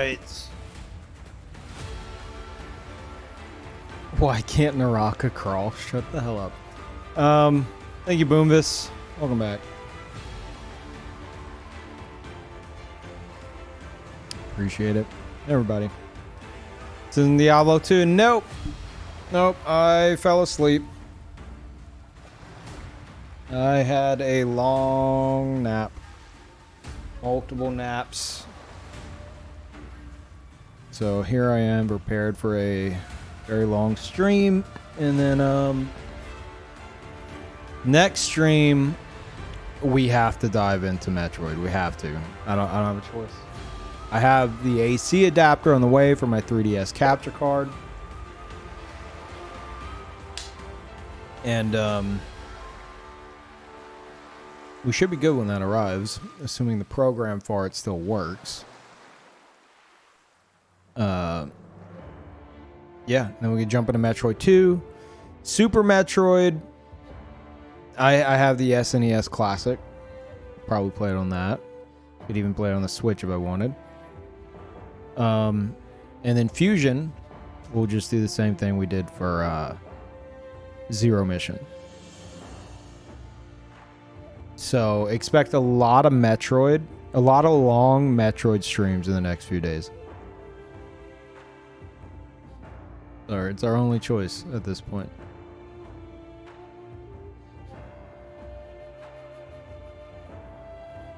right. Why can't Naraka crawl? Shut the hell up. Thank you, Boomvis. Welcome back. Appreciate it. Everybody. It's in Diablo 2. Nope. Nope. I fell asleep. I had a long nap. Multiple naps. So here I am prepared for a very long stream. And then next stream we have to dive into Metroid. We have to. I don't have a choice. I have the AC adapter on the way for my 3DS capture card. And we should be good when that arrives, assuming the program for it still works. Yeah, then we can jump into Metroid 2. Super Metroid. I have the SNES Classic. Probably play it on that. Could even play it on the Switch if I wanted. And then Fusion, we'll just do the same thing we did for Zero Mission. So expect a lot of Metroid, a lot of long Metroid streams in the next few days. Sorry, it's our only choice at this point.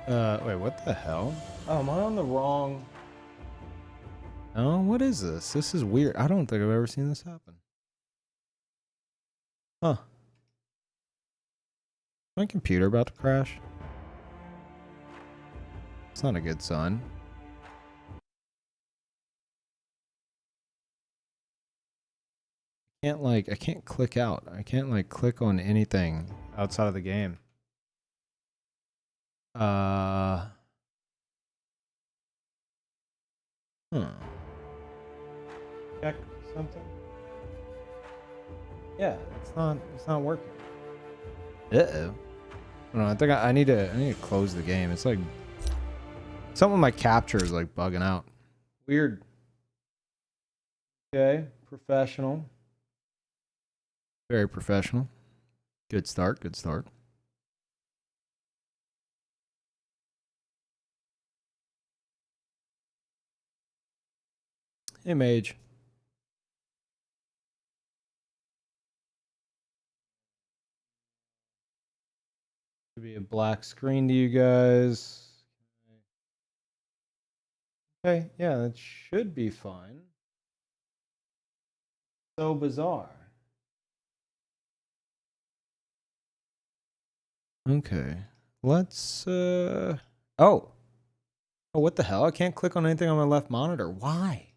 Wait, what the hell? Oh, am I on the wrong... Oh, what is this? This is weird. I don't think I've ever seen this happen. Huh. My computer about to crash? It's not a good sign. I can't click out. I can't like click on anything outside of the game. Check something. Yeah, it's not working. Uh-oh. No, I think I need to close the game. It's like something with my capture is like bugging out. Weird. Okay, professional. Very professional. Good start, good start. Hey, Mage. Should be a black screen to you guys. Okay, yeah, that should be fine. So bizarre. Okay, let's oh, what the hell? I can't click on anything on my left monitor. Why?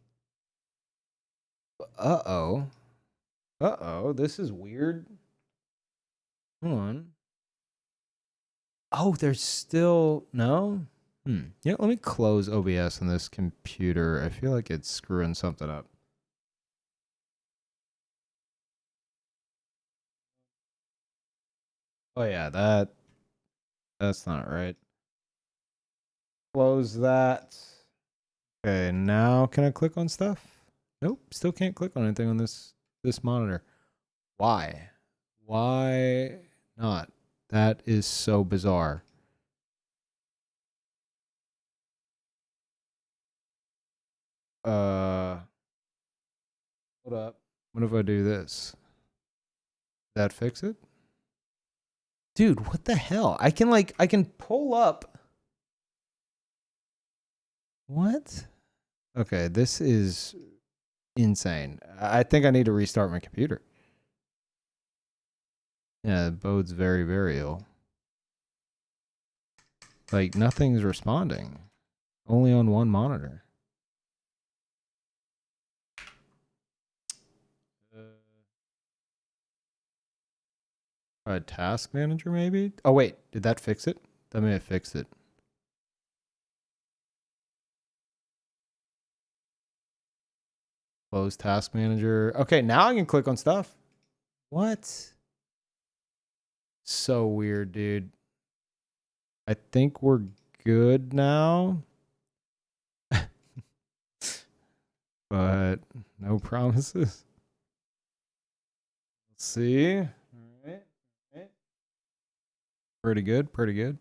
Uh-oh. Uh-oh, this is weird. Hold on. Oh, there's still... No? Yeah, let me close OBS on this computer. I feel like it's screwing something up. Oh, yeah, that's not right. Close that. Okay, now can I click on stuff? Nope, still can't click on anything on this monitor. Why? Why not? That is so bizarre. Hold up. What if I do this? That fix it? Dude, what the hell? I can pull up. What? Okay, this is insane. I think I need to restart my computer. Yeah, it bodes very, very ill. Like, nothing's responding. Only on one monitor. Task manager, maybe? Oh, wait. Did that fix it? That may have fixed it. Close task manager. Okay, now I can click on stuff. What? So weird, dude. I think we're good now. but no promises. Let's see. All right. Pretty good. Pretty good.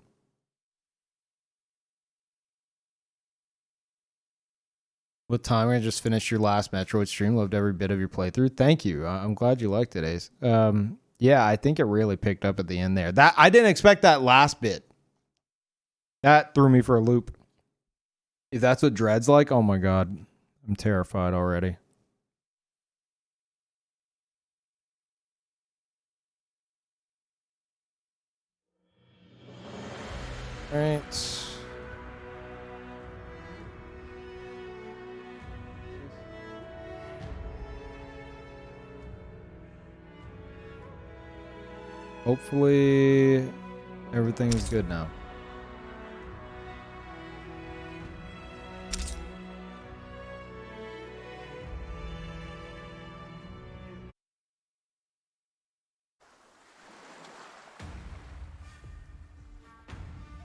What time? I just finished your last Metroid stream. Loved every bit of your playthrough. Thank you. I'm glad you liked it, Ace. Yeah, I think it really picked up at the end there. That I didn't expect that last bit. That threw me for a loop. If that's what Dread's like, oh my god, I'm terrified already. All right. Hopefully everything is good now.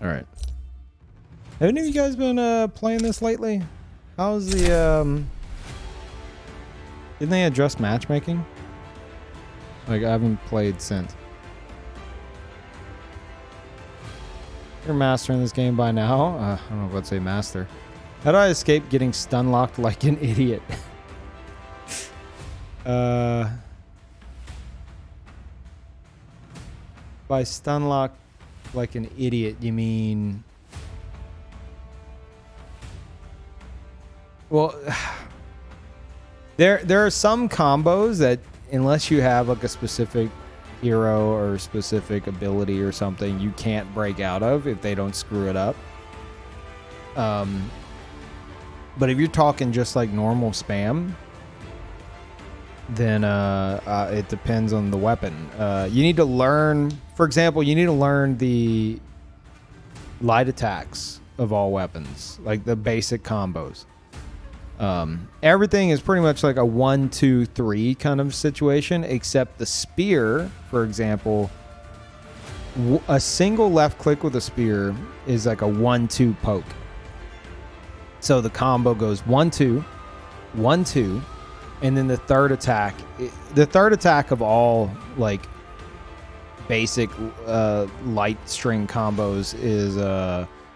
All right. Have any of you guys been playing this lately? How's the didn't they adjust matchmaking? Like I haven't played since. You're mastering this game by now. I don't know if I'd say master. How do I escape getting stun locked like an idiot? By stun locked like an idiot, you mean? Well, there are some combos that unless you have like a specific hero or specific ability or something, you can't break out of if they don't screw it up. But if you're talking just like normal spam, then it depends on the weapon. You need to learn, for example, you need to learn the light attacks of all weapons, like the basic combos. Everything is pretty much like a 1, 2, 3 kind of situation, except the spear, for example, a single left click with a spear is like a 1-2 poke. So the combo goes 1, 2, 1, 2, and then the third attack of all like basic light string combos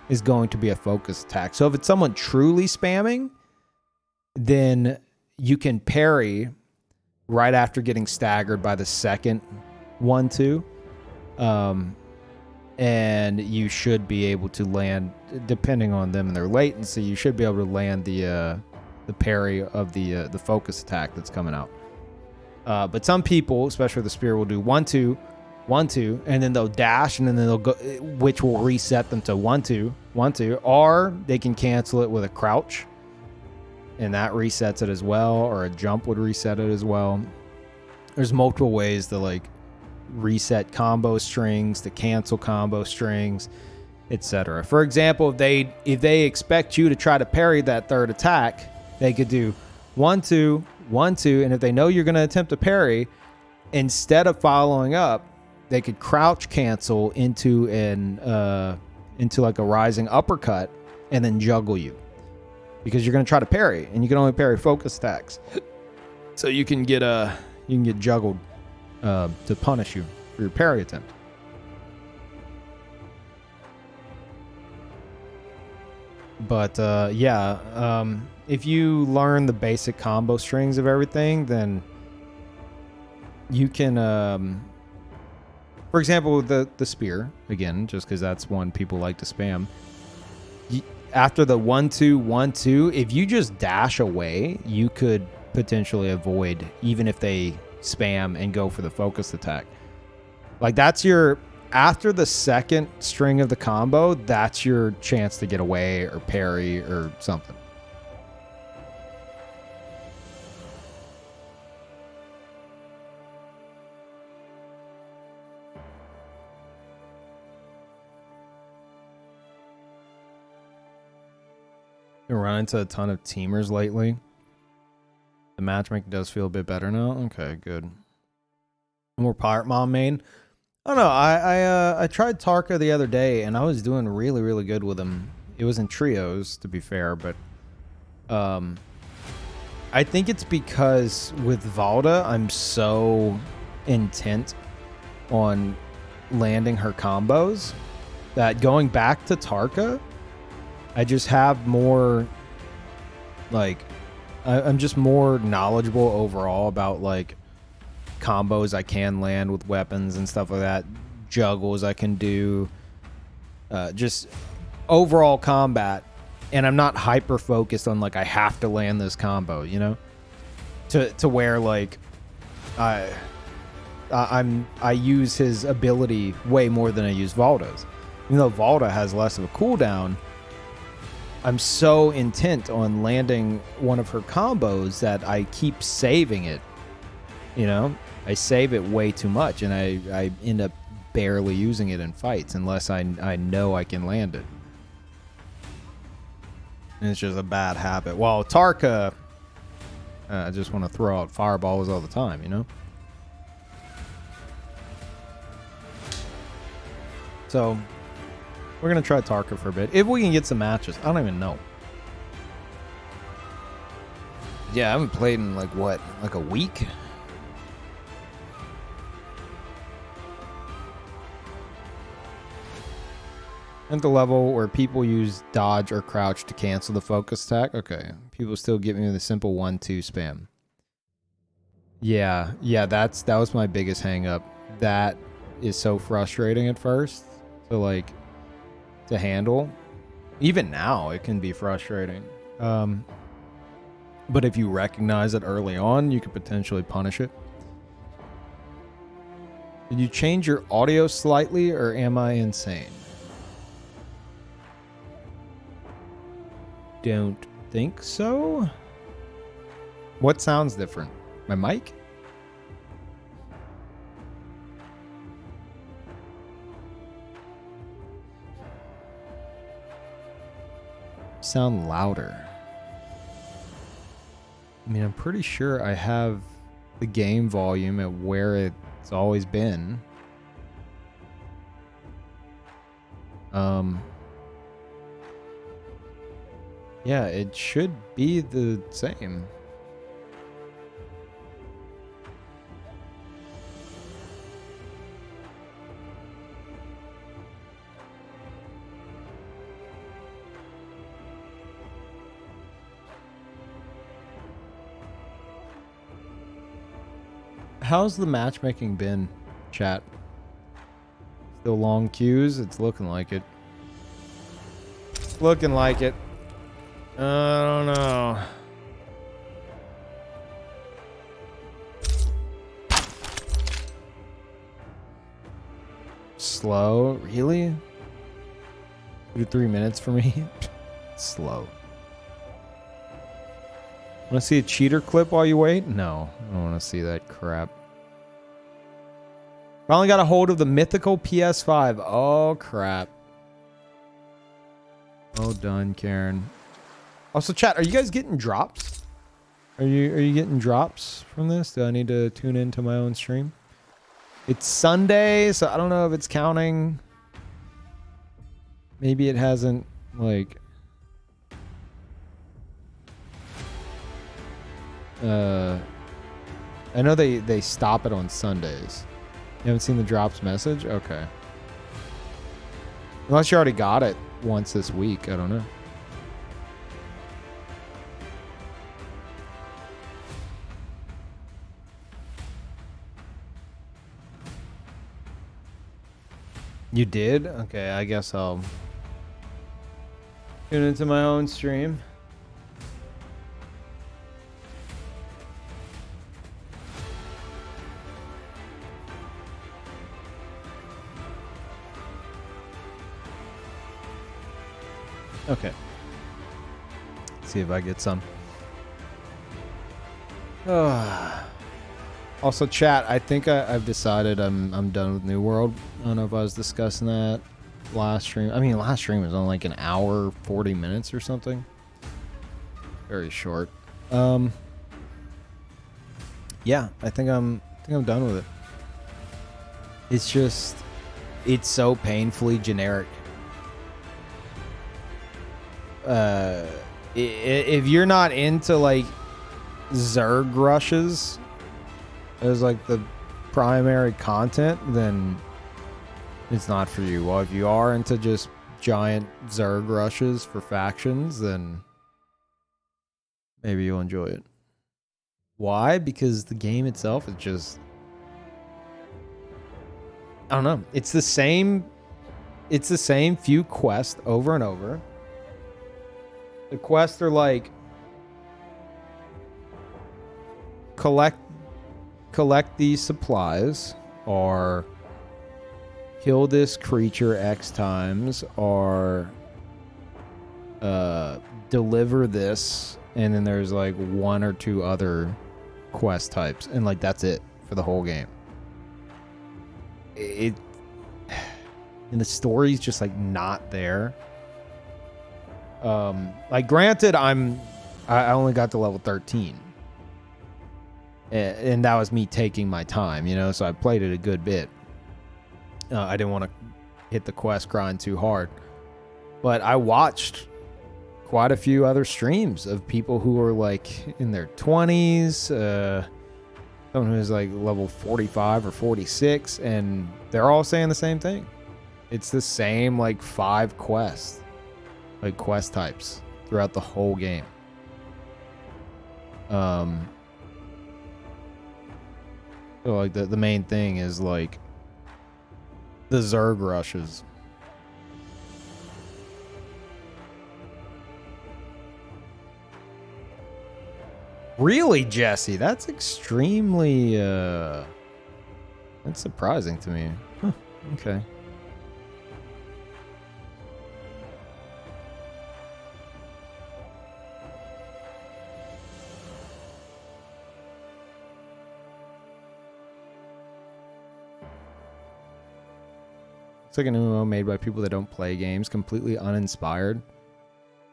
is going to be a focus attack. So if it's someone truly spamming, then you can parry right after getting staggered by the second 1, 2. And you should be able to land, depending on them and their latency, you should be able to land the parry of the focus attack that's coming out. But some people, especially the spear, will do 1, 2, 1, 2, and then they'll dash, and then they'll go, which will reset them to 1, 2, 1, 2, or they can cancel it with a crouch, and that resets it as well, or a jump would reset it as well. There's multiple ways to like reset combo strings, to cancel combo strings, etc. For example, if they expect you to try to parry that third attack, they could do 1, 2, 1, 2, and if they know you're going to attempt to parry, instead of following up, they could crouch cancel into like a rising uppercut and then juggle you, because you're going to try to parry, and you can only parry focus attacks. So you can get juggled to punish you for your parry attempt. But if you learn the basic combo strings of everything, then you can, for example, the spear, again, just because that's one people like to spam. After the 1, 2, 1, 2, if you just dash away, you could potentially avoid, even if they spam and go for the focus attack. Like that's after the second string of the combo, that's your chance to get away or parry or something. Been running into a ton of teamers lately. The matchmaking does feel a bit better now. Okay, good. More Pirate Mom main. I don't know. I tried Tarka the other day, and I was doing really, really good with him. It was in trios, to be fair, but I I think it's because with Valda, I'm so intent on landing her combos that going back to Tarka, I just have more, like, I'm just more knowledgeable overall about, like, combos I can land with weapons and stuff like that, juggles I can do, just overall combat, and I'm not hyper focused on, like, I have to land this combo, you know, to where, like, I use his ability way more than I use Valda's. Even though Valda has less of a cooldown, I'm so intent on landing one of her combos that I keep saving it. You know, I save it way too much, and I end up barely using it in fights unless I know I can land it. And it's just a bad habit. While Tarka, I just want to throw out fireballs all the time, you know? So, we're going to try Tarka for a bit. If we can get some matches. I don't even know. Yeah, I haven't played in, like, what? Like a week? At the level where people use dodge or crouch to cancel the focus attack. Okay. People still get me with a simple 1-2 spam. Yeah, that was my biggest hang up. That is so frustrating at first to handle. Even now it can be frustrating. But if you recognize it early on, you could potentially punish it. Did you change your audio slightly, or am I insane? Don't think so. What sounds different? My mic? Sound louder. I mean, I'm pretty sure I have the game volume at where it's always been. Yeah, it should be the same. How's the matchmaking been, chat? Still long queues? It's looking like it. Looking like it. I don't know. Slow? Really? 2 to 3 minutes for me? Slow. Want to see a cheater clip while you wait? No, I don't want to see that crap. Finally got a hold of the mythical PS5. Oh, crap. Well done, Karen. Also, chat, are you guys getting drops? Are you getting drops from this? Do I need to tune into my own stream? It's Sunday, so I don't know if it's counting. Maybe it hasn't, like... I know they stop it on Sundays. You haven't seen the drops message? Okay. Unless you already got it once this week. I don't know. You did? Okay, I guess I'll tune into my own stream. Okay. Let's see if I get some. Also, chat, I think I've decided I'm done with New World. I don't know if I was discussing that last stream. I mean, last stream was only like an hour, 40 minutes or something. Very short. Yeah, I think I'm done with it. It's just, it's so painfully generic. If you're not into, like, Zerg rushes as like the primary content, then it's not for you. Well, if you are into just giant Zerg rushes for factions, then maybe you'll enjoy it. Why? Because the game itself is just, I don't know. It's the same few quests over and over. The quests are like collect these supplies, or kill this creature X times, or deliver this, and then there's like one or two other quest types, and like that's it for the whole game. And the story's just like not there. Like granted, I only got to level 13. And that was me taking my time, you know, so I played it a good bit. I didn't want to hit the quest grind too hard. But I watched quite a few other streams of people who were like in their 20s, someone who's like level 45 or 46, and they're all saying the same thing. It's the same like 5 quests, like quest types throughout the whole game. So like the main thing is like the Zerg rushes. Really, Jesse? That's extremely that's surprising to me. Huh, okay. It's like an MMO made by people that don't play games, completely uninspired.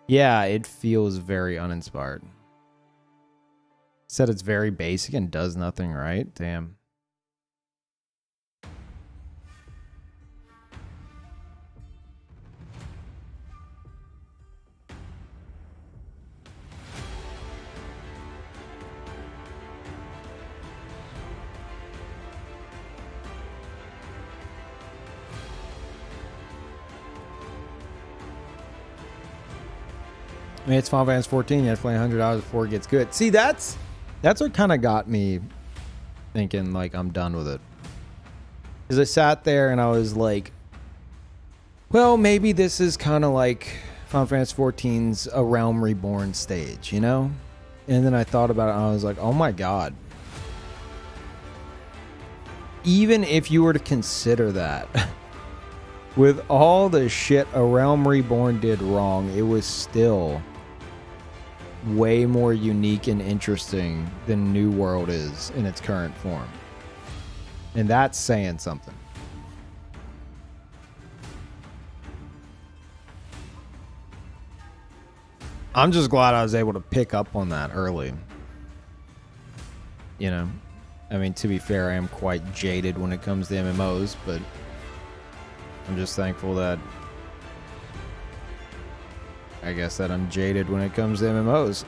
Yeah, it feels very uninspired. Said it's very basic and does nothing right. Damn. I mean, it's Final Fantasy 14. You have to play 100 hours before it gets good. See, that's what kind of got me thinking, like, I'm done with it. Because I sat there and I was like, well, maybe this is kind of like Final Fantasy 14's A Realm Reborn stage, you know? And then I thought about it and I was like, oh my god. Even if you were to consider that, with all the shit A Realm Reborn did wrong, it was still way more unique and interesting than New World is in its current form. And that's saying something. I'm just glad I was able to pick up on that early. You know? I mean, to be fair, I am quite jaded when it comes to MMOs, but I'm just thankful that I'm jaded when it comes to MMOs.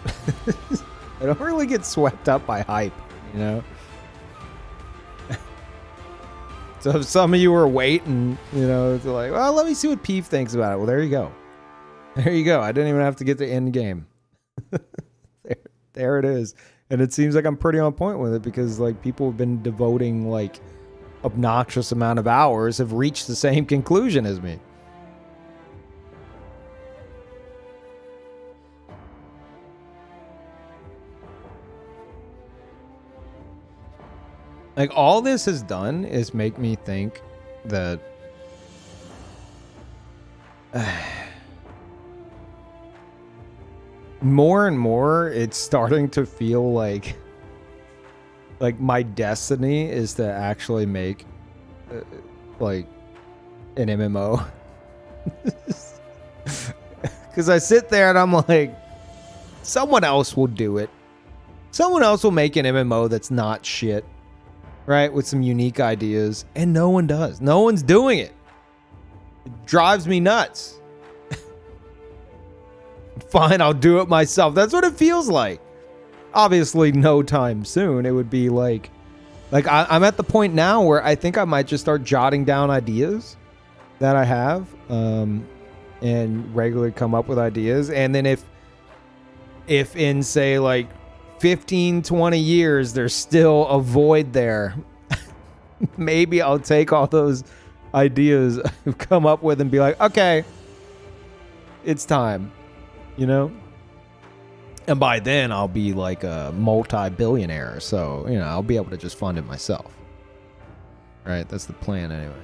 I don't really get swept up by hype, you know? So if some of you were waiting, you know, to like, well, let me see what Peeve thinks about it. Well, there you go. There you go. I didn't even have to get to end game. There it is. And it seems like I'm pretty on point with it because like people have been devoting like obnoxious amount of hours, have reached the same conclusion as me. Like, all this has done is make me think that more and more it's starting to feel like my destiny is to actually make like an MMO. Because I sit there and I'm like, someone else will do it. Someone else will make an MMO that's not shit. Right, with some unique ideas, and no one does. No one's doing it. It drives me nuts. Fine, I'll do it myself. That's what it feels like. obviously no time soon. It would be like I'm at the point now where I think I might just start jotting down ideas that I have, and regularly come up with ideas. And then if in, say, like 15, 20 years, there's still a void there, maybe I'll take all those ideas I've come up with and be like, okay, it's time, you know? And by then I'll be like a multi-billionaire. So, you know, I'll be able to just fund it myself. Right? That's the plan anyway.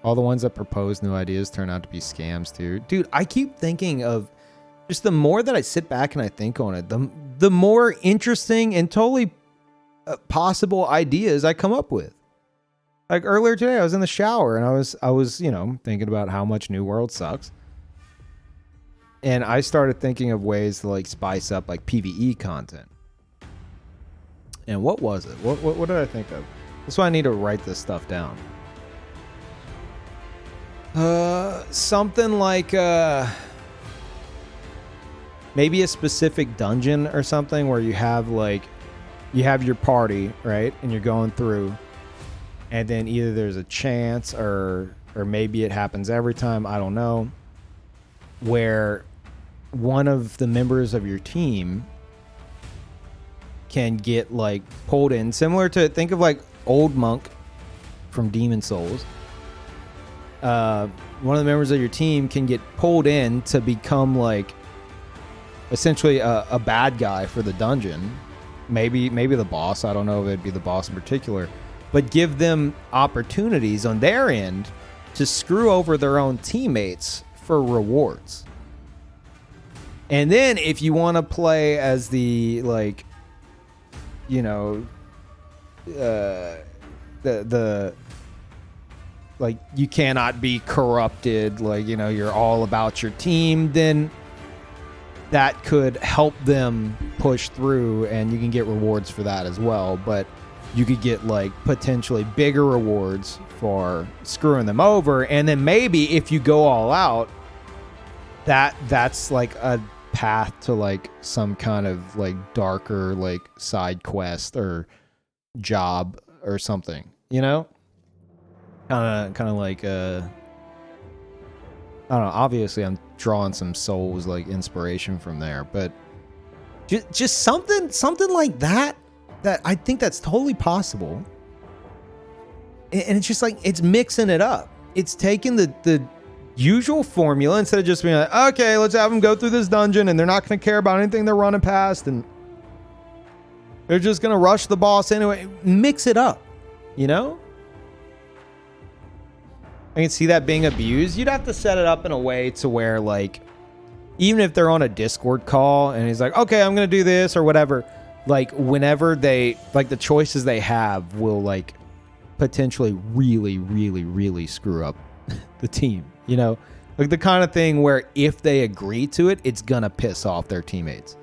All the ones that propose new ideas turn out to be scams too. Dude, I keep thinking of just the more that I sit back and I think on it, the more interesting and totally possible ideas I come up with. Like earlier today, I was in the shower and I was, you know, thinking about how much New World sucks. And I started thinking of ways to like spice up like PvE content. And what was it? What did I think of? That's why I need to write this stuff down. Something like maybe a specific dungeon or something where you have your party, right? And you're going through, and then either there's a chance or maybe it happens every time, I don't know, where one of the members of your team can get like pulled in, similar to, think of like Old Monk from Demon Souls. One of the members of your team can get pulled in to become like essentially a bad guy for the dungeon. Maybe the boss. I don't know if it'd be the boss in particular, but give them opportunities on their end to screw over their own teammates for rewards. And then if you want to play as the, like, you know, the like, you cannot be corrupted, like, you know, you're all about your team, then that could help them push through, and you can get rewards for that as well. But you could get like potentially bigger rewards for screwing them over, and then maybe if you go all out, that's like a path to like some kind of like darker like side quest or job or something, you know? Kind of like I don't know, obviously I'm drawing some Souls like inspiration from there, but just something like that I think that's totally possible. And it's just like, it's mixing it up. It's taking the usual formula, instead of just being like, okay, let's have them go through this dungeon and they're not going to care about anything they're running past and they're just going to rush the boss anyway. Mix it up, you know? I can see that being abused. You'd have to set it up in a way to where, like, even if they're on a Discord call and he's like, okay, I'm going to do this or whatever, like, whenever they, like, the choices they have will, like, potentially really, really, really screw up the team, you know? Like, the kind of thing where if they agree to it, it's going to piss off their teammates.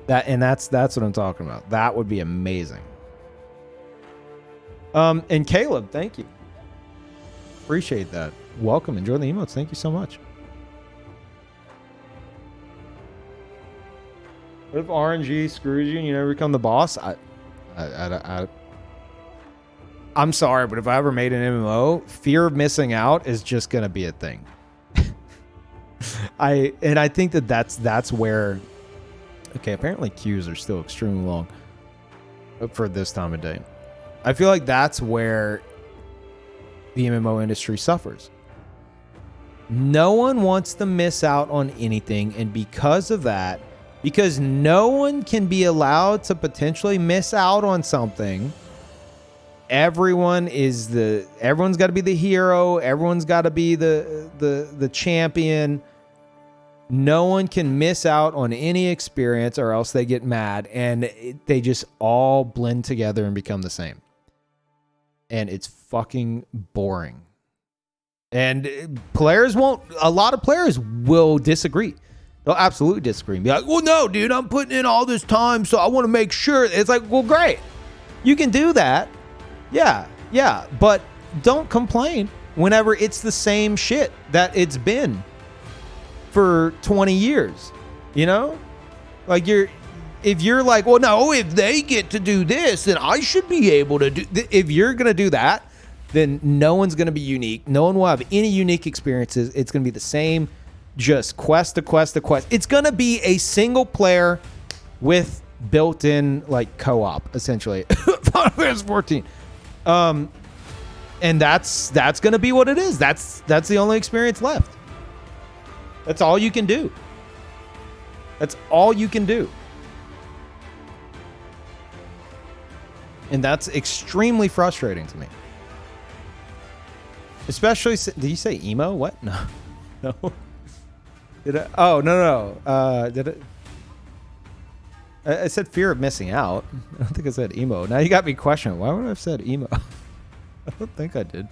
That's what I'm talking about. That would be amazing. And Caleb, thank you. Appreciate that. Welcome. Enjoy the emotes. Thank you so much. What if RNG screws you and you never become the boss? I'm sorry, but if I ever made an MMO, fear of missing out is just gonna be a thing. I think that's where. Okay, apparently queues are still extremely long for this time of day. I feel like that's where the MMO industry suffers. No one wants to miss out on anything, and because of that, because no one can be allowed to potentially miss out on something, everyone's got to be the hero, everyone's got to be the champion. No one can miss out on any experience or else they get mad, and they just all blend together and become the same. And it's fucking boring. And a lot of players will disagree. They'll absolutely disagree and be like, well, no, dude, I'm putting in all this time, so I want to make sure. It's like, well, great. You can do that, Yeah, but don't complain whenever it's the same shit that it's been for 20 years, you know? Like if you're like, well, no, if they get to do this, then I should be able to do. If you're gonna do that, then no one's gonna be unique. No one will have any unique experiences. It's gonna be the same, just quest to quest to quest. It's gonna be a single player with built-in like co-op, essentially. Final Fantasy 14. And that's gonna be what it is. That's the only experience left. That's all you can do. That's all you can do. And that's extremely frustrating to me. Especially, did you say emo? What? No. No. Did I? Oh, no. Did it? I said fear of missing out. I don't think I said emo. Now you got me questioning. Why would I have said emo? I don't think I did.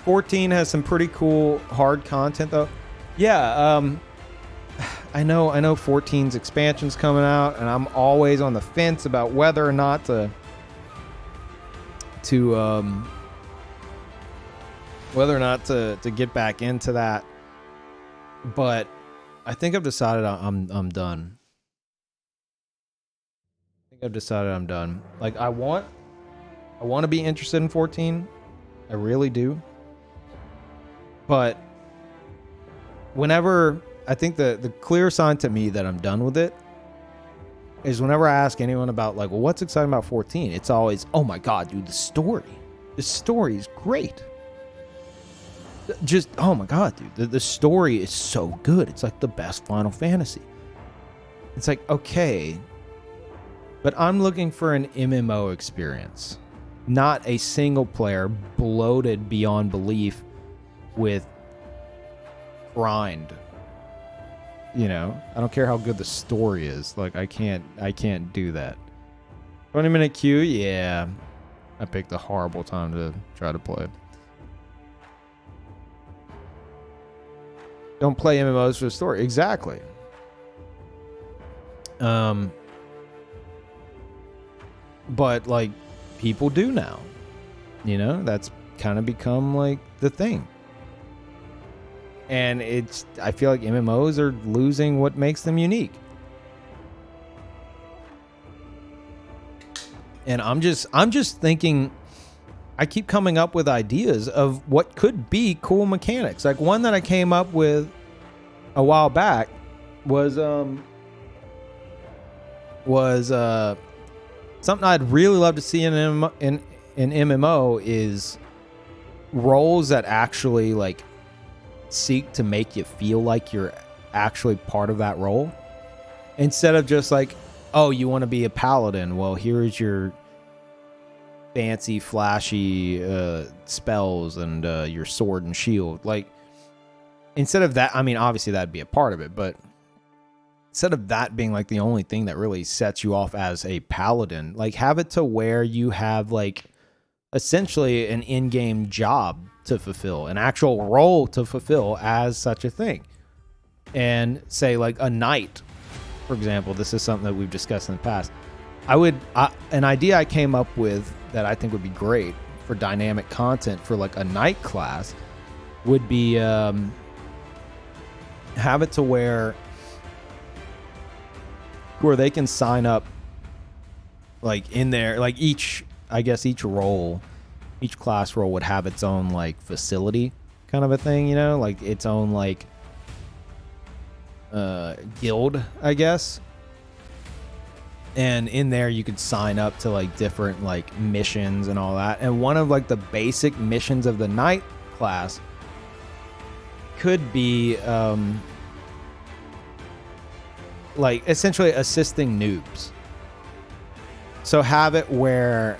14 has some pretty cool hard content though. Yeah, I know 14's expansion's coming out, and I'm always on the fence about whether or not to get back into that. But I think I've decided I'm done. I've decided I'm done. Like I want to be interested in 14. I really do. But whenever I think the clear sign to me that I'm done with it is whenever I ask anyone about like, well, what's exciting about 14? It's always, oh my God, dude, the story. The story is great. Just, oh my God, dude, the story is so good. It's like the best Final Fantasy. It's like, okay, but I'm looking for an MMO experience, not a single player bloated beyond belief with grind. You know, I don't care how good the story is. Like I can't do that. 20-minute queue, yeah. I picked a horrible time to try to play. Don't play MMOs for the story. Exactly. But like people do now. You know, that's kind of become like the thing. And I feel like MMOs are losing what makes them unique. And I'm just thinking, I keep coming up with ideas of what could be cool mechanics. Like one that I came up with a while back was something I'd really love to see in an MMO is roles that actually like seek to make you feel like you're actually part of that role, instead of just like, oh, you want to be a paladin, well, here's your fancy flashy spells and your sword and shield. Like instead of that, I mean obviously that'd be a part of it, but instead of that being like the only thing that really sets you off as a paladin, like have it to where you have like essentially an in-game job to fulfill, an actual role to fulfill as such a thing. And say like a knight, for example, this is something that we've discussed in the past. An idea I came up with that I think would be great for dynamic content for like a knight class would be have it to where they can sign up like in there, like each class role would have its own like facility kind of a thing, you know, like its own like guild, I guess. And in there you could sign up to like different like missions and all that. And one of like the basic missions of the knight class could be like essentially assisting noobs. So have it where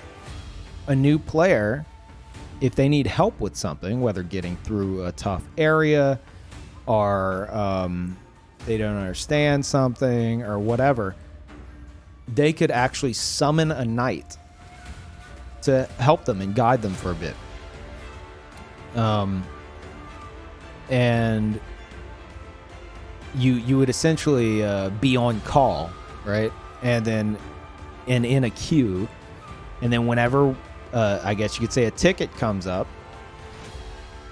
a new player, if they need help with something, whether getting through a tough area or they don't understand something or whatever, they could actually summon a knight to help them and guide them for a bit. And you would essentially be on call, right? And then and in a queue. And then whenever, I guess you could say, a ticket comes up,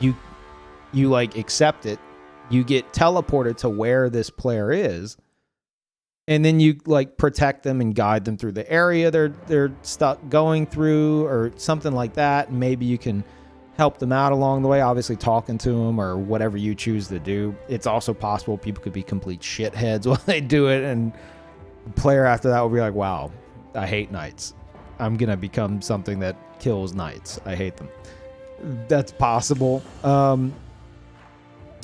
you like accept it. You get teleported to where this player is, and then you like protect them and guide them through the area they're stuck going through or something like that. And maybe you can help them out along the way, obviously talking to them or whatever you choose to do. It's also possible people could be complete shitheads while they do it, and the player after that will be like, wow, I hate knights. I'm going to become something that kills knights. I hate them. That's possible.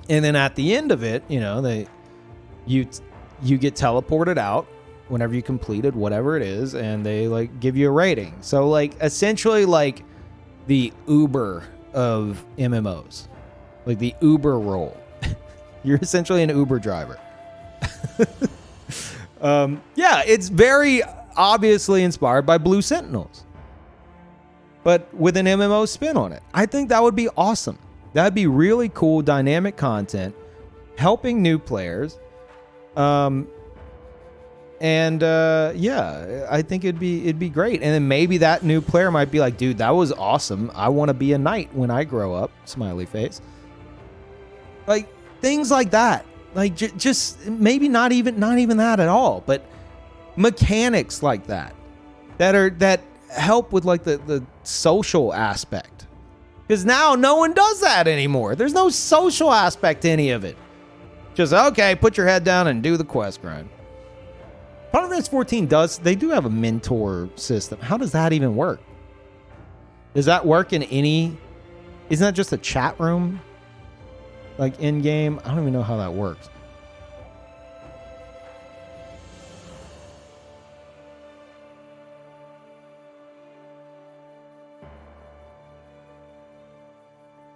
And then at the end of it, you know, you get teleported out whenever you completed whatever it is, and they like give you a rating. So like essentially like the Uber of MMOs, like the Uber role. You're essentially an Uber driver. Yeah, it's very obviously inspired by Blue Sentinels, but with an MMO spin on it. I think that would be awesome. That'd be really cool, dynamic content, helping new players. Yeah, I think it'd be great. And then maybe that new player might be like, dude, that was awesome. I want to be a knight when I grow up. Smiley face. Like things like that. Like just maybe not even that at all, but mechanics like that help with like the social aspect. Because now no one does that anymore. There's no social aspect to any of it. Just, okay, put your head down and do the quest grind. Final Fantasy 14 they do have a mentor system. How does that even work? Does that work in any, isn't that just a chat room? Like in game? I don't even know how that works.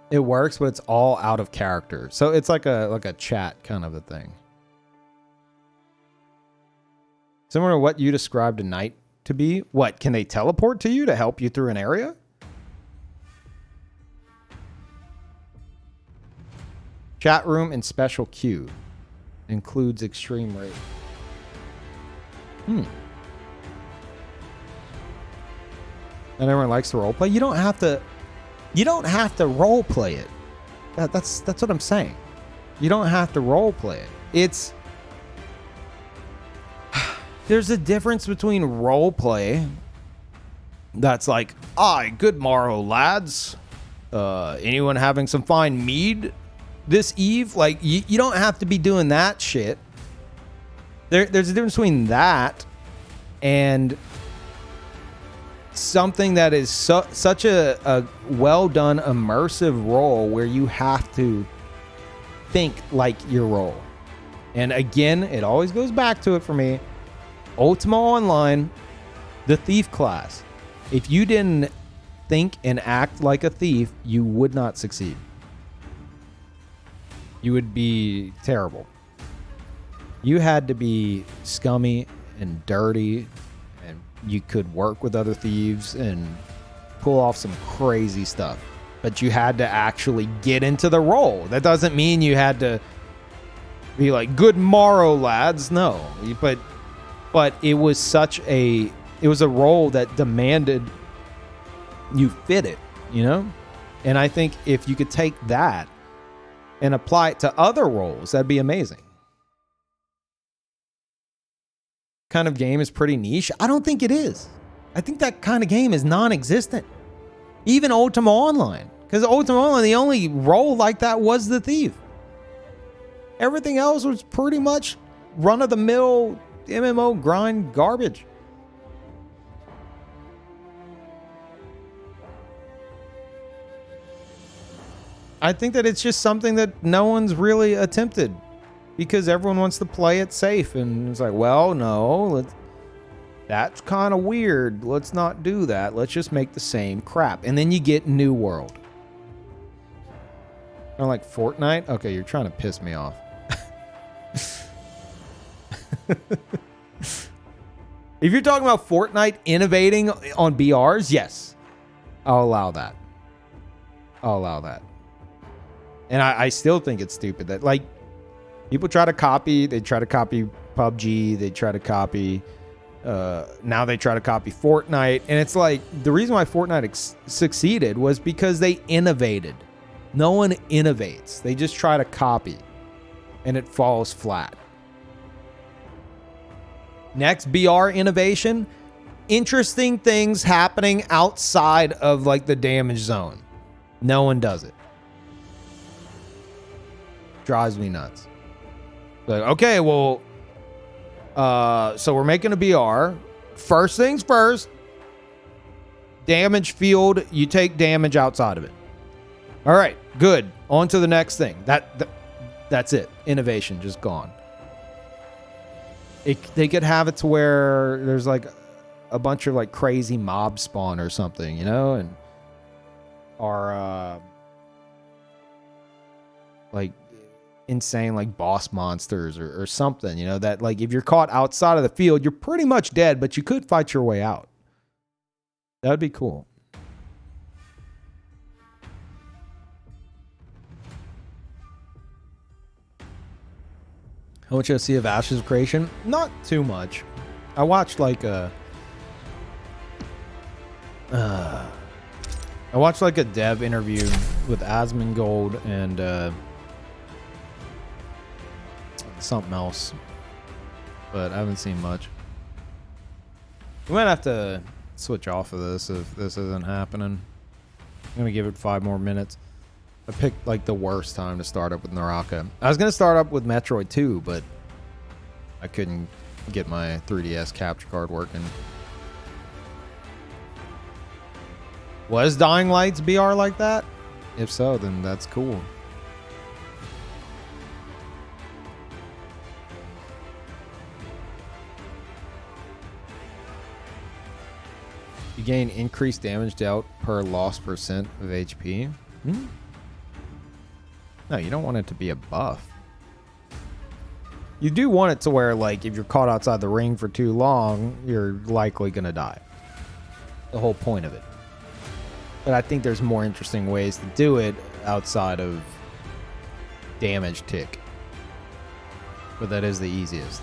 It works, but it's all out of character. So it's like a chat kind of a thing. Similar to what you described a knight to be. What, can they teleport to you to help you through an area? Chat room and special queue. Includes extreme rate. And everyone likes to roleplay. You don't have to role play it. That's what I'm saying. You don't have to role play it. There's a difference between role play that's like, aye, good morrow, lads. Anyone having some fine mead this eve? Like, you don't have to be doing that shit. There's a difference between that and something that is such a well done immersive role where you have to think like your role. And again, it always goes back to it for me. Ultima Online, the thief class. If you didn't think and act like a thief, you would not succeed. You would be terrible. You had to be scummy and dirty, and you could work with other thieves and pull off some crazy stuff. But you had to actually get into the role. That doesn't mean you had to be like, good morrow, lads. No. But it was it was a role that demanded you fit it, you know? And I think if you could take that and apply it to other roles, that'd be amazing. Kind of game is pretty niche. I don't think it is. I think that kind of game is non-existent. Even Ultima Online. Because Ultima Online, the only role like that was the thief. Everything else was pretty much run-of-the-mill MMO grind garbage. I think that it's just something that no one's really attempted because everyone wants to play it safe, and it's like, well, no, that's kind of weird. Let's not do that. Let's just make the same crap. And then you get New World. Kind of like Fortnite? Okay, you're trying to piss me off. If you're talking about Fortnite innovating on BRs, yes, I'll allow that. And I still think it's stupid that, like, people try to copy PUBG, they try to copy Now they try to copy Fortnite, and it's like the reason why Fortnite succeeded was because they innovated. No one innovates. They just try to copy, and it falls flat. Next, BR innovation. Interesting things happening outside of like the damage zone. No one does it. Drives me nuts. Like, okay, well, so we're making a BR. First things first. Damage field. You take damage outside of it. All right, good. On to the next thing. That's it. Innovation just gone. They could have it to where there's like a bunch of like crazy mob spawn or something, you know, and are like insane like boss monsters or something, you know, that like if you're caught outside of the field, you're pretty much dead, but you could fight your way out. That would be cool. How much I see of Ashes of Creation? Not too much. I watched like a dev interview with Asmongold and something else, but I haven't seen much. We might have to switch off of this if this isn't happening. I'm gonna give it 5 more minutes. I picked like the worst time to start up with Naraka. I was gonna start up with Metroid 2, but I couldn't get my 3DS capture card working. Was Dying Light's BR like that? If so, then that's cool. You gain increased damage dealt per lost percent of HP. No, you don't want it to be a buff. You do want it to where, like, if you're caught outside the ring for too long, you're likely going to die. The whole point of it. But I think there's more interesting ways to do it outside of damage tick. But that is the easiest.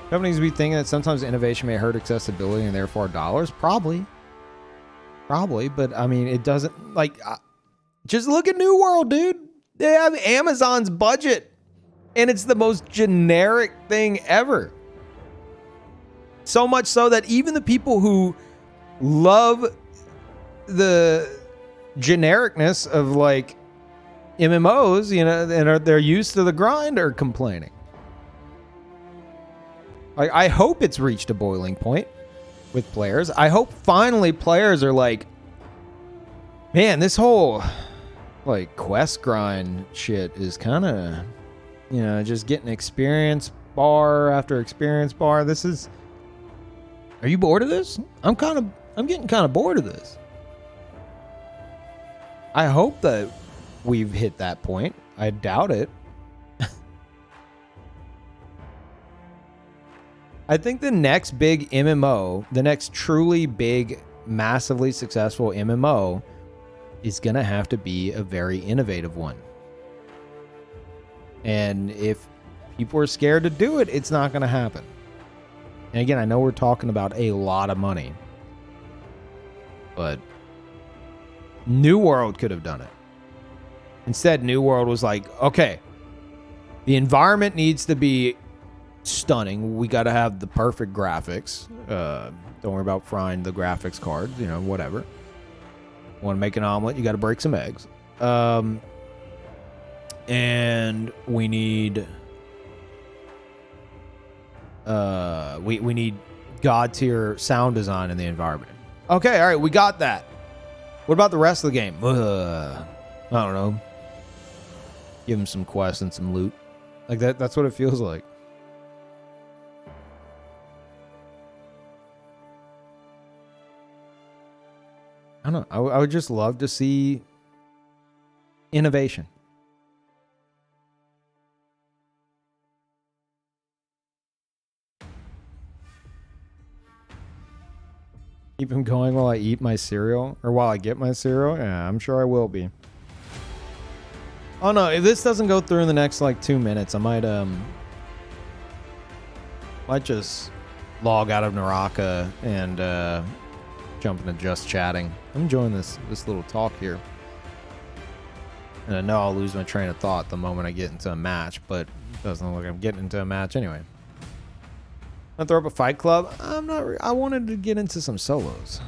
Companies be thinking that sometimes innovation may hurt accessibility and therefore dollars. Probably, but I mean, it doesn't, like, just look at New World, dude. They have Amazon's budget, and it's the most generic thing ever. So much so that even the people who love the genericness of like MMOs, you know, and they're used to the grind, are complaining. Like, I hope it's reached a boiling point with players. I hope finally players are like, man, this whole like quest grind shit is kind of, you know, just getting experience bar after experience bar. This is, are you bored of this? I'm getting kind of bored of this. I hope that we've hit that point. I doubt it. I think the next big MMO, the next truly big, massively successful MMO is going to have to be a very innovative one. And if people are scared to do it, it's not going to happen. And again, I know we're talking about a lot of money, but New World could have done it. Instead, New World was like, okay, the environment needs to be stunning. We got to have the perfect graphics. Don't worry about frying the graphics cards, you know, whatever. Want to make an omelet, you got to break some eggs. And we need we need god tier sound design in the environment. Okay, all right, we got that. What about the rest of the game? I don't know. Give them some quests and some loot. Like that's what it feels like. I don't know. I would just love to see innovation. Keep him going while I eat my cereal, or while I get my cereal. Yeah, I'm sure I will be. Oh no, if this doesn't go through in the next like 2 minutes, I might just log out of Naraka and jump into just chatting. I'm enjoying this little talk here. And I know I'll lose my train of thought the moment I get into a match, but it doesn't look like I'm getting into a match anyway. I throw up a fight club. I'm not. I wanted to get into some solos.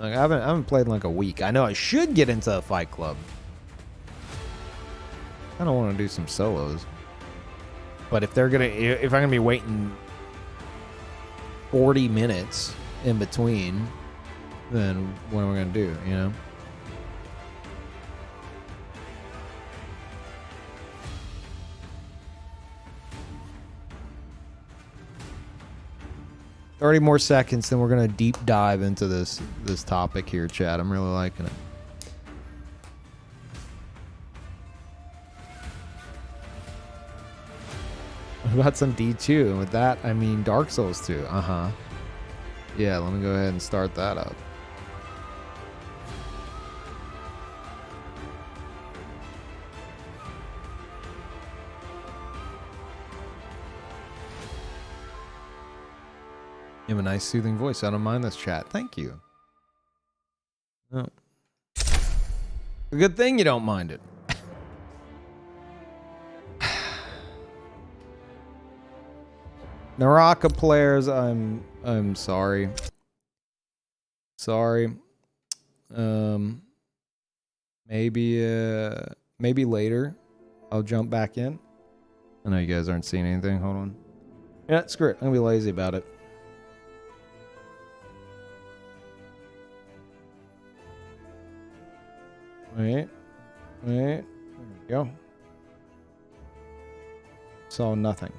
Like I haven't played in like a week. I know I should get into a fight club. I don't want to do some solos. But if I'm gonna be waiting 40 minutes in between, then what am I gonna do? You know. 30 more seconds, then we're gonna deep dive into this topic here, chat. I'm really liking it. What about some D2? And with that, I mean Dark Souls 2. Uh-huh. Yeah, let me go ahead and start that up. You have a nice soothing voice. I don't mind this chat. Thank you. Oh. A good thing you don't mind it. Naraka players, I'm sorry. Sorry. Maybe later I'll jump back in. I know you guys aren't seeing anything. Hold on. Yeah, screw it. I'm gonna be lazy about it. Wait. There we go. Saw nothing.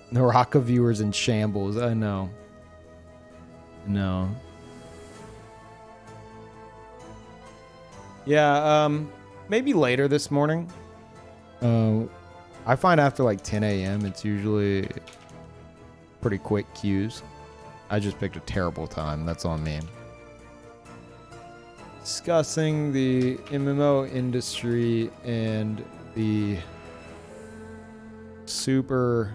Naraka viewers in shambles. I know. No. Yeah, maybe later this morning. I find after like 10 a.m. it's usually pretty quick queues. I just picked a terrible time. That's on me. Discussing the MMO industry and the super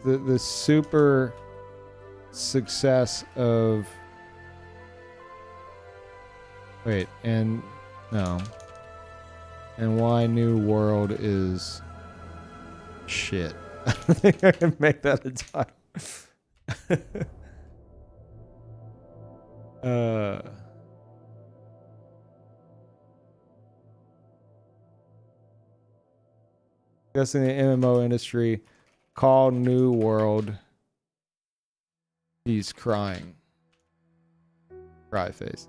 the super success of and why New World is shit. I don't think I can make that a title. Discussing the MMO industry, call New World. He's crying. Cry face.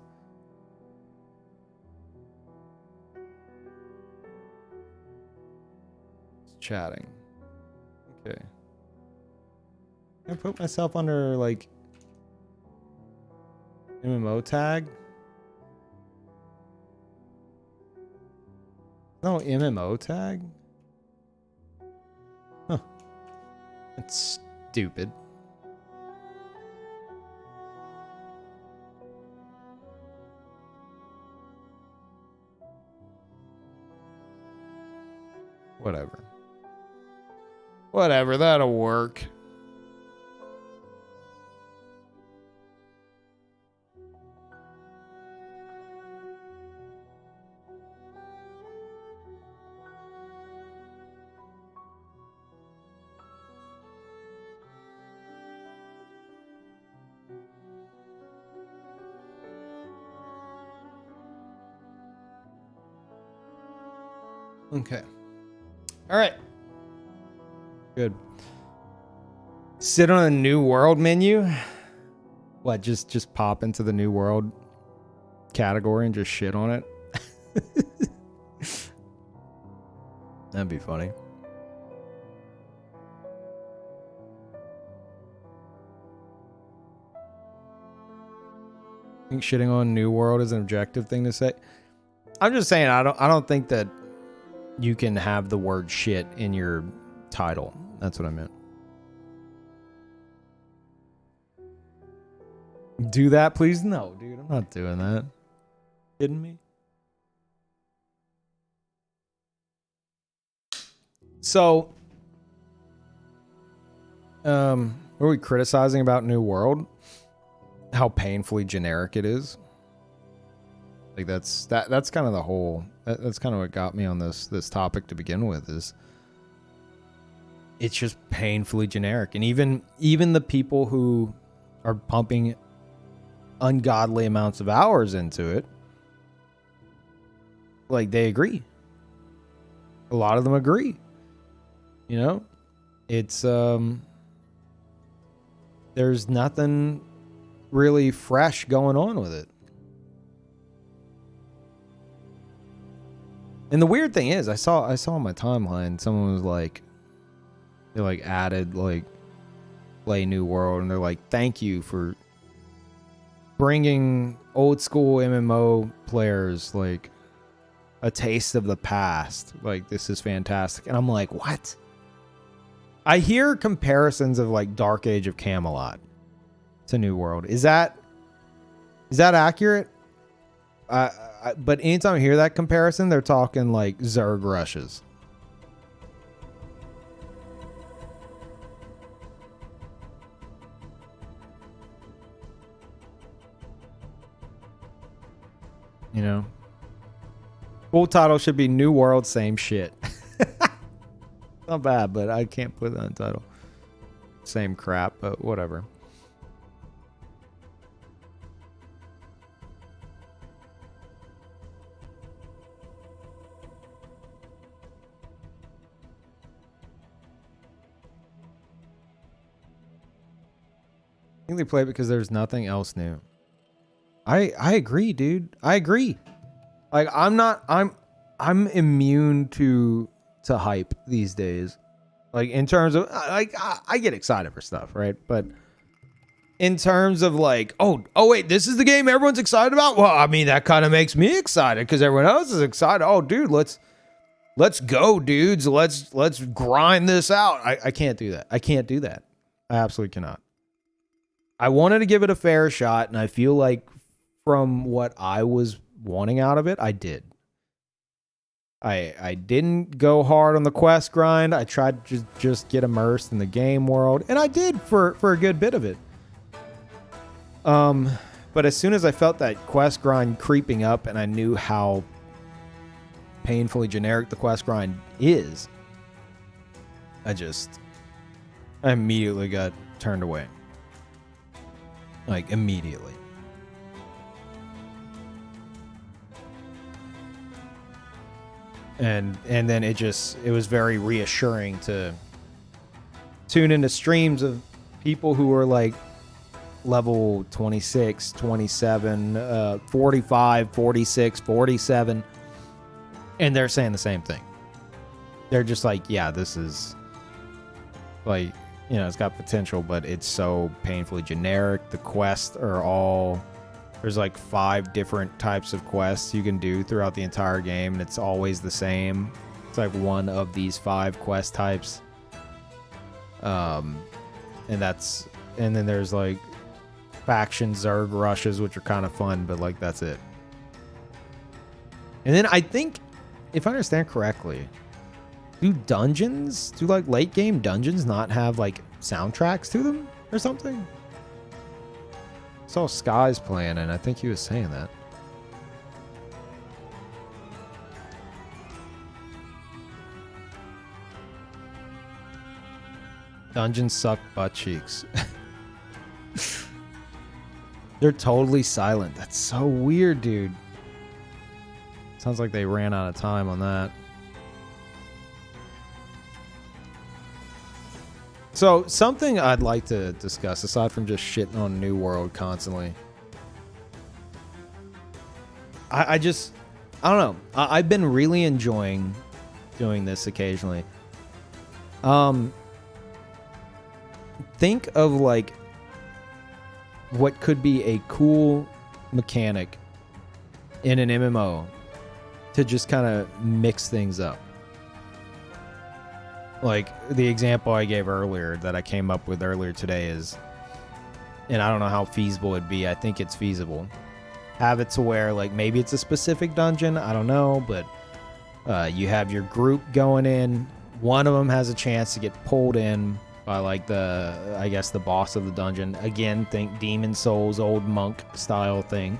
He's chatting. Okay. Can I put myself under like MMO tag? No MMO tag? Huh. That's stupid. Whatever. Whatever, that'll work. Okay. All right. Good. Sit on a New World menu? What, just pop into the New World category and just shit on it? That'd be funny. I think shitting on New World is an objective thing to say. I'm just saying I don't think that you can have the word shit in your title. That's what I meant. Do that, please? No, dude, I'm not doing that. Kidding me? So, what are we criticizing about New World? How painfully generic it is. Like that's kind of the whole. That's kind of what got me on this topic to begin with. Is it's just painfully generic, and even the people who are pumping ungodly amounts of hours into it, like they agree. A lot of them agree. You know, it's there's nothing really fresh going on with it. And the weird thing is, I saw on my timeline, someone was like, they like added like play New World, and they're like, thank you for bringing old school MMO players like a taste of the past. Like, this is fantastic. And I'm like, what? I hear comparisons of like Dark Age of Camelot to New World. Is that accurate? But anytime I hear that comparison, they're talking like Zerg rushes. You know? Full title should be New World, same shit. Not bad, but I can't put that in title. Same crap, but whatever. I think they play it because there's nothing else new. I agree, dude. I agree. Like I'm immune to hype these days. Like in terms of like I get excited for stuff, right? But in terms of like, oh wait, this is the game everyone's excited about? Well, I mean, that kind of makes me excited because everyone else is excited. Oh, dude, let's go, dudes. Let's grind this out. I can't do that. I can't do that. I absolutely cannot. I wanted to give it a fair shot, and I feel like from what I was wanting out of it, I did. I didn't go hard on the quest grind. I tried to just get immersed in the game world, and I did for a good bit of it. But as soon as I felt that quest grind creeping up, and I knew how painfully generic the quest grind is, I immediately got turned away. Like, immediately. And then it was very reassuring to tune into streams of people who were like level 26, 27, 45, 46, 47, and they're saying the same thing. They're just like, yeah, this is like, you know, it's got potential, but it's so painfully generic. The quests are all, there's like 5 different types of quests you can do throughout the entire game, and it's always the same. It's like one of these 5 quest types. And then there's like faction Zerg rushes, which are kind of fun, but like that's it. And then I think, if I understand correctly, do like late game dungeons not have like soundtracks to them or something? I saw Sky's playing, and I think he was saying that. Dungeons suck butt cheeks. They're totally silent. That's so weird, dude. Sounds like they ran out of time on that. So, something I'd like to discuss, aside from just shitting on New World constantly. I don't know. I've been really enjoying doing this occasionally. Think of like what could be a cool mechanic in an MMO to just kind of mix things up. Like the example I gave earlier that I came up with earlier today is and I don't know how feasible it'd be. I think it's feasible. Have it to where, like, maybe it's a specific dungeon. I don't know, but you have your group going in. One of them has a chance to get pulled in by, like, I guess the boss of the dungeon. Again, think Demon Souls, old monk style thing.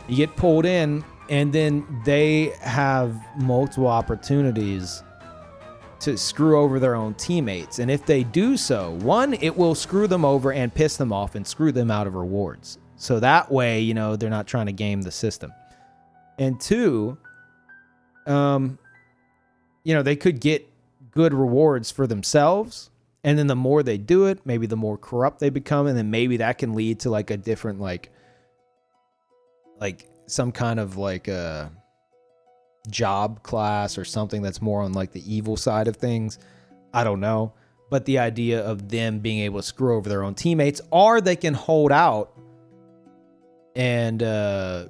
You get pulled in, and then they have multiple opportunities to screw over their own teammates. And if they do so, one, it will screw them over and piss them off and screw them out of rewards. So that way, you know, they're not trying to game the system. And two, you know, they could get good rewards for themselves. And then the more they do it, maybe the more corrupt they become. And then maybe that can lead to like a different, like some kind of like a job class or something that's more on like the evil side of things. I don't know. But the idea of them being able to screw over their own teammates, or they can hold out and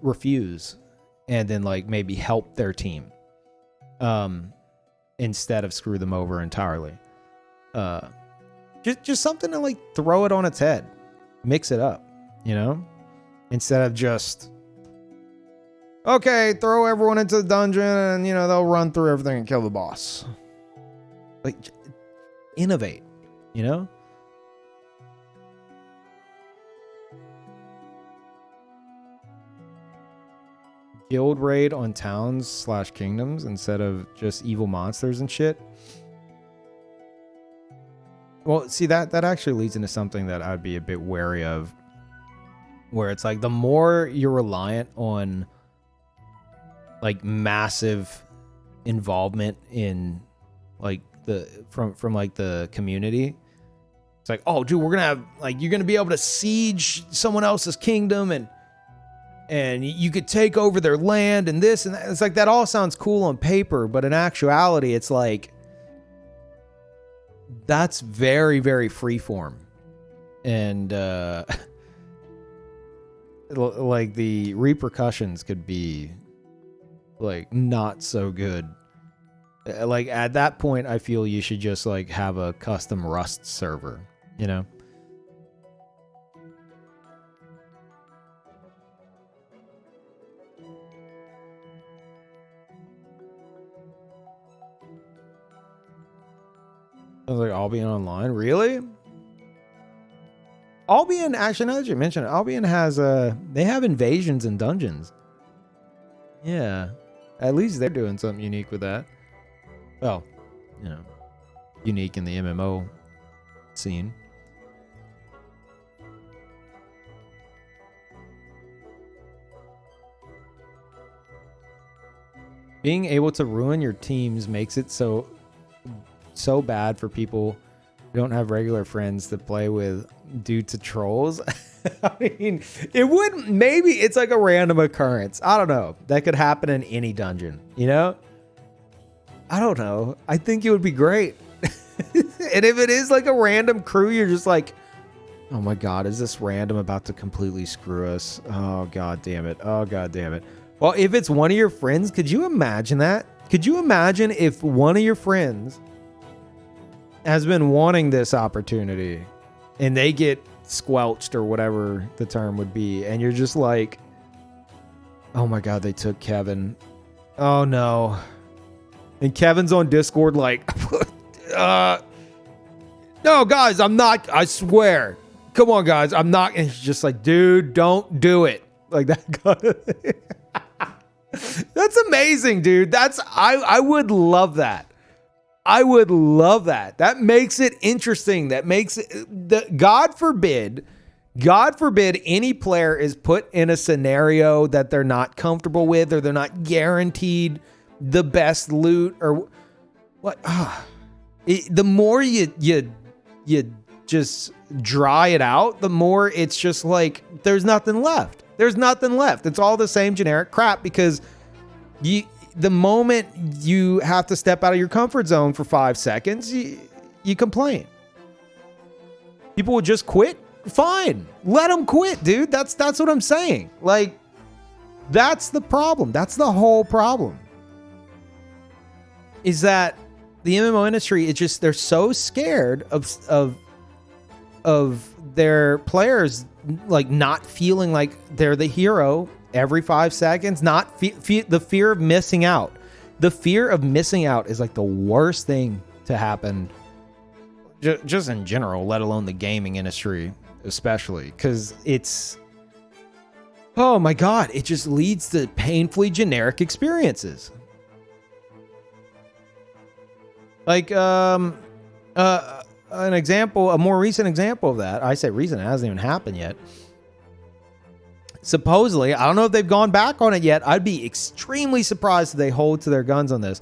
refuse and then like maybe help their team instead of screw them over entirely. Just something to like throw it on its head, mix it up, you know, instead of just, okay, throw everyone into the dungeon and, you know, they'll run through everything and kill the boss. Like, innovate, you know? Guild raid on towns/kingdoms instead of just evil monsters and shit. Well, see, that actually leads into something that I'd be a bit wary of, where it's like the more you're reliant on like massive involvement in like from like the community. It's like, oh dude, we're gonna have like, you're gonna be able to siege someone else's kingdom and you could take over their land and this and that. It's like, that all sounds cool on paper, but in actuality, it's like, that's very, very freeform. And like the repercussions could be like not so good. Like at that point, I feel you should just like have a custom Rust server, you know? I was like, Albion Online? Really? Albion, actually, now that you mention it, Albion has, they have invasions and dungeons. Yeah. At least they're doing something unique with that. Well, you know, unique in the MMO scene. Being able to ruin your teams makes it so bad for people who don't have regular friends to play with due to trolls. I mean, it would, maybe it's like a random occurrence. I don't know. That could happen in any dungeon, you know? I don't know. I think it would be great. And if it is like a random crew, you're just like, oh my God, is this random about to completely screw us? Oh God damn it. Oh God damn it. Well, if it's one of your friends, could you imagine that? Could you imagine if one of your friends has been wanting this opportunity and they get squelched or whatever the term would be, and you're just like, oh my God, they took Kevin. Oh no. And Kevin's on Discord like, no guys, I'm not, I swear. Come on guys, I'm not. And he's just like, dude, don't do it. Like that. That's amazing, dude. I would love that. I would love that. That makes it interesting. That makes it, God forbid any player is put in a scenario that they're not comfortable with, or they're not guaranteed the best loot or what. The more you just dry it out, the more it's just like, there's nothing left. There's nothing left. It's all the same generic crap, because the moment you have to step out of your comfort zone for 5 seconds, you complain. People would just quit. Fine. Let them quit, dude. That's what I'm saying. Like, that's the problem. That's the whole problem. Is that the MMO industry, it's just, they're so scared of their players like not feeling like they're the hero every 5 seconds, not the fear of missing out. The fear of missing out is like the worst thing to happen just in general, let alone the gaming industry especially, because it's, oh my God, it just leads to painfully generic experiences. Like, an example, a more recent example of that, I say recent, it hasn't even happened yet. Supposedly, I don't know if they've gone back on it yet. I'd be extremely surprised if they hold to their guns on this.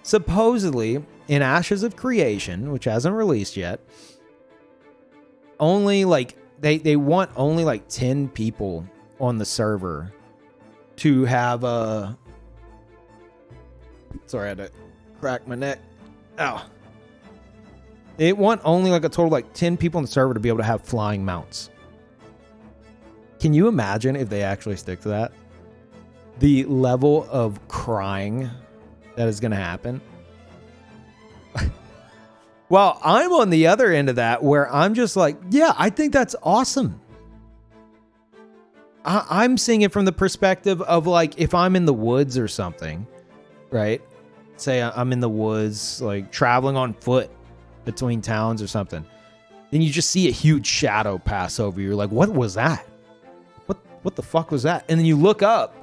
Supposedly, in Ashes of Creation, which hasn't released yet, only like, they want only like 10 people on the server to have a... Sorry, I had to crack my neck. Ow. They want only like a total of like 10 people on the server to be able to have flying mounts. Can you imagine if they actually stick to that? The level of crying that is going to happen. Well, I'm on the other end of that where I'm just like, yeah, I think that's awesome. I'm seeing it from the perspective of like, if I'm in the woods or something, right? Say I'm in the woods, like traveling on foot between towns or something. Then you just see a huge shadow pass over you. You're like, what was that? What the fuck was that? And then you look up,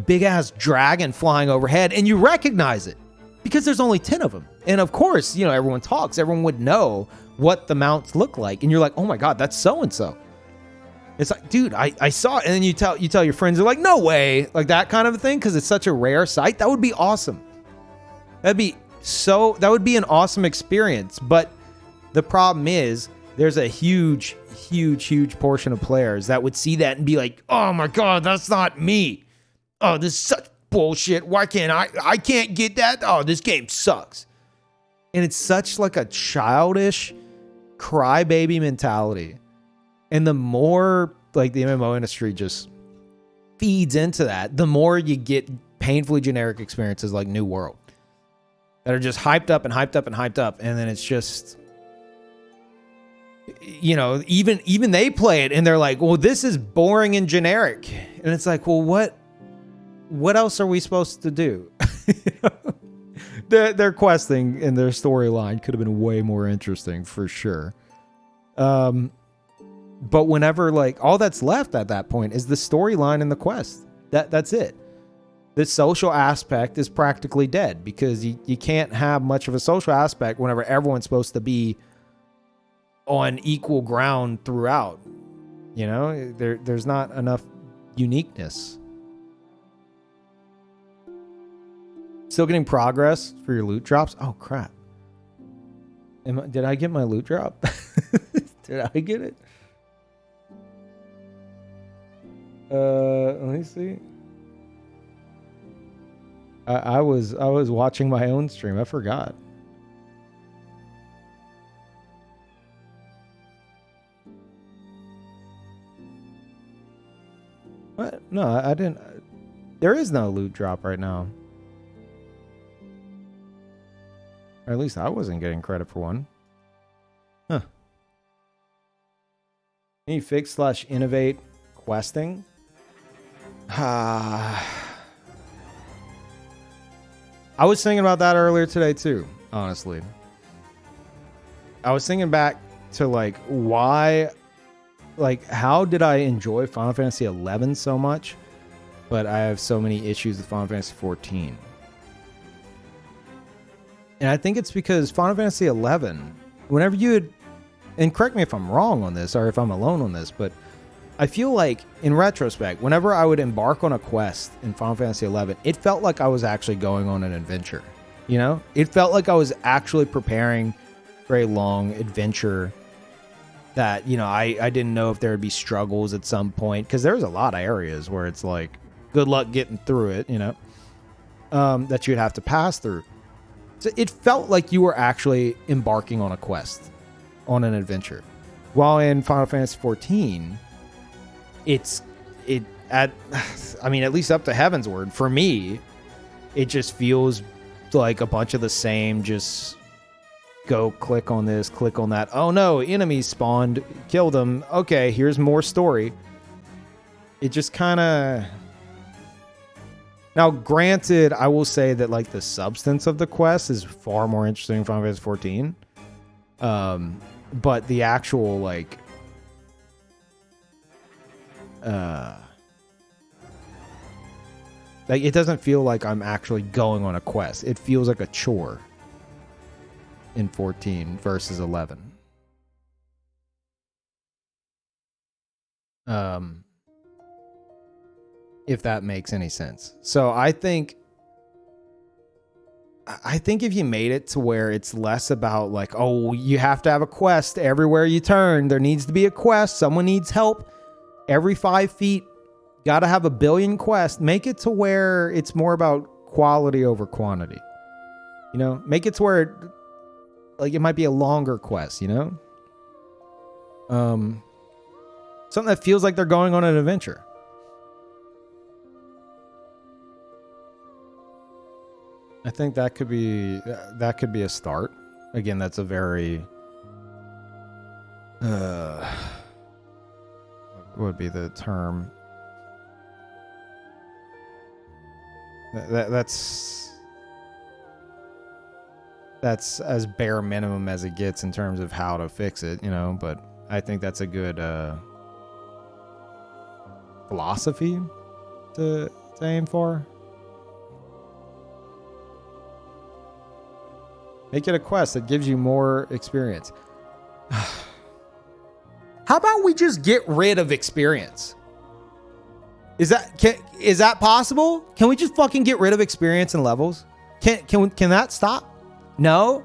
big ass dragon flying overhead, and you recognize it because there's only 10 of them. And of course, you know, everyone talks. Everyone would know what the mounts look like. And you're like, oh my God, that's so-and-so. It's like, dude, I saw it. And then you tell your friends, they're like, no way. Like that kind of a thing. Cause it's such a rare sight. That would be awesome. That would be an awesome experience. But the problem is there's a huge portion of players that would see that and be like, oh my God, that's not me. Oh, this is such bullshit. Why can't I can't get that? Oh, this game sucks. And it's such like a childish crybaby mentality. And the more like the MMO industry just feeds into that, the more you get painfully generic experiences like New World that are just hyped up and hyped up and hyped up. And then it's just, you know, even they play it and they're like, well, this is boring and generic. And it's like, well, what else are we supposed to do? Their questing and their storyline could have been way more interesting for sure. But whenever like all that's left at that point is the storyline and the quest. That's it. The social aspect is practically dead because you can't have much of a social aspect whenever everyone's supposed to be on equal ground throughout. You know, there's not enough uniqueness. Still getting progress for your loot drops? Oh crap. Did I get my loot drop? Did I get it? Let me see. I was watching my own stream. I forgot. What? No, I didn't. There is no loot drop right now. Or at least I wasn't getting credit for one. Huh. Any fix/innovate questing? I was thinking about that earlier today too, honestly. I was thinking back to like why, like how did I enjoy Final Fantasy 11 so much, but I have so many issues with Final Fantasy 14. And I think it's because Final Fantasy 11, whenever you had, and correct me if I'm wrong on this or if I'm alone on this, but I feel like in retrospect, whenever I would embark on a quest in Final Fantasy 11, it felt like I was actually going on an adventure. You know, it felt like I was actually preparing for a long adventure that, you know, I didn't know if there would be struggles at some point because there's a lot of areas where it's like, good luck getting through it, you know, that you'd have to pass through. So it felt like you were actually embarking on a quest, on an adventure. While in Final Fantasy 14, I mean, at least up to Heaven's Word, for me, it just feels like a bunch of the same, just go click on this, click on that. Oh no, enemies spawned, kill them. Okay, here's more story. It just kind of... Now, granted, I will say that like the substance of the quest is far more interesting in Final Fantasy 14. But the actual like it doesn't feel like I'm actually going on a quest. It feels like a chore in 14 versus 11. If that makes any sense. So I think if you made it to where it's less about like, oh, you have to have a quest everywhere you turn. There needs to be a quest. Someone needs help. Every 5 feet, got to have a billion quests. Make it to where it's more about quality over quantity. You know, make it to where like it might be a longer quest, you know? Something that feels like they're going on an adventure. I think that could be a start. Again, that's a very what would be the term? That's as bare minimum as it gets in terms of how to fix it, you know, but I think that's a good philosophy to aim for. Make it a quest that gives you more experience. How about we just get rid of experience? Is that possible? Can we just fucking get rid of experience and levels? Can that stop? No?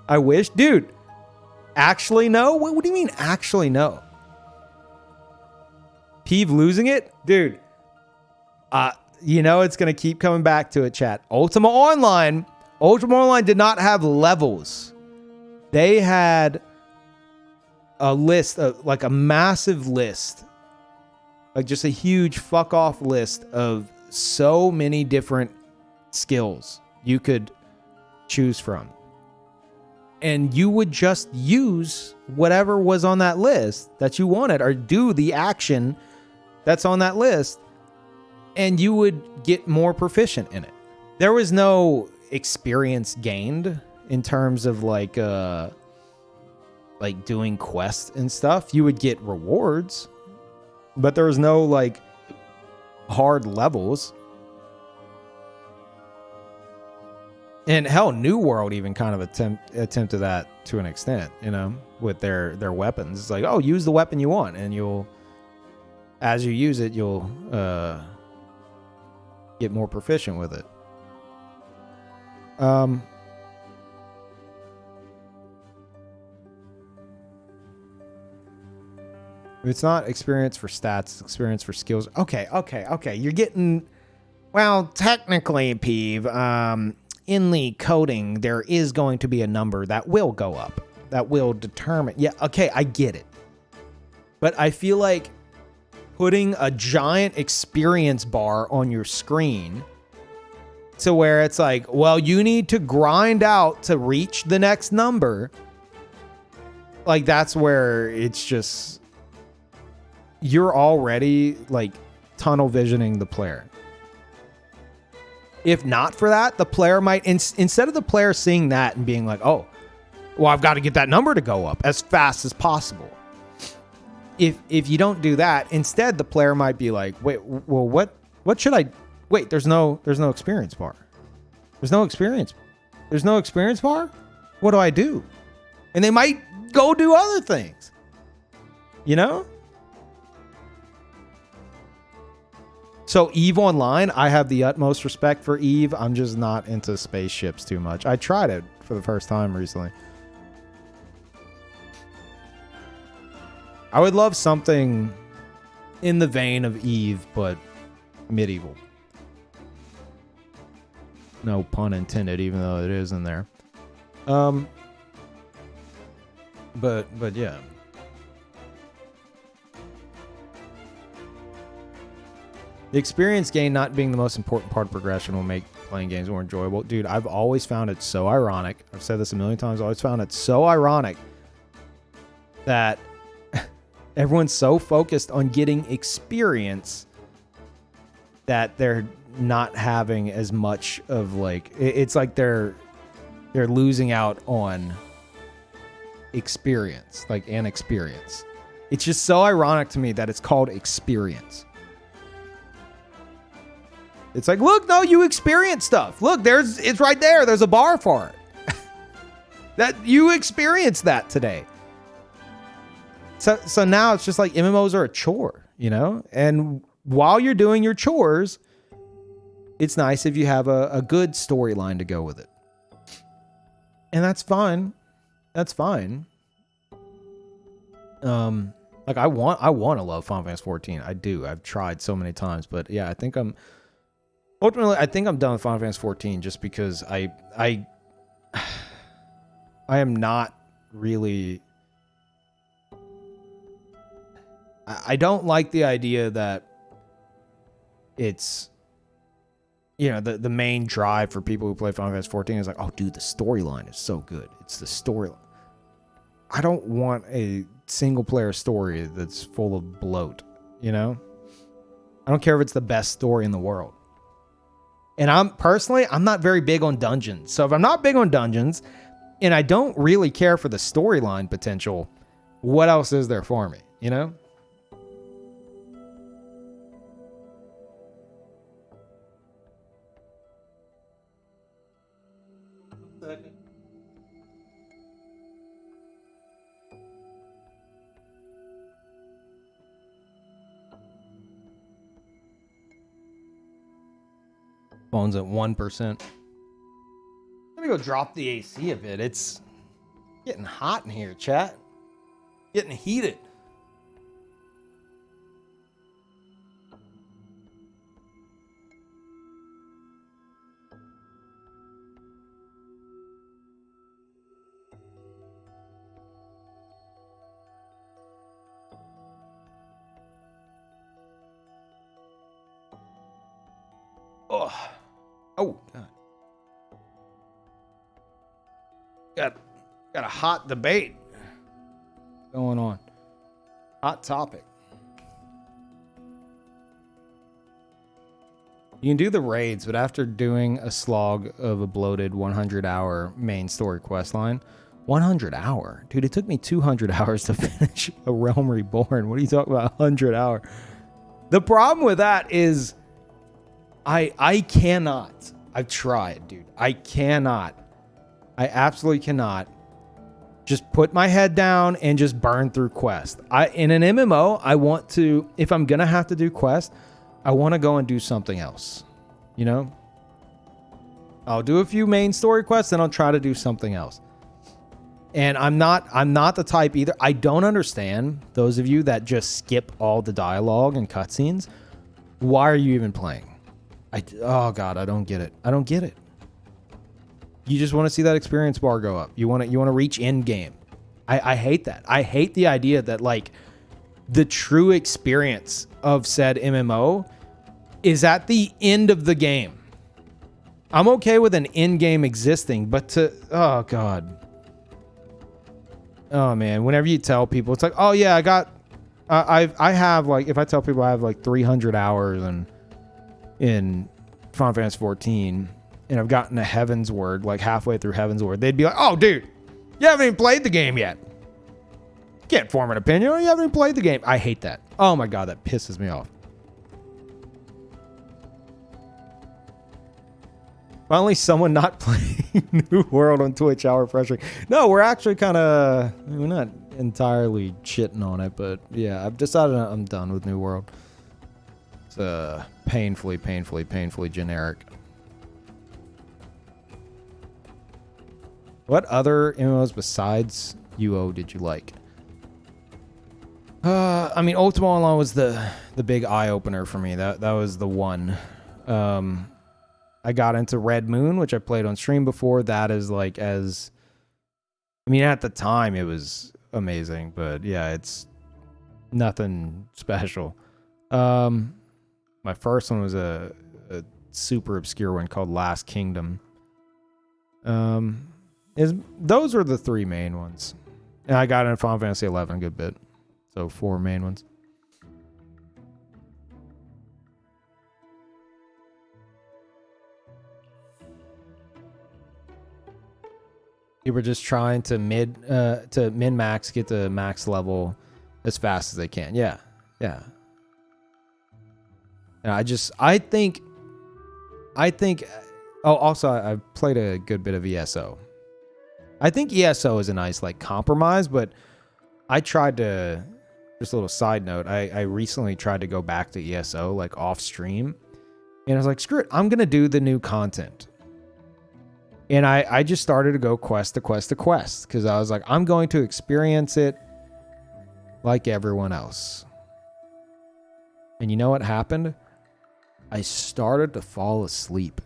I wish. Dude, actually no? What do you mean actually no? Peeve losing it? Dude, you know it's going to keep coming back to it, chat. Ultima Online did not have levels. They had a list, like a massive list, like just a huge fuck off list of so many different skills you could choose from. And you would just use whatever was on that list that you wanted or do the action that's on that list. And you would get more proficient in it. There was no experience gained in terms of like doing quests and stuff. You would get rewards, but there was no like hard levels. And hell, New World even kind of attempted that to an extent, you know, with their weapons. It's like, oh, use the weapon you want, and you'll, as you use it, you'll get more proficient with it. It's not experience for stats, it's experience for skills. Okay. You're getting, well, technically, Peeve, in the coding, there is going to be a number that will go up, that will determine. Yeah, okay, I get it. But I feel like putting a giant experience bar on your screen to where it's like, well, you need to grind out to reach the next number. Like, that's where it's just, you're already like tunnel visioning the player. If not for that, the player might, instead of the player seeing that and being like, oh, well, I've got to get that number to go up as fast as possible. If you don't do that, instead the player might be like, wait, well, what should I, wait, there's no experience bar. There's no experience bar? What do I do? And they might go do other things. You know? So EVE Online, I have the utmost respect for EVE. I'm just not into spaceships too much. I tried it for the first time recently. I would love something in the vein of EVE, but medieval. No pun intended, even though it is in there. But yeah. The experience gain not being the most important part of progression will make playing games more enjoyable. Dude, I've always found it so ironic. I've said this a million times. I've always found it so ironic that everyone's so focused on getting experience that they're not having as much of like, it's like they're losing out on experience, like an experience. It's just so ironic to me that it's called experience. It's like, look, no, you experience stuff. Look, it's right there. There's a bar for it. That you experienced that today. So now it's just like MMOs are a chore, you know? And while you're doing your chores, it's nice if you have a good storyline to go with it. And that's fine. That's fine. Like I want to love Final Fantasy 14. I do. I've tried so many times, but yeah, I think I'm done with Final Fantasy 14 just because I am not really. I don't like the idea that it's, you know, the main drive for people who play Final Fantasy 14 is like, oh, dude, the storyline is so good. It's the storyline. I don't want a single player story that's full of bloat, you know? I don't care if it's the best story in the world. And I'm not very big on dungeons. So if I'm not big on dungeons and I don't really care for the storyline potential, what else is there for me, you know? Phone's at 1%. Let me go drop the AC a bit. It's getting hot in here, chat. Getting heated. Oh, God. Got a hot debate going on. Hot topic. You can do the raids, but after doing a slog of a bloated 100-hour main story quest line, 100 hour? Dude, it took me 200 hours to finish A Realm Reborn. What are you talking about, 100 hour? The problem with that is I cannot. I've tried, dude. I cannot. I absolutely cannot just put my head down and just burn through quest. In an MMO, I want to, if I'm going to have to do quest, I want to go and do something else. You know? I'll do a few main story quests, then I'll try to do something else. And I'm not the type either. I don't understand those of you that just skip all the dialogue and cutscenes. Why are you even playing? Oh God, I don't get it. I don't get it. You just want to see that experience bar go up. You want to reach end game. I hate that. I hate the idea that like the true experience of said MMO is at the end of the game. I'm okay with an end game existing, but oh God. Oh man, whenever you tell people, it's like, oh yeah, I have like, if I tell people I have like 300 hours in Final Fantasy 14, and I've gotten to Heaven's Word, like halfway through Heaven's Word, they'd be like, oh dude, you haven't even played the game yet. You can't form an opinion, you haven't even played the game. I hate that. Oh my God, that pisses me off. Finally, someone not playing New World on Twitch, how refreshing. No, we're actually we're not entirely shitting on it, but yeah, I've decided I'm done with New World. It's painfully generic. What other MMOs besides UO did you like? I mean, Ultima Online was the big eye opener for me. That was the one. I got into Red Moon, which I played on stream before. That is like I mean, at the time it was amazing, but yeah, it's nothing special. My first one was a super obscure one called Last Kingdom. Those are the 3 main ones. And I got in Final Fantasy 11 a good bit. So 4 main ones. You were just trying to min max, get to max level as fast as they can. Yeah. Yeah. And I think oh, also I played a good bit of ESO. I think ESO is a nice like compromise, but I tried to, just a little side note, I recently tried to go back to ESO like off stream, and I was like, screw it, I'm gonna do the new content. And I just started to go quest to quest to quest, because I was like, I'm going to experience it like everyone else. And you know what happened? I started to fall asleep.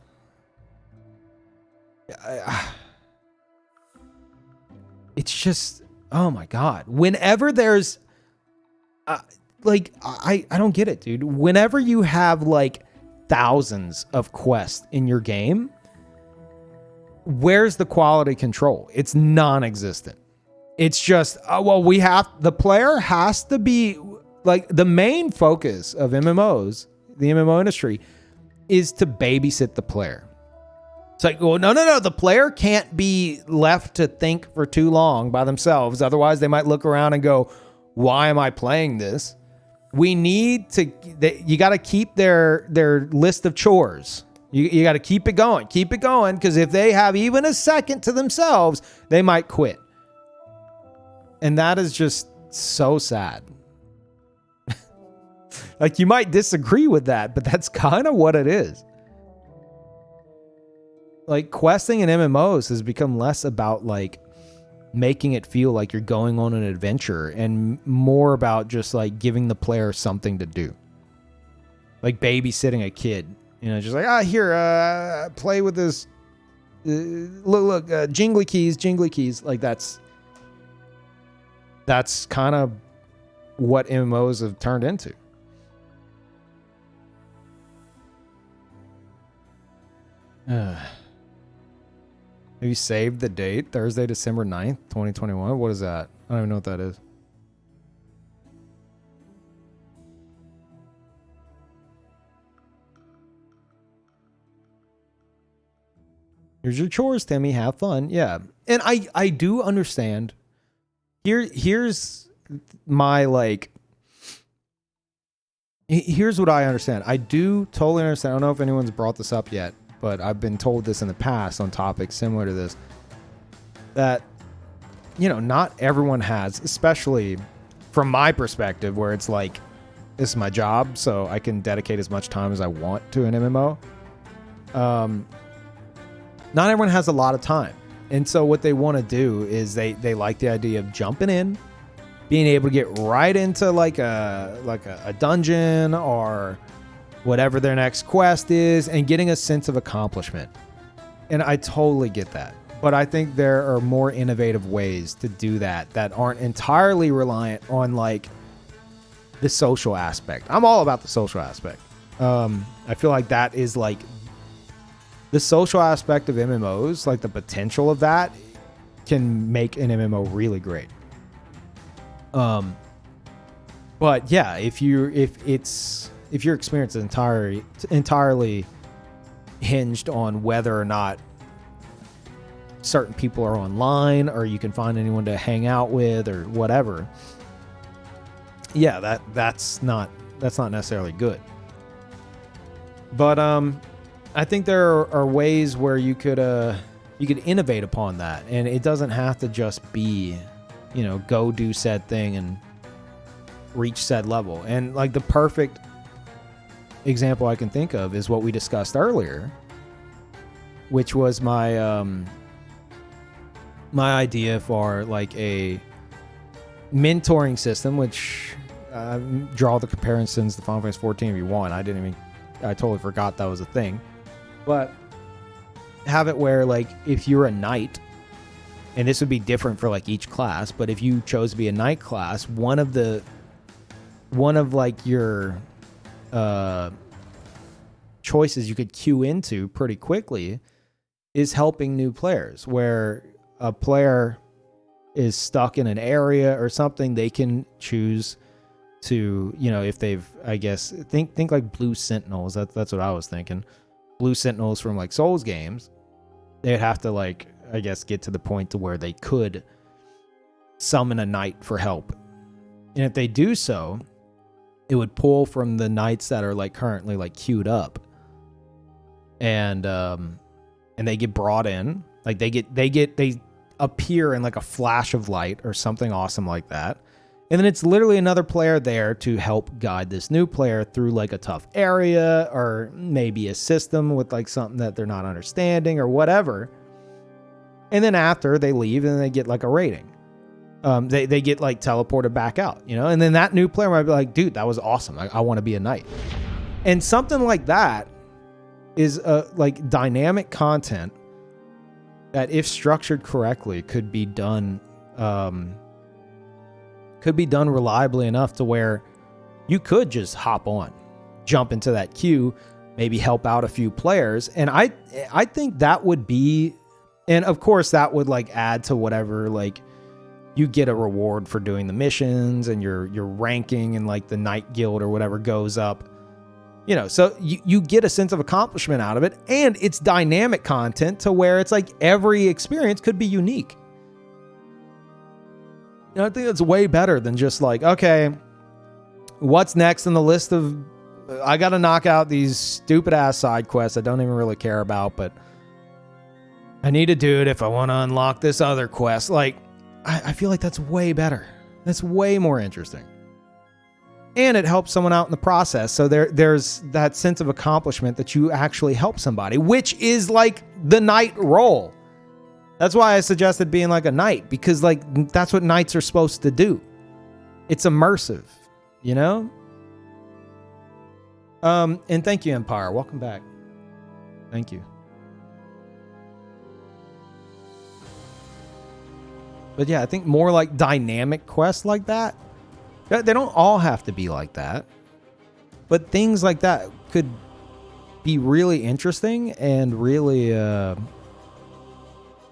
It's just, oh my God. Whenever there's, like, I don't get it, dude. Whenever you have, like, thousands of quests in your game, where's the quality control? It's non-existent. It's just, the player has to be, like, the main focus of MMOs, the MMO industry, is to babysit the player. It's like, well, no. The player can't be left to think for too long by themselves. Otherwise, they might look around and go, why am I playing this? We need to, you got to keep their list of chores. You got to keep it going, because if they have even a second to themselves, they might quit. And that is just so sad. Like, you might disagree with that, but that's kind of what it is. Like, questing in MMOs has become less about, like, making it feel like you're going on an adventure and more about just, like, giving the player something to do. Like babysitting a kid. You know, just like, here, play with this. Look, jingly keys. Like, that's kind of what MMOs have turned into. Have you saved the date? Thursday, December 9th, 2021? What is that? I don't even know what that is. Here's your chores, Timmy. Have fun. Yeah. And I do understand. Here's my, like, here's what I understand. I do totally understand. I don't know if anyone's brought this up yet, but I've been told this in the past on topics similar to this, that, you know, not everyone has, especially from my perspective, where it's like, this is my job, so I can dedicate as much time as I want to an MMO. Not everyone has a lot of time. And so what they want to do is they like the idea of jumping in, being able to get right into like a dungeon or whatever their next quest is, and getting a sense of accomplishment. And I totally get that. But I think there are more innovative ways to do that aren't entirely reliant on, like, the social aspect. I'm all about the social aspect. I feel like that is, like, the social aspect of MMOs, like the potential of that can make an MMO really great. But yeah, if your experience is entirely hinged on whether or not certain people are online or you can find anyone to hang out with or whatever, yeah, that's not necessarily good. But I think there are ways where you could innovate upon that, and it doesn't have to just be, you know, go do said thing and reach said level. And like the perfect example I can think of is what we discussed earlier, which was my my idea for like a mentoring system, which draw the comparisons to Final Fantasy 14 if you want. I totally forgot that was a thing. But have it where, like, if you're a knight, and this would be different for like each class, but if you chose to be a knight class, one of like your choices you could queue into pretty quickly is helping new players, where a player is stuck in an area or something, they can choose to, you know, if they've, I guess, think like Blue Sentinels. That's what I was thinking. Blue Sentinels from like Souls games, they'd have to, like, I guess, get to the point to where they could summon a knight for help. And if they do so, it would pull from the knights that are like currently like queued up. And they get brought in. Like they appear in like a flash of light or something awesome like that. And then it's literally another player there to help guide this new player through like a tough area, or maybe a system with like something that they're not understanding or whatever. And then after they leave, and they get like a rating. They get like teleported back out, you know? And then that new player might be like, dude, that was awesome. I want to be a knight. And something like that is like dynamic content that, if structured correctly, could be done reliably enough to where you could just hop on, jump into that queue, maybe help out a few players. And I think that would be, and of course that would like add to whatever, like, you get a reward for doing the missions, and your ranking and like the Knight Guild or whatever goes up. You know, so you get a sense of accomplishment out of it, and it's dynamic content to where it's like every experience could be unique. You know, I think that's way better than just like, okay, what's next in the list of, I got to knock out these stupid ass side quests I don't even really care about, but I need to do it if I want to unlock this other quest. Like, I feel like that's way better. That's way more interesting. And it helps someone out in the process. So there's that sense of accomplishment that you actually help somebody, which is like the knight role. That's why I suggested being like a knight, because like that's what knights are supposed to do. It's immersive, you know? And thank you, Empire. Welcome back. Thank you. But yeah, I think more like dynamic quests like that. They don't all have to be like that. But things like that could be really interesting and really...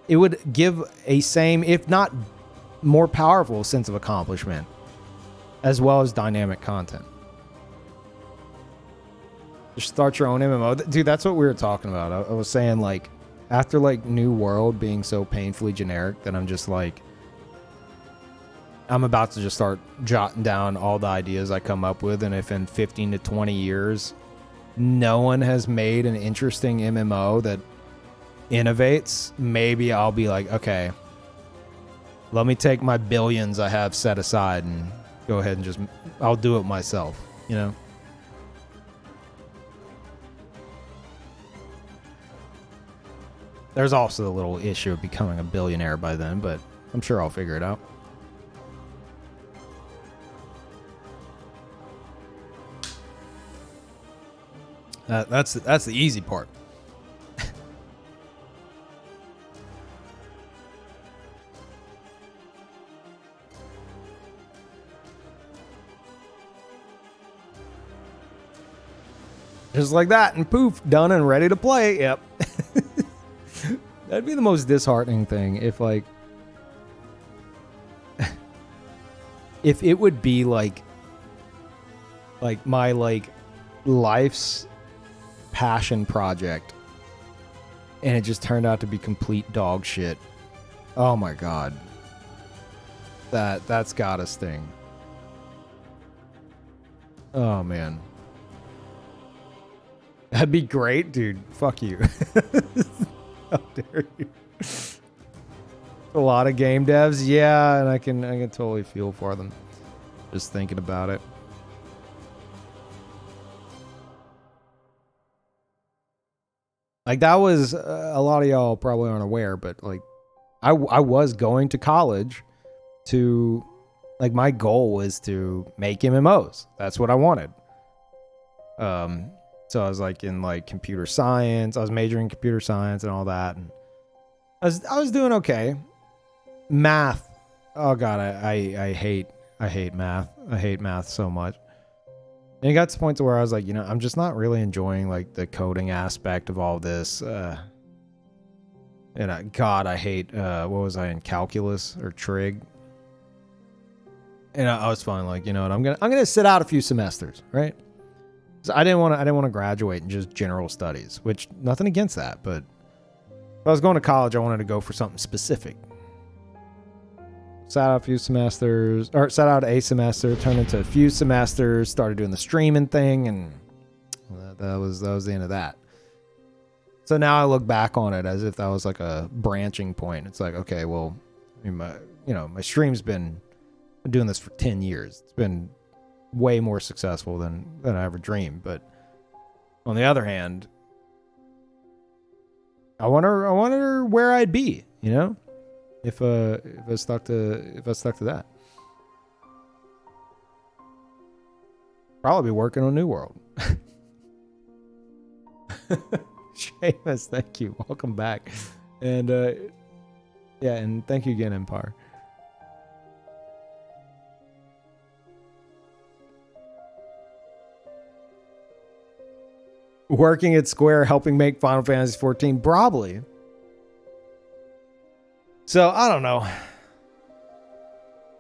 it would give a same, if not more powerful, sense of accomplishment, as well as dynamic content. Just start your own MMO. Dude, that's what we were talking about. I was saying, like, after like New World being so painfully generic, that I'm just like, I'm about to just start jotting down all the ideas I come up with, and if in 15 to 20 years no one has made an interesting MMO that innovates, maybe I'll be like, okay, let me take my billions I have set aside and go ahead and just, I'll do it myself, you know? There's also the little issue of becoming a billionaire by then, but I'm sure I'll figure it out. That's the easy part. Just like that, and poof, done and ready to play. Yep. That'd be the most disheartening thing if, like, if it would be like my like life's passion project, and it just turned out to be complete dog shit. Oh my god, that's gotta sting. Oh man. That'd be great, dude. Fuck you. How dare you? A lot of game devs, yeah, and I can totally feel for them. Just thinking about it. Like, that was a lot of y'all probably aren't aware, but like I was going to college to, like, my goal was to make MMOs. That's what I wanted. So I was like in like computer science. I was majoring in computer science and all that, and I was doing okay. Math, oh god, I hate math. I hate math so much. And it got to the point to where I was like, you know, I'm just not really enjoying like the coding aspect of all this. God, I hate, what was I in, calculus or trig? And I was fine, like, you know what, I'm gonna sit out a few semesters, right? So I didn't want to graduate in just general studies, which nothing against that, but if I was going to college, I wanted to go for something specific. Sat out a semester, turned into a few semesters, started doing the streaming thing, and that was the end of that. So now I look back on it as if that was like a branching point. It's like, okay, well, I mean, my stream's been doing this for 10 years. It's been way more successful than I ever dreamed. But on the other hand, I wonder where I'd be, you know, if I stuck to that. Probably be working on New World. Seamus, thank you. Welcome back. And yeah, and thank you again, Empire. Working at Square, helping make Final Fantasy 14, probably. So I don't know.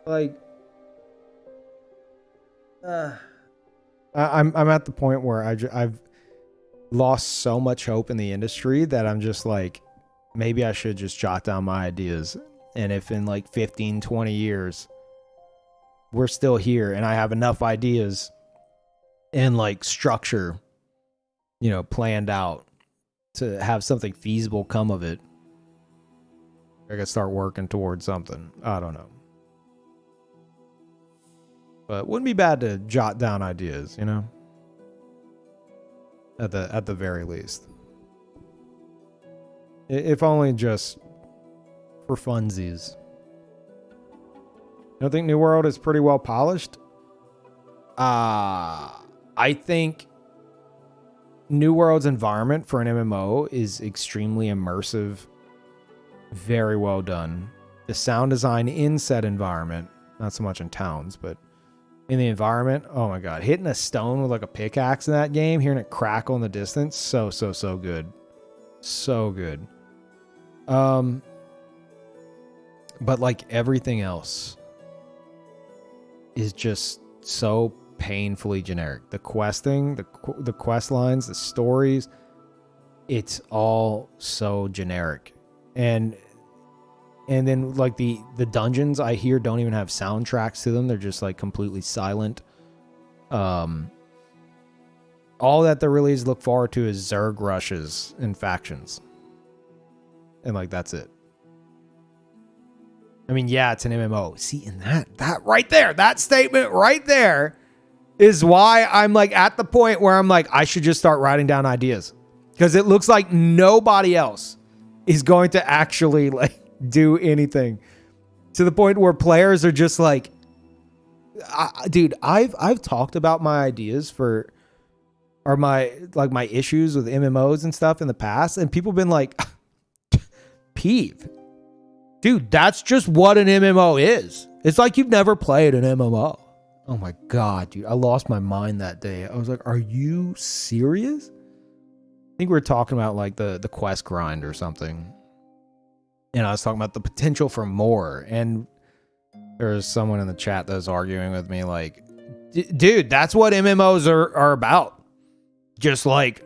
Like, I'm at the point where I've lost so much hope in the industry that I'm just like, maybe I should just jot down my ideas. And if in like 15, 20 years we're still here and I have enough ideas and like structure, you know, planned out to have something feasible come of it, I gotta start working towards something. I don't know. But wouldn't be bad to jot down ideas, you know? At the very least. If only just for funsies. I think New World is pretty well polished. I think New World's environment for an MMO is extremely immersive. Very well done. The sound design in said environment, not so much in towns, but in the environment, oh my god, hitting a stone with like a pickaxe in that game, hearing it crackle in the distance, so good. So good. But like everything else is just so painfully generic. The questing, the quest lines, the stories, it's all so generic. And then like the dungeons I hear don't even have soundtracks to them. They're just like completely silent. All that there really is to look forward to is Zerg rushes and factions. And like that's it. I mean, yeah, it's an MMO. See, and that right there, that statement right there is why I'm like at the point where I'm like, I should just start writing down ideas. Because it looks like nobody else is going to actually like do anything, to the point where players are just like, dude, I've talked about my ideas my issues with MMOs and stuff in the past, and people have been like, peeve. Dude, that's just what an MMO is. It's like you've never played an MMO. Oh my god, dude. I lost my mind that day. I was like, are you serious? I think we were talking about like the quest grind or something. And I was talking about the potential for more. And there was someone in the chat that was arguing with me like, dude, that's what MMOs are about. Just like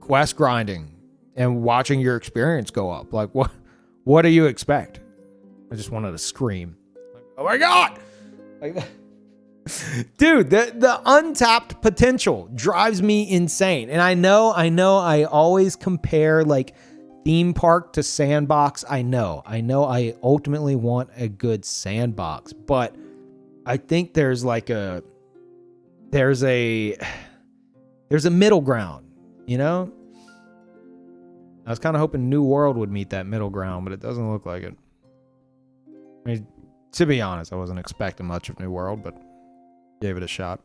quest grinding and watching your experience go up. Like, what do you expect? I just wanted to scream. Like, oh my god! Like, dude, the untapped potential drives me insane. And I know I always compare like theme park to sandbox. I know I ultimately want a good sandbox, but I think there's a middle ground, you know? I was kind of hoping New World would meet that middle ground, but it doesn't look like it. I mean, to be honest, I wasn't expecting much of New World, but gave it a shot.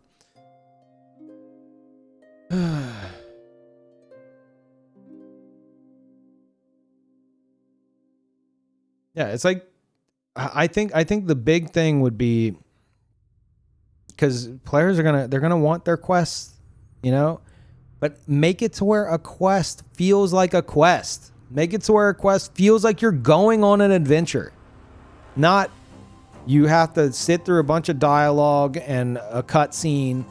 Yeah, it's like I think the big thing would be because players are they're gonna want their quests, you know. But make it to where a quest feels like a quest. Make it to where a quest feels like you're going on an adventure. Not you have to sit through a bunch of dialogue and a cutscene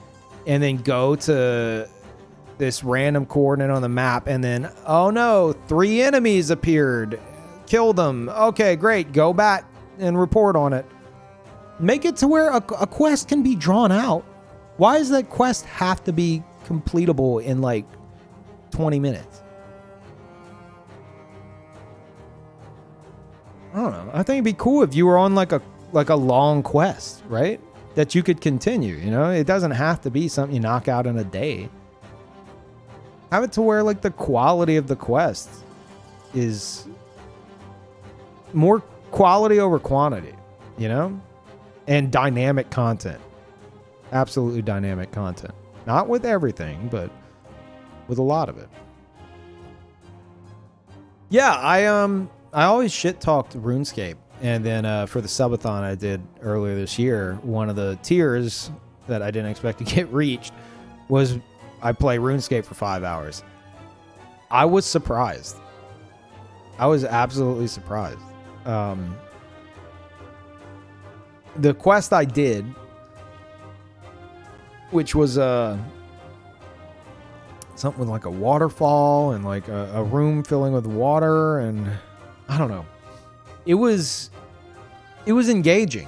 and then go to this random coordinate on the map and then, oh no, 3 enemies appeared. Kill them. Okay, great. Go back and report on it. Make it to where a quest can be drawn out. Why does that quest have to be completable in like 20 minutes? I don't know. I think it'd be cool if you were on like a long quest, right? That you could continue, you know? It doesn't have to be something you knock out in a day. Have it to where like the quality of the quest is more quality over quantity, you know? And dynamic content. Absolutely dynamic content. Not with everything, but with a lot of it. Yeah, I always shit talked RuneScape, and then for the subathon I did earlier this year, one of the tiers that I didn't expect to get reached was I play RuneScape for 5 hours. I was surprised. I was absolutely surprised. The quest I did, which was something with like a waterfall and like a room filling with water, and I don't know. It was engaging.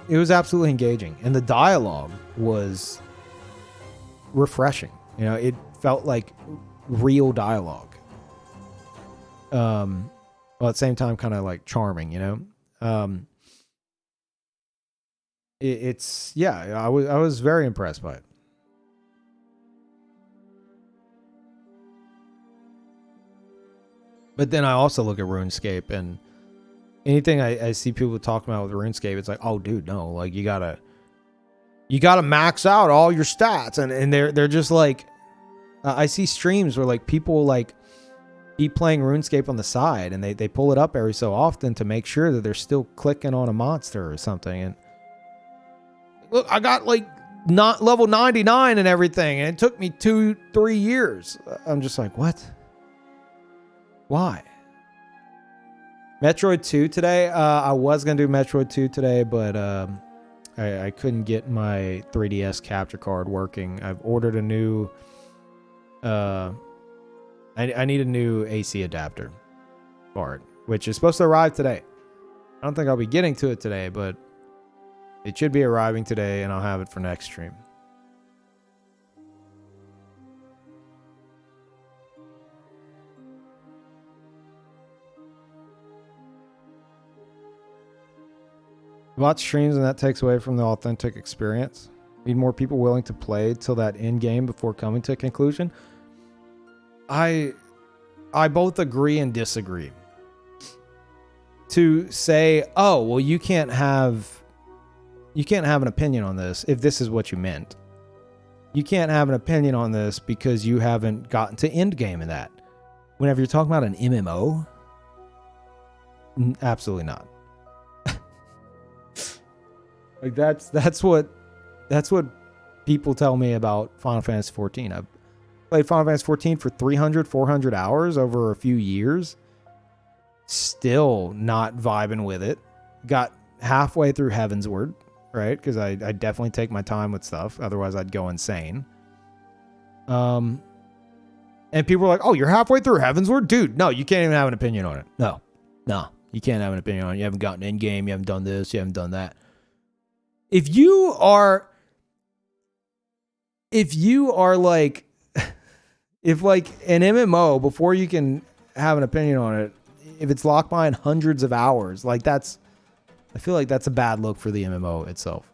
It was absolutely engaging, and the dialogue was refreshing. You know, it felt like real dialogue. While at the same time kind of like charming, you know. I was very impressed by it. But then I also look at RuneScape, and anything I see people talking about with RuneScape, it's like, oh dude, no, like you gotta max out all your stats, and they're just like, I see streams where like people like keep playing RuneScape on the side, and they pull it up every so often to make sure that they're still clicking on a monster or something. And look, I got like not level 99 and everything, and it took me 2-3 years. I'm just like, what? Why? Metroid 2 today. I was gonna do Metroid 2 today, but I couldn't get my 3DS capture card working. I've ordered a new. I need a new AC adapter for it, which is supposed to arrive today. I don't think I'll be getting to it today, but it should be arriving today, and I'll have it for next stream. Watch streams and that takes away from the authentic experience. Need more people willing to play till that end game before coming to a conclusion. I both agree and disagree. To say, oh, well, you can't have an opinion on this if this is what you meant. You can't have an opinion on this because you haven't gotten to end game in that. Whenever you're talking about an MMO, absolutely not. Like that's what people tell me about Final Fantasy 14. I've played Final Fantasy 14 for 300-400 hours over a few years. Still not vibing with it. Got halfway through Heavensward, right? Because I definitely take my time with stuff. Otherwise, I'd go insane. And people are like, "Oh, you're halfway through Heavensward, dude? No, you can't even have an opinion on it. No, you can't have an opinion on it. You haven't gotten in game. You haven't done this. You haven't done that." If you are like, if like an MMO, before you can have an opinion on it, if it's locked behind hundreds of hours, like I feel like that's a bad look for the MMO itself.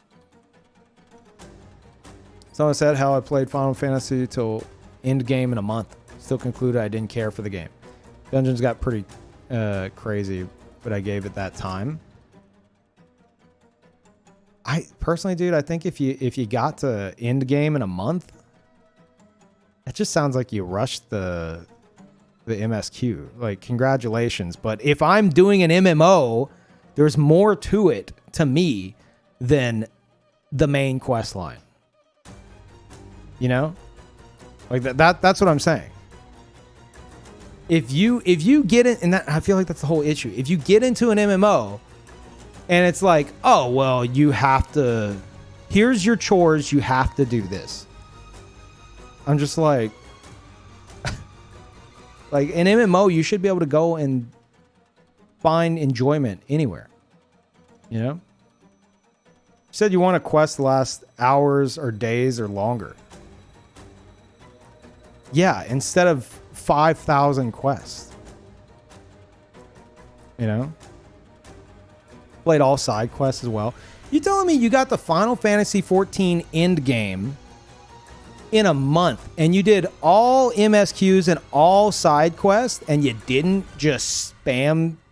Someone said how I played Final Fantasy till end game in a month. Still concluded I didn't care for the game. Dungeons got pretty crazy, but I gave it that time. I personally, dude, I think if you got to end game in a month, that just sounds like you rushed the MSQ. Like, congratulations. But if I'm doing an MMO, there's more to it to me than the main quest line. You know? Like that's what I'm saying. If you get in, and that, I feel like that's the whole issue. If you get into an MMO and it's like, oh, well, you have to, here's your chores, you have to do this. I'm just like an MMO, you should be able to go and find enjoyment anywhere. You know? You said you want a quest to last hours or days or longer. Yeah, instead of 5,000 quests. You know? Played all side quests as well. You telling me you got the Final Fantasy 14 end game in a month and you did all MSQs and all side quests and you didn't just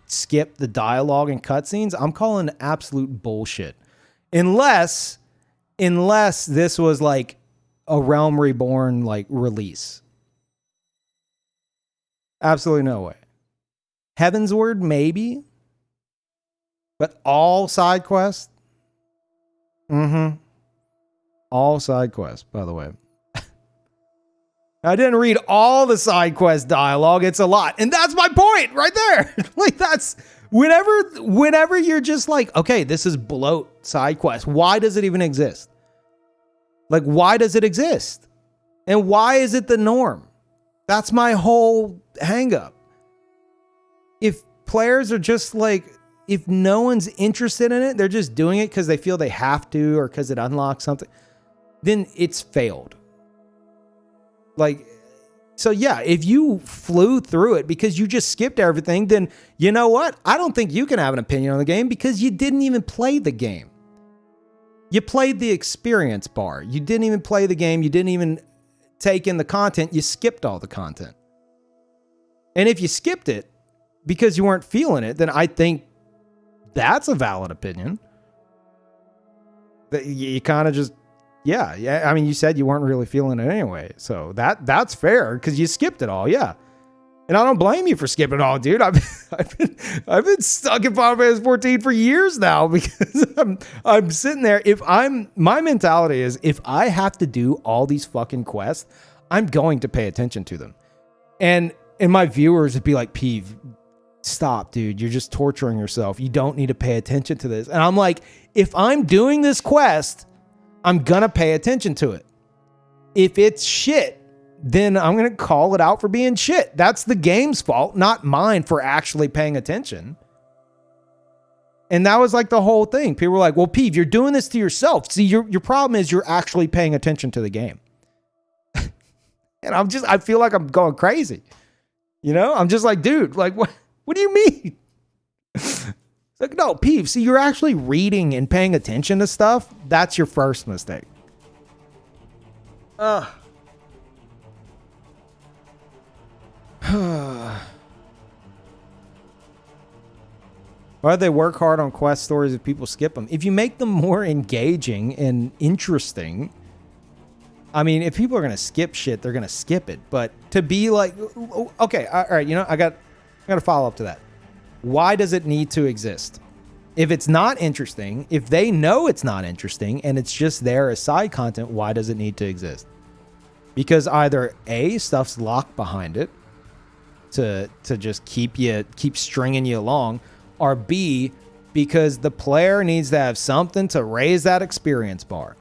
skip the dialogue and cutscenes? I'm calling absolute bullshit. Unless this was like a Realm Reborn like release. Absolutely no way. Heavensward, maybe. But all side quests? Mm-hmm. All side quests, by the way. I didn't read all the side quest dialogue. It's a lot. And that's my point right there. Like that's whenever you're just like, okay, this is bloat side quest. Why does it even exist? Like, why does it exist? And why is it the norm? That's my whole hang up. If players are just like, if no one's interested in it, they're just doing it because they feel they have to or because it unlocks something, then it's failed. Like, so yeah, if you flew through it because you just skipped everything, then you know what? I don't think you can have an opinion on the game because you didn't even play the game. You played the experience bar. You didn't even play the game. You didn't even take in the content. You skipped all the content. And if you skipped it because you weren't feeling it, then I think that's a valid opinion. That you kind of just, yeah. I mean, you said you weren't really feeling it anyway, so that's fair because you skipped it all, yeah. And I don't blame you for skipping it all, dude. I've been stuck in Final Fantasy 14 for years now because I'm sitting there. My mentality is if I have to do all these fucking quests, I'm going to pay attention to them. And my viewers would be like, Peeve, stop, dude. You're just torturing yourself. You don't need to pay attention to this. And I'm like, if I'm doing this quest, I'm going to pay attention to it. If it's shit, then I'm going to call it out for being shit. That's the game's fault, not mine for actually paying attention. And that was like the whole thing. People were like, well, Peeve, you're doing this to yourself. See, your problem is you're actually paying attention to the game. And I feel like I'm going crazy. You know, I'm just like, dude, like, what do you mean? It's like, no, Peeve, see, you're actually reading and paying attention to stuff. That's your first mistake. Why do they work hard on quest stories if people skip them? If you make them more engaging and interesting, I mean, if people are going to skip shit, they're going to skip it. But to be like, okay, all right, you know, I got to follow up to that. Why does it need to exist? If it's not interesting, if they know it's not interesting and it's just there as side content, why does it need to exist? Because either A, stuff's locked behind it to just keep stringing you along, or B, because the player needs to have something to raise that experience bar.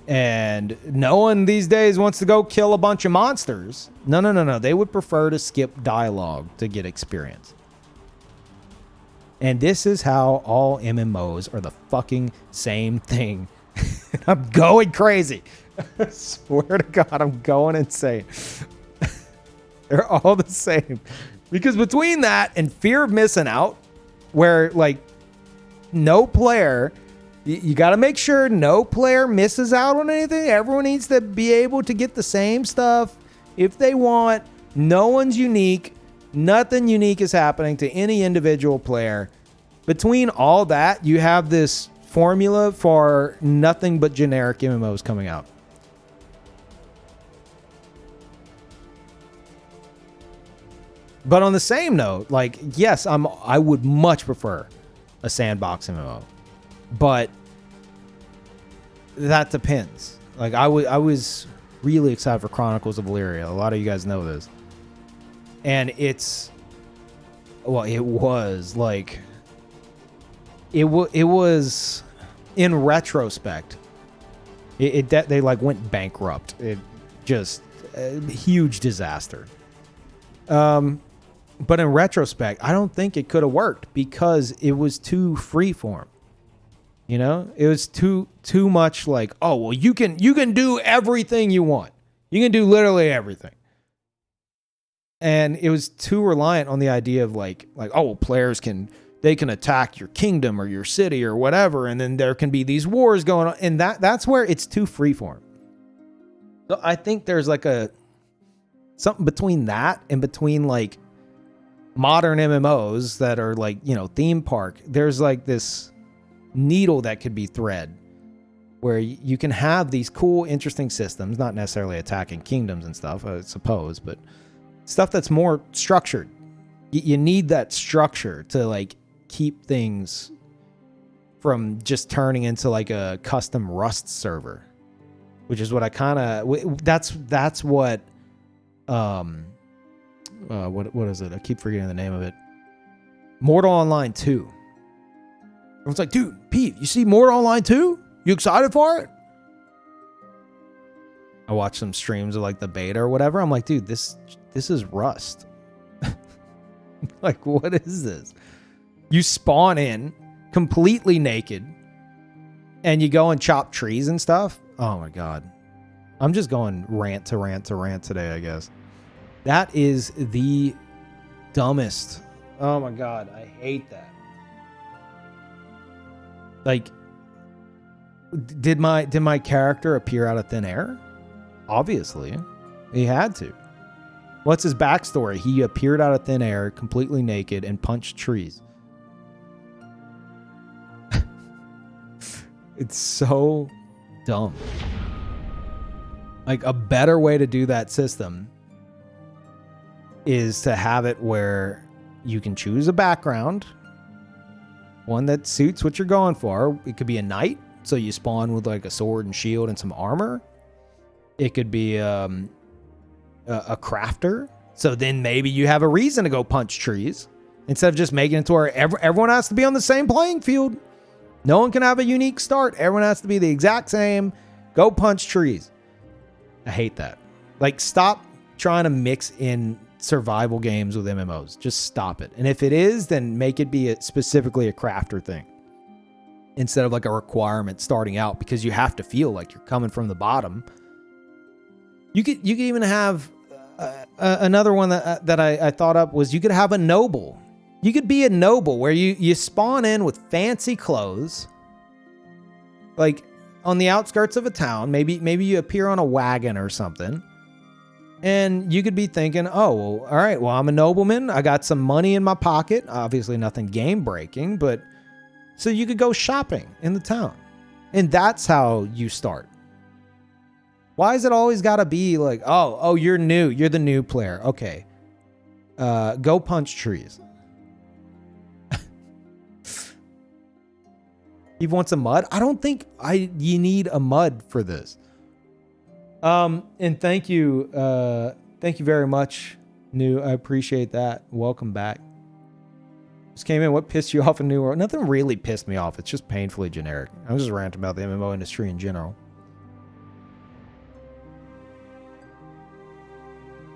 And no one these days wants to go kill a bunch of monsters. No. They would prefer to skip dialogue to get experience. And this is how all MMOs are the fucking same thing. I'm going crazy. I swear to God, I'm going insane. They're all the same. Because between that and fear of missing out, where like no player, you got to make sure no player misses out on anything. Everyone needs to be able to get the same stuff if they want. No one's unique. Nothing unique is happening to any individual player. Between all that, you have this formula for nothing but generic MMOs coming out. But on the same note, like, yes, I would much prefer a sandbox MMO. But that depends. Like I was really excited for Chronicles of Valyria. A lot of you guys know this. And it was like it was in retrospect they like went bankrupt. It just a huge disaster. But in retrospect, I don't think it could have worked because it was too freeform. You know, it was too much like, oh well, you can do everything you want. You can do literally everything. And it was too reliant on the idea of like oh well, players can attack your kingdom or your city or whatever, and then there can be these wars going on, and that's where it's too freeform. So I think there's like something between that and between like modern MMOs that are like, you know, theme park. There's like this needle that could be thread where you can have these cool, interesting systems, not necessarily attacking kingdoms and stuff, I suppose, but stuff that's more structured. You need that structure to like keep things from just turning into like a custom Rust server, which is what I kind of, that's what, what is it? I keep forgetting the name of it. Mortal Online 2. Everyone's like, dude, Pete, you see Mortal Online 2? You excited for it? I watched some streams of like the beta or whatever. I'm like, dude, this is Rust. Like, what is this? You spawn in completely naked and you go and chop trees and stuff. Oh my God. I'm just going rant to rant to rant today, I guess. That is the dumbest. Oh my God. I hate that. Like, did my character appear out of thin air? Obviously. He had to. What's his backstory? He appeared out of thin air, completely naked, and punched trees. It's so dumb. Like, a better way to do that system is to have it where you can choose a background, one that suits what you're going for. It could be a knight, so you spawn with like a sword and shield and some armor. It could be a crafter, so then maybe you have a reason to go punch trees instead of just making it to where everyone has to be on the same playing field. No one can have a unique start. Everyone has to be the exact same. Go punch trees. I hate that. Like, stop trying to mix in survival games with MMOs. Just stop it. And if it is, then make it be specifically a crafter thing instead of like a requirement starting out, because you have to feel like you're coming from the bottom. You could even have another one that I thought up was you could have a noble. You could be a noble where you spawn in with fancy clothes, like on the outskirts of a town. Maybe you appear on a wagon or something, and you could be thinking, oh, well, all right, well, I'm a nobleman. I got some money in my pocket. Obviously nothing game breaking, but so you could go shopping in the town, and that's how you start. Why is it always got to be like, oh, you're new. You're the new player. Okay. Go punch trees. He wants a mud. I don't think you need a mud for this. And thank you very much, New. I appreciate that. Welcome back. Just came in. What pissed you off in New World? Nothing really pissed me off. It's just painfully generic. I'm just ranting about the MMO industry in general.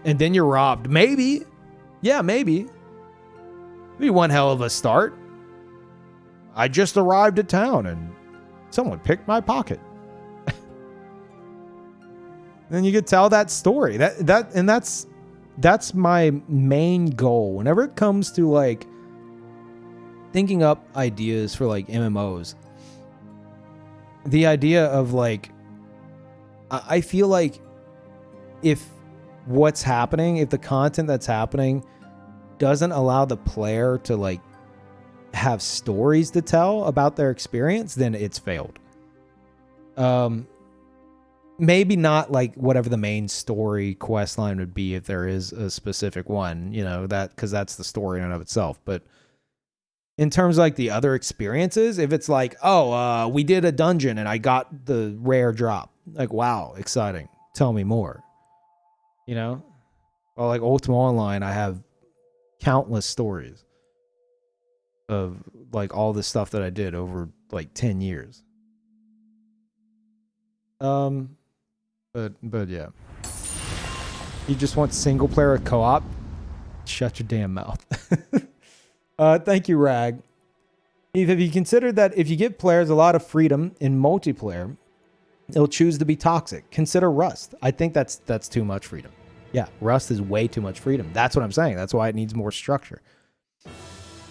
And then you're robbed. Maybe. Yeah, maybe. Maybe one hell of a start. I just arrived at town and someone picked my pocket. Then you could tell that story. That's my main goal. Whenever it comes to like thinking up ideas for like MMOs, the idea of like, I feel like if what's happening, if the content that's happening doesn't allow the player to like have stories to tell about their experience, then it's failed. Maybe not like whatever the main story quest line would be if there is a specific one, you know, that because that's the story in and of itself. But in terms of like the other experiences, if it's like, oh, we did a dungeon and I got the rare drop, Like, wow, exciting. Tell me more. You know? Well, like Ultima Online, I have countless stories of like all the stuff that I did over like 10 years. But yeah. You just want single player co-op? Shut your damn mouth. Thank you, Rag. Eve, have you considered that if you give players a lot of freedom in multiplayer, they'll choose to be toxic? Consider Rust. I think that's too much freedom. Yeah, Rust is way too much freedom. That's what I'm saying. That's why it needs more structure.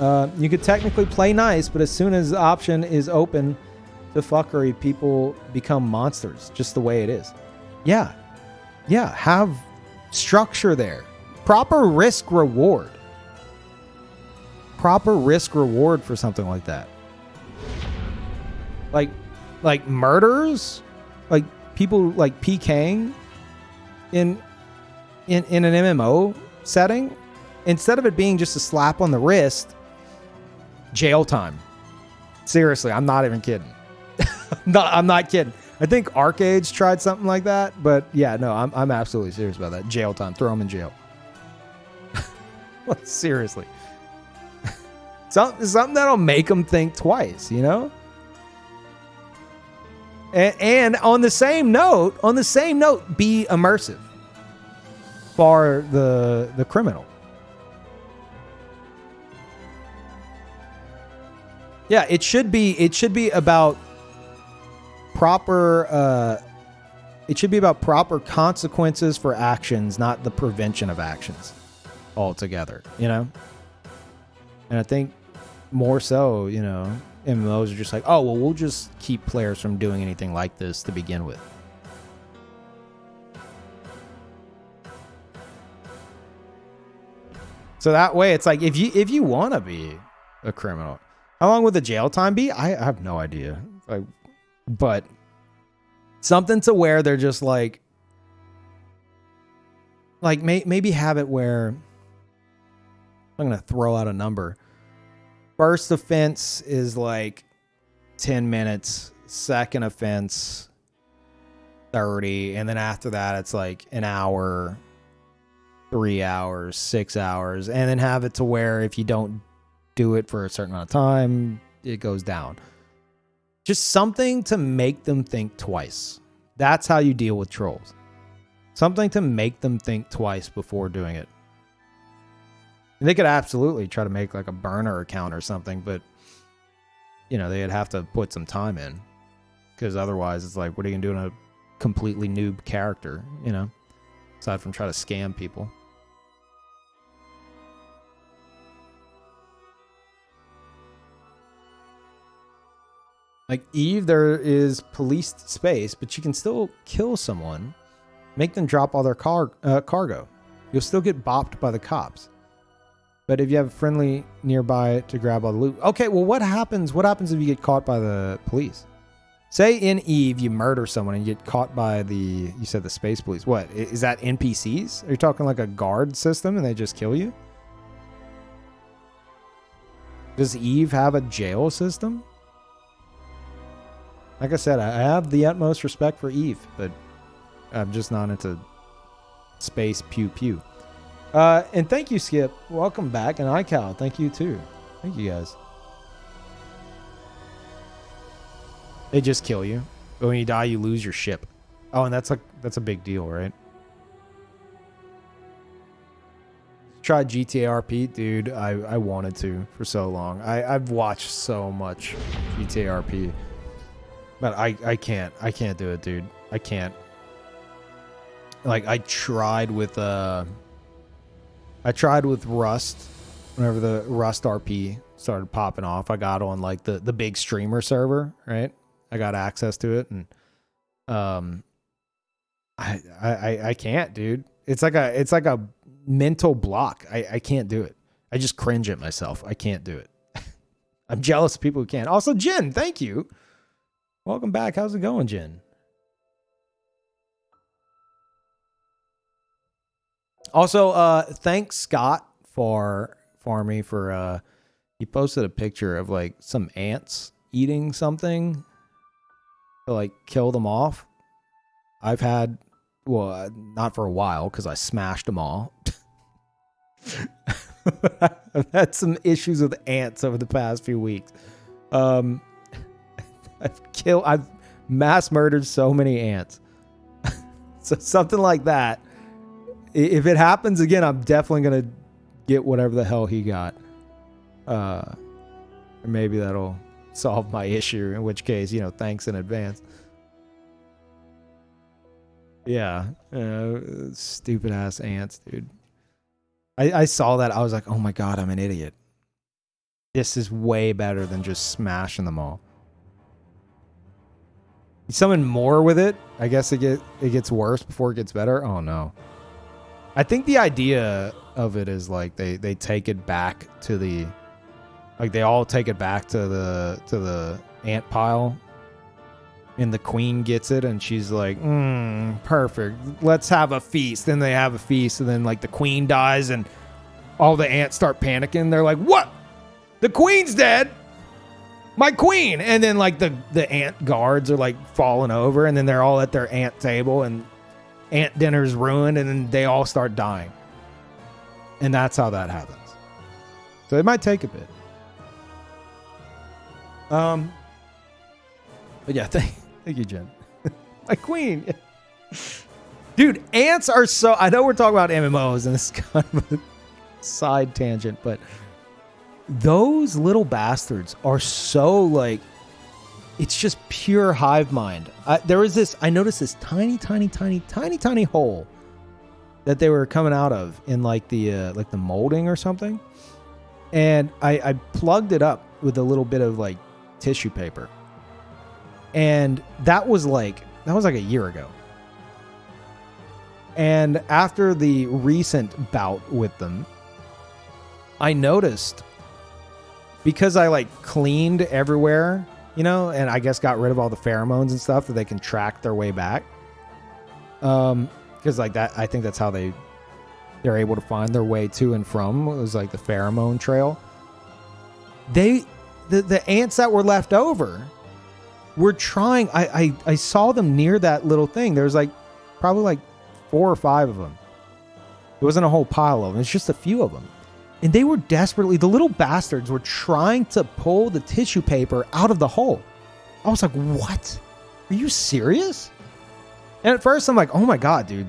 You could technically play nice, but as soon as the option is open to fuckery, people become monsters, just the way it is. Yeah. Yeah, have structure there. Proper risk reward. Proper risk reward for something like that. Like murders? Like people like PKing in an MMO setting? Instead of it being just a slap on the wrist, jail time. Seriously, I'm not even kidding. I'm not kidding. I think Arcades tried something like that, but yeah, no, I'm absolutely serious about that. Jail time. Throw them in jail. Seriously. Something that'll make them think twice, you know? And on the same note, be immersive for the criminal. Yeah, it should be about proper consequences for actions, not the prevention of actions altogether, you know? And I think more so, you know, MMOs are just like, oh, well, we'll just keep players from doing anything like this to begin with. So that way, it's like, if you want to be a criminal, how long would the jail time be? I have no idea. Like, but something to where they're just like maybe have it where I'm going to throw out a number. First offense is like 10 minutes. Second offense, 30. And then after that, it's like an hour, 3 hours, 6 hours. And then have it to where if you don't do it for a certain amount of time, it goes down. Just something to make them think twice. That's how you deal with trolls. Something to make them think twice before doing it. And they could absolutely try to make like a burner account or something, but you know, they'd have to put some time in, because otherwise it's like, what are you gonna do in a completely noob character, you know, aside from try to scam people. Like Eve, there is policed space, but you can still kill someone, make them drop all their cargo. You'll still get bopped by the cops. But if you have a friendly nearby to grab all the loot. Okay, well, what happens? What happens if you get caught by the police? Say in Eve, you murder someone and you get caught by you said the space police. What? Is that NPCs? Are you talking like a guard system and they just kill you? Does Eve have a jail system? Like I said, I have the utmost respect for Eve, but I'm just not into space pew pew. And thank you, Skip. Welcome back. And iCal, thank you too. Thank you guys. They just kill you. But when you die, you lose your ship. Oh, and that's a big deal, right? Try GTA RP, dude. I wanted to for so long. I've watched so much GTA RP. But I can't do it, dude. I can't. Like I tried with Rust. Whenever the Rust RP started popping off, I got on like the big streamer server, right? I got access to it, and I can't, dude. It's like a mental block. I can't do it. I just cringe at myself. I can't do it. I'm jealous of people who can. Also, Jen, thank you. Welcome back. How's it going, Jen? Also, thanks Scott for me for he posted a picture of like some ants eating something to like kill them off. I've had, well, not for a while because I smashed them all. I've had some issues with ants over the past few weeks. I've mass murdered so many ants. So something like that. If it happens again, I'm definitely going to get whatever the hell he got. Or maybe that'll solve my issue, in which case, thanks in advance. Yeah. Stupid ass ants, dude. I saw that. I was like, oh my God, I'm an idiot. This is way better than just smashing them all. You summon more with it. I guess it gets worse before it gets better. Oh no. I think the idea of it is like they take it back to the, like they all take it back to the ant pile, and the queen gets it and she's like, perfect, let's have a feast. Then they have a feast, and then like the queen dies and all the ants start panicking. They're like, what? The queen's dead? My queen. And then like the ant guards are like falling over, and then they're all at their ant table and ant dinner's ruined, and then they all start dying. And that's how that happens. So it might take a bit. But yeah, thank you, Jen. My queen. Dude, ants are so, I know we're talking about MMOs and this is kind of a side tangent, but those little bastards are so like, it's just pure hive mind. I noticed this tiny hole that they were coming out of in like the molding or something. And I plugged it up with a little bit of like tissue paper. And that was like a year ago. And after the recent bout with them, I noticed, because I like cleaned everywhere, and I guess got rid of all the pheromones and stuff, that they can track their way back. Because like that, I think that's how they're able to find their way to and from, was like the pheromone trail. The ants that were left over were trying. I saw them near that little thing. There was like probably like 4 or 5 of them. It wasn't a whole pile of them. It's just a few of them. And they were desperately, the little bastards were trying to pull the tissue paper out of the hole. I was like, what? Are you serious? And at first I'm like, oh my God, dude,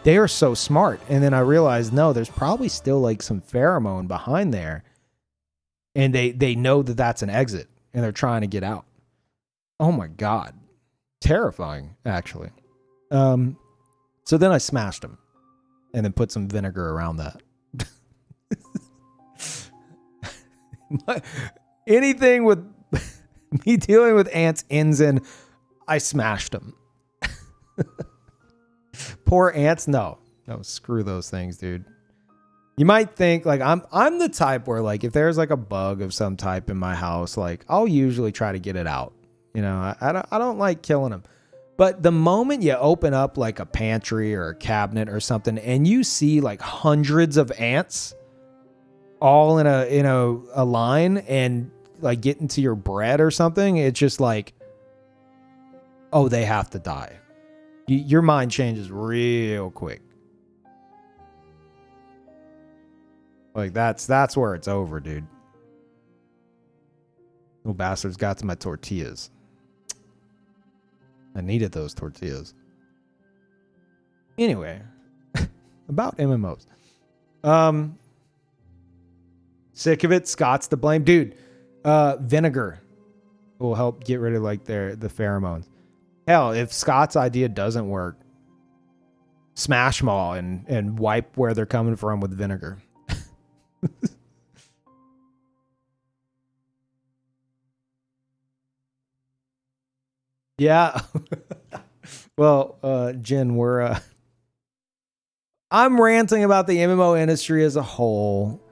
they are so smart. And then I realized, no, there's probably still like some pheromone behind there. And they know that that's an exit and they're trying to get out. Oh my God. Terrifying, actually. So then I smashed them and then put some vinegar around that. Anything with me dealing with ants ends in I smashed them. Poor ants. No, screw those things, dude. You might think like I'm the type where like if there's like a bug of some type in my house, like I'll usually try to get it out. I don't like killing them. But the moment you open up like a pantry or a cabinet or something and you see like hundreds of ants all in a line and like get into your bread or something, it's just like, oh, they have to die. Your mind changes real quick. Like that's where it's over, dude. Little bastards got to my tortillas. I needed those tortillas. Anyway, about MMOs. Sick of it. Scott's to blame. Dude, vinegar will help get rid of like the pheromones. Hell, if Scott's idea doesn't work, smash them all and wipe where they're coming from with vinegar. Yeah. Well, Jen, I'm ranting about the MMO industry as a whole,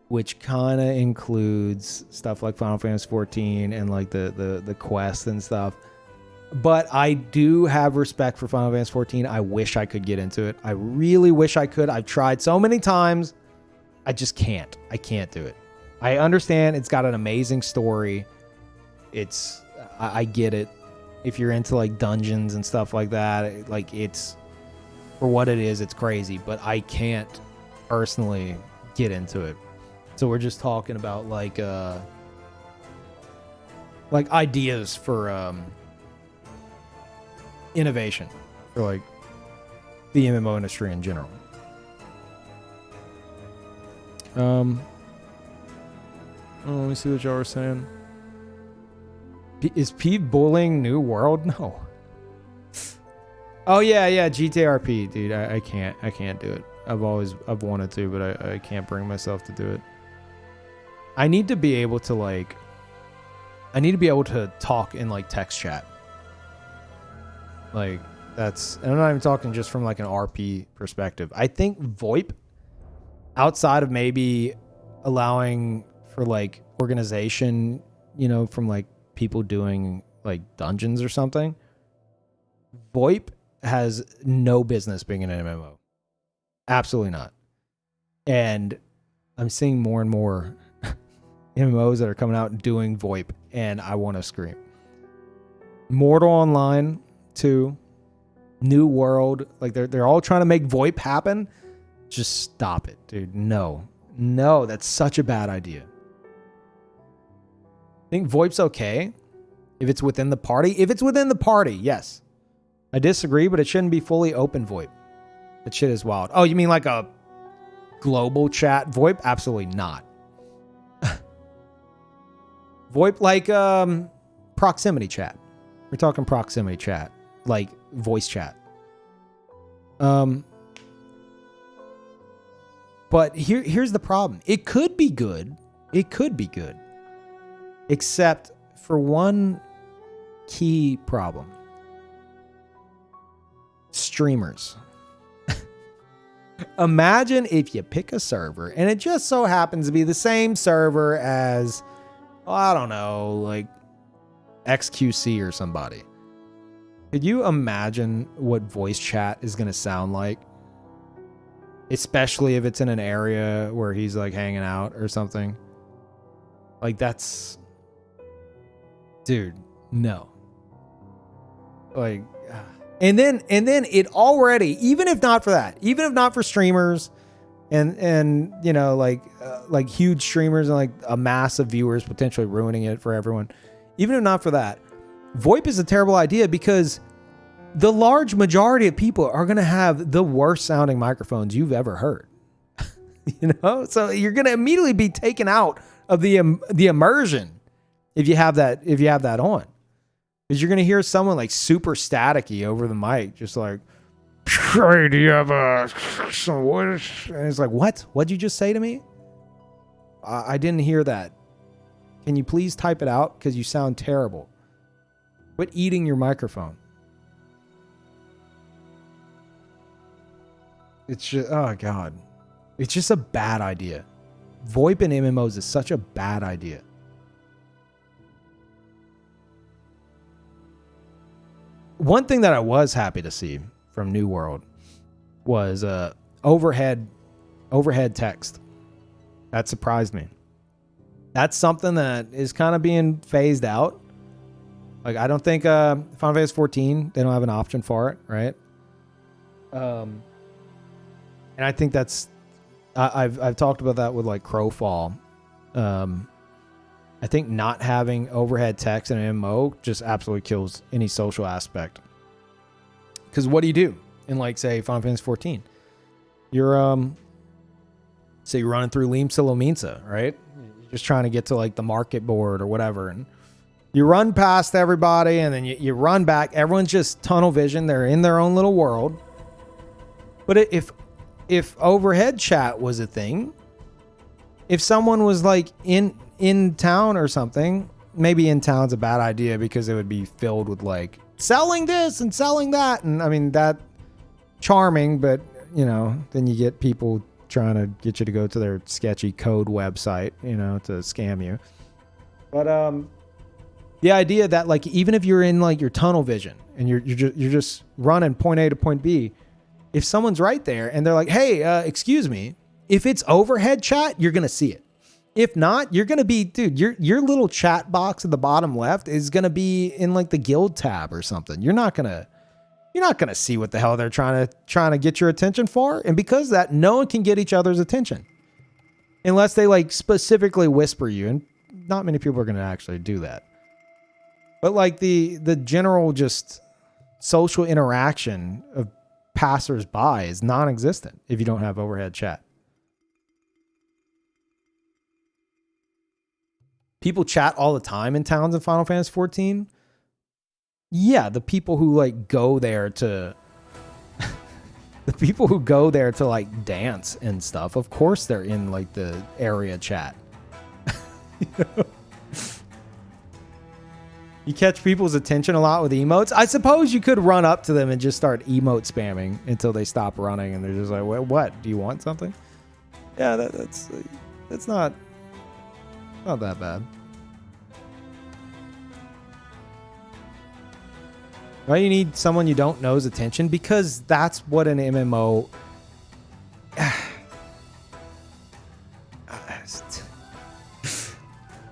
which kind of includes stuff like Final Fantasy 14 and like the quest and stuff. But I do have respect for Final Fantasy 14. I wish I could get into it. I really wish I could. I've tried so many times. I just can't. I can't do it. I understand it's got an amazing story. I get it. if you're into like dungeons and stuff like that, like it's for what it is, it's crazy, but I can't personally get into it. So we're just talking about like ideas for innovation for like the MMO industry in general. Let me see what y'all were saying. Is Pete bullying New World? No. Oh yeah, GTRP, dude. I can't do it. I've wanted to, but I can't bring myself to do it. I need to be able to talk in like text chat. Like and I'm not even talking just from like an RP perspective. I think VoIP, outside of maybe allowing for like organization, from like people doing like dungeons or something, VoIP has no business being an MMO. Absolutely not. And I'm seeing more and more MMOs that are coming out and doing VoIP, and I want to scream. Mortal Online 2, New World, like they're all trying to make VoIP happen. Just stop it, dude. No, that's such a bad idea. I think VoIP's okay if it's within the party. If it's within the party, yes. I disagree, but it shouldn't be fully open VoIP. That shit is wild. Oh, you mean like a global chat VoIP? Absolutely not. VoIP like proximity chat. We're talking proximity chat, like voice chat. But here's the problem. It could be good. Except for one key problem. Streamers. Imagine if you pick a server and it just so happens to be the same server as, I don't know, like XQC or somebody. Could you imagine what voice chat is going to sound like? Especially if it's in an area where he's like hanging out or something. Like that's... Dude, no. Like... And then it already, even if not for that, even if not for streamers and like huge streamers and like a mass of viewers potentially ruining it for everyone, even if not for that, VoIP is a terrible idea because the large majority of people are going to have the worst sounding microphones you've ever heard. So you're going to immediately be taken out of the immersion if you have that on. Because you're going to hear someone like super staticky over the mic, just like, hey, do you have some wood? And it's like, what? What'd you just say to me? I didn't hear that. Can you please type it out? Because you sound terrible. Quit eating your microphone. It's just, oh God. It's just a bad idea. VoIP in MMOs is such a bad idea. One thing that I was happy to see from New World was overhead text. That surprised me. That's something that is kind of being phased out. Like I don't think Final Fantasy 14, they don't have an option for it, right? And I think that's I've talked about that with like Crowfall. I think not having overhead text in an MMO just absolutely kills any social aspect. Because what do you do in like say Final Fantasy 14? You're say you're running through Limsa Lominsa, right? You're just trying to get to like the market board or whatever, and you run past everybody, and then you run back. Everyone's just tunnel vision. They're in their own little world. But if overhead chat was a thing, if someone was like in town or something, maybe in town's a bad idea because it would be filled with like selling this and selling that, and I mean that charming, but then you get people trying to get you to go to their sketchy code website, to scam you. But the idea that like even if you're in like your tunnel vision and you're just running point A to point B, if someone's right there and they're like, hey, excuse me, if it's overhead chat, you're gonna see it. If not, you're gonna be, dude, your little chat box at the bottom left is gonna be in like the guild tab or something. You're not gonna see what the hell they're trying to get your attention for. And because of that, no one can get each other's attention. Unless they like specifically whisper you. And not many people are gonna actually do that. But like the general just social interaction of passersby is non-existent if you don't have overhead chat. People chat all the time in towns in Final Fantasy 14. Yeah, the people who like go there to like dance and stuff, of course they're in like the area chat. You catch people's attention a lot with emotes. I suppose you could run up to them and just start emote spamming until they stop running and they're just like, what? Do you want something? Yeah, that's not that bad. Why you need someone you don't know's attention? Because that's what an MMO...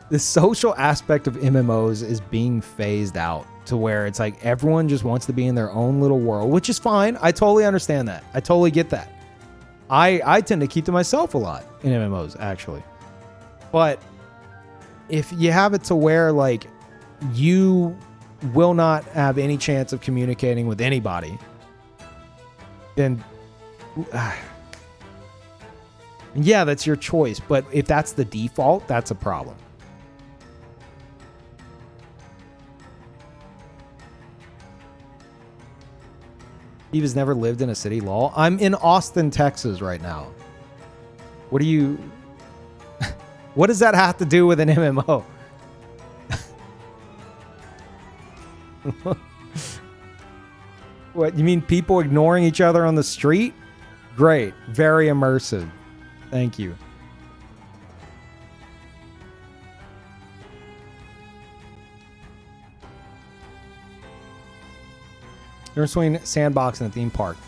The social aspect of MMOs is being phased out to where it's like everyone just wants to be in their own little world, which is fine. I totally understand that. I totally get that. I tend to keep to myself a lot in MMOs, actually. But if you have it to where like you will not have any chance of communicating with anybody, then yeah, that's your choice. But if that's the default, that's a problem. Eva's never lived in a city, lol. I'm in Austin, Texas right now. What do you... What does that have to do with an MMO? What, you mean people ignoring each other on the street? Great. Very immersive. Thank you. Difference between sandbox and a theme park.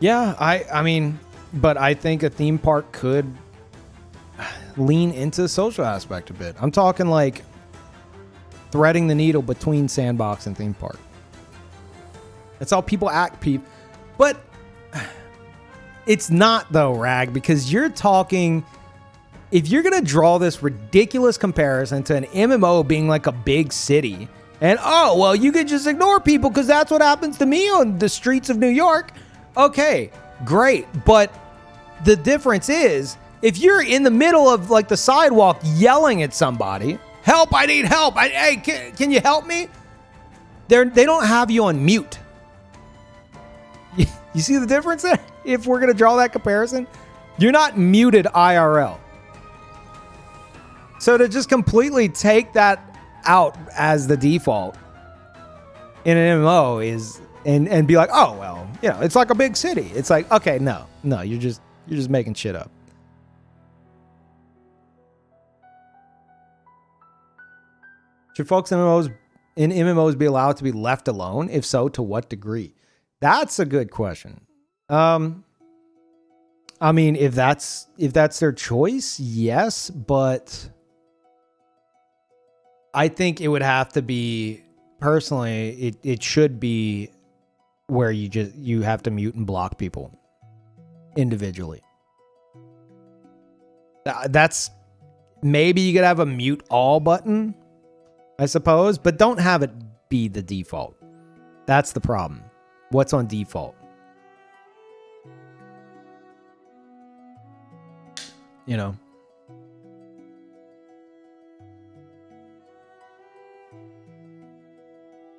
Yeah, I mean, but I think a theme park could lean into the social aspect a bit. I'm talking like threading the needle between sandbox and theme park. That's how people act, but it's not though, Rag, because you're talking... If you're going to draw this ridiculous comparison to an MMO being like a big city... And, oh, well, you could just ignore people because that's what happens to me on the streets of New York. Okay, great. But the difference is, if you're in the middle of, like, the sidewalk yelling at somebody, help, I need help. Hey, can you help me? They don't have you on mute. You see the difference there? If we're going to draw that comparison, you're not muted IRL. So to just completely take that out as the default in an MMO is and be like, oh well, you know, it's like a big city. It's like, okay, no, you're just making shit up. Should folks in MMOs be allowed to be left alone? If so, to what degree? That's a good question. I mean, if that's their choice, yes, but I think it would have to be, personally, it should be where you have to mute and block people individually. That's, maybe you could have a mute all button, I suppose, but don't have it be the default. That's the problem. What's on default? You know.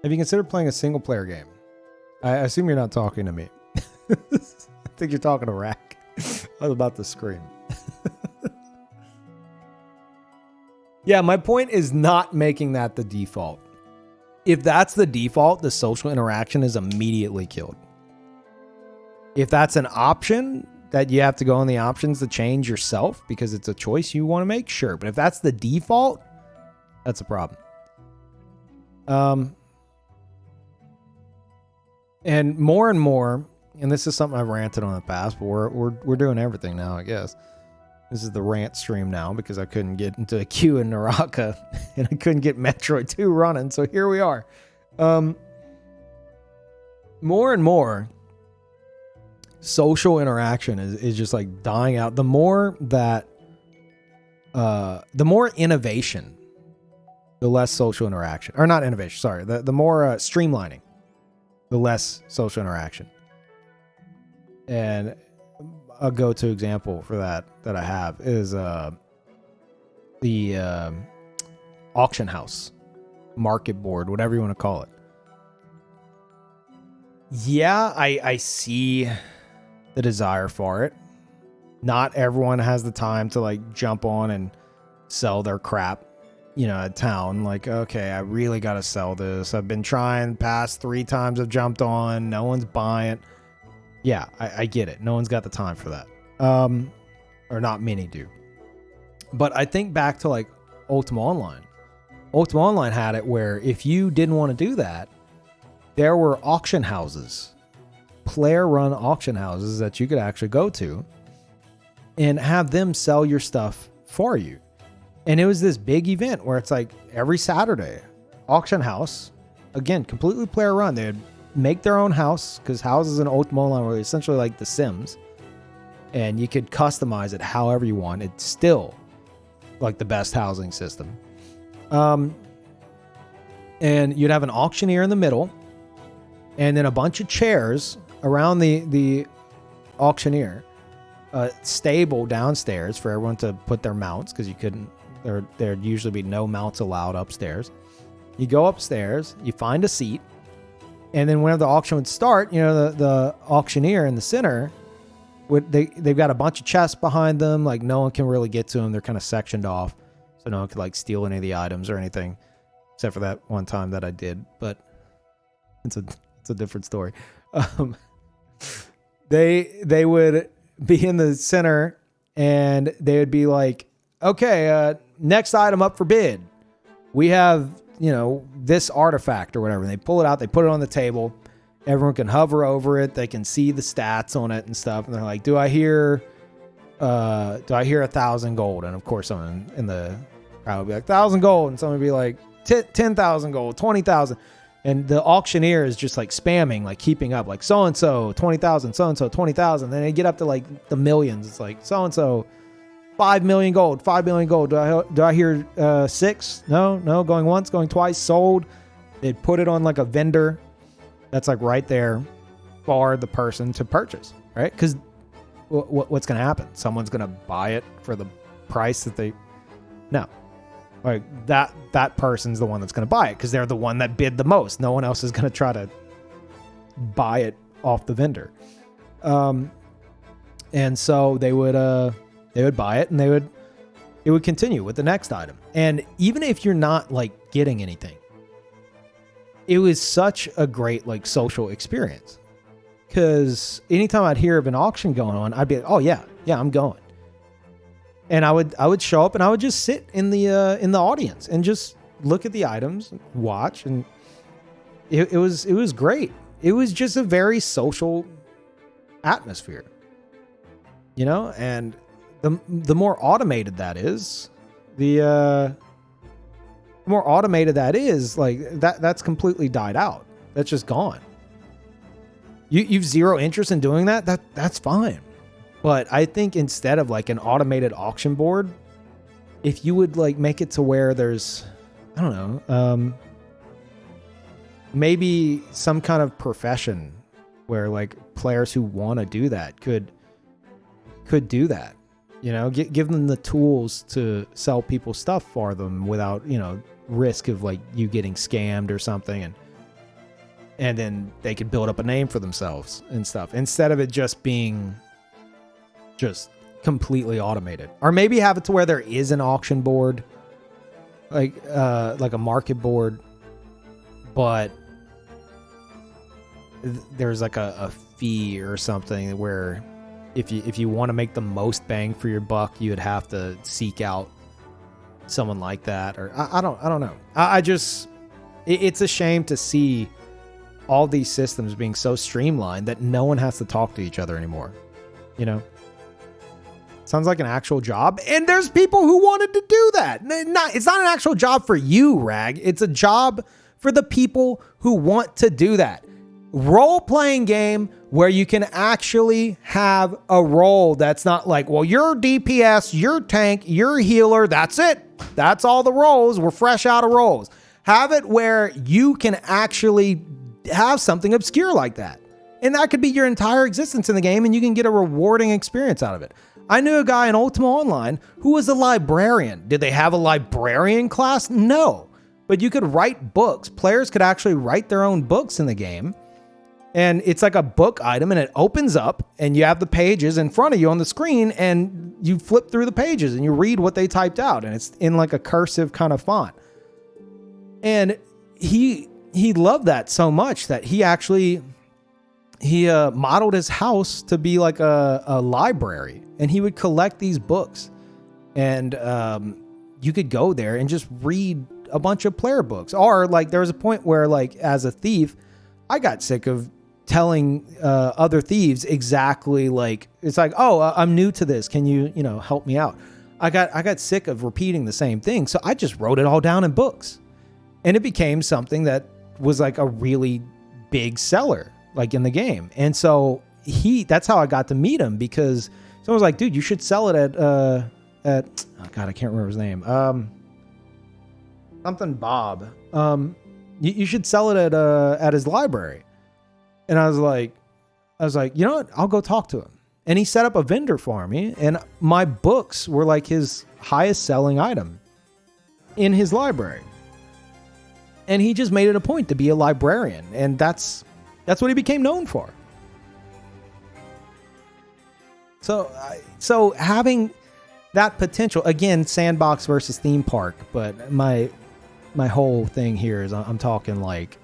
Have you considered playing a single player game? I assume you're not talking to me. I think you're talking to Rack. I was about to scream. Yeah, my point is not making that the default. If that's the default, the social interaction is immediately killed. If that's an option that you have to go in the options to change yourself because it's a choice you want to make, sure. But if that's the default, that's a problem. And more, and this is something I've ranted on in the past, but we're doing everything now, I guess. This is the rant stream now because I couldn't get into a queue in Naraka and I couldn't get Metroid 2 running. So here we are. More and more social interaction is just like dying out. The more that, the more innovation, the less social interaction. Or not innovation, sorry. The more streamlining, the less social interaction. And a go-to example for that I have is the auction house, market board, whatever you want to call it. Yeah, I see the desire for it. Not everyone has the time to like jump on and sell their crap, you know, at town. Like, okay, I really got to sell this. I've been trying past 3 times I've jumped on. No one's buying. Yeah, I get it. No one's got the time for that. Or not many do. But I think back to like Ultima Online. Ultima Online had it where if you didn't want to do that, there were auction houses, player-run auction houses that you could actually go to and have them sell your stuff for you. And it was this big event where it's like every Saturday, auction house, again, completely player-run. They'd make their own house, because houses in Ultima Online were essentially like The Sims, and you could customize it however you want. It's still like the best housing system. And you'd have an auctioneer in the middle, and then a bunch of chairs around the auctioneer, a stable downstairs for everyone to put their mounts, because you couldn't, there'd usually be no mounts allowed upstairs. You go upstairs, you find a seat, and then whenever the auction would start, you know, the auctioneer in the center, they've got a bunch of chests behind them. Like, no one can really get to them. They're kind of sectioned off, so no one could like steal any of the items or anything, except for that one time that I did. But it's a different story. They would be in the center, and they would be like, okay, next item up for bid. We have, you know, this artifact or whatever. And they pull it out, they put it on the table. Everyone can hover over it. They can see the stats on it and stuff. And they're like, do I hear 1,000 gold? And of course, someone in the crowd would be like, 1,000 gold. And someone would be like, 10,000 gold, 20,000. And the auctioneer is just like spamming, like keeping up, like so-and-so, 20,000, so-and-so, 20,000. Then they get up to like the millions. It's like so-and-so, 5 million gold, 5 million gold. Do I hear 6? No, going once, going twice, sold. They'd put it on like a vendor that's like right there for the person to purchase, right? Because what's going to happen? Someone's going to buy it for the price that they... No. Like that person's the one that's going to buy it because they're the one that bid the most. No one else is going to try to buy it off the vendor. And so they would buy it, and it would continue with the next item. And even if you're not like getting anything, it was such a great like social experience, because anytime I'd hear of an auction going on, I'd be like, oh yeah, I'm going. And I would show up, and I would just sit in the audience and just look at the items, watch, and it was great. It was just a very social atmosphere, you know. And the more automated that is, the more automated that is, like that's completely died out. That's just gone. You've zero interest in doing that. That's fine. But I think instead of like an automated auction board, if you would like make it to where there's, I don't know, maybe some kind of profession where like players who want to do that could do that, you know, give them the tools to sell people stuff for them without, you know, risk of like you getting scammed or something, and then they could build up a name for themselves and stuff, instead of it just being just completely automated. Or maybe have it to where there is an auction board, like a market board, but there's like a fee or something where if you want to make the most bang for your buck, you would have to seek out someone like that. Or I don't know. I just, it's a shame to see all these systems being so streamlined that no one has to talk to each other anymore, you know? Sounds like an actual job. And there's people who wanted to do that. It's not an actual job for you, Rag. It's a job for the people who want to do that. Role-playing game where you can actually have a role that's not like, well, you're DPS, you're tank, you're healer. That's it. That's all the roles. We're fresh out of roles. Have it where you can actually have something obscure like that. And that could be your entire existence in the game, and you can get a rewarding experience out of it. I knew a guy in Ultima Online who was a librarian. Did they have a librarian class? No. But you could write books. Players could actually write their own books in the game. And it's like a book item, and it opens up, and you have the pages in front of you on the screen, and you flip through the pages, and you read what they typed out, and it's in like a cursive kind of font. And he loved that so much that he modeled his house to be like a library, and he would collect these books, and you could go there and just read a bunch of player books. Or like there was a point where, like, as a thief, I got sick of telling other thieves exactly, like, it's like, oh, I'm new to this, can you help me out? I got sick of repeating the same thing, so I just wrote it all down in books, and it became something that was like a really big seller, like, in the game. And so that's how I got to meet him, because someone was like, dude, you should sell it at oh god, I can't remember his name, something Bob, you should sell it at his library. And I was like, you know what? I'll go talk to him. And he set up a vendor for me, and my books were like his highest selling item in his library. And he just made it a point to be a librarian, and that's what he became known for. So having that potential, again, sandbox versus theme park, but my whole thing here is I'm talking like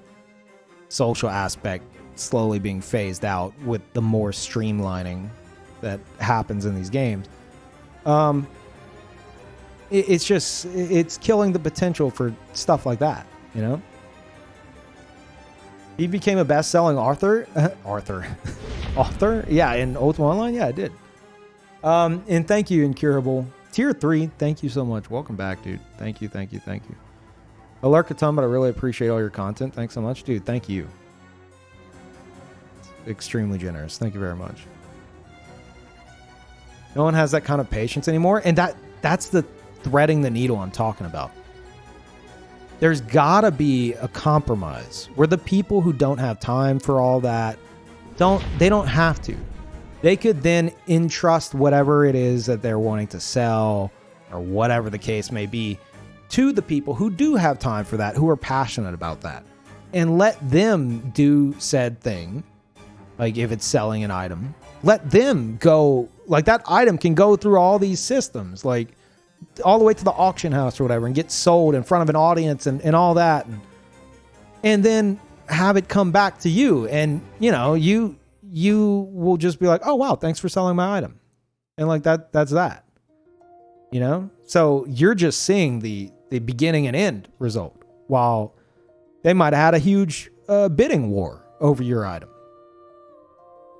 social aspect slowly being phased out with the more streamlining that happens in these games. It's killing the potential for stuff like that, you know? He became a best-selling author. Author? Yeah, in Ultima Online? Yeah, I did. And thank you, Incurable. Tier 3, thank you so much. Welcome back, dude. Thank you. Alerkatum, but I really appreciate all your content. Thanks so much, dude. Thank you. Extremely generous. Thank you very much. No one has that kind of patience anymore, and that's the threading the needle I'm talking about. There's gotta be a compromise where the people who don't have time for all that don't have to. They could then entrust whatever it is that they're wanting to sell, or whatever the case may be, to the people who do have time for that, who are passionate about that, and let them do said thing. Like if it's selling an item, let them go, like that item can go through all these systems, like all the way to the auction house or whatever, and get sold in front of an audience and all that. And then have it come back to you. And you will just be like, oh wow, thanks for selling my item. And like that's that, so you're just seeing the beginning and end result, while they might have had a huge bidding war over your item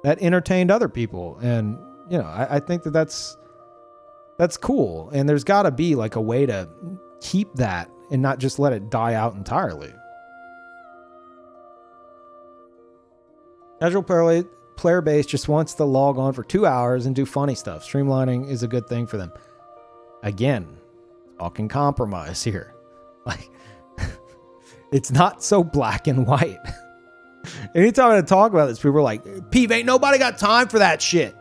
that entertained other people. And I think that's cool, and there's got to be like a way to keep that and not just let it die out entirely. Casual player base just wants to log on for 2 hours and do funny stuff. Streamlining is a good thing for them. Again, talking compromise here. Like, it's not so black and white. Anytime I talk about this, people are like, Peeve, ain't nobody got time for that shit.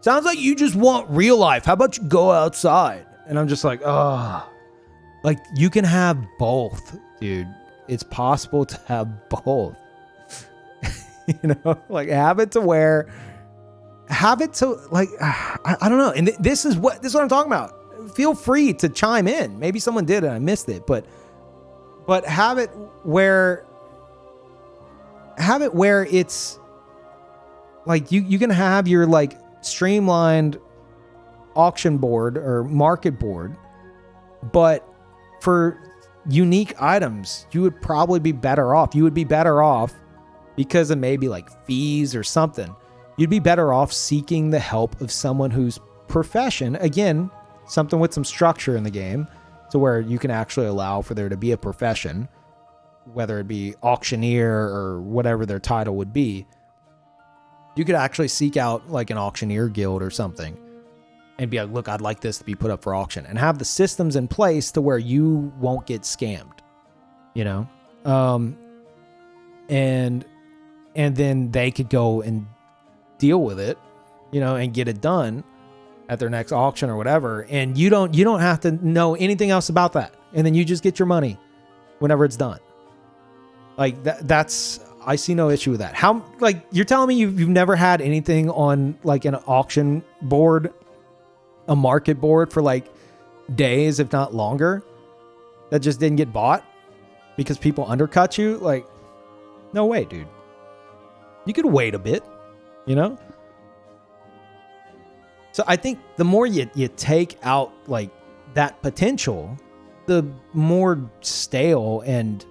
Sounds like you just want real life. How about you go outside? And I'm just like, oh. Like, you can have both, dude. It's possible to have both. Like, have it to, like, I don't know. And this is what I'm talking about. Feel free to chime in. Maybe someone did and I missed it, but have it where it's like you can have your like streamlined auction board or market board, but for unique items, you would probably be better off. You would be better off because of maybe like fees or something. You'd be better off seeking the help of someone who's profession, again, something with some structure in the game, to where you can actually allow for there to be a profession, whether it be auctioneer or whatever their title would be. You could actually seek out like an auctioneer guild or something and be like, look, I'd like this to be put up for auction, and have the systems in place to where you won't get scammed, you know? And then they could go and deal with it, you know, and get it done at their next auction or whatever. And you don't have to know anything else about that. And then you just get your money whenever it's done. Like that's, I see no issue with that. How, like, you're telling me you've never had anything on like an auction board, a market board for like days, if not longer, that just didn't get bought because people undercut you? Like, no way, dude. You could wait a bit, you know? So I think the more you take out like that potential, the more stale and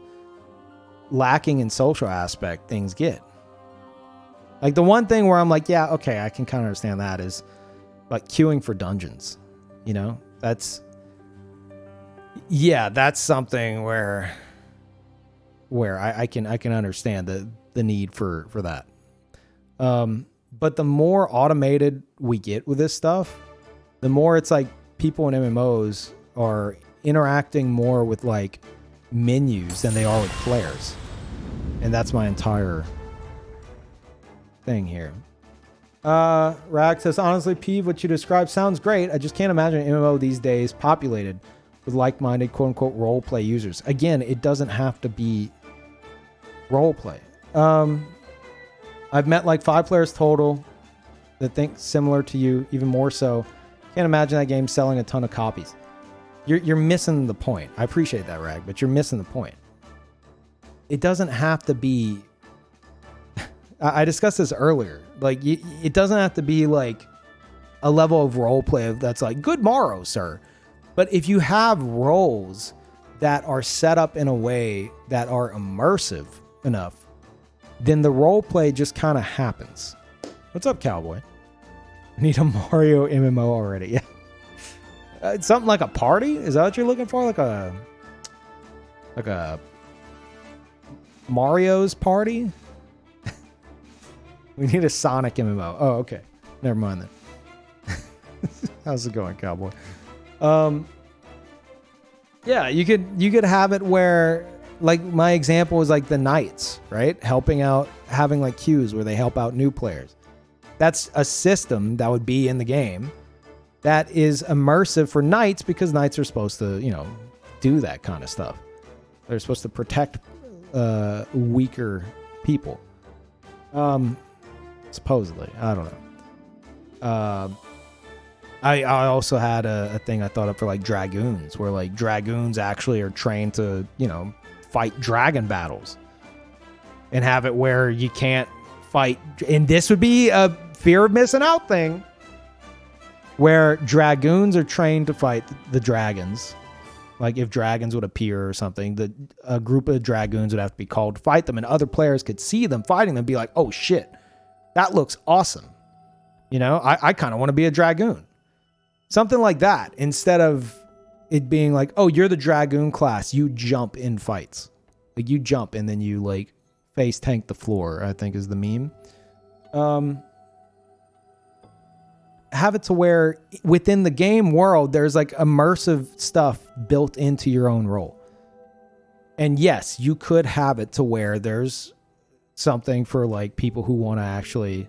lacking in social aspect things get. Like the one thing where I'm like, yeah, okay, I can kind of understand that is like queuing for dungeons, you know? That's something where I can understand the need for that. But the more automated we get with this stuff, the more it's like people in MMOs are interacting more with like menus than they are with players. And that's my entire thing here. Rag says, honestly, Peeve, what you described sounds great. I just can't imagine an MMO these days populated with like-minded quote-unquote role-play users. Again, it doesn't have to be role-play. I've met like 5 players total that think similar to you, even more so. Can't imagine that game selling a ton of copies. You're missing the point. I appreciate that, Rag, but you're missing the point. It doesn't have to be... I discussed this earlier. Like, it doesn't have to be like a level of role play that's like, good morrow, sir. But if you have roles that are set up in a way that are immersive enough, then the role play just kind of happens. What's up, cowboy? I need a Mario MMO already. Yeah. Something like a party? Is that what you're looking for? Like a Mario's party? We need a Sonic MMO. Oh, okay. Never mind then. How's it going, cowboy? Yeah, you could have it where, like, my example is like the Knights, right? Helping out, having like queues where they help out new players. That's a system that would be in the game that is immersive for Knights, because Knights are supposed to, you know, do that kind of stuff. They're supposed to protect weaker people. Supposedly. I don't know. I also had a thing I thought up for like Dragoons, where like Dragoons actually are trained to, you know, fight dragon battles, and have it where you can't fight. And this would be a fear of missing out thing, where Dragoons are trained to fight the dragons. Like if dragons would appear or something, a group of Dragoons would have to be called to fight them, and other players could see them fighting them and be like, oh shit, that looks awesome. You know, I kind of want to be a Dragoon. Something like that, instead of it being like, oh, you're the Dragoon class, you jump in fights. Like you jump and then you like face tank the floor, I think is the meme. Have it to where within the game world, there's like immersive stuff built into your own role. And yes, you could have it to where there's something for like people who want to actually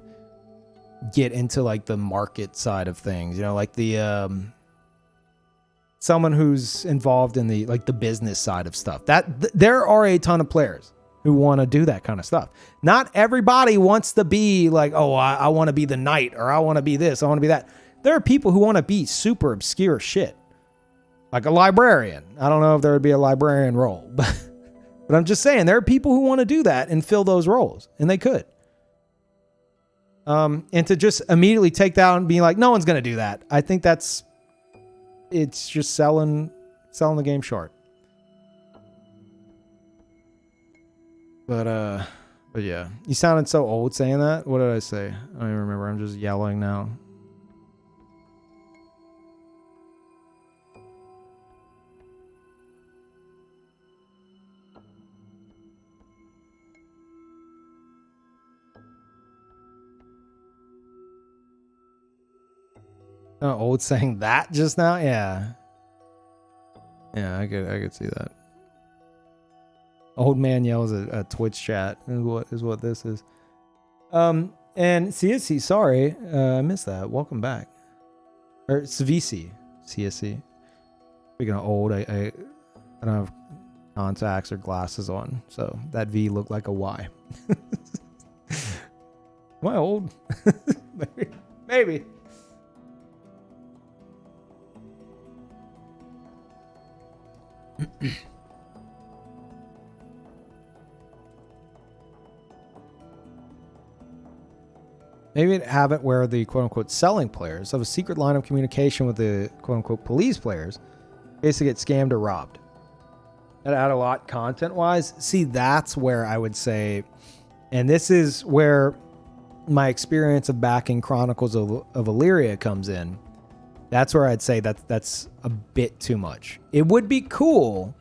get into like the market side of things, you know, like the someone who's involved in the like the business side of stuff. There are a ton of players who want to do that kind of stuff. Not everybody wants to be like, oh, I want to be the knight, or I want to be this, I want to be that. There are people who want to be super obscure shit, like a librarian. I don't know if there would be a librarian role, but I'm just saying there are people who want to do that and fill those roles, and they could. And to just immediately take that and be like, no one's going to do that. I think it's just selling the game short. But yeah, you sounded so old saying that. What did I say? I don't even remember. I'm just yelling now. Old saying that just now? Yeah. Yeah, I could see that. Old man yells at a Twitch chat is what this is. And CSC, sorry, I missed that. Welcome back. Or CVC, CSC. Speaking of old, I don't have contacts or glasses on, so that V looked like a Y. Am I old? Maybe. Maybe have it where the quote-unquote selling players have a secret line of communication with the quote-unquote police players, basically get scammed or robbed. That add a lot content-wise. See, that's where I would say, and this is where my experience of backing Chronicles of Illyria comes in. That's where I'd say that's a bit too much. It would be cool,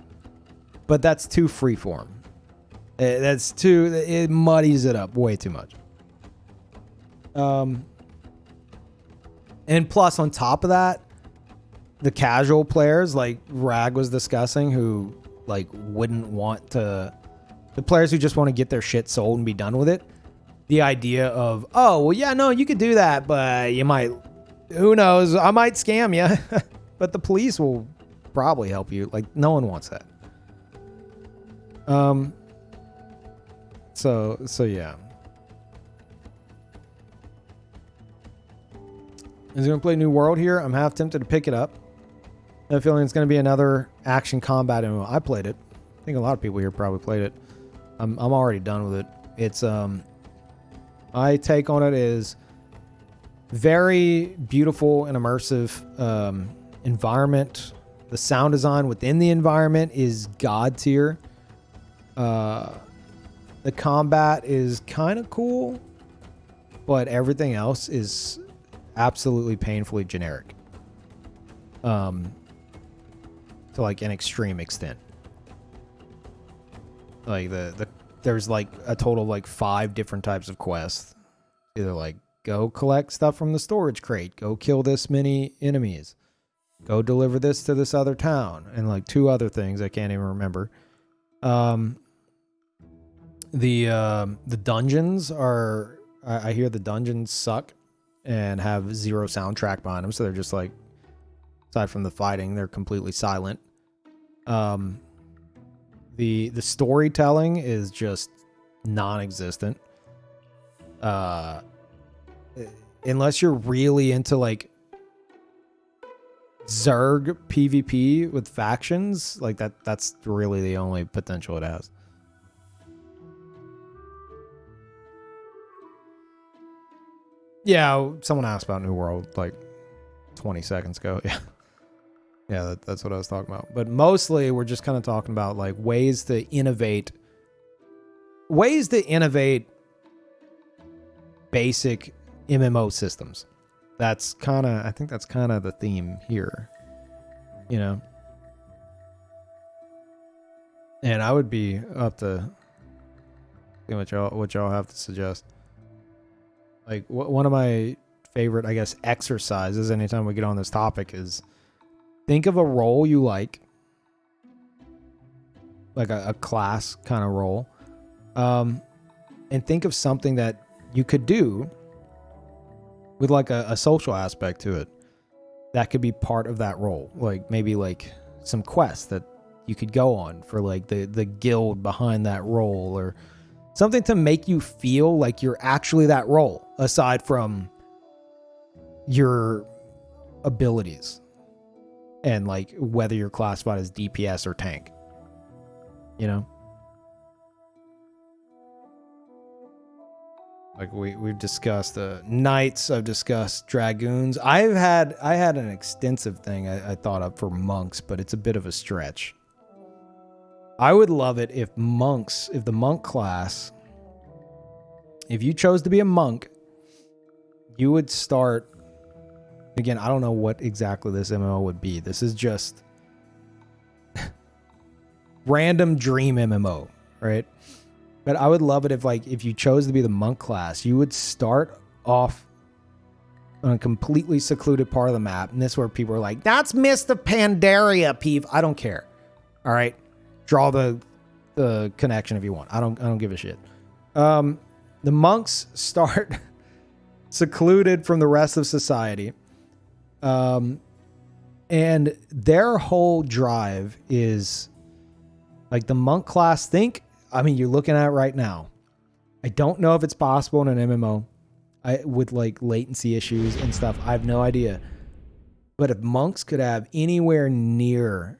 but that's too freeform. It muddies it up way too much. And plus on top of that, the casual players like Rag was discussing who like wouldn't want to, the players who just want to get their shit sold and be done with it. The idea of, oh, well, yeah, no, you could do that, but you might, who knows, I might scam you, but the police will probably help you. Like no one wants that. So yeah. Is he going to play New World here? I'm half tempted to pick it up. I have a feeling it's going to be another action combat MMO. I played it. I think a lot of people here probably played it. I'm already done with it. It's my take on it is very beautiful and immersive environment. The sound design within the environment is god tier. The combat is kind of cool, but everything else is absolutely painfully generic. To like an extreme extent. Like there's like a total of like 5 different types of quests. Either like go collect stuff from the storage crate, go kill this many enemies, go deliver this to this other town, and like 2 other things I can't even remember. The dungeons are, I hear the dungeons suck and have 0 soundtrack behind them, so they're just like, aside from the fighting, they're completely silent. The storytelling is just non-existent. Unless you're really into like Zerg PvP with factions, like that's really the only potential it has. Yeah, someone asked about New World like 20 seconds ago. Yeah. Yeah, that's what I was talking about. But mostly we're just kind of talking about like ways to innovate basic MMO systems. I think that's kind of the theme here, you know? And I would be up to see what y'all have to suggest. Like one of my favorite, I guess, exercises anytime we get on this topic is think of a role you like a class kind of role, and think of something that you could do with like a social aspect to it that could be part of that role. Like maybe like some quests that you could go on for like the guild behind that role, or something to make you feel like you're actually that role aside from your abilities and like whether you're classified as DPS or tank, you know? Like we've discussed knights, I've discussed dragoons. I had an extensive thing I thought up for monks, but it's a bit of a stretch. I would love it if the monk class, if you chose to be a monk, you would start, again, I don't know what exactly this MMO would be. This is just random dream MMO, right? But I would love it if you chose to be the monk class, you would start off on a completely secluded part of the map. And this is where people are like, that's Mist of Pandaria, Peeve. I don't care. All right. Draw the connection if you want. I don't give a shit. The monks start secluded from the rest of society. And their whole drive is like the monk class you're looking at it right now. I don't know if it's possible in an MMO with like latency issues and stuff. I have no idea. But if monks could have anywhere near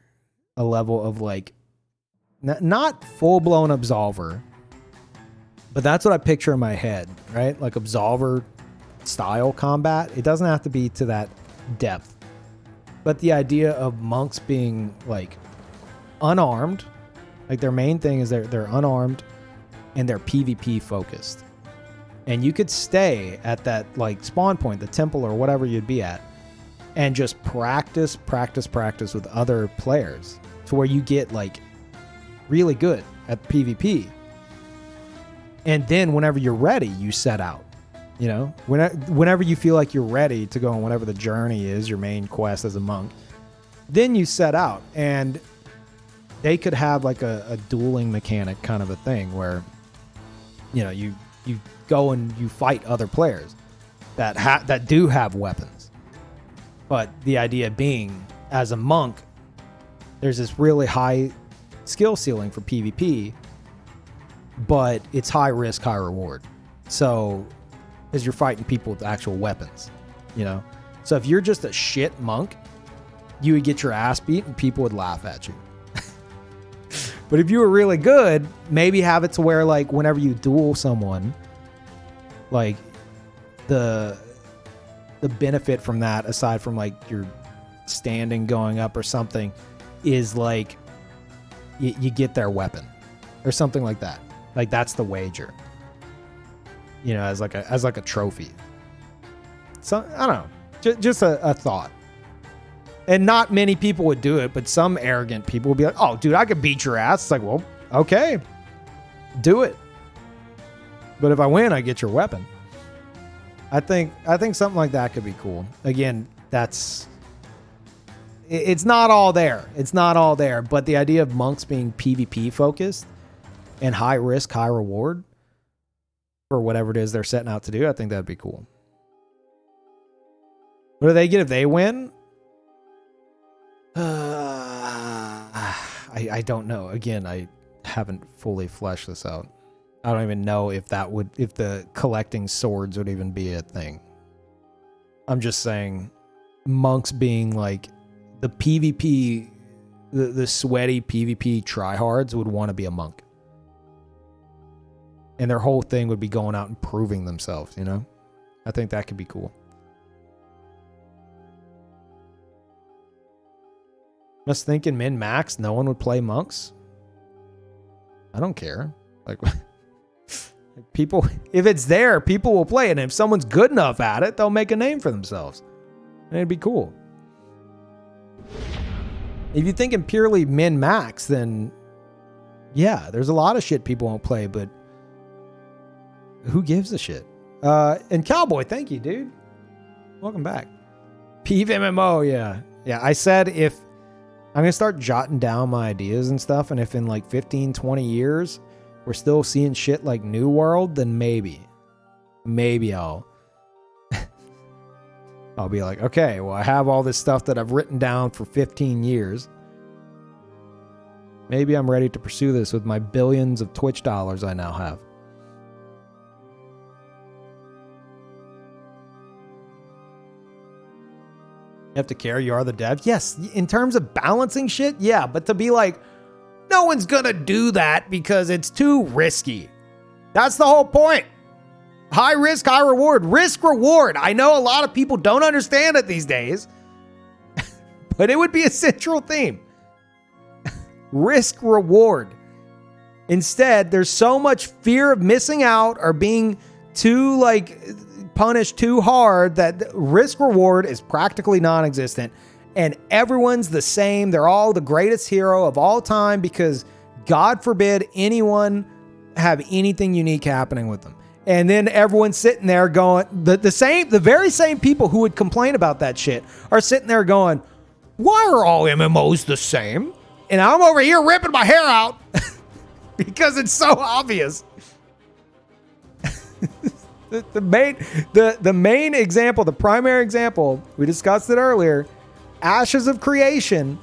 a level of like, not full-blown Absolver, but that's what I picture in my head, right? Like Absolver style combat. It doesn't have to be to that depth. But the idea of monks being like unarmed, like their main thing is they're unarmed and they're PvP focused. And you could stay at that like spawn point, the temple or whatever you'd be at, and just practice with other players to where you get like really good at PvP. And then whenever you're ready, you set out. You know, whenever you feel like you're ready to go on whatever the journey is, your main quest as a monk, then you set out. And they could have like a dueling mechanic kind of a thing where, you know, you go and you fight other players that do have weapons. But the idea being, as a monk, there's this really high skill ceiling for PvP, but it's high risk, high reward. So, because you're fighting people with actual weapons, you know? So if you're just a shit monk, you would get your ass beat and people would laugh at you. But if you were really good, maybe have it to where like whenever you duel someone, like the benefit from that, aside from like your standing going up or something, is like you get their weapon or something like that. Like that's the wager, you know, as like a trophy. So I don't know, just a thought. And not many people would do it, but some arrogant people would be like, oh, dude, I could beat your ass. It's like, well, okay, do it. But if I win, I get your weapon. I think something like that could be cool. Again, it's not all there. It's not all there. But the idea of monks being PvP focused and high risk, high reward for whatever it is they're setting out to do, I think that'd be cool. What do they get if they win? I don't know. Again, I haven't fully fleshed this out. I don't even know if the collecting swords would even be a thing. I'm just saying monks being like the PvP, the sweaty PvP tryhards would want to be a monk. And their whole thing would be going out and proving themselves, you know? I think that could be cool. Just thinking min-max, no one would play monks. I don't care. Like, people, if it's there, people will play it. And if someone's good enough at it, they'll make a name for themselves. And it'd be cool. If you're thinking purely min-max, then yeah, there's a lot of shit people won't play, but who gives a shit? And Cowboy, thank you, dude. Welcome back. Peeve MMO, yeah. Yeah, I said if I'm going to start jotting down my ideas and stuff, and if in like 15, 20 years we're still seeing shit like New World, then maybe I'll be like, okay, well, I have all this stuff that I've written down for 15 years. Maybe I'm ready to pursue this with my billions of Twitch dollars I now have. You have to care you are the dev. Yes, in terms of balancing shit, yeah, but to be like, no one's gonna do that because it's too risky. That's the whole point. High risk, high reward. Risk reward. I know a lot of people don't understand it these days, but it would be a central theme. Risk reward. Instead, there's so much fear of missing out or being too like punished too hard that risk reward is practically non-existent, and everyone's the same. They're all the greatest hero of all time because God forbid anyone have anything unique happening with them. And then everyone's sitting there going, the very same people who would complain about that shit are sitting there going, why are all MMOs the same? And I'm over here ripping my hair out because it's so obvious. the main example, the primary example, we discussed it earlier, Ashes of Creation.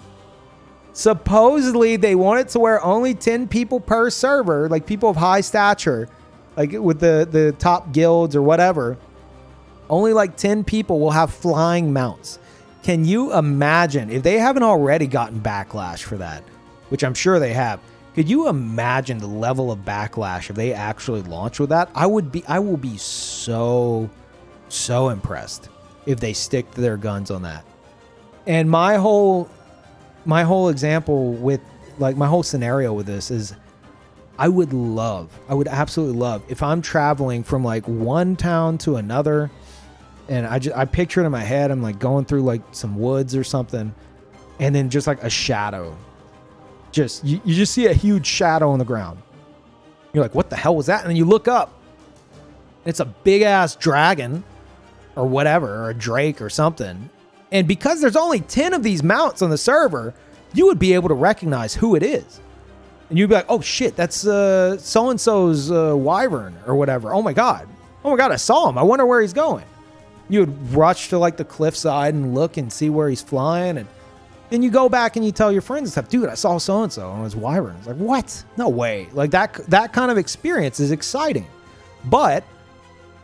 Supposedly they want it to where only 10 people per server, like people of high stature, like with the top guilds or whatever, only like 10 people will have flying mounts. Can you imagine if they haven't already gotten backlash for that, which I'm sure they have? Could you imagine the level of backlash if they actually launch with that? I will be so impressed if they stick to their guns on that. And my whole example with, like, my whole scenario with this is I would absolutely love if I'm traveling from like one town to another, and I picture it in my head. I'm like going through like some woods or something, and then just like a shadow. You just see a huge shadow on the ground. You're like, what the hell was that? And then you look up. It's a big ass dragon or whatever, or a drake or something. And because there's only 10 of these mounts on the server, you would be able to recognize who it is. And you'd be like, oh shit, that's so-and-so's wyvern or whatever. Oh my God, I saw him. I wonder where he's going. You would rush to like the cliffside and look and see where he's flying. And then you go back and you tell your friends and stuff, dude, I saw so-and-so on his wyvern. It's like, what? No way. Like that kind of experience is exciting. But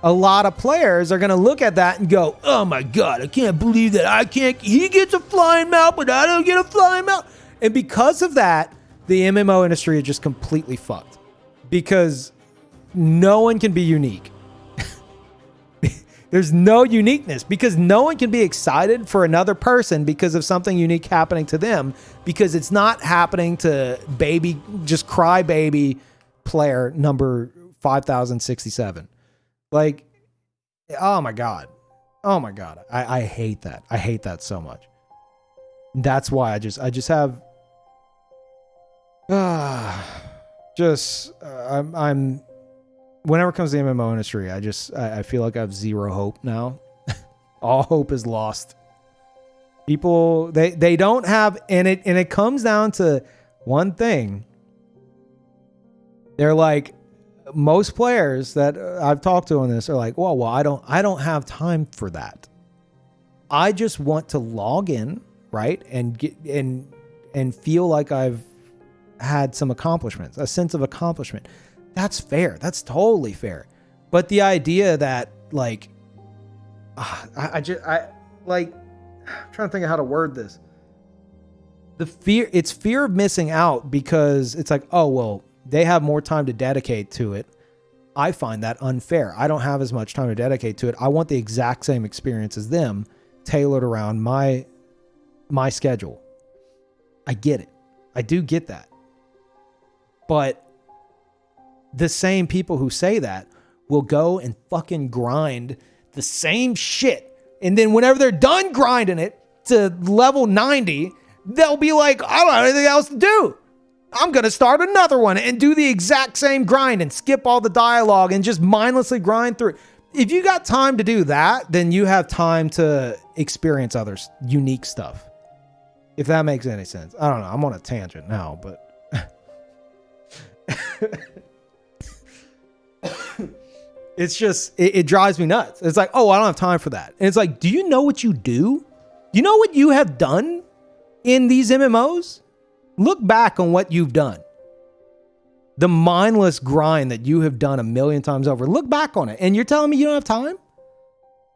a lot of players are going to look at that and go, oh my God, I can't believe that he gets a flying mount, but I don't get a flying mount. And because of that, the MMO industry is just completely fucked because no one can be unique. There's no uniqueness because no one can be excited for another person because of something unique happening to them, because it's not happening to just crybaby player number 5067. Like, oh my God. I hate that. I hate that so much. That's why I just have, I'm whenever it comes to the MMO industry, I feel like I have zero hope now. All hope is lost. People, they don't have, and it comes down to one thing. They're like, most players that I've talked to on this are like, well, I don't have time for that. I just want to log in, right, and get and feel like I've had some accomplishments, a sense of accomplishment. That's fair. That's totally fair. But the idea that like, I'm trying to think of how to word this. It's fear of missing out because it's like, oh, well, they have more time to dedicate to it. I find that unfair. I don't have as much time to dedicate to it. I want the exact same experience as them, tailored around my schedule. I get it. I do get that. But the same people who say that will go and fucking grind the same shit. And then whenever they're done grinding it to level 90, they'll be like, I don't have anything else to do. I'm going to start another one and do the exact same grind and skip all the dialogue and just mindlessly grind through. If you got time to do that, then you have time to experience other unique stuff. If that makes any sense. I don't know. I'm on a tangent now, but it's just, it drives me nuts. It's like, oh, I don't have time for that. And it's like, do you know what you do? You know what you have done in these MMOs? Look back on what you've done. The mindless grind that you have done 1,000,000 times over. Look back on it. And you're telling me you don't have time?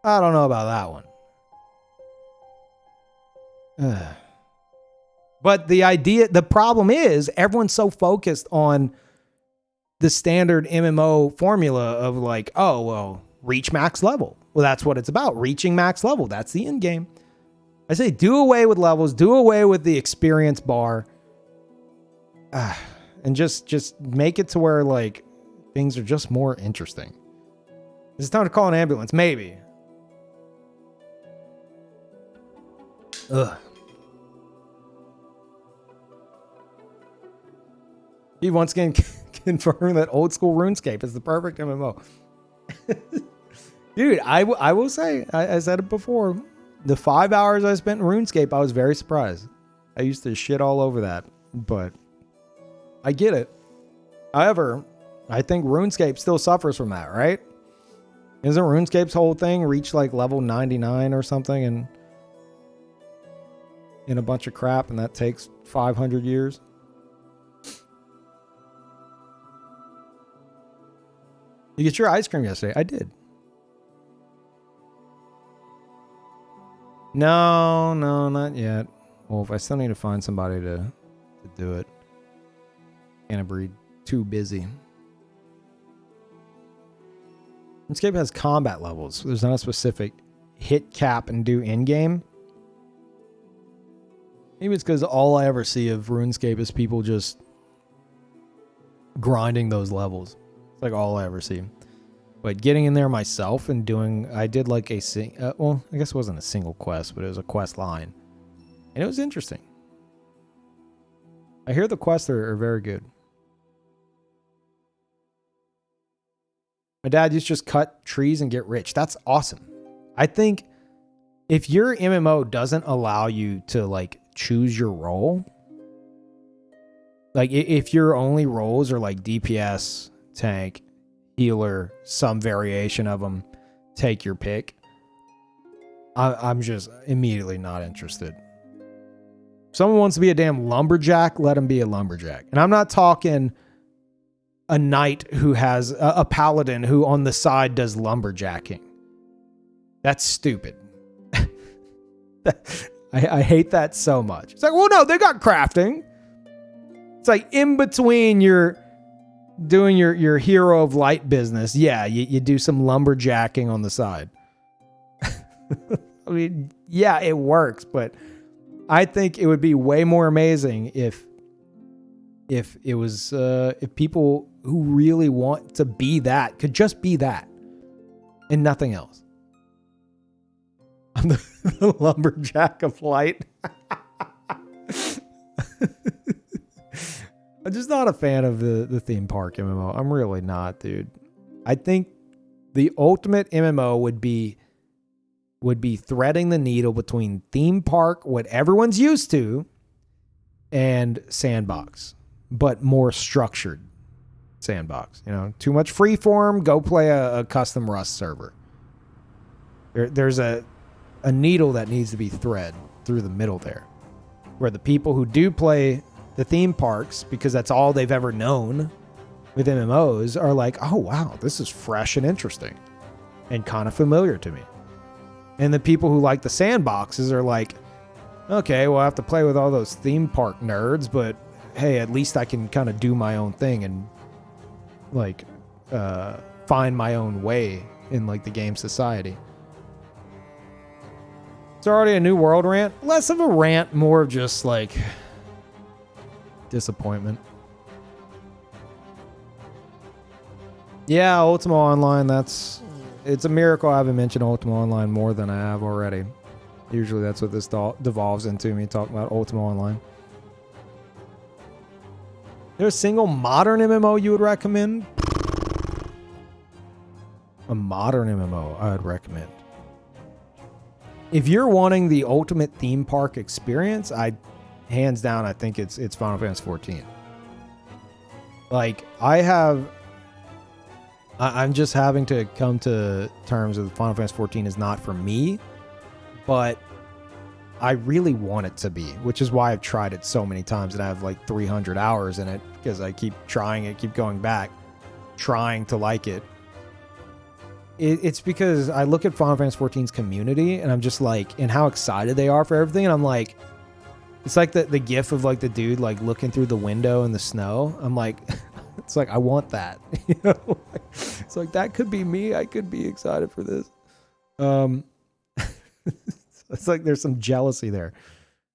I don't know about that one. But the problem is everyone's so focused on the standard MMO formula of like, oh, well, reach max level. Well, that's what it's about. Reaching max level. That's the end game. I say do away with levels. Do away with the experience bar. And just make it to where like things are just more interesting. It's time to call an ambulance. Maybe. Ugh. He once again confirmed that old school RuneScape is the perfect MMO. Dude, I will say, I said it before, the 5 hours I spent in RuneScape, I was very surprised. I used to shit all over that, but I get it. However, I think RuneScape still suffers from that, right? Isn't RuneScape's whole thing reach like level 99 or something and in a bunch of crap, and that takes 500 years? You get your ice cream yesterday. I did. No, not yet. Well, if I still need to find somebody to do it. Can't be too busy. RuneScape has combat levels. There's not a specific hit cap and do in game. Maybe it's because all I ever see of RuneScape is people just grinding those levels. It's like all I ever see. But getting in there myself and doing, I did like a well, I guess it wasn't a single quest, but it was a quest line, and it was interesting. I hear the quests are very good. My dad used to just cut trees and get rich. That's awesome. I think if your MMO doesn't allow you to like choose your role, like if your only roles are like DPS, tank, healer, some variation of them, take your pick, I'm just immediately not interested. If someone wants to be a damn lumberjack, let them be a lumberjack. And I'm not talking a knight who has a paladin who on the side does lumberjacking. That's stupid. I hate that so much. It's like, well, no, they got crafting. It's like in between your doing your hero of light business. Yeah, you do some lumberjacking on the side. I mean, yeah, it works, but I think it would be way more amazing if it was if people who really want to be that could just be that and nothing else. I'm the lumberjack of light. I'm just not a fan of the theme park MMO. I'm really not, dude. I think the ultimate MMO would be threading the needle between theme park, what everyone's used to, and sandbox, but more structured sandbox. You know, too much freeform, go play a custom Rust server. There's a needle that needs to be thread through the middle there, where the people who do play the theme parks, because that's all they've ever known with MMOs, are like, oh wow, this is fresh and interesting and kind of familiar to me. And the people who like the sandboxes are like, okay, well, I have to play with all those theme park nerds, but hey, at least I can kind of do my own thing and like find my own way in like the game society. It's already a new world rant. Less of a rant, more of just like disappointment. Yeah, Ultima Online, it's a miracle I haven't mentioned Ultima Online more than I have already. Usually that's what this devolves into, me talking about Ultima Online. There's a single modern MMO you would recommend? A modern MMO I would recommend. If you're wanting the ultimate theme park experience, hands down, I think it's Final Fantasy 14. Like, I'm just having to come to terms with Final Fantasy 14 is not for me, but I really want it to be, which is why I've tried it so many times and I have like 300 hours in it, because I keep trying it, keep going back, trying to like it. It's because I look at Final Fantasy 14's community and I'm just like, and how excited they are for everything, and I'm like, it's like the gif of like the dude like looking through the window in the snow. I'm like, it's like, I want that. You know? It's like, that could be me. I could be excited for this. It's like there's some jealousy there.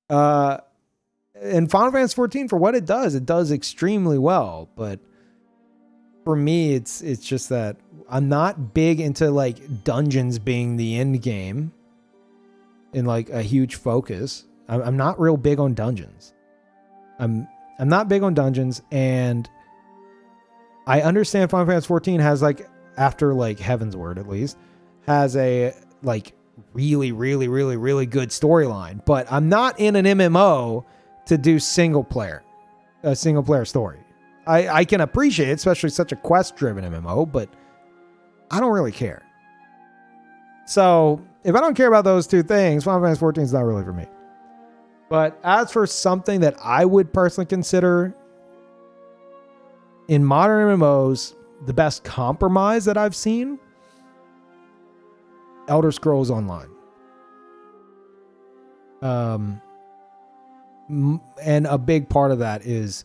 And Final Fantasy 14, for what it does extremely well. But for me, it's just that I'm not big into like dungeons being the end game in like a huge focus. I'm not real big on dungeons. I'm not big on dungeons, and I understand Final Fantasy 14 has like after like Heaven's Word at least, has a like really, really, really, really good storyline. But I'm not in an MMO to do a single player story. I can appreciate it, especially such a quest-driven MMO, but I don't really care. So if I don't care about those two things, Final Fantasy 14 is not really for me. But as for something that I would personally consider in modern MMOs, the best compromise that I've seen, Elder Scrolls Online. And a big part of that is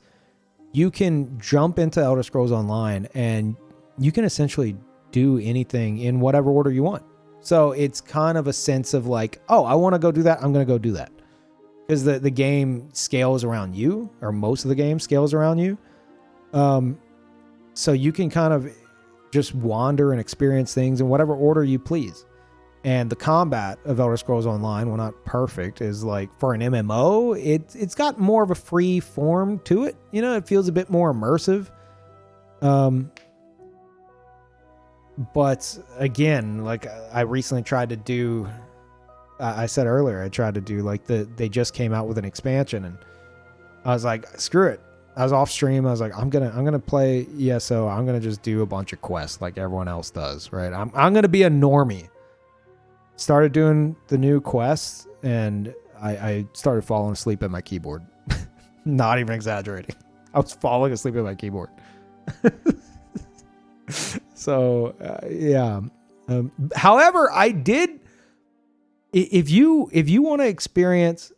you can jump into Elder Scrolls Online and you can essentially do anything in whatever order you want. So it's kind of a sense of like, oh, I want to go do that. I'm going to go do that. Because the game scales around you, or most of the game scales around you. So you can kind of just wander and experience things in whatever order you please. And the combat of Elder Scrolls Online, while not perfect, is like for an MMO, it's got more of a free form to it. You know, it feels a bit more immersive. But again, like I recently tried to do, I said earlier, I tried to do like they just came out with an expansion, and I was like, screw it. I was off stream. I was like, I'm gonna play ESO. I'm gonna just do a bunch of quests like everyone else does, right? I'm gonna be a normie. Started doing the new quests, and I started falling asleep at my keyboard. Not even exaggerating. I was falling asleep at my keyboard. So yeah. However, I did. If you want to experience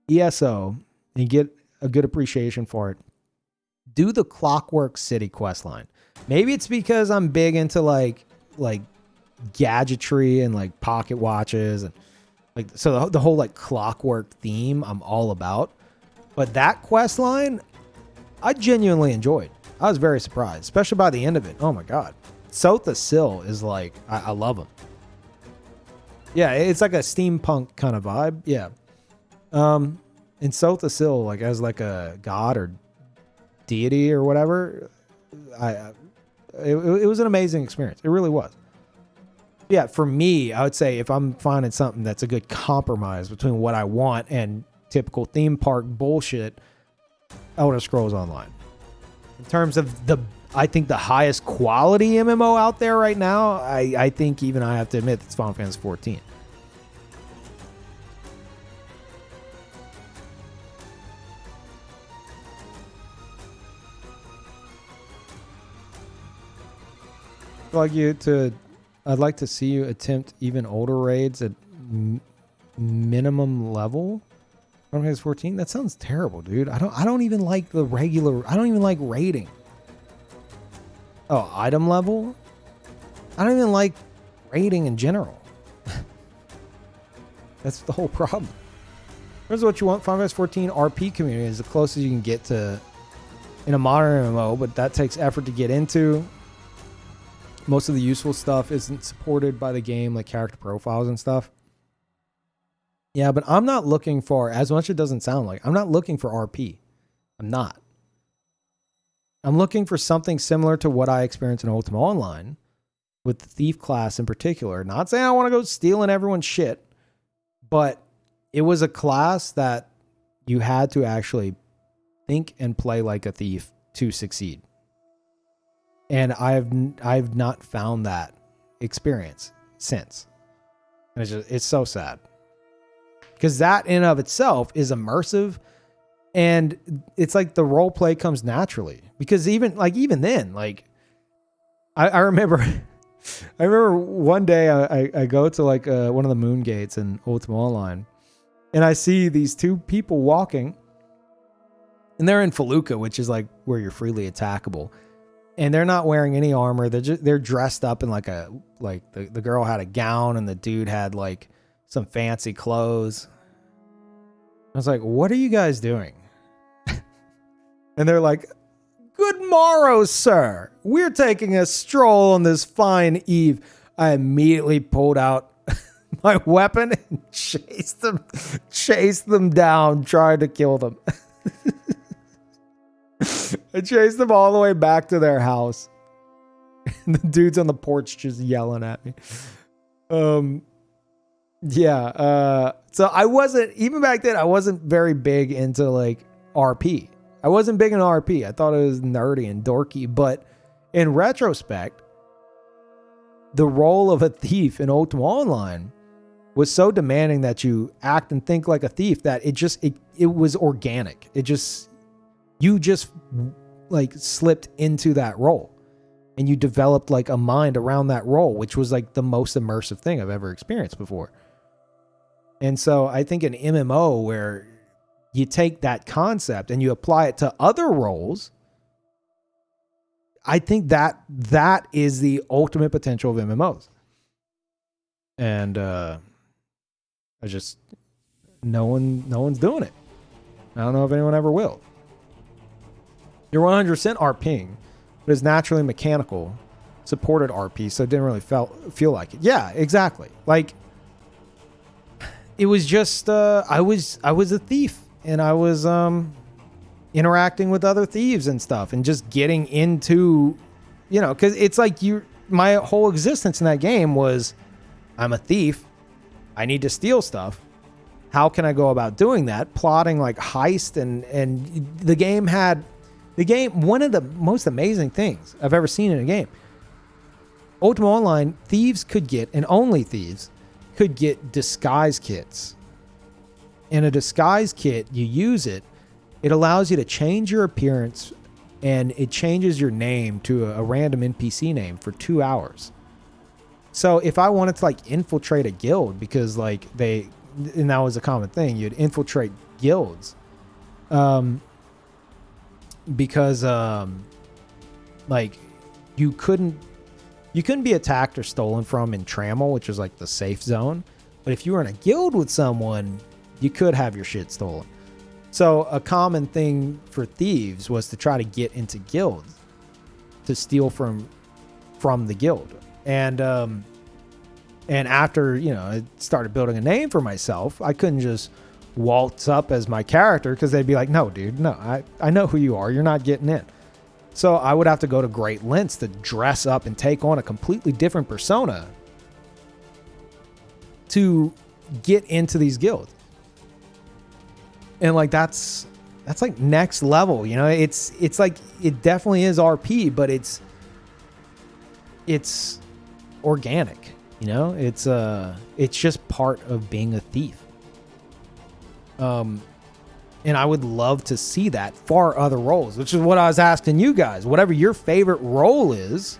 ESO and get a good appreciation for it, do the Clockwork City quest line. Maybe it's because I'm big into like gadgetry and like pocket watches and like, so the whole like clockwork theme I'm all about. But that quest line, I genuinely enjoyed. I was very surprised, especially by the end of it. Oh my God. Sotha Sil is like, I love him. Yeah, it's like a steampunk kind of vibe. Yeah. And Sotha Sil, like as like a god or deity or whatever, it was an amazing experience. It really was. Yeah, for me, I would say if I'm finding something that's a good compromise between what I want and typical theme park bullshit, Elder Scrolls Online. In terms of I think the highest quality MMO out there right now, I think even I have to admit it's Final Fantasy 14. I'd like to see you attempt even older raids at minimum level. Final Fantasy 14. That sounds terrible, dude. I don't even like the regular. I don't even like raiding. Oh, item level? I don't even like raiding in general. That's the whole problem. Here's what you want. Final Fantasy 14 RP community is the closest you can get to in a modern MMO, but that takes effort to get into. Most of the useful stuff isn't supported by the game, like character profiles and stuff. Yeah, but I'm not looking for, as much as it doesn't sound like, I'm not looking for RP. I'm not. I'm looking for something similar to what I experienced in Ultima Online, with the Thief class in particular. Not saying I want to go stealing everyone's shit, but it was a class that you had to actually think and play like a thief to succeed. And I've not found that experience since. And it's so sad. Because that in and of itself is immersive, and it's like the role play comes naturally. Because even then, I remember one day I go to like one of the moon gates in Ultima Online, and I see these two people walking, and they're in Felucca, which is like where you're freely attackable. And they're not wearing any armor. They're dressed up in the girl had a gown and the dude had like some fancy clothes. I was like, what are you guys doing? And they're like, good morrow, sir. We're taking a stroll on this fine eve. I immediately pulled out my weapon and chased them down, tried to kill them. I chased them all the way back to their house. The dude's on the porch just yelling at me. Yeah. So I wasn't, even back then, I wasn't very big into like RP. I wasn't big into RP. I thought it was nerdy and dorky, but in retrospect, the role of a thief in Ultima Online was so demanding that you act and think like a thief that it was organic. You just like slipped into that role and you developed like a mind around that role, which was like the most immersive thing I've ever experienced before. And so I think an MMO where you take that concept and you apply it to other roles, I think that is the ultimate potential of MMOs. And no one's doing it. I don't know if anyone ever will. You're 100% RPing, but it's naturally mechanical, supported RP, so it didn't really feel like it. Yeah, exactly. Like, it was just I was a thief, and I was interacting with other thieves and stuff, and just getting into, because it's like my whole existence in that game was, I'm a thief, I need to steal stuff. How can I go about doing that? Plotting like heist, and the game, one of the most amazing things I've ever seen in a game. Ultima Online, thieves could get, and only thieves could get disguise kits. In a disguise kit, you use it, it allows you to change your appearance, and it changes your name to a random NPC name for 2 hours. So if I wanted to like infiltrate a guild, because like and that was a common thing, you'd infiltrate guilds, because like you couldn't be attacked or stolen from in Trammel, which is like the safe zone. But if you were in a guild with someone, you could have your shit stolen. So a common thing for thieves was to try to get into guilds to steal from the guild. And after, I started building a name for myself, I couldn't just waltz up as my character, because they'd be like, no, dude, no, I know who you are. You're not getting in. So I would have to go to great lengths to dress up and take on a completely different persona to get into these guilds. And like, that's like next level, it's like, it definitely is RP, but it's organic, it's just part of being a thief. And I would love to see that for other roles, which is what I was asking you guys. Whatever your favorite role is,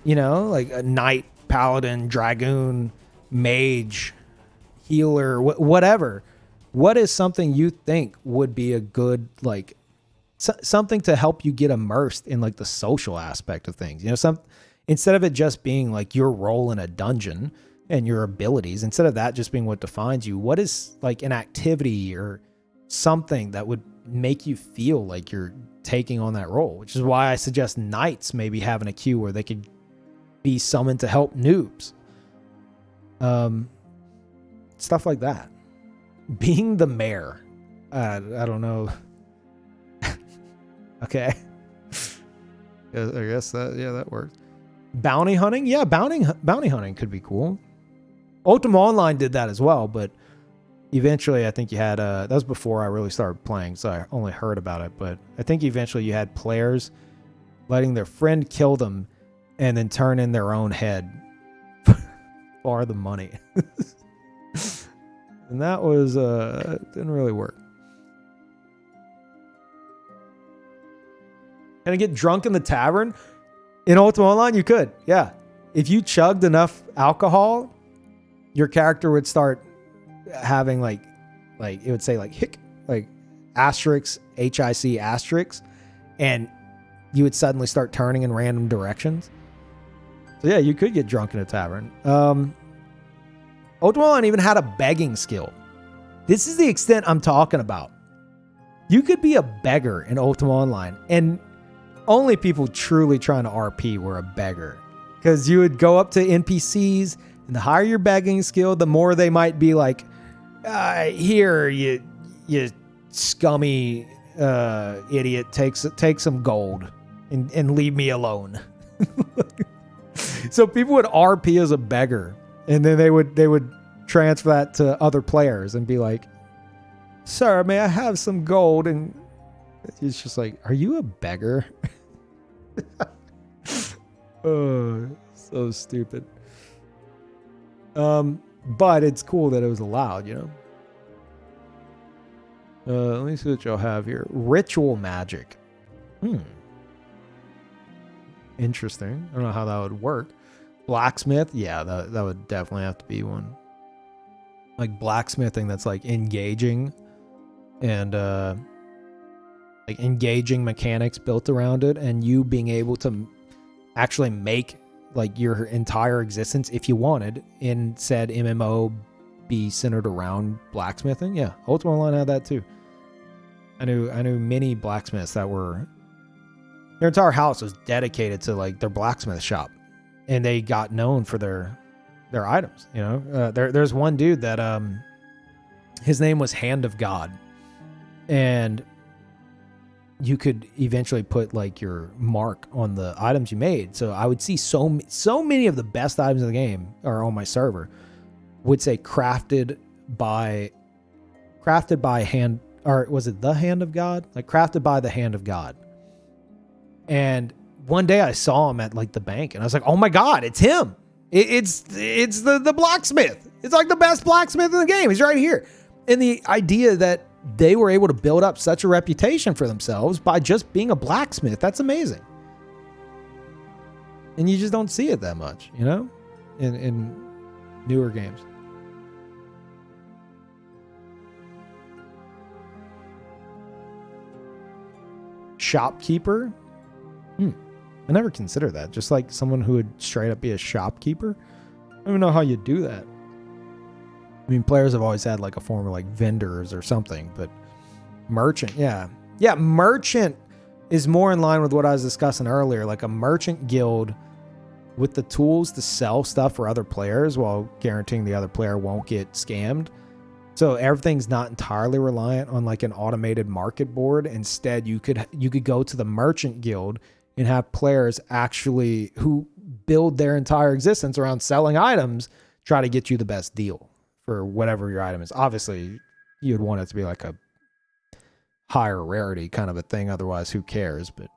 like a knight, paladin, dragoon, mage, healer, whatever. What is something you think would be a good, like, something to help you get immersed in like the social aspect of things? Instead of it just being like your role in a dungeon and your abilities, instead of that just being what defines you, what is like an activity or something that would make you feel like you're taking on that role? Which is why I suggest knights maybe having a queue where they could be summoned to help noobs. Stuff like that. Being the mayor. I don't know. Okay. I guess that works. Bounty hunting? Yeah, bounty hunting could be cool. Ultima Online did that as well, but eventually I think you had that was before I really started playing, so I only heard about it, but I think eventually you had players letting their friend kill them and then turn in their own head for the money. And that was didn't really work. Can I get drunk in the tavern? In Ultima Online, you could. Yeah. If you chugged enough alcohol, your character would start having like it would say like hic, like asterisk, HIC asterisk, and you would suddenly start turning in random directions. So yeah, you could get drunk in a tavern. Ultima Online even had a begging skill. This is the extent I'm talking about. You could be a beggar in Ultima Online, and only people truly trying to RP were a beggar, because you would go up to NPCs, and the higher your begging skill, the more they might be like, here, you scummy idiot, take some gold. and leave me alone. So people would RP as a beggar, and then they would transfer that to other players and be like, "Sir, may I have some gold?" And it's just like, "Are you a beggar?" Oh, so stupid. But it's cool that it was allowed, you know. Let me see what y'all have here. Ritual magic. Interesting. I don't know how that would work. Blacksmith, yeah, that would definitely have to be one. Like blacksmithing that's like engaging and like engaging mechanics built around it, and you being able to actually make like your entire existence, if you wanted, in said MMO be centered around blacksmithing. Yeah, Ultima Online had that too. I knew many blacksmiths that were, their entire house was dedicated to like their blacksmith shop, and they got known for their items. You know, there's one dude that his name was Hand of God, and you could eventually put like your mark on the items you made. So I would see so many of the best items in the game, or on my server, would say crafted by hand, or was it the Hand of God? Like crafted by the Hand of God. And one day I saw him at like the bank, and I was like, "Oh my God, it's him! It's the blacksmith. It's like the best blacksmith in the game. He's right here." And the idea that they were able to build up such a reputation for themselves by just being a blacksmith, that's amazing. And you just don't see it that much, you know, in newer games. Shopkeeper? I never considered that. Just like someone who would straight up be a shopkeeper. I don't even know how you do that. I mean, players have always had like a form of like vendors or something, but merchant, yeah. Yeah, merchant is more in line with what I was discussing earlier, like a merchant guild with the tools to sell stuff for other players while guaranteeing the other player won't get scammed. So everything's not entirely reliant on like an automated market board. Instead, you could go to the merchant guild and have players actually who build their entire existence around selling items try to get you the best deal for whatever your item is. Obviously, you'd want it to be like a higher rarity kind of a thing. Otherwise, who cares? But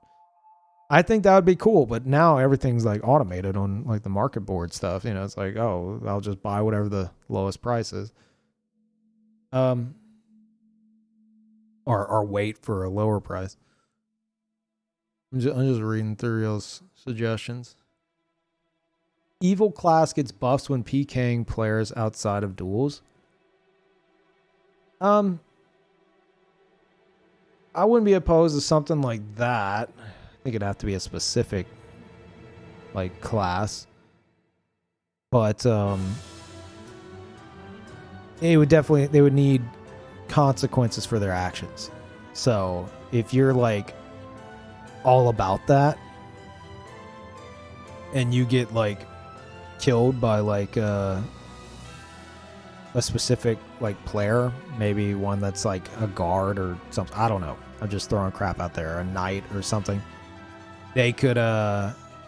I think that would be cool. But now everything's like automated on like the market board stuff. You know, it's like, oh, I'll just buy whatever the lowest price is. Or wait for a lower price. I'm just reading through y'all's suggestions. Evil class gets buffs when PKing players outside of duels. I wouldn't be opposed to something like that. I think it'd have to be a specific like class. But they would need consequences for their actions. So if you're like all about that and you get like killed by like a specific like player, maybe one that's like a guard or something, I don't know, I'm just throwing crap out there, a knight or something, they could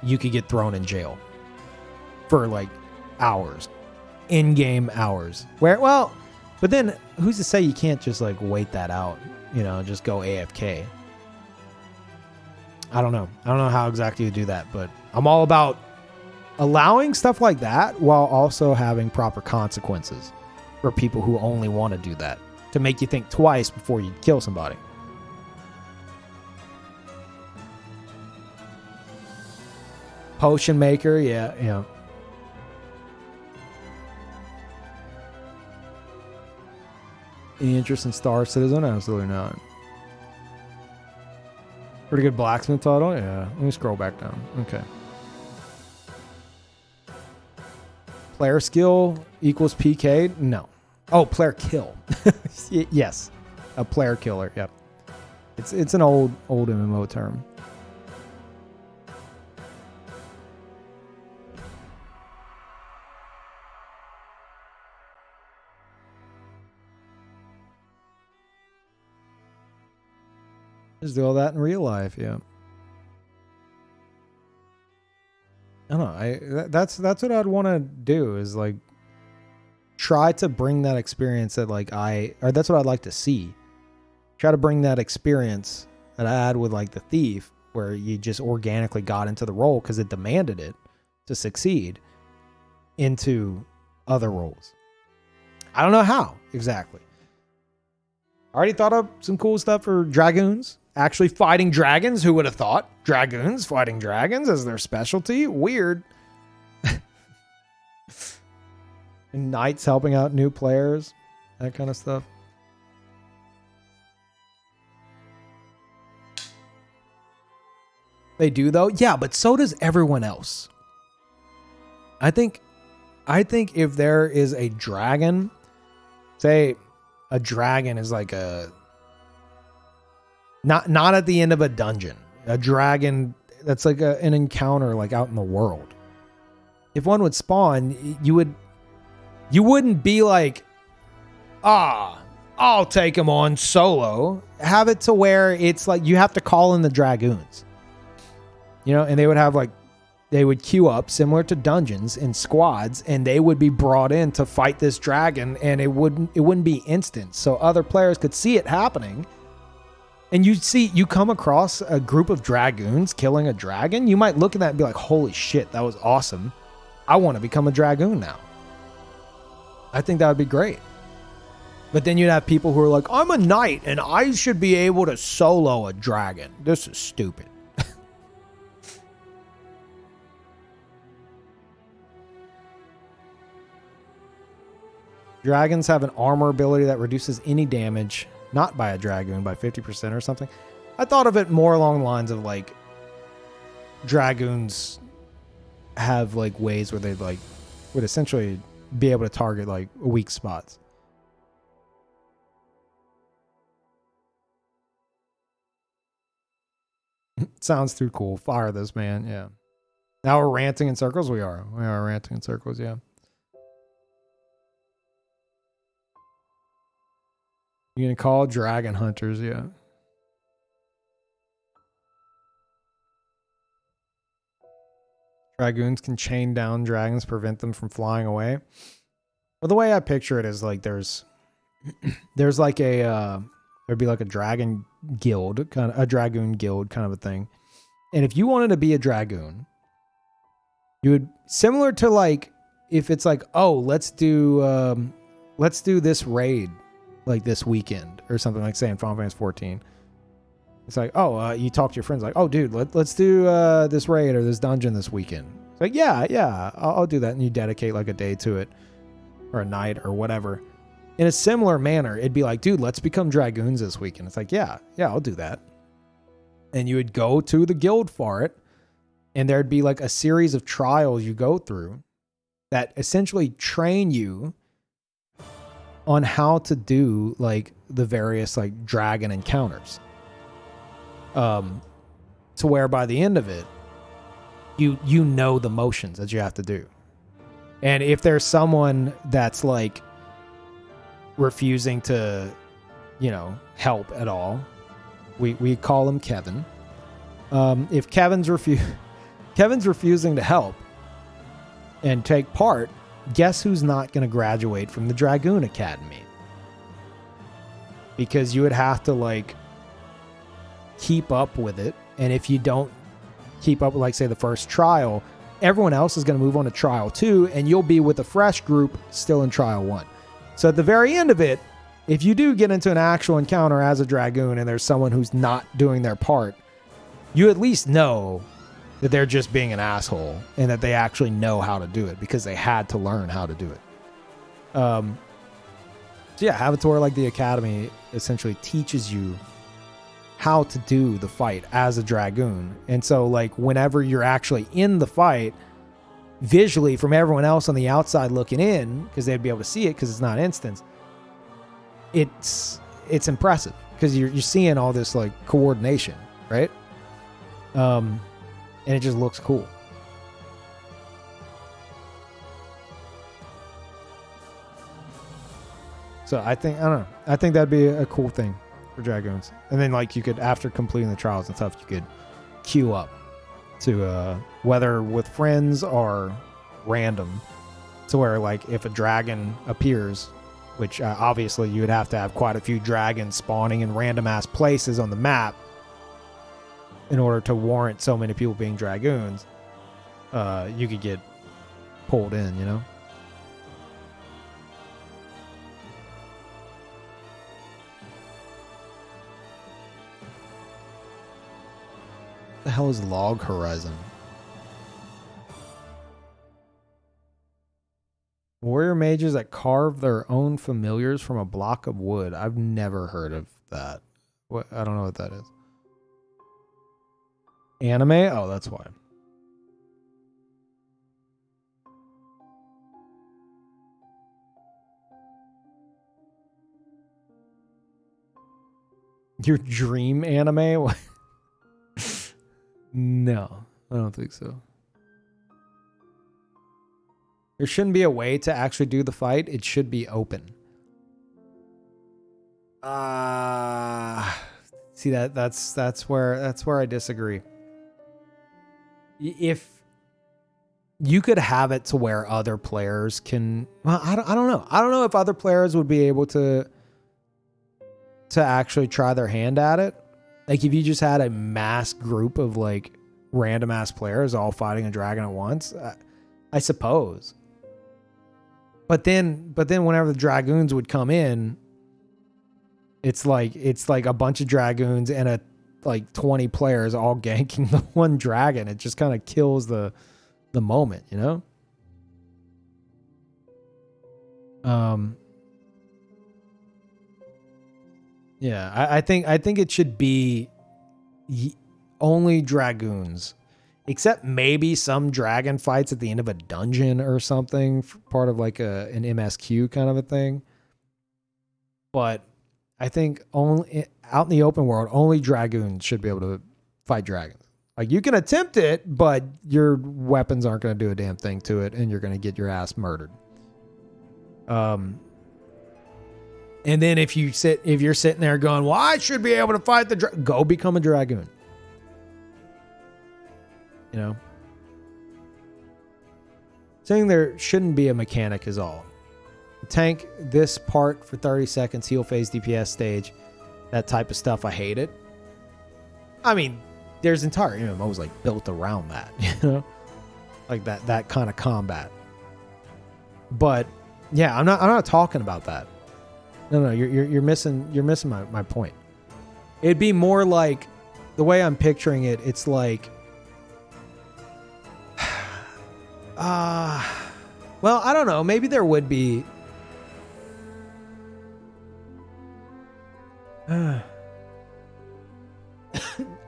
you could get thrown in jail for like hours, in-game hours, where, well, but then who's to say you can't just like wait that out, you know, just go AFK. I don't know how exactly you do that, but I'm all about allowing stuff like that while also having proper consequences for people who only want to do that, to make you think twice before you kill somebody. Potion maker, yeah. Any interest in Star Citizen? Absolutely not. Pretty good blacksmith title? Yeah. Let me scroll back down. Okay. Player skill equals PK? No. Oh, player kill. Yes. A player killer. Yep. It's an old MMO term. Just do all that in real life, yeah. I don't know. That's what I'd want to do is like try to bring that experience that like or that's what I'd like to see. Try to bring that experience that I had with like the Thief, where you just organically got into the role because it demanded it to succeed, into other roles. I don't know how exactly. I already thought of some cool stuff for dragoons. Actually fighting dragons. Who would have thought? Dragoons fighting dragons as their specialty? Weird. And knights helping out new players. That kind of stuff. They do though? Yeah, but so does everyone else. I think if there is a dragon, say a dragon is like a not at the end of a dungeon. A dragon that's like an encounter like out in the world. If one would spawn, you wouldn't be like, I'll take him on solo. Have it to where it's like you have to call in the dragoons. You know, and they would have like, they would queue up similar to dungeons in squads, and they would be brought in to fight this dragon, and it wouldn't be instant. So other players could see it happening. And you come across a group of dragoons killing a dragon, you might look at that and be like, holy shit, that was awesome. I want to become a dragoon now. I think that would be great. But then you'd have people who are like, I'm a knight and I should be able to solo a dragon. This is stupid. Dragons have an armor ability that reduces any damage, not by a dragoon, by 50% or something. I thought of it more along the lines of like dragoons have like ways where they like would essentially be able to target like weak spots. Sounds too cool. Fire this man. Yeah. Now we're ranting in circles. We are ranting in circles. Yeah. You're going to call dragon hunters. Yeah. Dragoons can chain down dragons, prevent them from flying away. Well, the way I picture it is like there's like there'd be like a dragon guild, a dragoon guild kind of a thing. And if you wanted to be a dragoon, you would, similar to like, if it's like, oh, let's do this raid like this weekend or something, like say in Final Fantasy 14. It's like, oh, you talk to your friends like, oh, dude, let's do this raid or this dungeon this weekend. It's like, yeah, I'll do that. And you dedicate like a day to it or a night or whatever. In a similar manner, it'd be like, dude, let's become dragoons this weekend. It's like, yeah, I'll do that. And you would go to the guild for it. And there'd be like a series of trials you go through that essentially train you on how to do like the various like dragon encounters. To where by the end of it, you know the motions that you have to do. And if there's someone that's like refusing to, help at all, we call him Kevin. If Kevin's refusing to help and take part, guess who's not going to graduate from the Dragoon Academy? Because you would have to like keep up with it. And if you don't keep up with, like, say, the first trial, everyone else is going to move on to trial 2, and you'll be with a fresh group still in trial 1. So at the very end of it, if you do get into an actual encounter as a dragoon and there's someone who's not doing their part, you at least know that they're just being an asshole and that they actually know how to do it because they had to learn how to do it. So yeah, have it to where like the academy essentially teaches you how to do the fight as a dragoon. And so like whenever you're actually in the fight, visually from everyone else on the outside looking in, because they'd be able to see it because it's not instant, it's impressive because you're seeing all this like coordination, right? And it just looks cool. So I think that'd be a cool thing for dragoons. And then like you could, after completing the trials and stuff, you could queue up to whether with friends or random, to where like if a dragon appears, which obviously you would have to have quite a few dragons spawning in random ass places on the map in order to warrant so many people being dragoons, you could get pulled in, you know? The hell is Log Horizon? Warrior mages that carve their own familiars from a block of wood. I've never heard of that. What? I don't know what that is. Anime? Oh, that's why. Your dream anime? No, I don't think so. There shouldn't be a way to actually do the fight. It should be open. See that's where I disagree. If you could have it to where other players can, well, I don't know. I don't know if other players would be able to actually try their hand at it. Like if you just had a mass group of like random ass players all fighting a dragon at once, I suppose. But then whenever the dragoons would come in, it's like a bunch of dragoons and like 20 players all ganking the one dragon. It just kind of kills the moment, you know? Yeah, I think it should be only dragoons, except maybe some dragon fights at the end of a dungeon or something, part of like an MSQ kind of a thing. But I think only out in the open world, only dragoons should be able to fight dragons. Like you can attempt it, but your weapons aren't going to do a damn thing to it, and you're going to get your ass murdered. And then if you're sitting there going, well, I should be able to fight the go become a dragoon. You know? Saying there shouldn't be a mechanic is all. Tank this part for 30 seconds, heal phase DPS stage. That type of stuff, I hate it. I mean, there's entire MMOs like built around that, you know? Like that kind of combat. But yeah, I'm not talking about that. No, you're missing my point. It'd be more like the way I'm picturing it. It's like, well, I don't know. Maybe there would be. I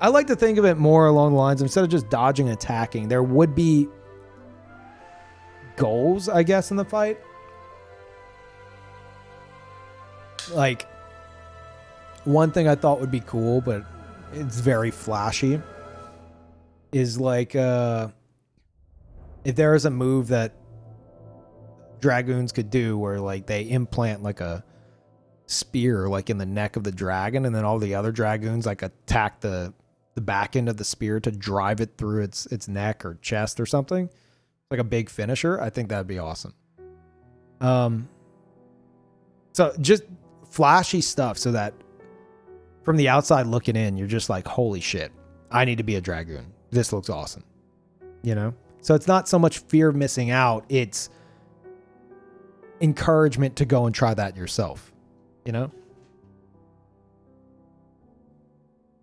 like to think of it more along the lines, instead of just dodging and attacking, there would be goals, I guess, in the fight. Like, one thing I thought would be cool, but it's very flashy, is like if there is a move that dragoons could do where like they implant like a spear like in the neck of the dragon, and then all the other dragoons like attack the back end of the spear to drive it through its neck or chest or something, like a big finisher. I think that'd be awesome. So just flashy stuff so that from the outside looking in, you're just like, holy shit, I need to be a dragoon. This looks awesome. You know? So it's not so much fear of missing out, it's encouragement to go and try that yourself. You know?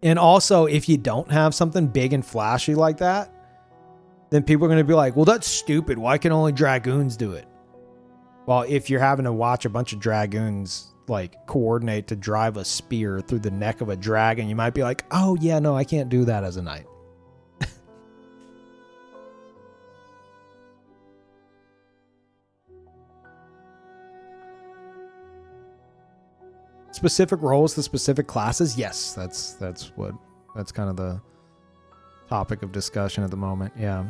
And also, if you don't have something big and flashy like that, then people are going to be like, well, that's stupid. Why can only dragoons do it? Well, if you're having to watch a bunch of dragoons like coordinate to drive a spear through the neck of a dragon, you might be like, oh yeah, no, I can't do that as a knight. Specific roles to specific classes, yes, that's kind of the topic of discussion at the moment. Yeah,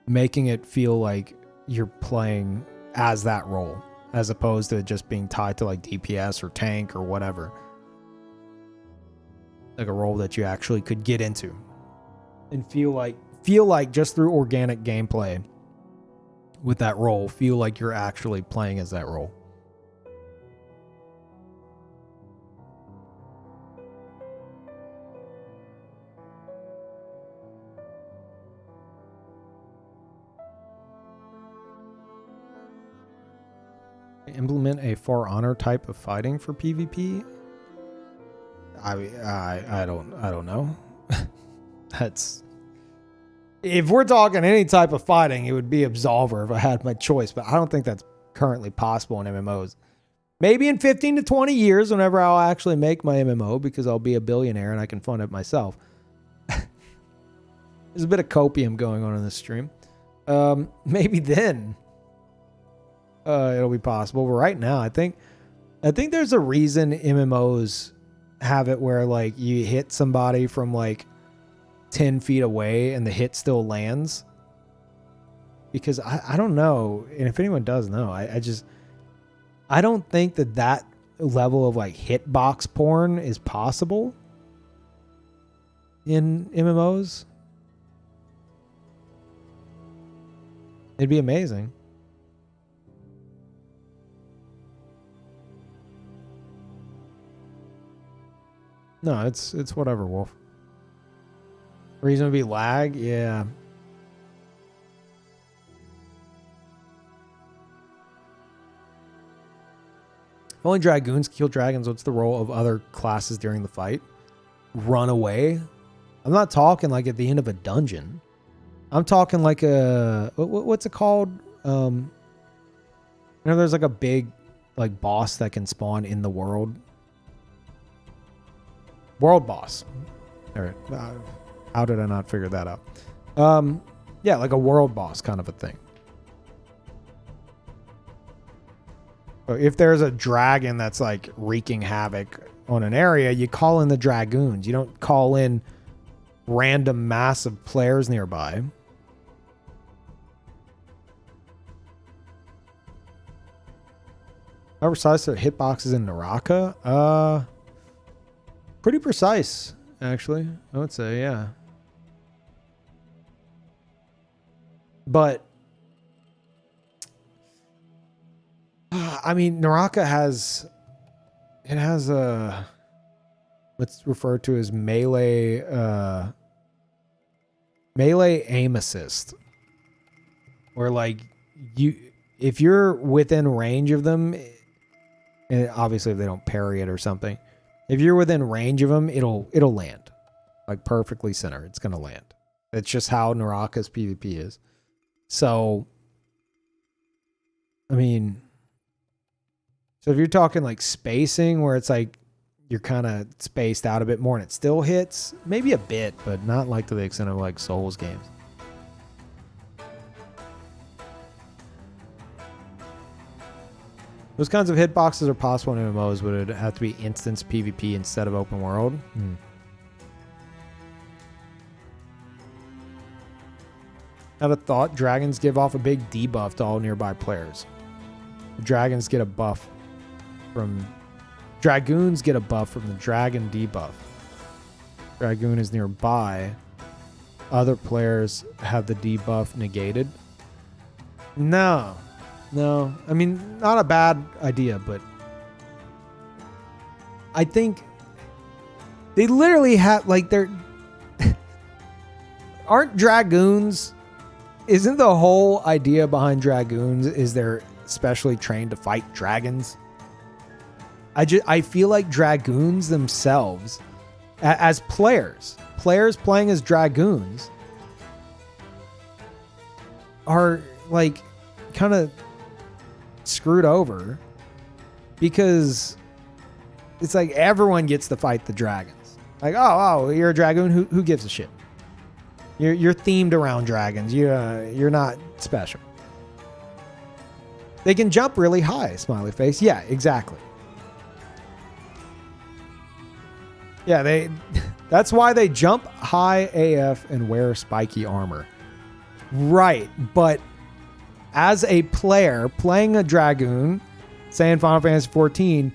making it feel like you're playing as that role, as opposed to just being tied to like DPS or tank or whatever. Like a role that you actually could get into. and feel like just through organic gameplay with that role, feel like you're actually playing as that role. Implement a For Honor type of fighting for PvP. I don't know. That's, if we're talking any type of fighting, it would be Absolver if I had my choice, but I don't think that's currently possible in MMOs. Maybe in 15 to 20 years, whenever I'll actually make my MMO, because I'll be a billionaire and I can fund it myself. There's a bit of copium going on in this stream. Maybe then it'll be possible. But right now, I think there's a reason MMOs have it where like you hit somebody from like 10 feet away and the hit still lands. Because I don't know, and if anyone does know, I don't think that level of like hitbox porn is possible in MMOs. It'd be amazing. No, it's whatever, Wolf. Reason would be lag? Yeah. If only dragoons kill dragons, what's the role of other classes during the fight? Run away? I'm not talking like at the end of a dungeon. I'm talking like a... What's it called? You know, there's like a big like boss that can spawn in the world. World boss. All right. How did I not figure that out? Yeah, like a world boss kind of a thing. So if there's a dragon that's like wreaking havoc on an area, you call in the dragoons. You don't call in random massive players nearby. How precise are hitboxes in Naraka? Pretty precise, actually. I would say, yeah. But I mean, Naraka has a what's referred to as melee aim assist, where like if you're within range of them, and obviously if they don't parry it or something, if you're within range of them, it'll land like perfectly center. It's gonna land. That's just how Naraka's PvP is. So, I mean, so if you're talking like spacing where it's like you're kind of spaced out a bit more and it still hits, maybe a bit, but not like to the extent of like Souls games. Those kinds of hitboxes are possible in MMOs, but it would have to be instance PvP instead of open world. Had a thought, dragons give off a big debuff to all nearby players. Dragons get a buff from... Dragoons get a buff from the dragon debuff. Dragoon is nearby. Other players have the debuff negated. No. I mean, not a bad idea, but... I think... They literally have, like, they're... Aren't dragoons... Isn't the whole idea behind dragoons is they're specially trained to fight dragons? I feel like dragoons themselves, as players playing as dragoons, are like kind of screwed over because it's like everyone gets to fight the dragons. Like, oh, you're a dragoon. Who gives a shit? You're themed around dragons. You're not special. They can jump really high, smiley face. Yeah, exactly. Yeah, that's why they jump high AF and wear spiky armor. Right, but as a player playing a dragoon, say in Final Fantasy 14,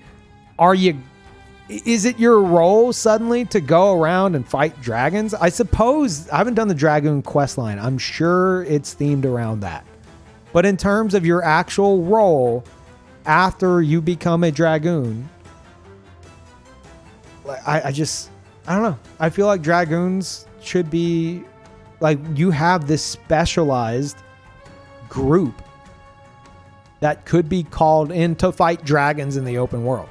is it your role suddenly to go around and fight dragons? I suppose I haven't done the Dragoon quest line. I'm sure it's themed around that. But in terms of your actual role after you become a Dragoon, I don't know. I feel like Dragoons should be like, you have this specialized group that could be called in to fight dragons in the open world.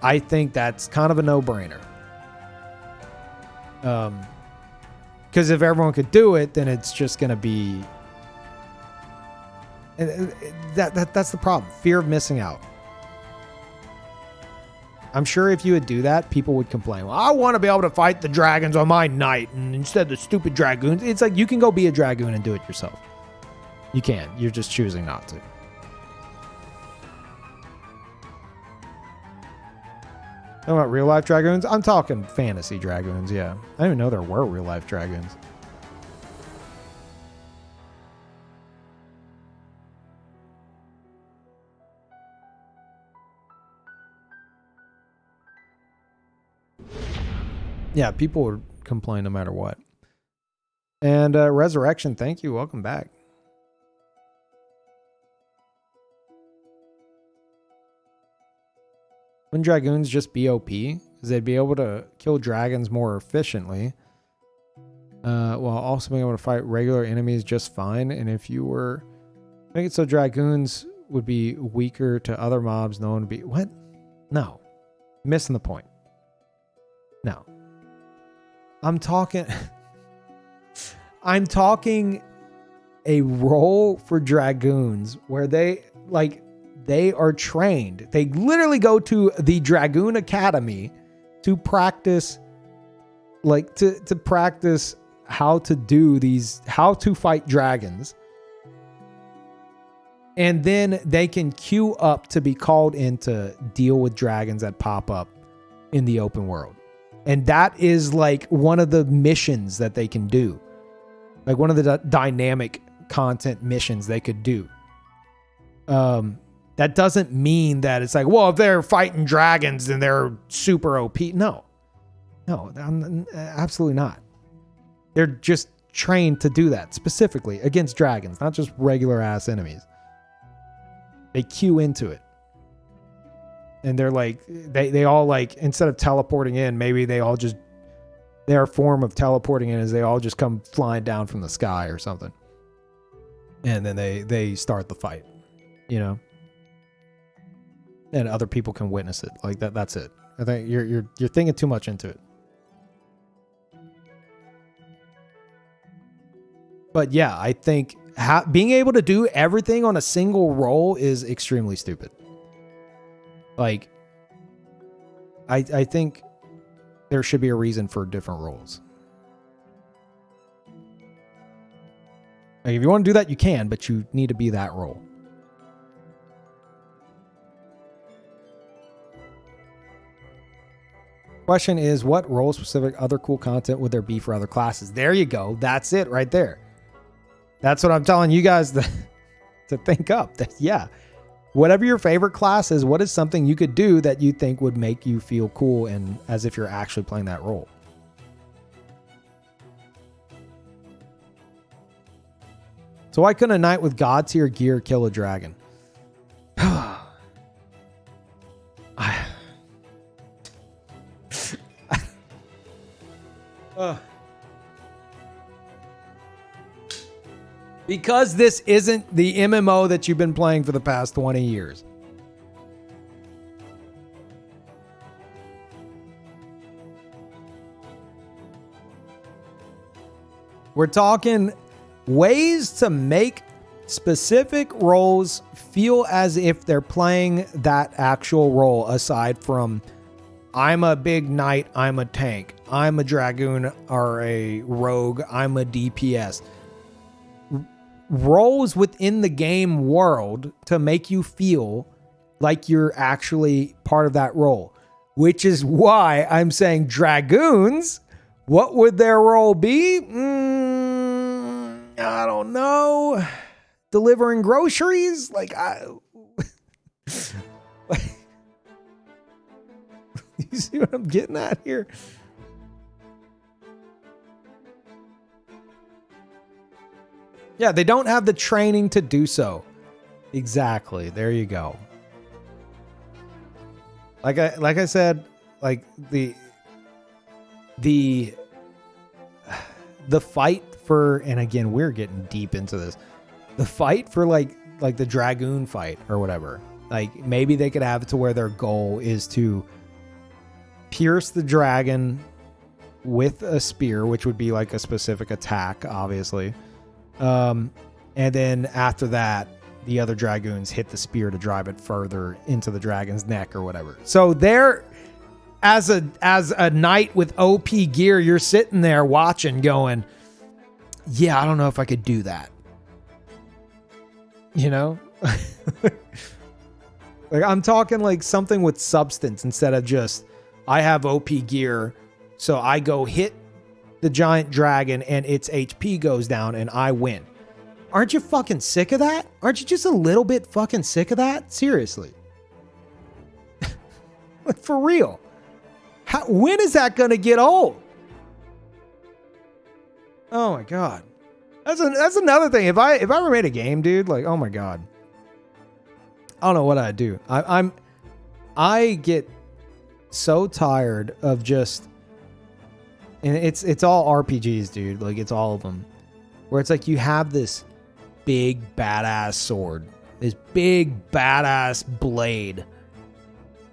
I think that's kind of a no-brainer. Because if everyone could do it, then it's just going to be... That's the problem. Fear of missing out. I'm sure if you would do that, people would complain. Well, I want to be able to fight the dragons on my knight, and instead of the stupid dragoons. It's like, you can go be a dragoon and do it yourself. You can. You're just choosing not to. Talking about real life dragoons? I'm talking fantasy dragoons, yeah. I didn't even know there were real life dragoons. Yeah, people would complain no matter what. And Resurrection, thank you. Welcome back. Wouldn't dragoons just be OP? Because they'd be able to kill dragons more efficiently, while also being able to fight regular enemies just fine. And if you were... make it so dragoons would be weaker to other mobs, no one would be... What? No. Missing the point. No. I'm talking a role for dragoons where they are trained. They literally go to the Dragoon Academy to practice, to practice how to fight dragons. And then they can queue up to be called in to deal with dragons that pop up in the open world. And that is like one of the missions that they can do. Like one of the dynamic content missions they could do. That doesn't mean that it's like, well, if they're fighting dragons, then they're super OP. No, absolutely not. They're just trained to do that specifically against dragons, not just regular ass enemies. They queue into it. And they're like, they all like, instead of teleporting in, maybe they all just, their form of teleporting in is they all just come flying down from the sky or something. And then they start the fight, you know? And other people can witness it. Like that's it. I think you're thinking too much into it. But yeah, I think being able to do everything on a single roll is extremely stupid. Like, I think there should be a reason for different roles. Like, if you want to do that, you can, but you need to be that role. Question is, what role-specific other cool content would there be for other classes? There you go. That's it right there. That's what I'm telling you guys to think up. Yeah. Whatever your favorite class is, what is something you could do that you think would make you feel cool and as if you're actually playing that role? So why couldn't a knight with god tier gear kill a dragon? Because this isn't the MMO that you've been playing for the past 20 years. We're talking ways to make specific roles feel as if they're playing that actual role, aside from I'm a big knight, I'm a tank, I'm a dragoon or a rogue, I'm a DPS. Roles within the game world to make you feel like you're actually part of that role, which is why I'm saying dragoons. What would their role be? I don't know. Delivering groceries? You see what I'm getting at here? Yeah, they don't have the training to do so. Exactly. There you go. Like I said, like the fight for, and again, we're getting deep into this. The fight for like the Dragoon fight or whatever. Like maybe they could have it to where their goal is to pierce the dragon with a spear, which would be like a specific attack, obviously. And then after that, the other dragoons hit the spear to drive it further into the dragon's neck or whatever. So there, as a knight with OP gear, you're sitting there watching going, yeah, I don't know if I could do that. You know? Like I'm talking like something with substance instead of just, I have OP gear, so I go hit the giant dragon and its HP goes down and I win. Aren't you fucking sick of that? Aren't you just a little bit fucking sick of that? Seriously. Like for real. When is that going to get old? Oh my God. That's another thing. If I ever made a game, dude, like, oh my God. I don't know what I'd do. I get so tired of just, and it's all RPGs, dude. Like it's all of them, where it's like you have this big badass sword, this big badass blade,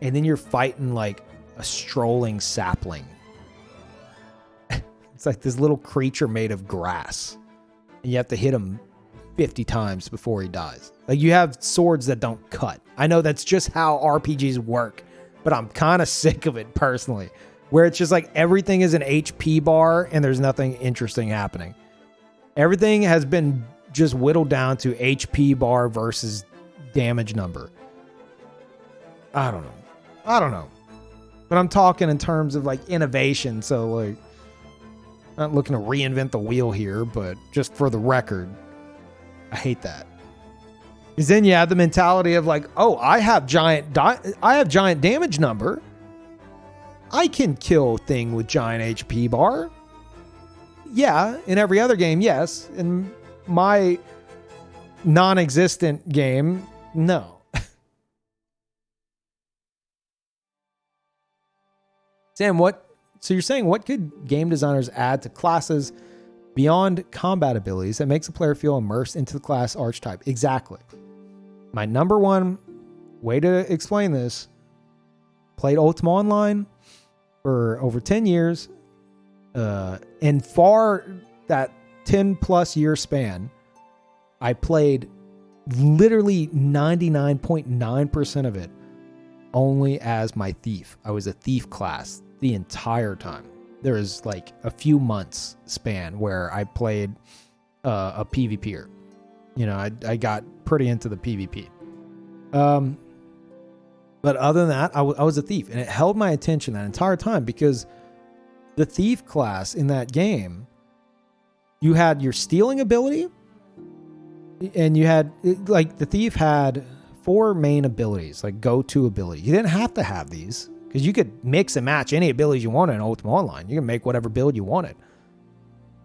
and then you're fighting like a strolling sapling. It's like this little creature made of grass, and you have to hit him 50 times before he dies. Like you have swords that don't cut. I know that's just how RPGs work, but I'm kind of sick of it personally, where it's just like everything is an HP bar and there's nothing interesting happening. Everything has been just whittled down to HP bar versus damage number. I don't know. But I'm talking in terms of like innovation. So like, not looking to reinvent the wheel here, but just for the record, I hate that. Because then you have the mentality of like, oh, I have giant damage number. I can kill thing with giant HP bar. Yeah, in every other game, yes. In my non-existent game, no. Sam, so you're saying what could game designers add to classes beyond combat abilities that makes a player feel immersed into the class archetype? Exactly. My number one way to explain this, played Ultima Online for over 10 years. And for that 10 plus year span, I played literally 99.9% of it only as my thief. I was a thief class the entire time. There was like a few months span where I played a PvPer. You know, I got pretty into the PvP. But other than that, I was a thief, and it held my attention that entire time because the thief class in that game, you had your stealing ability, and you had, like, the thief had 4 main abilities, like go-to ability. You didn't have to have these because you could mix and match any abilities you wanted in Ultima Online. You can make whatever build you wanted.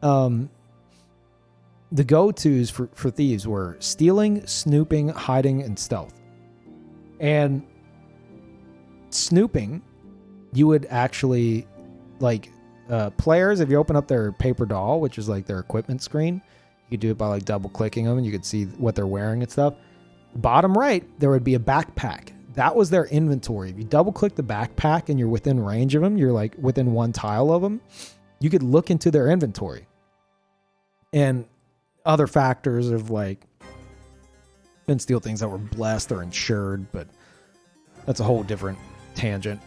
The go-tos for thieves were stealing, snooping, hiding, and stealth. And snooping, you would actually, like, players, if you open up their paper doll, which is like their equipment screen, you could do it by like double clicking them and you could see what they're wearing and stuff. Bottom right, there would be a backpack. That was their inventory. If you double click the backpack and you're within range of them, you're like within one tile of them, you could look into their inventory. And other factors of like, couldn't steal things that were blessed or insured, but that's a whole different tangent.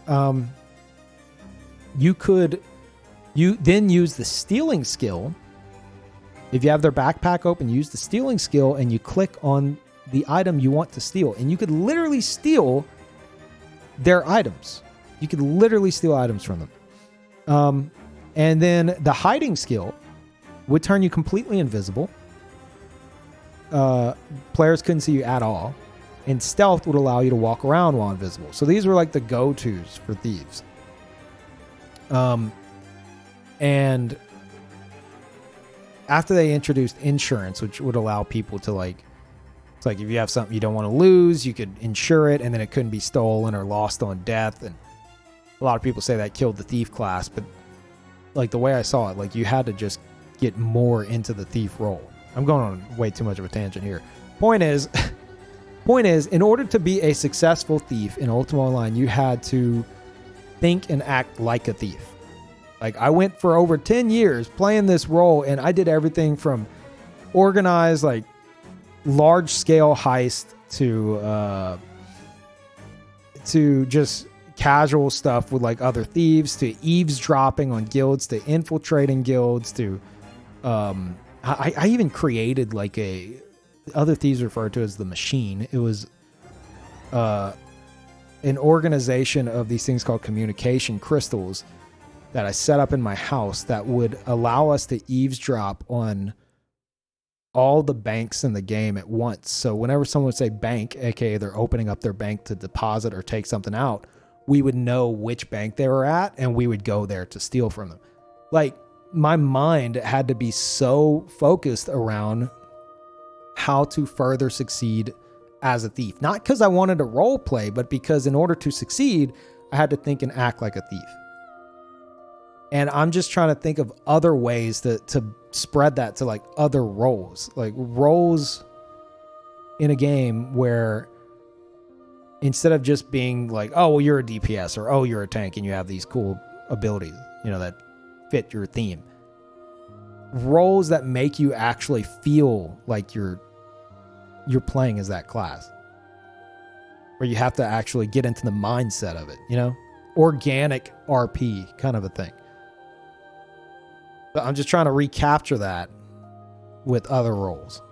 You then use the stealing skill. If you have their backpack open, use the stealing skill and you click on the item you want to steal. And you could literally steal their items. You could literally steal items from them. And then the hiding skill would turn you completely invisible. Players couldn't see you at all. And stealth would allow you to walk around while invisible. So these were like the go-tos for thieves. And after they introduced insurance, which would allow people to like, it's like if you have something you don't want to lose, you could insure it, and then it couldn't be stolen or lost on death. And a lot of people say that killed the thief class, but like the way I saw it, like you had to just get more into the thief role. I'm going on way too much of a tangent here. Point is, in order to be a successful thief in Ultima Online, you had to think and act like a thief. Like I went for over 10 years playing this role, and I did everything from organized, like large scale heist to just casual stuff with like other thieves, to eavesdropping on guilds, to infiltrating guilds, to I even created like other thieves referred to as the Machine. It was an organization of these things called communication crystals that I set up in my house that would allow us to eavesdrop on all the banks in the game at once. So whenever someone would say bank, aka they're opening up their bank to deposit or take something out, we would know which bank they were at, and we would go there to steal from them. Like, my mind had to be so focused around how to further succeed as a thief. Not because I wanted to role play, but because in order to succeed, I had to think and act like a thief. And I'm just trying to think of other ways to spread that to like other roles. Like roles in a game where instead of just being like, oh, well, you're a DPS, or oh, you're a tank and you have these cool abilities, you know, that fit your theme. Roles that make you actually feel like you're playing as that class. Where you have to actually get into the mindset of it, you know? Organic RP kind of a thing. But I'm just trying to recapture that with other roles.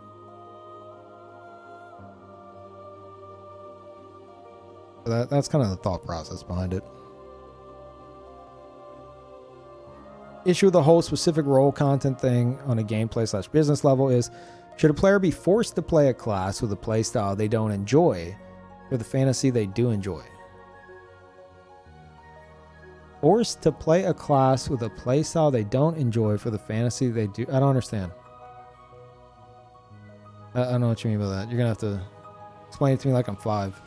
That's kind of the thought process behind it. Issue with the whole specific role content thing on a gameplay / business level is, should a player be forced to play a class with a playstyle they don't enjoy for the fantasy they do enjoy? Forced to play a class with a playstyle they don't enjoy for the fantasy they do. I don't understand. I don't know what you mean by that. You're going to have to explain it to me like I'm 5.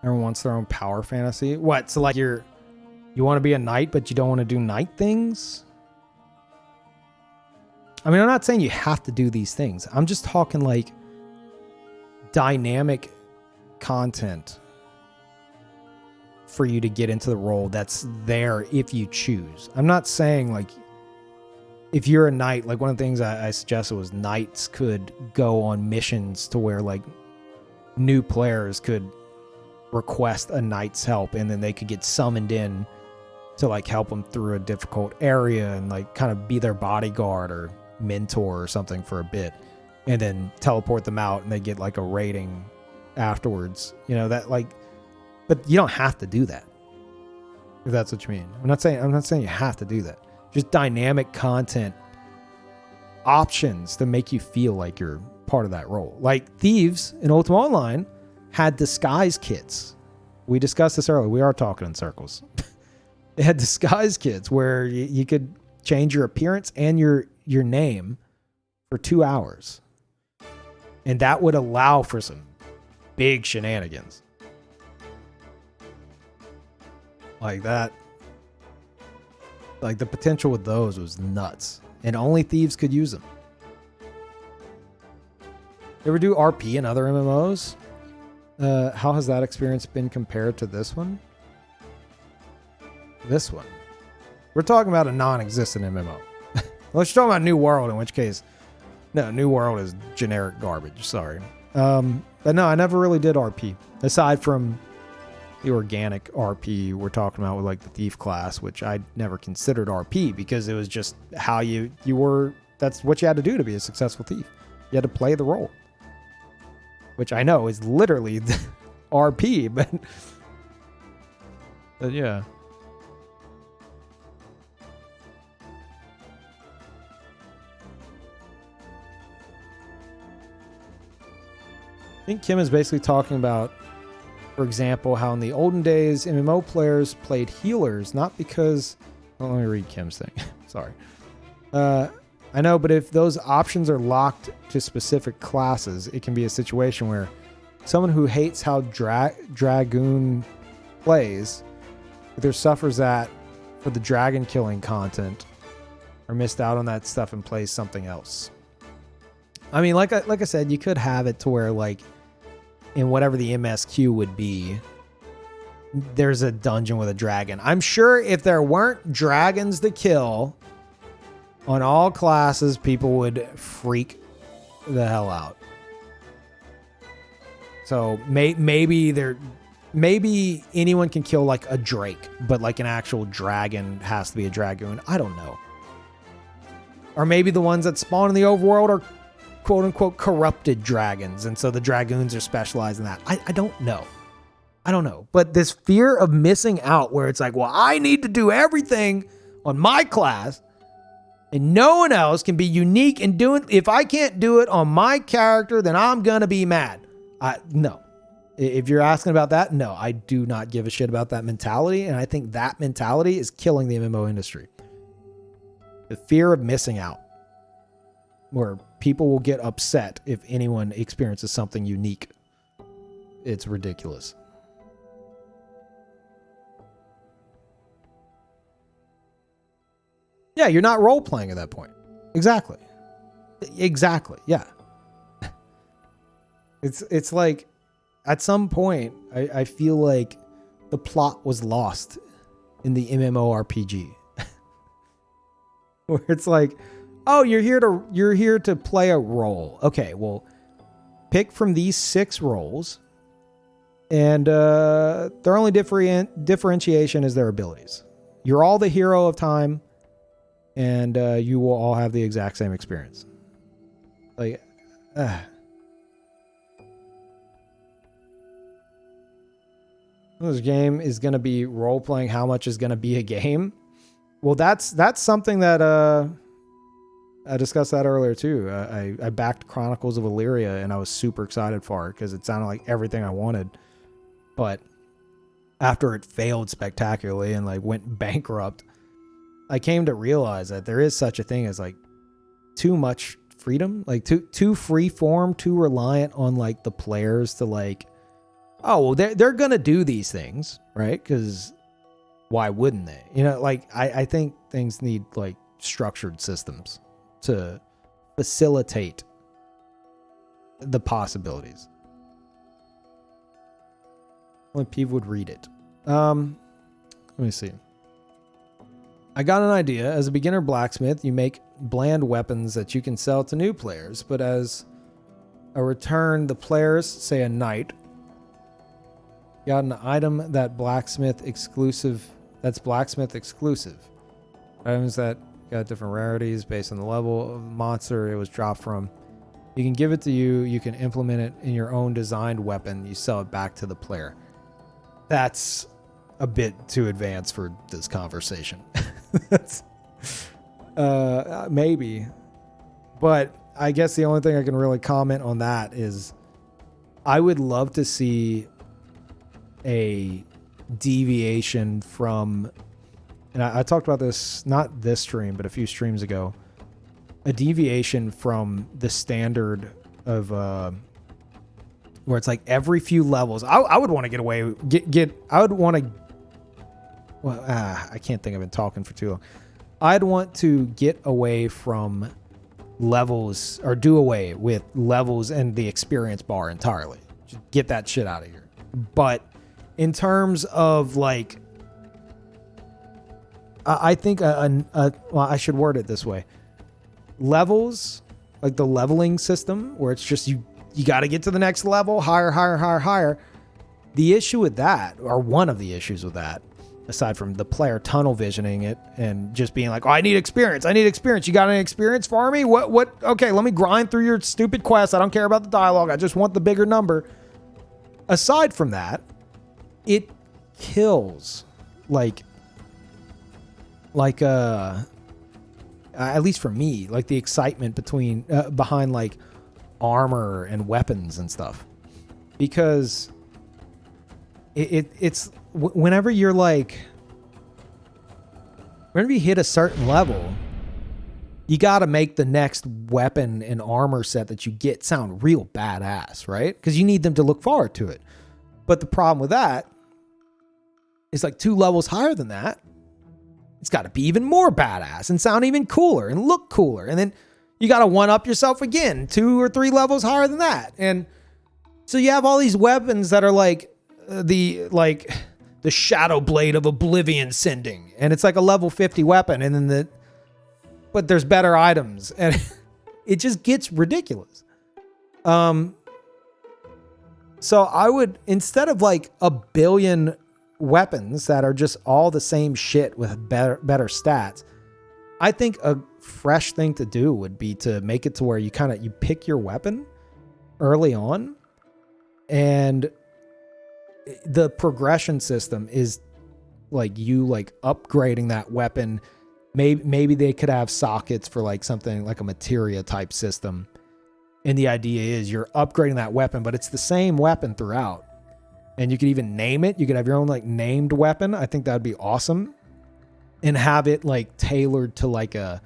Everyone wants their own power fantasy. What? So like you want to be a knight, but you don't want to do knight things? I mean, I'm not saying you have to do these things. I'm just talking like dynamic content for you to get into the role that's there if you choose. I'm not saying like if you're a knight, like one of the things I suggested was knights could go on missions to where like new players could request a knight's help, and then they could get summoned in to like help them through a difficult area and like kind of be their bodyguard or mentor or something for a bit, and then teleport them out and they get like a rating afterwards, you know, that like, but you don't have to do that, if that's what you mean. I'm not saying you have to do that. Just dynamic content options to make you feel like you're part of that role. Like thieves in Ultima Online had disguise kits. We discussed this earlier. We are talking in circles. They had disguise kits where you could change your appearance and your name for 2 hours. And that would allow for some big shenanigans. Like that. Like the potential with those was nuts. And only thieves could use them. You ever do RP in other MMOs? How has that experience been compared to this one? This one. We're talking about a non-existent MMO. Unless you're talking about New World, in which case, no, New World is generic garbage. Sorry. But no, I never really did RP. Aside from the organic RP we're talking about with like the thief class, which I never considered RP because it was just how you were, that's what you had to do to be a successful thief. You had to play the role. Which I know is literally RP, but yeah. I think Kim is basically talking about, for example, how in the olden days, MMO players played healers, not because... Well, let me read Kim's thing. Sorry. I know, but if those options are locked to specific classes, it can be a situation where someone who hates how Dragoon plays, either suffers that for the dragon killing content or missed out on that stuff and plays something else. I mean, like I said, you could have it to where, like, in whatever the MSQ would be, there's a dungeon with a dragon. I'm sure if there weren't dragons to kill on all classes, people would freak the hell out. So maybe anyone can kill like a drake, but like an actual dragon has to be a dragoon. I don't know. Or maybe the ones that spawn in the overworld are quote unquote corrupted dragons, and so the dragoons are specialized in that. I don't know. I don't know. But this fear of missing out where it's like, well, I need to do everything on my class and no one else can be unique in doing. If I can't do it on my character, then I'm going to be mad. No. If you're asking about that, no, I do not give a shit about that mentality. And I think that mentality is killing the MMO industry. The fear of missing out, where people will get upset if anyone experiences something unique. It's ridiculous. Yeah, you're not role-playing at that point. Exactly. Yeah. It's like, at some point, I feel like the plot was lost in the MMORPG. Where it's like, oh, you're here to play a role. Okay, well, pick from these 6 roles, and their only differentiation is their abilities. You're all the hero of time, and you will all have the exact same experience. Like, this game is going to be role-playing. How much is going to be a game? Well, that's something that I discussed that earlier too. I backed Chronicles of Illyria, and I was super excited for it because it sounded like everything I wanted. But after it failed spectacularly and like went bankrupt, I came to realize that there is such a thing as like too much freedom, like too free form, too reliant on like the players to like, oh, well, they're gonna do these things, right? Because why wouldn't they? You know, like I think things need like structured systems to facilitate the possibilities. Only people would read it. Let me see. I got an idea. As a beginner blacksmith, you make bland weapons that you can sell to new players, but as a return, the players, say a knight, got an item that's blacksmith exclusive. Items that got different rarities based on the level of monster it was dropped from. You can give it to you. You can implement it in your own designed weapon. You sell it back to the player. That's a bit too advanced for this conversation. That's maybe. But I guess the only thing I can really comment on that is I would love to see a deviation from, and I talked about this, not this stream, but a few streams ago, a deviation from the standard of where it's like every few levels. I would want to get away, I would want to, well, I can't think I've been talking for too long. I'd want to get away from levels, or do away with levels and the experience bar entirely. Just get that shit out of here. But in terms of like, I think well, I should word it this way. Levels, like the leveling system where it's just you got to get to the next level, higher. The issue with that, or one of the issues with that, aside from the player tunnel visioning it and just being like, oh, I need experience. You got any experience for me? What? Okay, let me grind through your stupid quest. I don't care about the dialogue. I just want the bigger number. Aside from that, it kills at least for me, like the excitement behind like armor and weapons and stuff. because it's whenever you're like, whenever you hit a certain level, you got to make the next weapon and armor set that you get sound real badass, right? Because you need them to look forward to it. But the problem with that is like 2 levels higher than that, it's got to be even more badass and sound even cooler and look cooler. And then you got to one-up yourself again 2 or 3 levels higher than that. And so you have all these weapons that are like the Shadow Blade of Oblivion Sending. And it's like a level 50 weapon. And then but there's better items. And it just gets ridiculous. So I would, instead of like a billion weapons that are just all the same shit with better stats, I think a fresh thing to do would be to make it to where you pick your weapon early on, and the progression system is like you like upgrading that weapon. Maybe they could have sockets for like something like a materia type system. And the idea is you're upgrading that weapon, but it's the same weapon throughout. And you could even name it. You could have your own like named weapon. I think that would be awesome. And have it like tailored to like a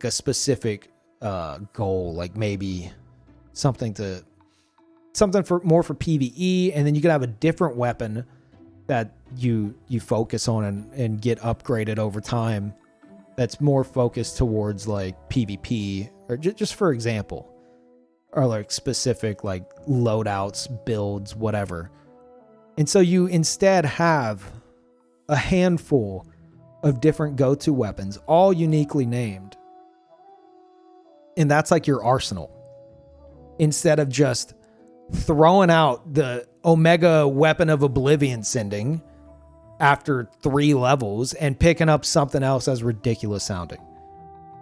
specific goal, like maybe something for more for PvE. And then you could have a different weapon that you focus on and get upgraded over time, that's more focused towards like PvP, or just for example, or like specific like loadouts, builds, whatever. And so you instead have a handful of different go-to weapons, all uniquely named. And that's like your arsenal. Instead of just throwing out the Omega Weapon of Oblivion Sending after 3 levels and picking up something else as ridiculous sounding.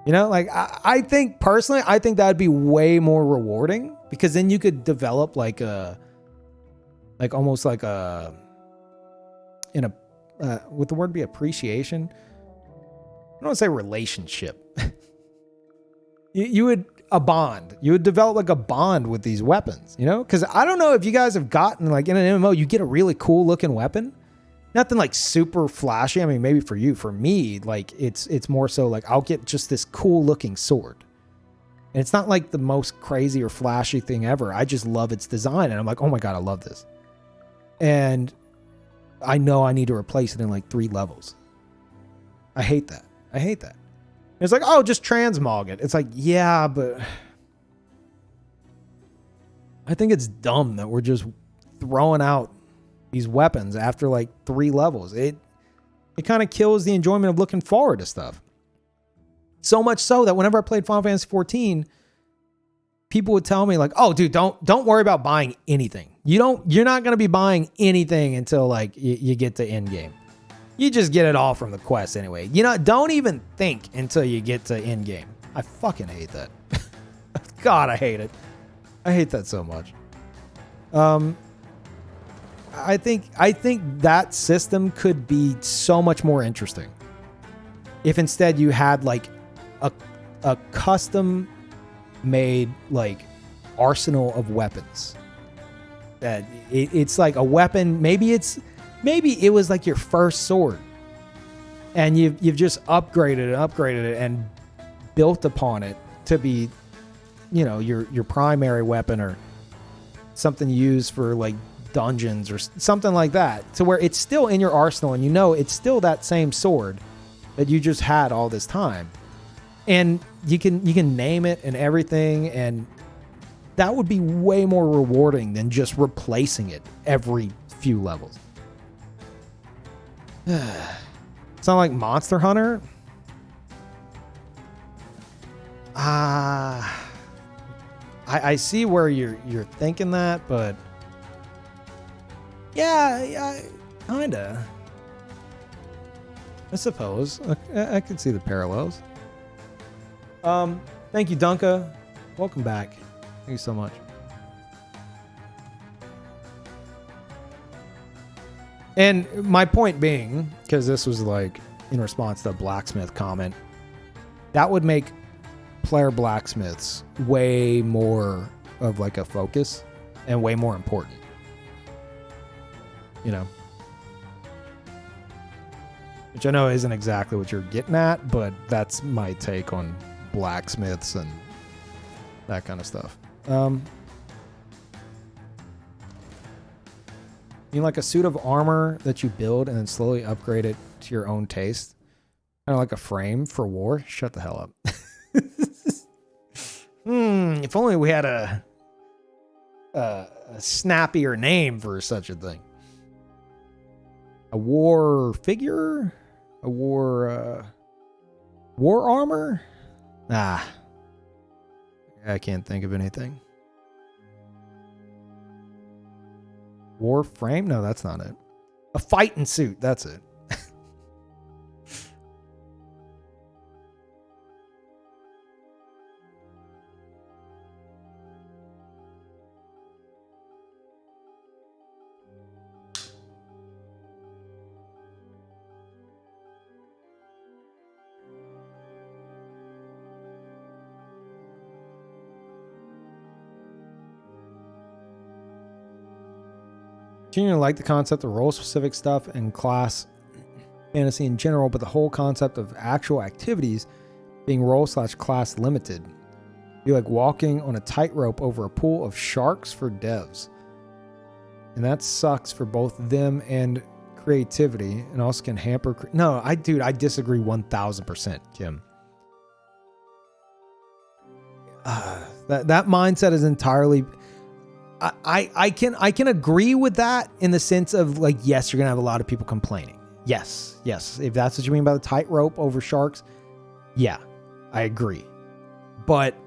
You know, like I think personally, I think that would be way more rewarding, because then you could develop like almost like would the word be appreciation? I don't want to say relationship. you would a bond. You would develop like a bond with these weapons, you know? Because I don't know if you guys have gotten like in an MMO, you get a really cool looking weapon. Nothing like super flashy. I mean, maybe for you, for me, like it's more so like I'll get just this cool looking sword. And it's not like the most crazy or flashy thing ever. I just love its design. And I'm like, oh my God, I love this. And I know I need to replace it in like 3 levels. I hate that. It's like, oh, just transmog it. It's like, yeah, but I think it's dumb that we're just throwing out these weapons after like 3 levels. It kind of kills the enjoyment of looking forward to stuff. So much so that whenever I played Final Fantasy 14, people would tell me like, "Oh, dude, don't worry about buying anything. You're not going to be buying anything until like you get to end game. You just get it all from the quest anyway. You know, don't even think until you get to end game." I fucking hate that. God, I hate it. I hate that so much. I think that system could be so much more interesting if instead you had like a custom made like arsenal of weapons. That it's like a weapon. Maybe it was like your first sword, and you've just upgraded it and built upon it to be, you know, your primary weapon, or something used for like dungeons or something like that, to where it's still in your arsenal and you know it's still that same sword that you just had all this time, and you can name it and everything, and that would be way more rewarding than just replacing it every few levels. It's not like Monster Hunter. I see where you're thinking that, but yeah, kinda. I suppose I could see the parallels. Thank you, Dunka. Welcome back. Thank you so much. And my point being, because this was like in response to a blacksmith comment, that would make player blacksmiths way more of like a focus. and way more important. You know? Which I know isn't exactly what you're getting at, but that's my take on blacksmiths and that kind of stuff. You mean like a suit of armor that you build and then slowly upgrade it to your own taste? Kind of like a frame for war? Shut the hell up. If only we had a snappier name for such a thing. A war figure? A war armor? Ah. I can't think of anything. War frame? No, that's not it. A fighting suit. That's it. Genuinely like the concept of role-specific stuff and class fantasy in general, but the whole concept of actual activities being role/class limited. Be like walking on a tightrope over a pool of sharks for devs. And that sucks for both them and creativity, and also can hamper... No, I disagree 1,000%, Kim. That mindset is entirely... I can agree with that in the sense of like, yes, you're gonna have a lot of people complaining. Yes. If that's what you mean by the tightrope over sharks, yeah, I agree. But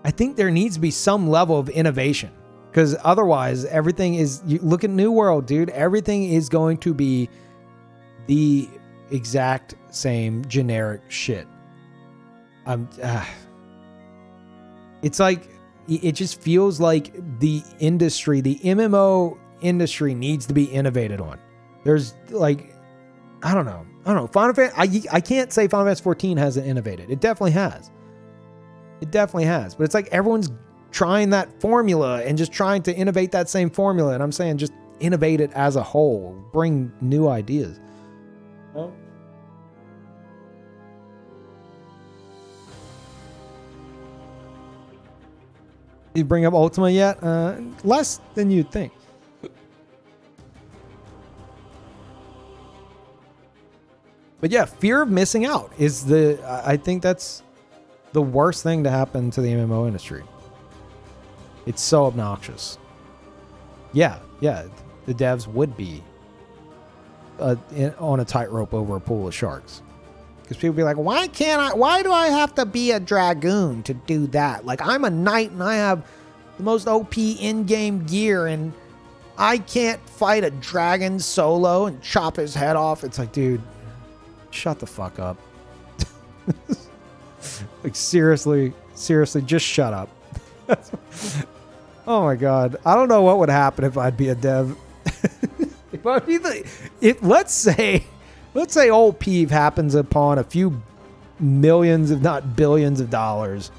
I think there needs to be some level of innovation, because otherwise everything is, you look at New World, dude, everything is going to be the exact same generic shit. It's like, it just feels like the industry, the MMO industry needs to be innovated on. There's like, I don't know. Final Fantasy, I can't say Final Fantasy 14 hasn't innovated. It definitely has. But it's like everyone's trying that formula and just trying to innovate that same formula. And I'm saying just innovate it as a whole. Bring new ideas. Oh. You bring up Ultima yet? Less than you'd think. But yeah, fear of missing out is I think that's the worst thing to happen to the MMO industry. It's so obnoxious. Yeah, the devs would be on a tightrope over a pool of sharks. Because people be like, why do I have to be a dragoon to do that? Like, I'm a knight and I have the most OP in-game gear and I can't fight a dragon solo and chop his head off. It's like, dude, shut the fuck up. Like, seriously, just shut up. Oh my God. I don't know what would happen if I'd be a dev. Let's say old Peeve happens upon a few millions, if not billions of dollars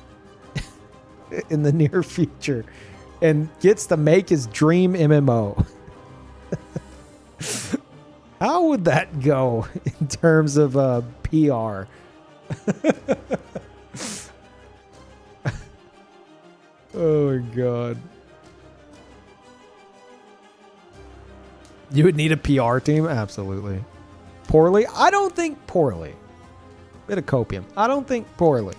in the near future and gets to make his dream MMO. How would that go in terms of PR? Oh my God. You would need a PR team? Absolutely. Poorly? I don't think poorly. Bit of copium. I don't think poorly.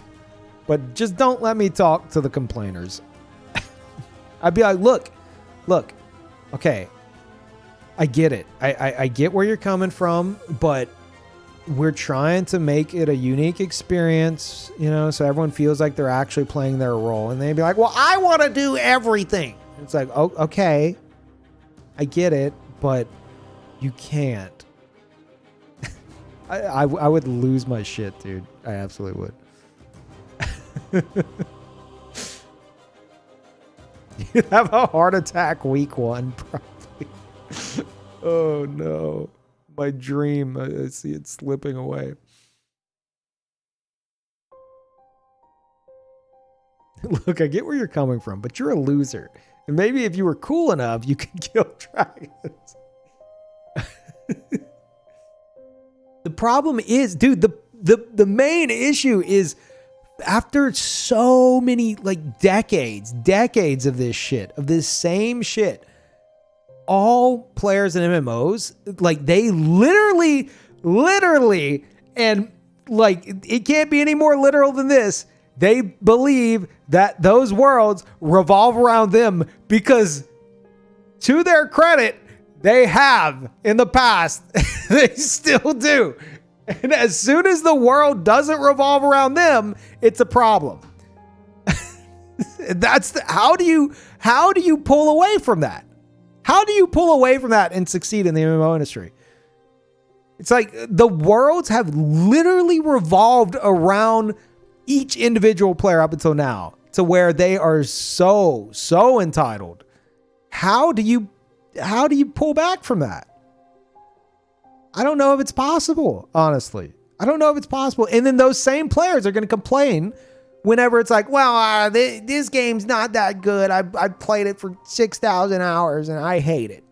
But just don't let me talk to the complainers. I'd be like, look. Okay. I get it. I get where you're coming from, but we're trying to make it a unique experience, so everyone feels like they're actually playing their role. And they'd be like, well, I want to do everything. It's like, oh, okay. I get it, but you can't. I would lose my shit, dude. I absolutely would. You'd have a heart attack week one, probably. Oh no. My dream. I see it slipping away. Look, I get where you're coming from, but you're a loser. And maybe if you were cool enough, you could kill dragons. The problem is, dude, the main issue is after so many like decades of this shit, of this same shit, all players in MMOs, like they literally, and like it can't be any more literal than this. They believe that those worlds revolve around them because, to their credit, they have in the past. They still do. And as soon as the world doesn't revolve around them, it's a problem. How do you pull away from that? How do you pull away from that and succeed in the MMO industry? It's like the worlds have literally revolved around each individual player up until now, to where they are so entitled. How do you pull back from that? I don't know if it's possible, honestly. I don't know if it's possible. And then those same players are going to complain whenever it's like, well, this game's not that good. I played it for 6,000 hours and I hate it.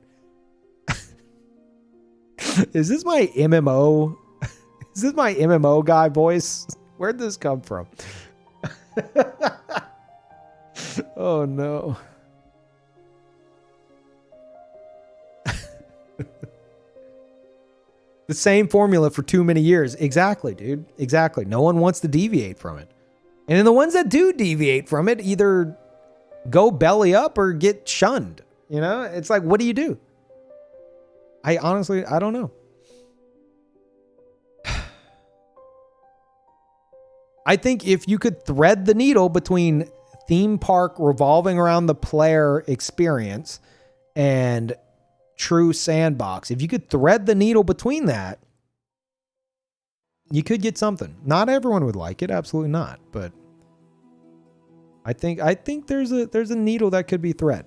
Is this my MMO? Is this my MMO guy voice? Where'd this come from? Oh, no. The same formula for too many years. Exactly, dude. Exactly. No one wants to deviate from it. And then the ones that do deviate from it either go belly up or get shunned. You know, it's like, what do you do? I don't know. I think if you could thread the needle between theme park revolving around the player experience and true sandbox, if you could thread the needle between that, you could get something. Not everyone would like it, absolutely not, but I think there's a needle that could be thread.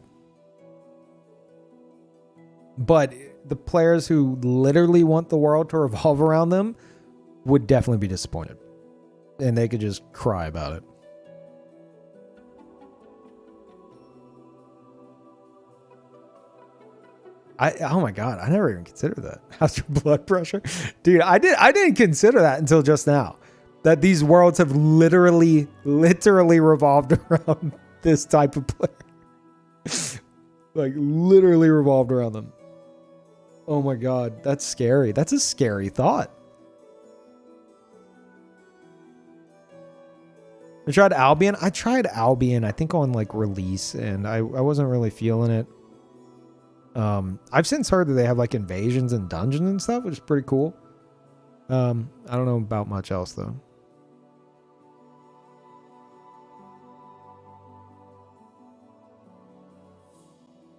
But the players who literally want the world to revolve around them would definitely be disappointed. And they could just cry about it. Oh my God, I never even considered that. How's your blood pressure? Dude, I didn't consider that until just now. That these worlds have literally revolved around this type of player. Like literally revolved around them. Oh my God, that's scary. That's a scary thought. I tried Albion, I think on like release, and I wasn't really feeling it. I've since heard that they have like invasions and dungeons and stuff, which is pretty cool. I don't know about much else though.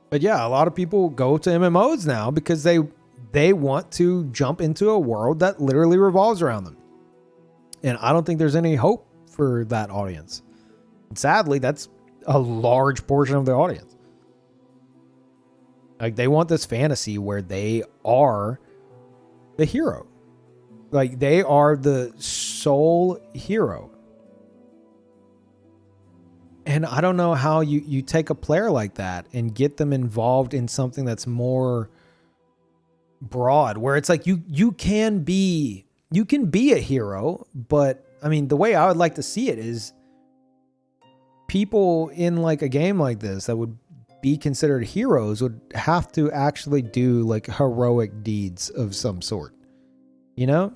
But yeah, a lot of people go to MMOs now because they want to jump into a world that literally revolves around them. And I don't think there's any hope for that audience. And sadly, that's a large portion of the audience. Like they want this fantasy where they are the hero. Like they are the sole hero. And I don't know how you take a player like that and get them involved in something that's more broad, where it's like you can be a hero, but I mean, the way I would like to see it is people in like a game like this that would be considered heroes would have to actually do like heroic deeds of some sort, you know,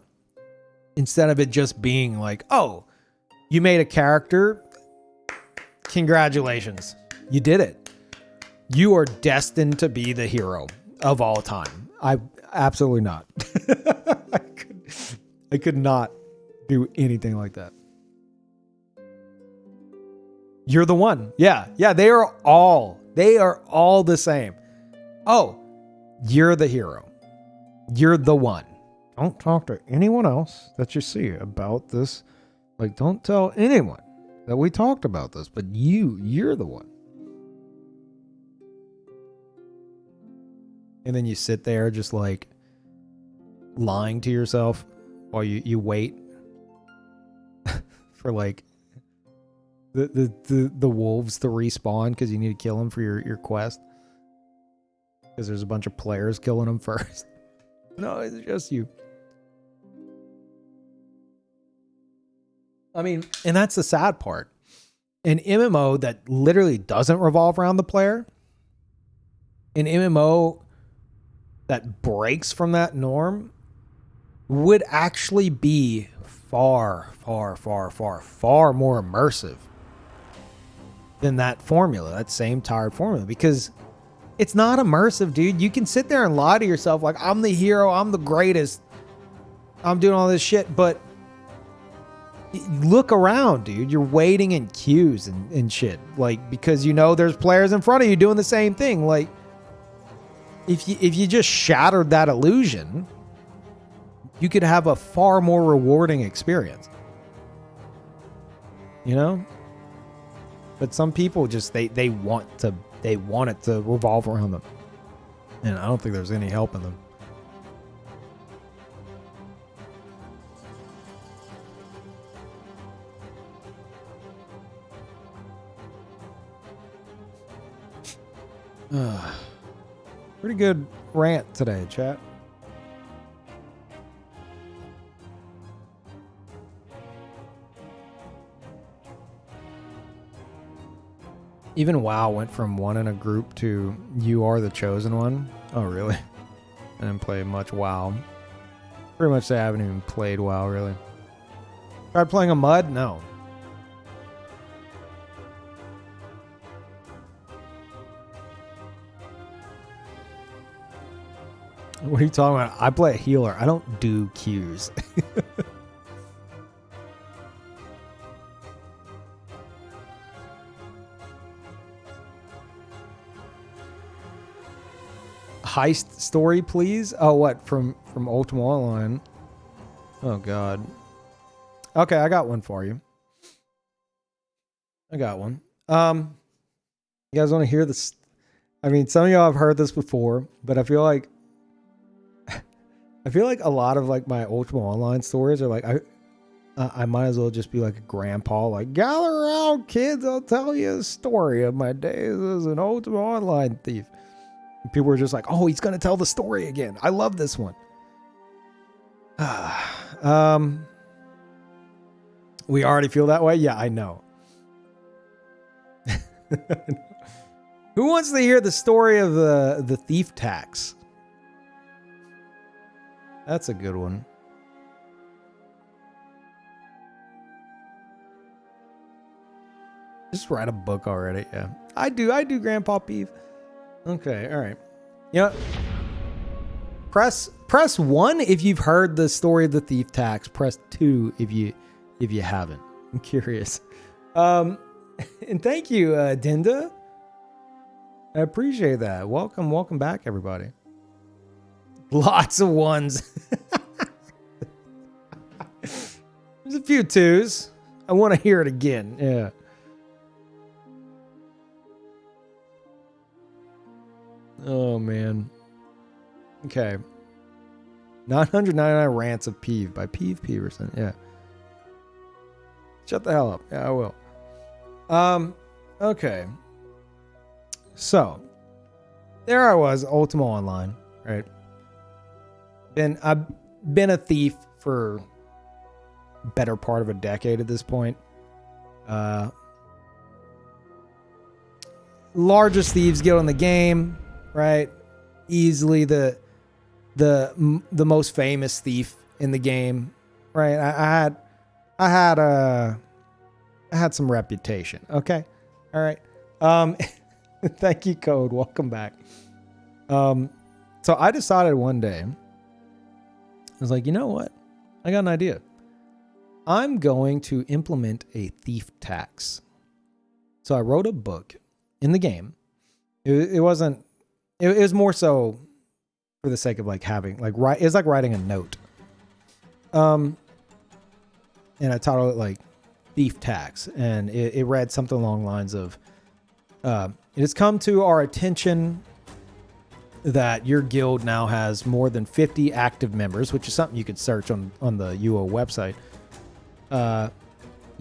instead of it just being like, oh, you made a character. Congratulations. You did it. You are destined to be the hero of all time. Absolutely not. I could not do anything like that. You're the one. Yeah. They are all the same. Oh, you're the hero. You're the one. Don't talk to anyone else that you see about this. Like, don't tell anyone that we talked about this, but you're the one. And then you sit there just like lying to yourself while you wait for like the wolves to respawn because you need to kill them for your quest. Because there's a bunch of players killing them first. No, it's just you. I mean, and that's the sad part. An MMO that literally doesn't revolve around the player, an MMO that breaks from that norm, would actually be far, far, far, far, far more immersive than that formula, that same tired formula, because it's not immersive, dude. You can sit there and lie to yourself like, I'm the hero, I'm the greatest, I'm doing all this shit, but look around, dude. You're waiting in queues and shit, like, because you know there's players in front of you doing the same thing. Like, if you just shattered that illusion, you could have a far more rewarding experience, you know. But some people just they want it to revolve around them, and I don't think there's any help in them. Pretty good rant today, chat. Even WoW went from one in a group to you are the chosen one. Oh, really? I didn't play much WoW. Pretty much say I haven't even played WoW, really. Tried playing a MUD? No. What are you talking about? I play a healer. I don't do Qs. Heist story, please. Oh, what? From Ultima Online. Oh, God. Okay, I got one for you. I got one. You guys want to hear this? I mean, some of y'all have heard this before, but I feel like a lot of like my Ultima Online stories are like I might as well just be like a grandpa, like, gather around, kids, I'll tell you a story of my days as an Ultima Online thief. And people were just like, oh, he's gonna tell the story again. I love this one. We already feel that way. Yeah, I know. Who wants to hear the story of the thief tax? That's a good one. Just write a book already. Yeah, I do Grandpa Peeve. Okay, all right. You know, press 1 if you've heard the story of the thief tax. Press 2 if you haven't. I'm curious. And thank you, Dinda. I appreciate that. Welcome back, everybody. Lots of ones. There's a few 2s. I want to hear it again. Yeah. Oh, man. Okay. 999 Rants of Peeve by Peeve Peterson. Yeah. Shut the hell up. Yeah, I will. Okay. So, there I was, Ultima Online, right? I've been a thief for better part of a decade at this point. Largest thieves guild in the game, right? Easily the most famous thief in the game, right? I had some reputation. Okay, all right. Thank you, Code. Welcome back. So I decided one day, I was like, you know what? I got an idea. I'm going to implement a thief tax. So I wrote a book in the game. It wasn't. It was more so for the sake of like having like it was like writing a note. And I titled it like thief tax, and it read something along the lines of, "It has come to our attention that your guild now has more than 50 active members," which is something you could search on the UO website.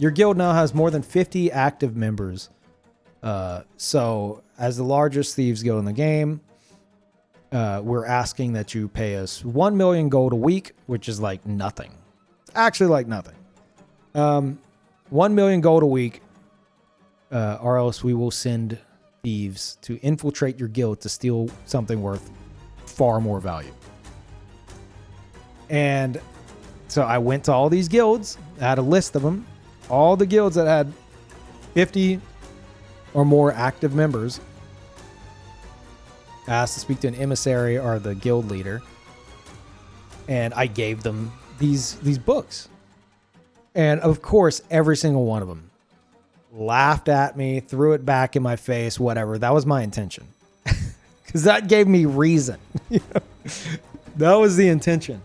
Your guild now has more than 50 active members. So as the largest thieves guild in the game, we're asking that you pay us 1 million gold a week, which is like nothing. Actually like nothing. 1 million gold a week, or else we will send thieves to infiltrate your guild to steal something worth far more value. And so I went to all these guilds. I had a list of them. All the guilds that had 50 or more active members. I asked to speak to an emissary or the guild leader. And I gave them these books. And of course, every single one of them laughed at me, threw it back in my face, whatever. That was my intention. Because that gave me reason. That was the intention.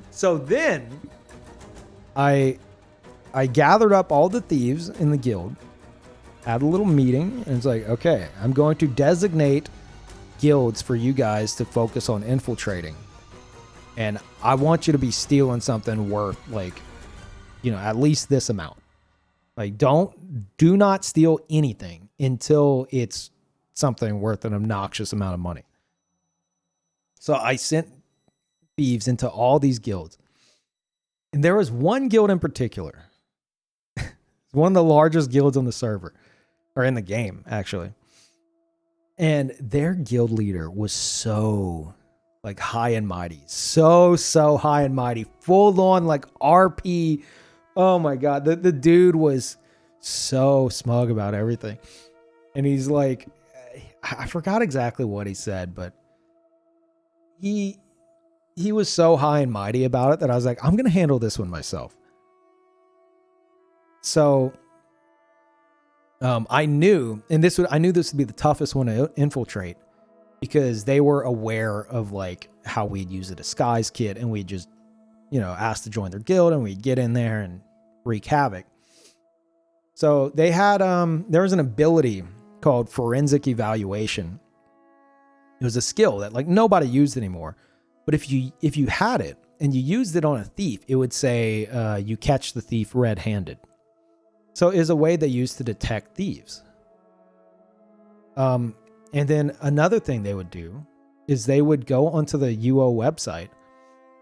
So then I gathered up all the thieves in the guild, had a little meeting, and it's like, okay, I'm going to designate guilds for you guys to focus on infiltrating. And I want you to be stealing something worth, like, you know, at least this amount. Like, do not steal anything until it's something worth an obnoxious amount of money. So I sent thieves into all these guilds. And there was one guild in particular. One of the largest guilds on the server, or in the game, actually. And their guild leader was so, like, high and mighty. So high and mighty. Full on, like, RP. Oh, my God. The dude was so smug about everything. And he's like, I forgot exactly what he said, but he was so high and mighty about it that I was like, I'm going to handle this one myself. So I knew this would be the toughest one to infiltrate, because they were aware of, like, how we'd use a disguise kit, and we'd just, you know, ask to join their guild, and we'd get in there and wreak havoc. So they had there was an ability called forensic evaluation. It was a skill that, like, nobody used anymore. But if you had it and you used it on a thief, it would say you catch the thief red-handed. So it is a way they used to detect thieves. And then another thing they would do is they would go onto the UO website.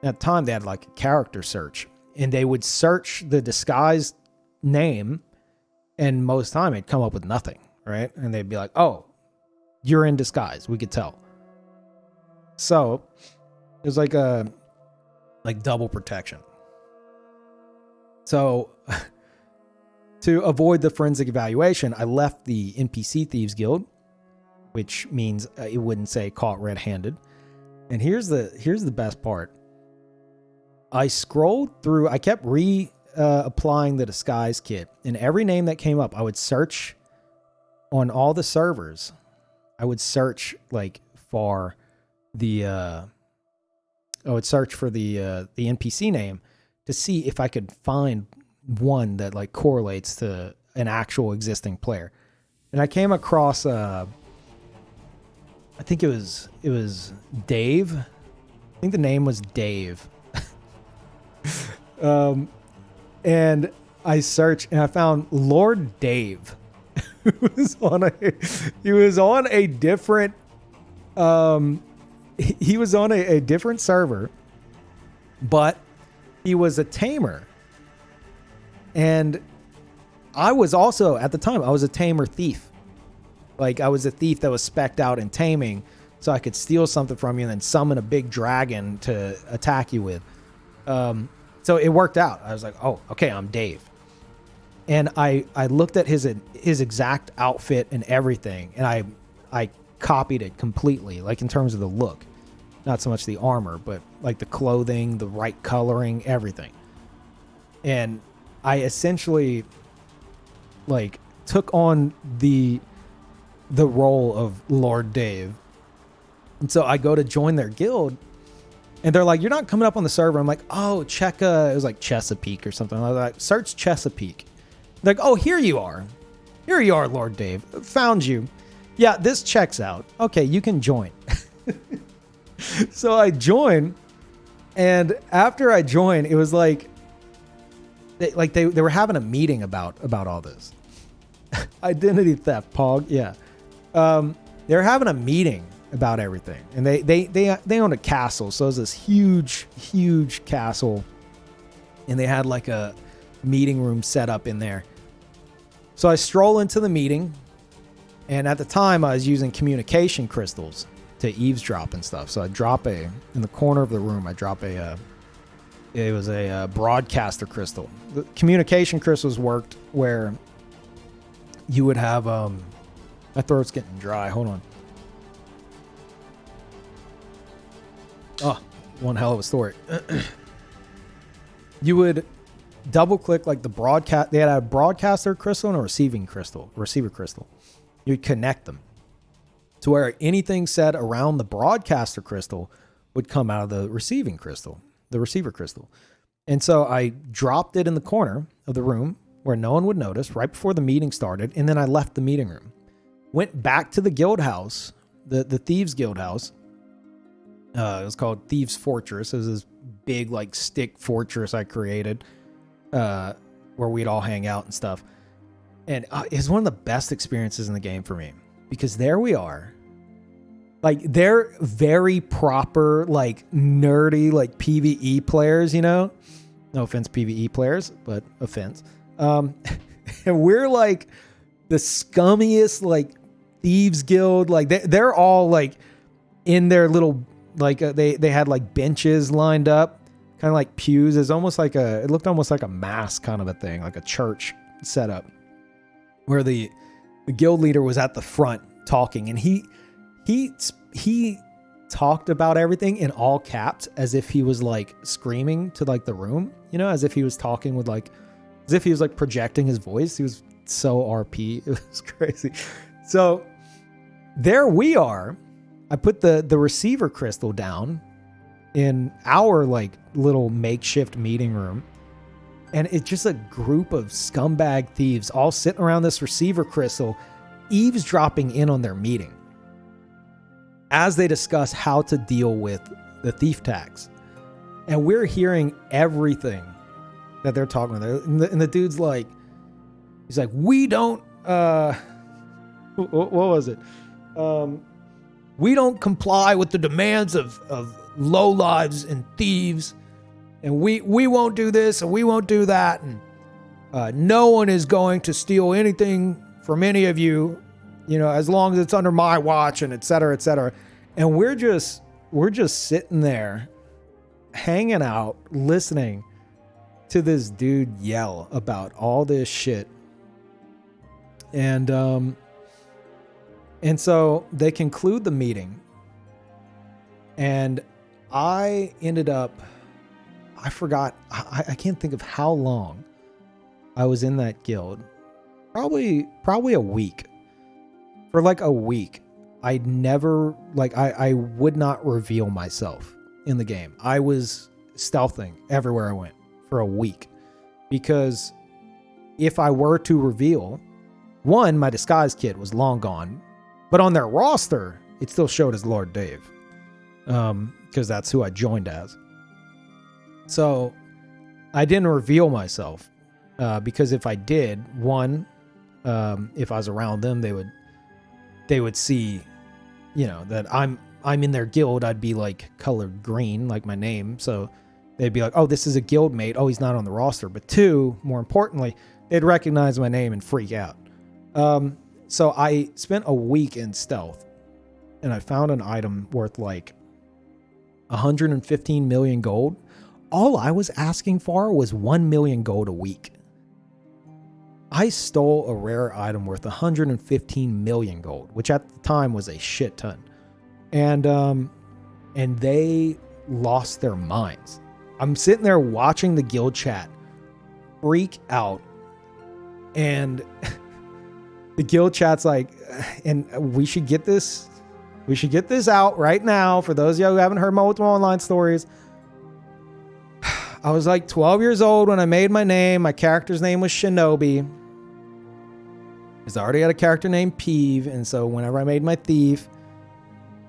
At the time, they had, like, a character search, and they would search the disguised name, and most time it'd come up with nothing, right? And they'd be like, oh, you're in disguise. We could tell. So it was like double protection. So to avoid the forensic evaluation, I left the NPC Thieves Guild, which means it wouldn't say caught red-handed. And here's the best part. I scrolled through, I kept applying the disguise kit, and every name that came up, I would search on all the servers. I would search, like, for the NPC name to see if I could find one that, like, correlates to an actual existing player. And I came across I think it was Dave. I think the name was Dave. And I searched and I found Lord Dave. He was on a different server, but he was a tamer. And I was also, at the time, I was a tamer thief. Like, I was a thief that was specced out in taming, so I could steal something from you and then summon a big dragon to attack you with. So it worked out. I was like, oh, okay, I'm Dave. And I looked at his exact outfit and everything, and I copied it completely, like, in terms of the look. Not so much the armor, but, like, the clothing, the right coloring, everything. And I essentially, like, took on the role of Lord Dave. And so I go to join their guild, and they're like, you're not coming up on the server. I'm like, oh, check, it was like Chesapeake or something. I was like, search Chesapeake. They're like, oh, here you are. Here you are, Lord Dave. Found you. Yeah, this checks out. Okay, you can join. So I joined, and after I joined, it was like, they were having a meeting about all this. Identity theft, Pog. Yeah. They were having a meeting about everything, and they owned a castle, so it was this huge castle, and they had like a meeting room set up in there. So I stroll into the meeting, and at the time I was using communication crystals to eavesdrop and stuff. So I drop in the corner of the room, I drop it was a broadcaster crystal. The communication crystals worked where you would have, my throat's getting dry. Hold on. Oh, one hell of a story. You would double click like the broadcast. They had a broadcaster crystal and a receiver crystal. You'd connect them to where anything said around the broadcaster crystal would come out of the receiver crystal. And so I dropped it in the corner of the room where no one would notice right before the meeting started. And then I left the meeting room, went back to the guild house, the Thieves Guild house. It was called Thieves Fortress. It was this big like stick fortress I created, where we'd all hang out and stuff. And it's one of the best experiences in the game for me, because there we are. Like, they're very proper, like nerdy, like PvE players, you know, no offense, PvE players, but offense. And we're like the scummiest, like Thieves Guild. Like they're all like in their little, like they had like benches lined up, kind of like pews. It's almost like it looked almost like a mass kind of a thing, like a church setup, where the guild leader was at the front talking, and he talked about everything in all caps, as if he was like screaming to like the room, you know, as if he was talking with like, as if he was like projecting his voice. He was so RP. It was crazy. So there we are. I put the receiver crystal down in our like little makeshift meeting room, and it's just a group of scumbag thieves all sitting around this receiver crystal, eavesdropping in on their meeting as they discuss how to deal with the thief tax. And we're hearing everything that they're talking about. And the dude's like, he's like, we don't, what was it? We don't comply with the demands of lowlives and thieves. And we won't do this and we won't do that. And no one is going to steal anything from any of you, you know, as long as it's under my watch, and et cetera, et cetera. And we're just sitting there hanging out, listening to this dude yell about all this shit. And so they conclude the meeting, and I ended up, I forgot, I can't think of how long I was in that guild. Probably a week. For like a week, I'd never, like, I would not reveal myself in the game. I was stealthing everywhere I went for a week, because if I were to reveal, one, my disguise kit was long gone, but on their roster, it still showed as Lord Dave, because that's who I joined as. So I didn't reveal myself, because if I did, one, if I was around them, they would see, you know, that I'm in their guild. I'd be like colored green, like my name. So they'd be like, oh, this is a guild mate. Oh, he's not on the roster. But two, more importantly, they'd recognize my name and freak out. So I spent a week in stealth, and I found an item worth like 115 million gold. All I was asking for was 1 million gold a week. I stole a rare item worth 115 million gold, which at the time was a shit ton. And they lost their minds. I'm sitting there watching the guild chat freak out, and the guild chat's like, and we should get this out right now for those of you who haven't heard my Ultima Online stories. I was like 12 years old when I made my name. My character's name was Shinobi, because I already had a character named Peeve. And so whenever I made my thief,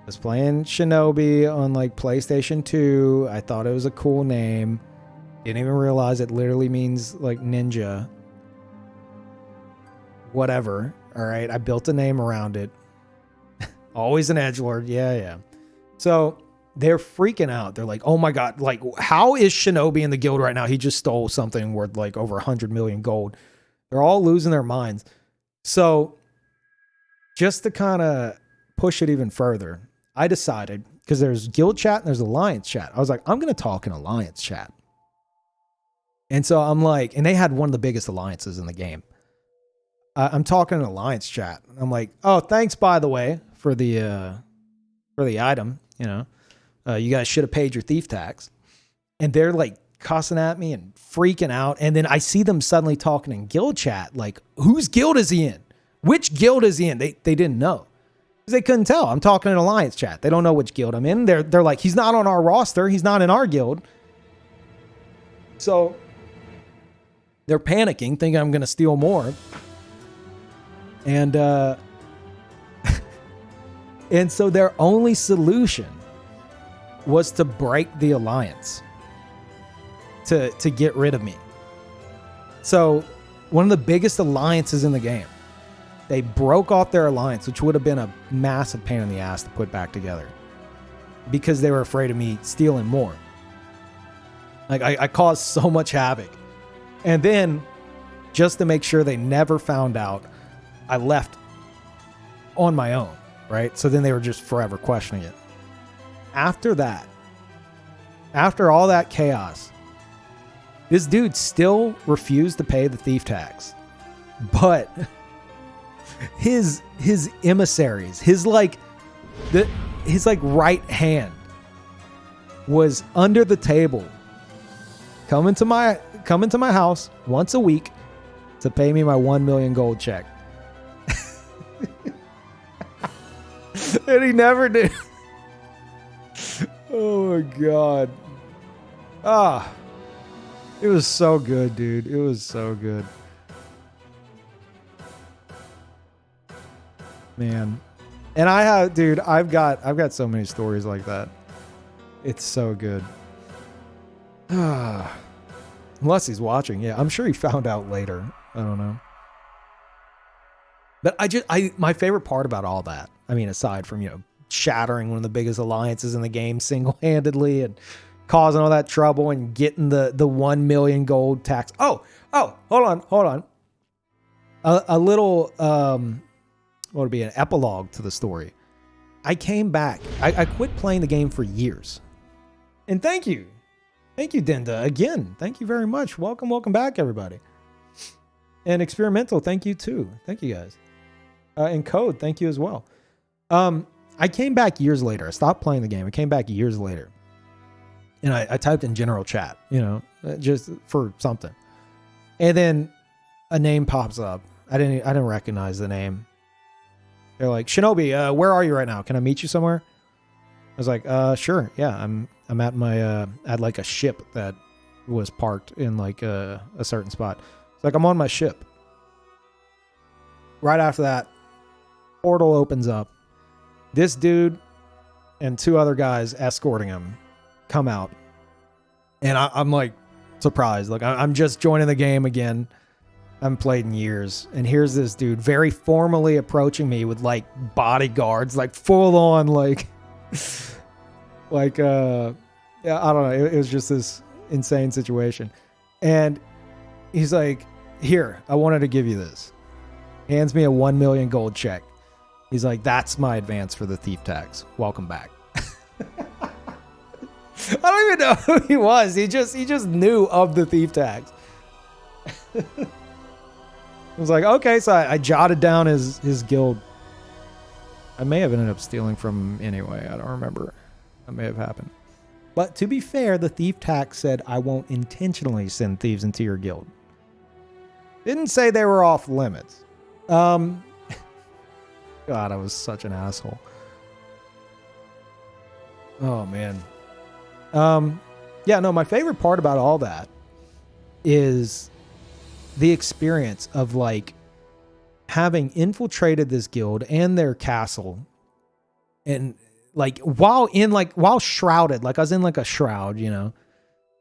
I was playing Shinobi on like PlayStation 2. I thought it was a cool name. Didn't even realize it literally means like ninja. Whatever. All right. I built a name around it. Always an edgelord. Yeah. So they're freaking out. They're like, oh my God, like, how is Shinobi in the guild right now? He just stole something worth like over 100 million gold. They're all losing their minds. So just to kind of push it even further, I decided, because there's guild chat and there's alliance chat. I was like, I'm going to talk in alliance chat. And so I'm like, and they had one of the biggest alliances in the game. I'm talking in alliance chat. I'm like, oh, thanks, by the way, for the item. You know, you guys should have paid your thief tax. And they're like cussing at me and freaking out. And then I see them suddenly talking in guild chat, like, whose guild is he in? Which guild is he in? They didn't know. Because they couldn't tell. I'm talking in alliance chat. They don't know which guild I'm in. They're like, he's not on our roster. He's not in our guild. So they're panicking, thinking I'm going to steal more. And and so their only solution was to break the alliance to get rid of me. So one of the biggest alliances in the game, they broke off their alliance, which would have been a massive pain in the ass to put back together because they were afraid of me stealing more. Like I caused so much havoc. And then just to make sure they never found out, I left on my own, right? So then they were just forever questioning it. After that, after all that chaos, this dude still refused to pay the thief tax. But his emissaries, his right hand was under the table, coming to my house once a week to pay me my 1 million gold check. And he never did. Oh my God. It was so good, dude. It was so good. Man. And I've got so many stories like that. It's so good. Unless he's watching. Yeah, I'm sure he found out later. I don't know. But my favorite part about all that, I mean, aside from, shattering one of the biggest alliances in the game single-handedly and causing all that trouble and getting the 1 million gold tax. Oh, hold on. A little, what would be an epilogue to the story. I came back. I quit playing the game for years. And thank you. Thank you, Denda. Again, thank you very much. Welcome back, everybody. And Experimental, thank you too. Thank you guys. And Code, thank you as well. I came back years later. I stopped playing the game. I came back years later. And I typed in general chat, just for something. And then a name pops up. I didn't recognize the name. They're like, Shinobi, where are you right now? Can I meet you somewhere? I was like, sure. Yeah, I'm at like a ship that was parked in like a certain spot. It's like, I'm on my ship. Right after that, portal opens up. This dude and two other guys escorting him come out. And I'm like surprised. Like, I'm just joining the game again. I haven't played in years. And here's this dude very formally approaching me with like bodyguards, like full on, like, yeah, I don't know. It was just this insane situation. And he's like, here, I wanted to give you this. Hands me a 1 million gold check. He's like, that's my advance for the thief tax. Welcome back. I don't even know who he was. He just knew of the thief tax. I was like, okay, so I jotted down his guild. I may have ended up stealing from him anyway. I don't remember. That may have happened. But to be fair, the thief tax said, I won't intentionally send thieves into your guild. Didn't say they were off limits. God, I was such an asshole. Oh, man. Yeah, no, my favorite part about all that is the experience of like having infiltrated this guild and their castle, and like while shrouded, like I was in like a shroud,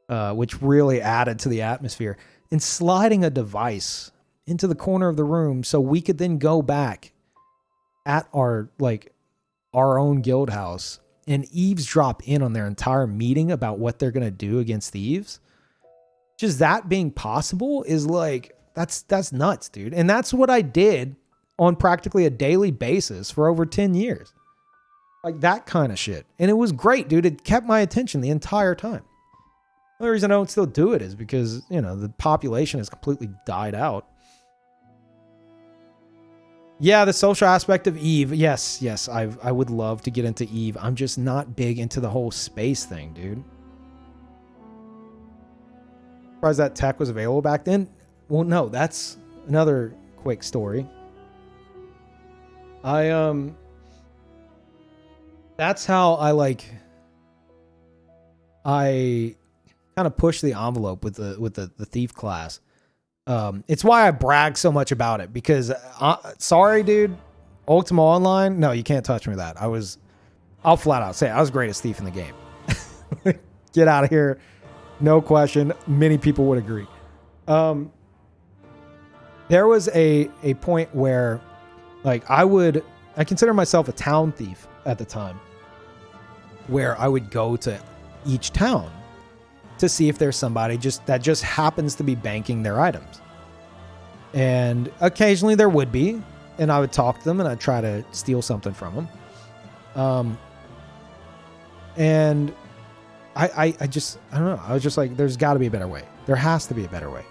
which really added to the atmosphere, and sliding a device into the corner of the room so we could then go back at our own guild house and eavesdrop in on their entire meeting about what they're going to do against thieves. Just that being possible is like, that's nuts, dude. And that's what I did on practically a daily basis for over 10 years. Like that kind of shit. And it was great, dude. It kept my attention the entire time. The only reason I don't still do it is because, you know, the population has completely died out. Yeah, the social aspect of Eve. Yes, I would love to get into Eve. I'm just not big into the whole space thing, dude. Surprised that tech was available back then. Well, no, that's another quick story. That's how I kind of push the envelope with the thief class. It's why I brag so much about it, because sorry, dude, Ultima Online, no, you can't touch me with that. I'll flat out say it, I was the greatest thief in the game. Get out of here. No question. Many people would agree. There was a point where I consider myself a town thief at the time, where I would go to each town to see if there's somebody that just happens to be banking their items. And occasionally there would be, and I would talk to them and I'd try to steal something from them. And I don't know. I was just like, there's got to be a better way. There has to be a better way.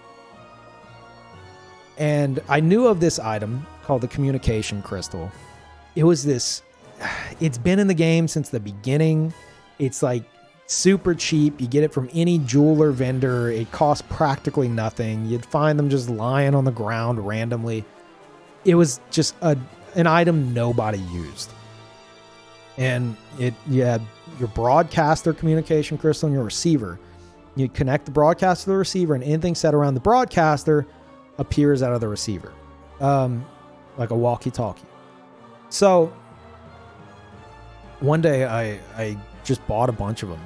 And I knew of this item called the communication crystal. It was this, it's been in the game since the beginning. It's like super cheap. You get it from any jeweler vendor. It costs practically nothing. You'd find them just lying on the ground randomly. It was just an item nobody used. And you had your broadcaster communication crystal and your receiver. You connect the broadcaster to the receiver, and anything said around the broadcaster appears out of the receiver, like a walkie-talkie. So one day I just bought a bunch of them,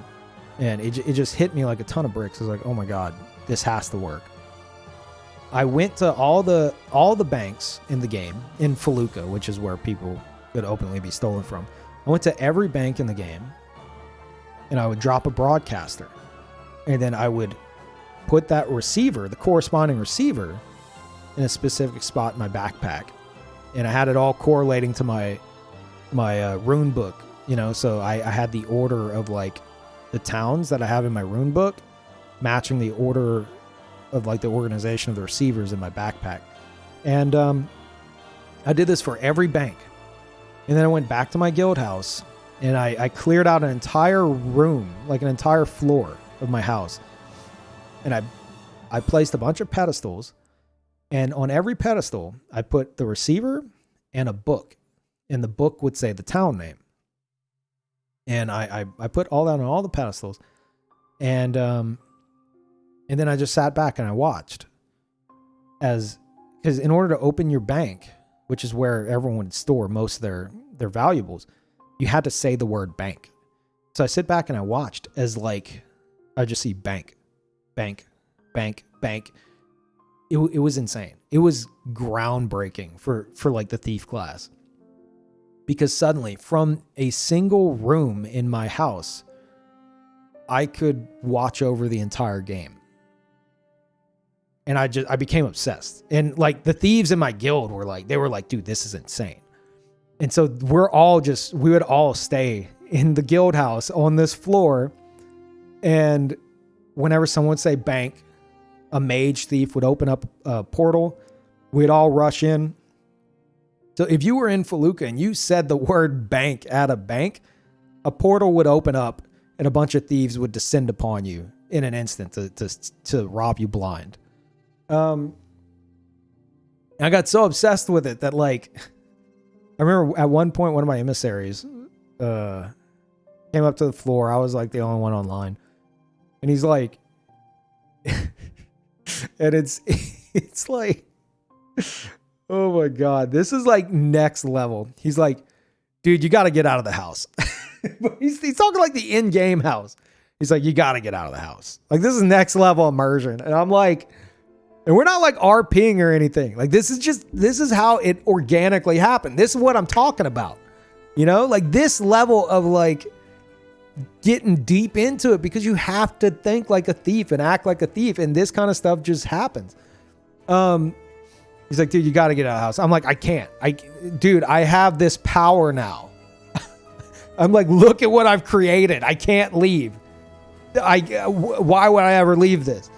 and it just hit me like a ton of bricks. I was like, oh my God, this has to work. I went to all the banks in the game in Felucca, which is where people could openly be stolen from. I went to every bank in the game, and I would drop a broadcaster, and then I would put that receiver, the corresponding receiver, in a specific spot in my backpack. And I had it all correlating to my rune book, you know, so I had the order of like the towns that I have in my rune book matching the order of like the organization of the receivers in my backpack. And I did this for every bank. And then I went back to my guild house, and I cleared out an entire room, like an entire floor of my house. And I placed a bunch of pedestals, and on every pedestal, I put the receiver and a book, and the book would say the town name. And I put all that on all the pedestals, and then I just sat back and I watched, because in order to open your bank, which is where everyone would store most of their valuables, you had to say the word bank. So I sit back and I watched as like I just see bank, bank, bank, bank. It was insane. It was groundbreaking for like the thief class, because suddenly from a single room in my house, I could watch over the entire game. And I became obsessed. And like the thieves in my guild were like, dude, this is insane. And so we would all stay in the guild house on this floor. And whenever someone would say bank, a mage thief would open up a portal. We'd all rush in. So if you were in Felucca and you said the word bank at a bank, a portal would open up and a bunch of thieves would descend upon you in an instant to rob you blind. I got so obsessed with it that like, I remember at one point, one of my emissaries came up to the floor. I was like the only one online, and he's like, and it's like, oh my God, this is like next level. He's like, dude, you got to get out of the house. But he's talking like the in-game house. He's like, you got to get out of the house. Like, this is next level immersion. And I'm like, and we're not like RPing or anything. Like, this is how it organically happened. This is what I'm talking about. You know, like this level of like getting deep into it, because you have to think like a thief and act like a thief. And this kind of stuff just happens. He's like, dude, you got to get out of the house. I'm like, I can't. Dude, I have this power now. I'm like, look at what I've created. I can't leave. Why would I ever leave this?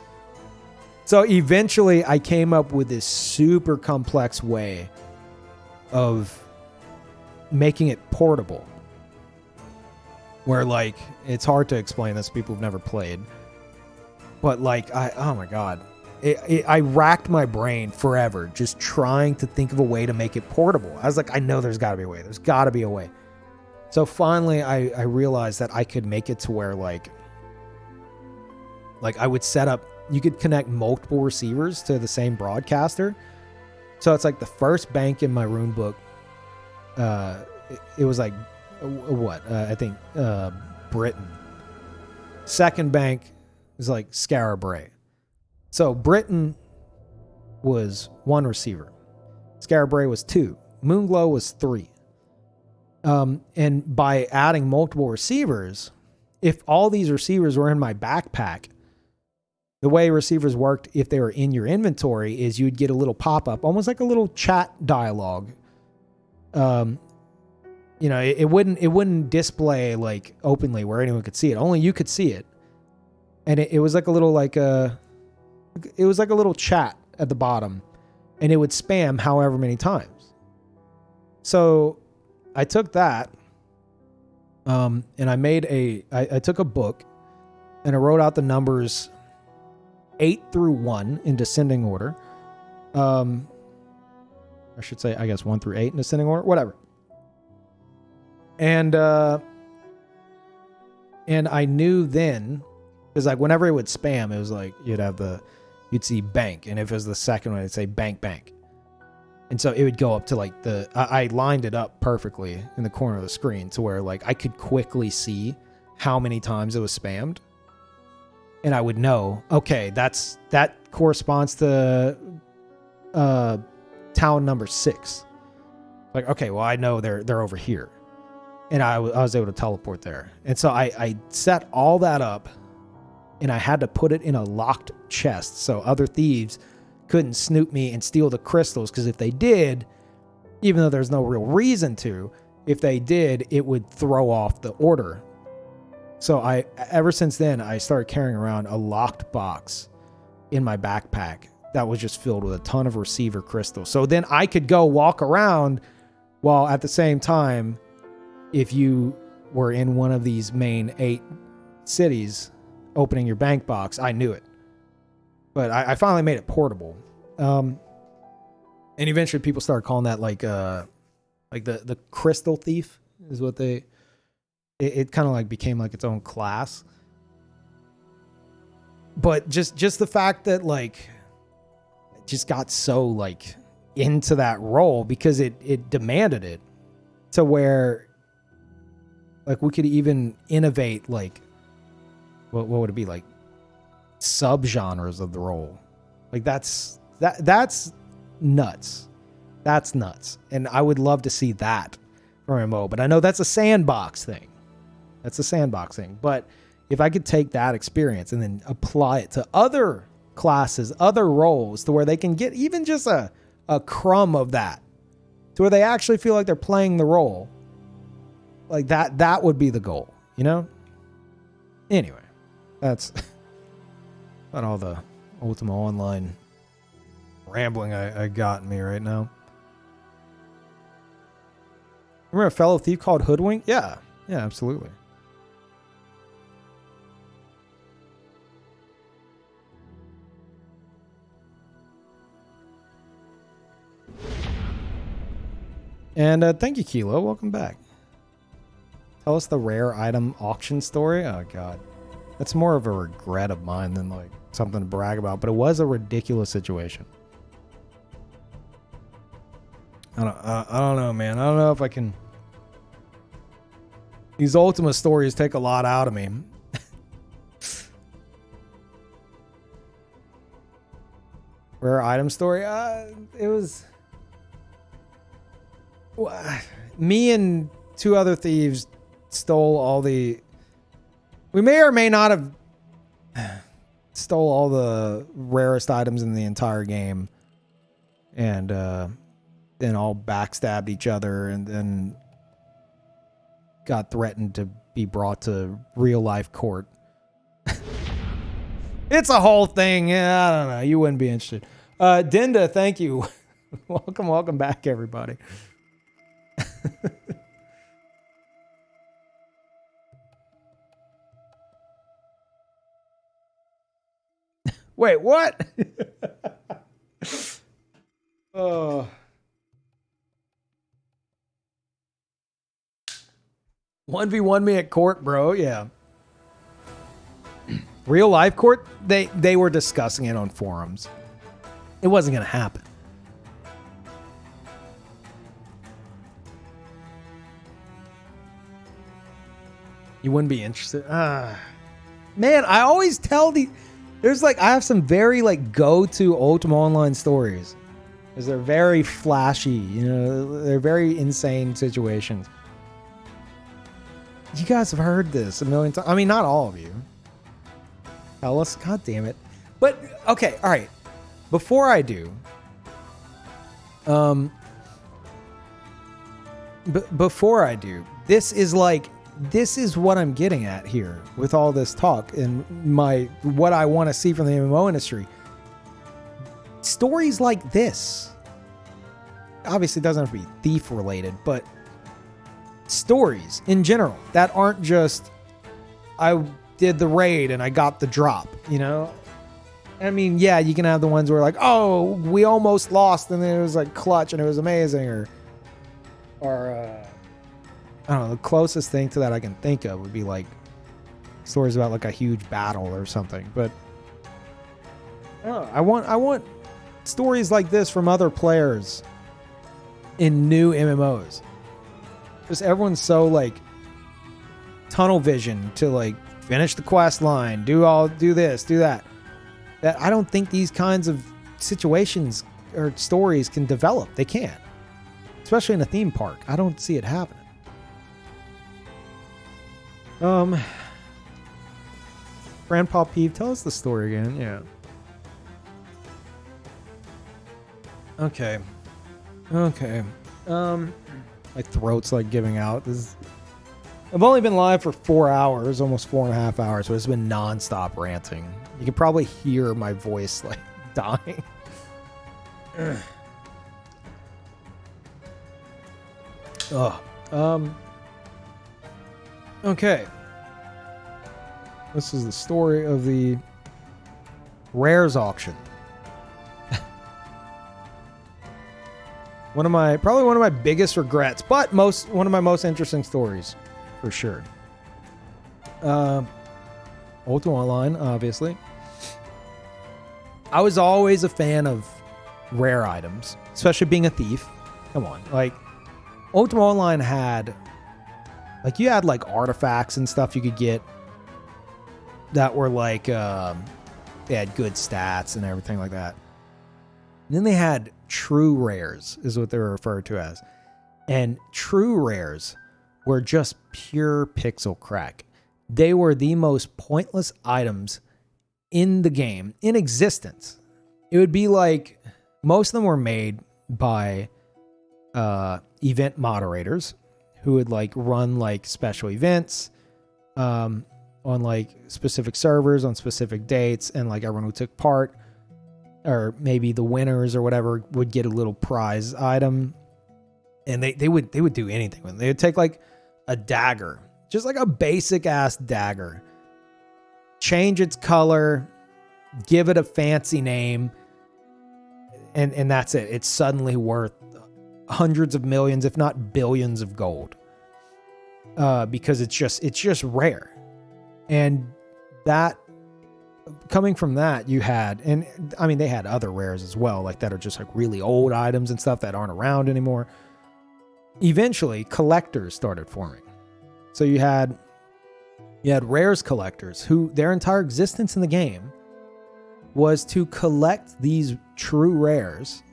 So eventually I came up with this super complex way of making it portable, where like, it's hard to explain this to people who've never played, but like, oh my God, I racked my brain forever just trying to think of a way to make it portable. I was like, I know there's got to be a way. There's got to be a way. So finally I realized that I could make it to where like I would set up, you could connect multiple receivers to the same broadcaster. So it's like the first bank in my rune book, it was like, I think Britain. Second bank was like Scarabray. So Britain was 1 receiver. Scarabray was 2. Moonglow was 3. And by adding multiple receivers, if all these receivers were in my backpack, the way receivers worked if they were in your inventory is you'd get a little pop-up, almost like a little chat dialogue. You know, it wouldn't display like openly where anyone could see it. Only you could see it. And it was like a little it was like a little chat at the bottom, and it would spam however many times. So I took that, and I made I took a book and I wrote out the numbers 8 through 1 in descending order. I should say, I guess 1 through 8 in descending order, whatever. And I knew then, because like whenever it would spam, it was like you'd see bank, and if it was the second one, it'd say bank. And so it would go up to like I lined it up perfectly in the corner of the screen to where like I could quickly see how many times it was spammed. And I would know, okay, that corresponds to town number 6. Like, okay, well, I know they're over here. And I was able to teleport there. And so I set all that up, and I had to put it in a locked chest so other thieves couldn't snoop me and steal the crystals, because if they did, even though there's no real reason to, if they did, it would throw off the order. So ever since then, I started carrying around a locked box in my backpack that was just filled with a ton of receiver crystals. So then I could go walk around, while at the same time, if you were in one of these main 8 cities opening your bank box, I knew it. But I finally made it portable. And eventually people started calling that like the crystal thief is what it kind of like became like its own class. But just the fact that like it just got so like into that role, because it demanded it, to where like we could even innovate like what would it be, like subgenres of the role. Like that's nuts. That's nuts. And I would love to see that from MMO, but I know that's a sandbox thing. But if I could take that experience and then apply it to other classes, other roles, to where they can get even just a crumb of that, to where they actually feel like they're playing the role, like that would be the goal, you know? Anyway, that's about all the Ultima Online rambling I got in me right now. Remember a fellow thief called Hoodwink? Yeah, absolutely. And thank you, Kilo. Welcome back. Tell us the rare item auction story. Oh, God. That's more of a regret of mine than like something to brag about, but it was a ridiculous situation. I don't know, man. I don't know if I can. These Ultima stories take a lot out of me. Rare item story. It was me and two other thieves stole all the. We may or may not have stole all the rarest items in the entire game, and then all backstabbed each other, and then got threatened to be brought to real life court. It's a whole thing. Yeah, I don't know. You wouldn't be interested. Dinda, thank you. Welcome back, everybody. Wait, what? Oh. 1v1 me at court, bro. Yeah. Real life court, they were discussing it on forums. It wasn't going to happen. You wouldn't be interested? Man, I always tell there's like, I have some very like go-to Ultima Online stories. Because they're very flashy, you know, they're very insane situations. You guys have heard this a million times. I mean, not all of you. Tell us, god damn it. But okay, all right. Before I do, before I do, this is what I'm getting at here with all this talk and what I want to see from the MMO industry. Stories like this, obviously it doesn't have to be thief related, but stories in general that aren't just, I did the raid and I got the drop, you know? I mean, yeah, you can have the ones where like, oh, we almost lost and then it was like clutch and it was amazing, or I don't know, the closest thing to that I can think of would be like stories about like a huge battle or something. But I want stories like this from other players in new MMOs. Because everyone's so like tunnel vision to like finish the quest line, do this, do that I don't think these kinds of situations or stories can develop. They can't. Especially in a theme park. I don't see it happening. Grandpa Peeve, tell us the story again. Yeah. Okay. My throat's like giving out. I've only been live for 4 hours, almost 4.5 hours, so it's been non-stop ranting. You can probably hear my voice like dying. Okay. This is the story of the Rares auction. Probably one of my biggest regrets, but one of my most interesting stories, for sure. Ultima Online, obviously. I was always a fan of rare items, especially being a thief. Come on, like Ultima Online had, like, you had like artifacts and stuff you could get that were like they had good stats and everything like that. And then they had true rares, is what they were referred to as. And true rares were just pure pixel crack. They were the most pointless items in the game, in existence. It would be like, most of them were made by event moderators who would like run like special events on like specific servers on specific dates, and like everyone who took part, or maybe the winners or whatever, would get a little prize item. And they would do anything with it. They would take like a dagger, just like a basic ass dagger, change its color, give it a fancy name, and that's it. It's suddenly worth hundreds of millions, if not billions of gold. Because it's just rare. And that, coming from that, you had, and I mean, they had other rares as well, like that are just like really old items and stuff that aren't around anymore. Eventually, collectors started forming. So you had rares collectors who their entire existence in the game was to collect these true rares,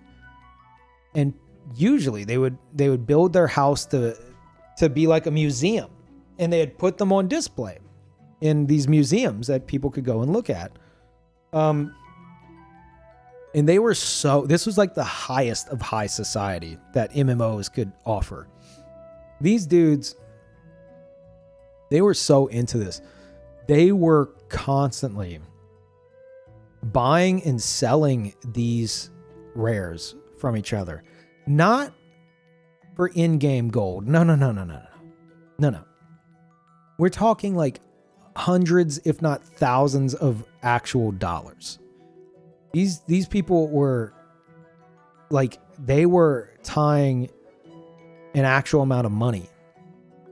and usually they would build their house to be like a museum, and they had put them on display in these museums that people could go and look at. And they were this was like the highest of high society that MMOs could offer. These dudes, they were so into this. They were constantly buying and selling these rares from each other. Not for in-game gold. No. We're talking like hundreds, if not thousands of actual dollars. These people were like, they were tying an actual amount of money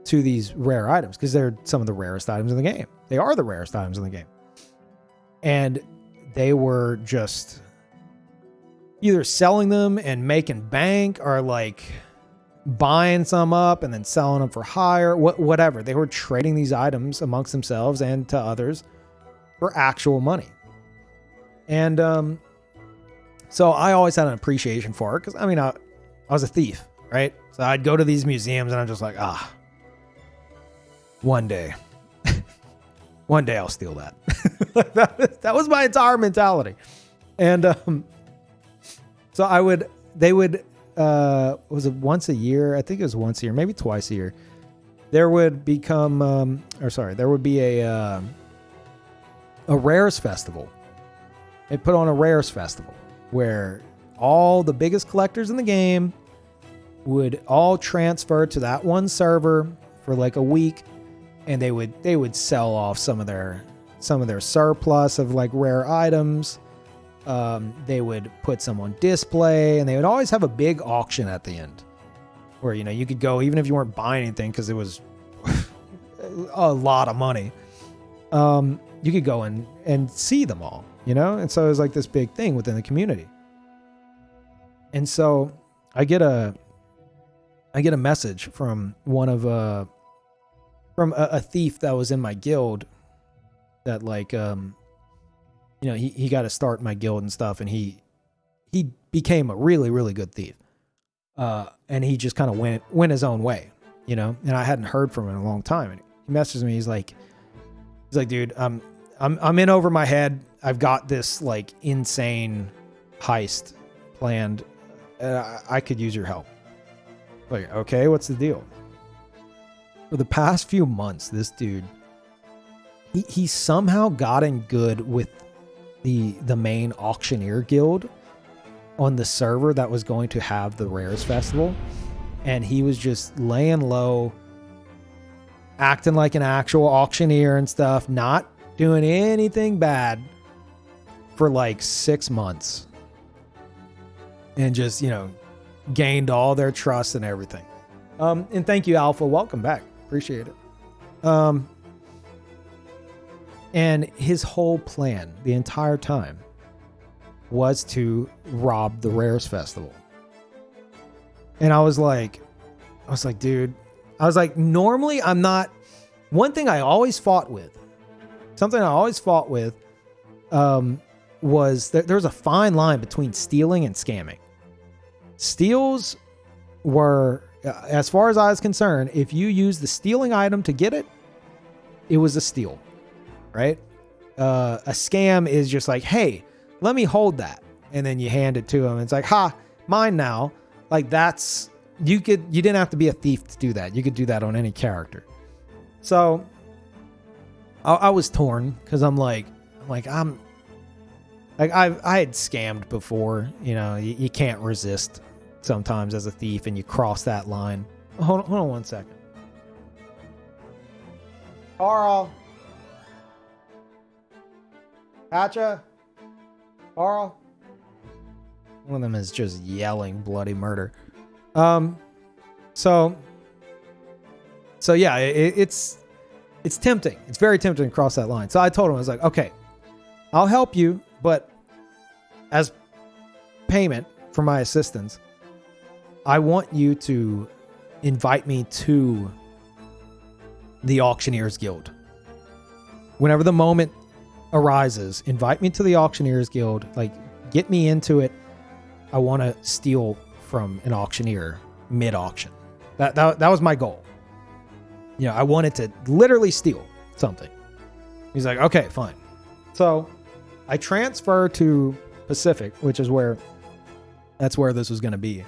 to these rare items because they're some of the rarest items in the game. They are the rarest items in the game. And they were just either selling them and making bank, or like buying some up and then selling them for higher, whatever. They were trading these items amongst themselves and to others for actual money. And so I always had an appreciation for it because, I mean, I was a thief, right? So I'd go to these museums and I'm just like, one day I'll steal that. That was my entire mentality. And so they would, was it once a year? I think it was once a year, maybe twice a year. There would be a rares festival. They put on a rares festival where all the biggest collectors in the game would all transfer to that one server for like a week, and they would sell off some of their surplus of like rare items. They would put some on display, and they would always have a big auction at the end where, you know, you could go even if you weren't buying anything because it was a lot of money. You could go and see them all, you know? And so it was like this big thing within the community. And so I get a message from a thief that was in my guild that, like, you know, he got to start my guild and stuff, and he became a really, really good thief. And he just kind of went his own way, you know, and I hadn't heard from him in a long time. And he messages me. He's like, dude, I'm in over my head. I've got this like insane heist planned. I could use your help. Like, okay, what's the deal? For the past few months, this dude, he somehow got in good with the main auctioneer guild on the server that was going to have the rares festival, and he was just laying low, acting like an actual auctioneer and stuff, not doing anything bad for like 6 months, and just, you know, gained all their trust and everything. And thank you, Alpha. Welcome back. Appreciate it. And his whole plan the entire time was to rob the rares festival. And I was like, dude, normally I'm not. One thing I always fought with, was that there's a fine line between stealing and scamming. Steals were, as far as I was concerned, if you use the stealing item to get it, it was a steal, right? A scam is just like, hey, let me hold that. And then you hand it to him. It's like, ha, mine now. Like, that's, you didn't have to be a thief to do that. You could do that on any character. So I was torn because I had scammed before. You know, you can't resist sometimes as a thief, and you cross that line. Hold on 1 second. Carl. Hatcha. Carl. One of them is just yelling bloody murder. So yeah, it's tempting. It's very tempting to cross that line. So I told him, I was like, okay, I'll help you, but as payment for my assistance, I want you to invite me to the Auctioneers Guild. Whenever the moment arises, invite me to the Auctioneers Guild, like, get me into it. I want to steal from an auctioneer mid-auction. That was my goal. You know, I wanted to literally steal something. He's like, okay, fine. So I transfer to Pacific, which is that's where this was going to be.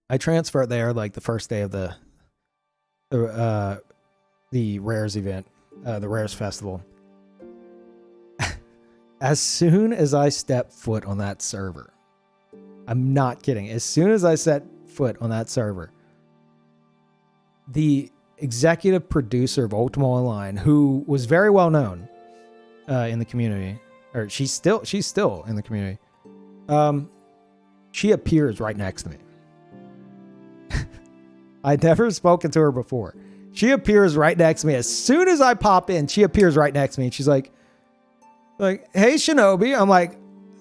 I transferred there like the first day of the Rares event, the Rares Festival. As soon as I stepped foot on that server, I'm not kidding. As soon as I set foot on that server, the executive producer of Ultima Online, who was very well known in the community, or she's still in the community, she appears right next to me. I'd never spoken to her before. She appears right next to me. As soon as I pop in, she appears right next to me, and she's like, hey, Shinobi. I'm like,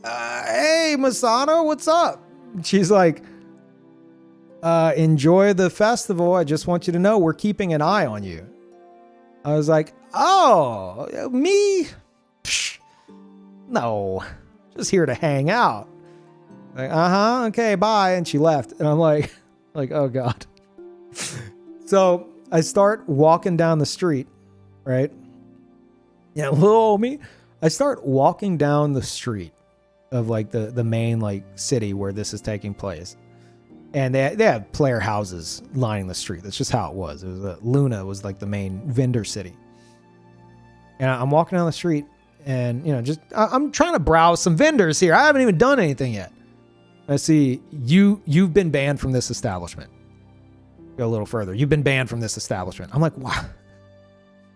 hey, Masano, what's up? She's like, enjoy the festival. I just want you to know we're keeping an eye on you. I was like, oh, me? Psh, no, just here to hang out. Like, okay, bye. And she left. And I'm like, oh God. So I start walking down the street, right? Yeah, little old me. I start walking down the street of like the main like city where this is taking place. And they have player houses lining the street. That's just how it was. It was Luna was like the main vendor city. And I'm walking down the street and, you know, just I'm trying to browse some vendors here. I haven't even done anything yet. I see you've been banned from this establishment. Go a little further. You've been banned from this establishment. I'm like, wow.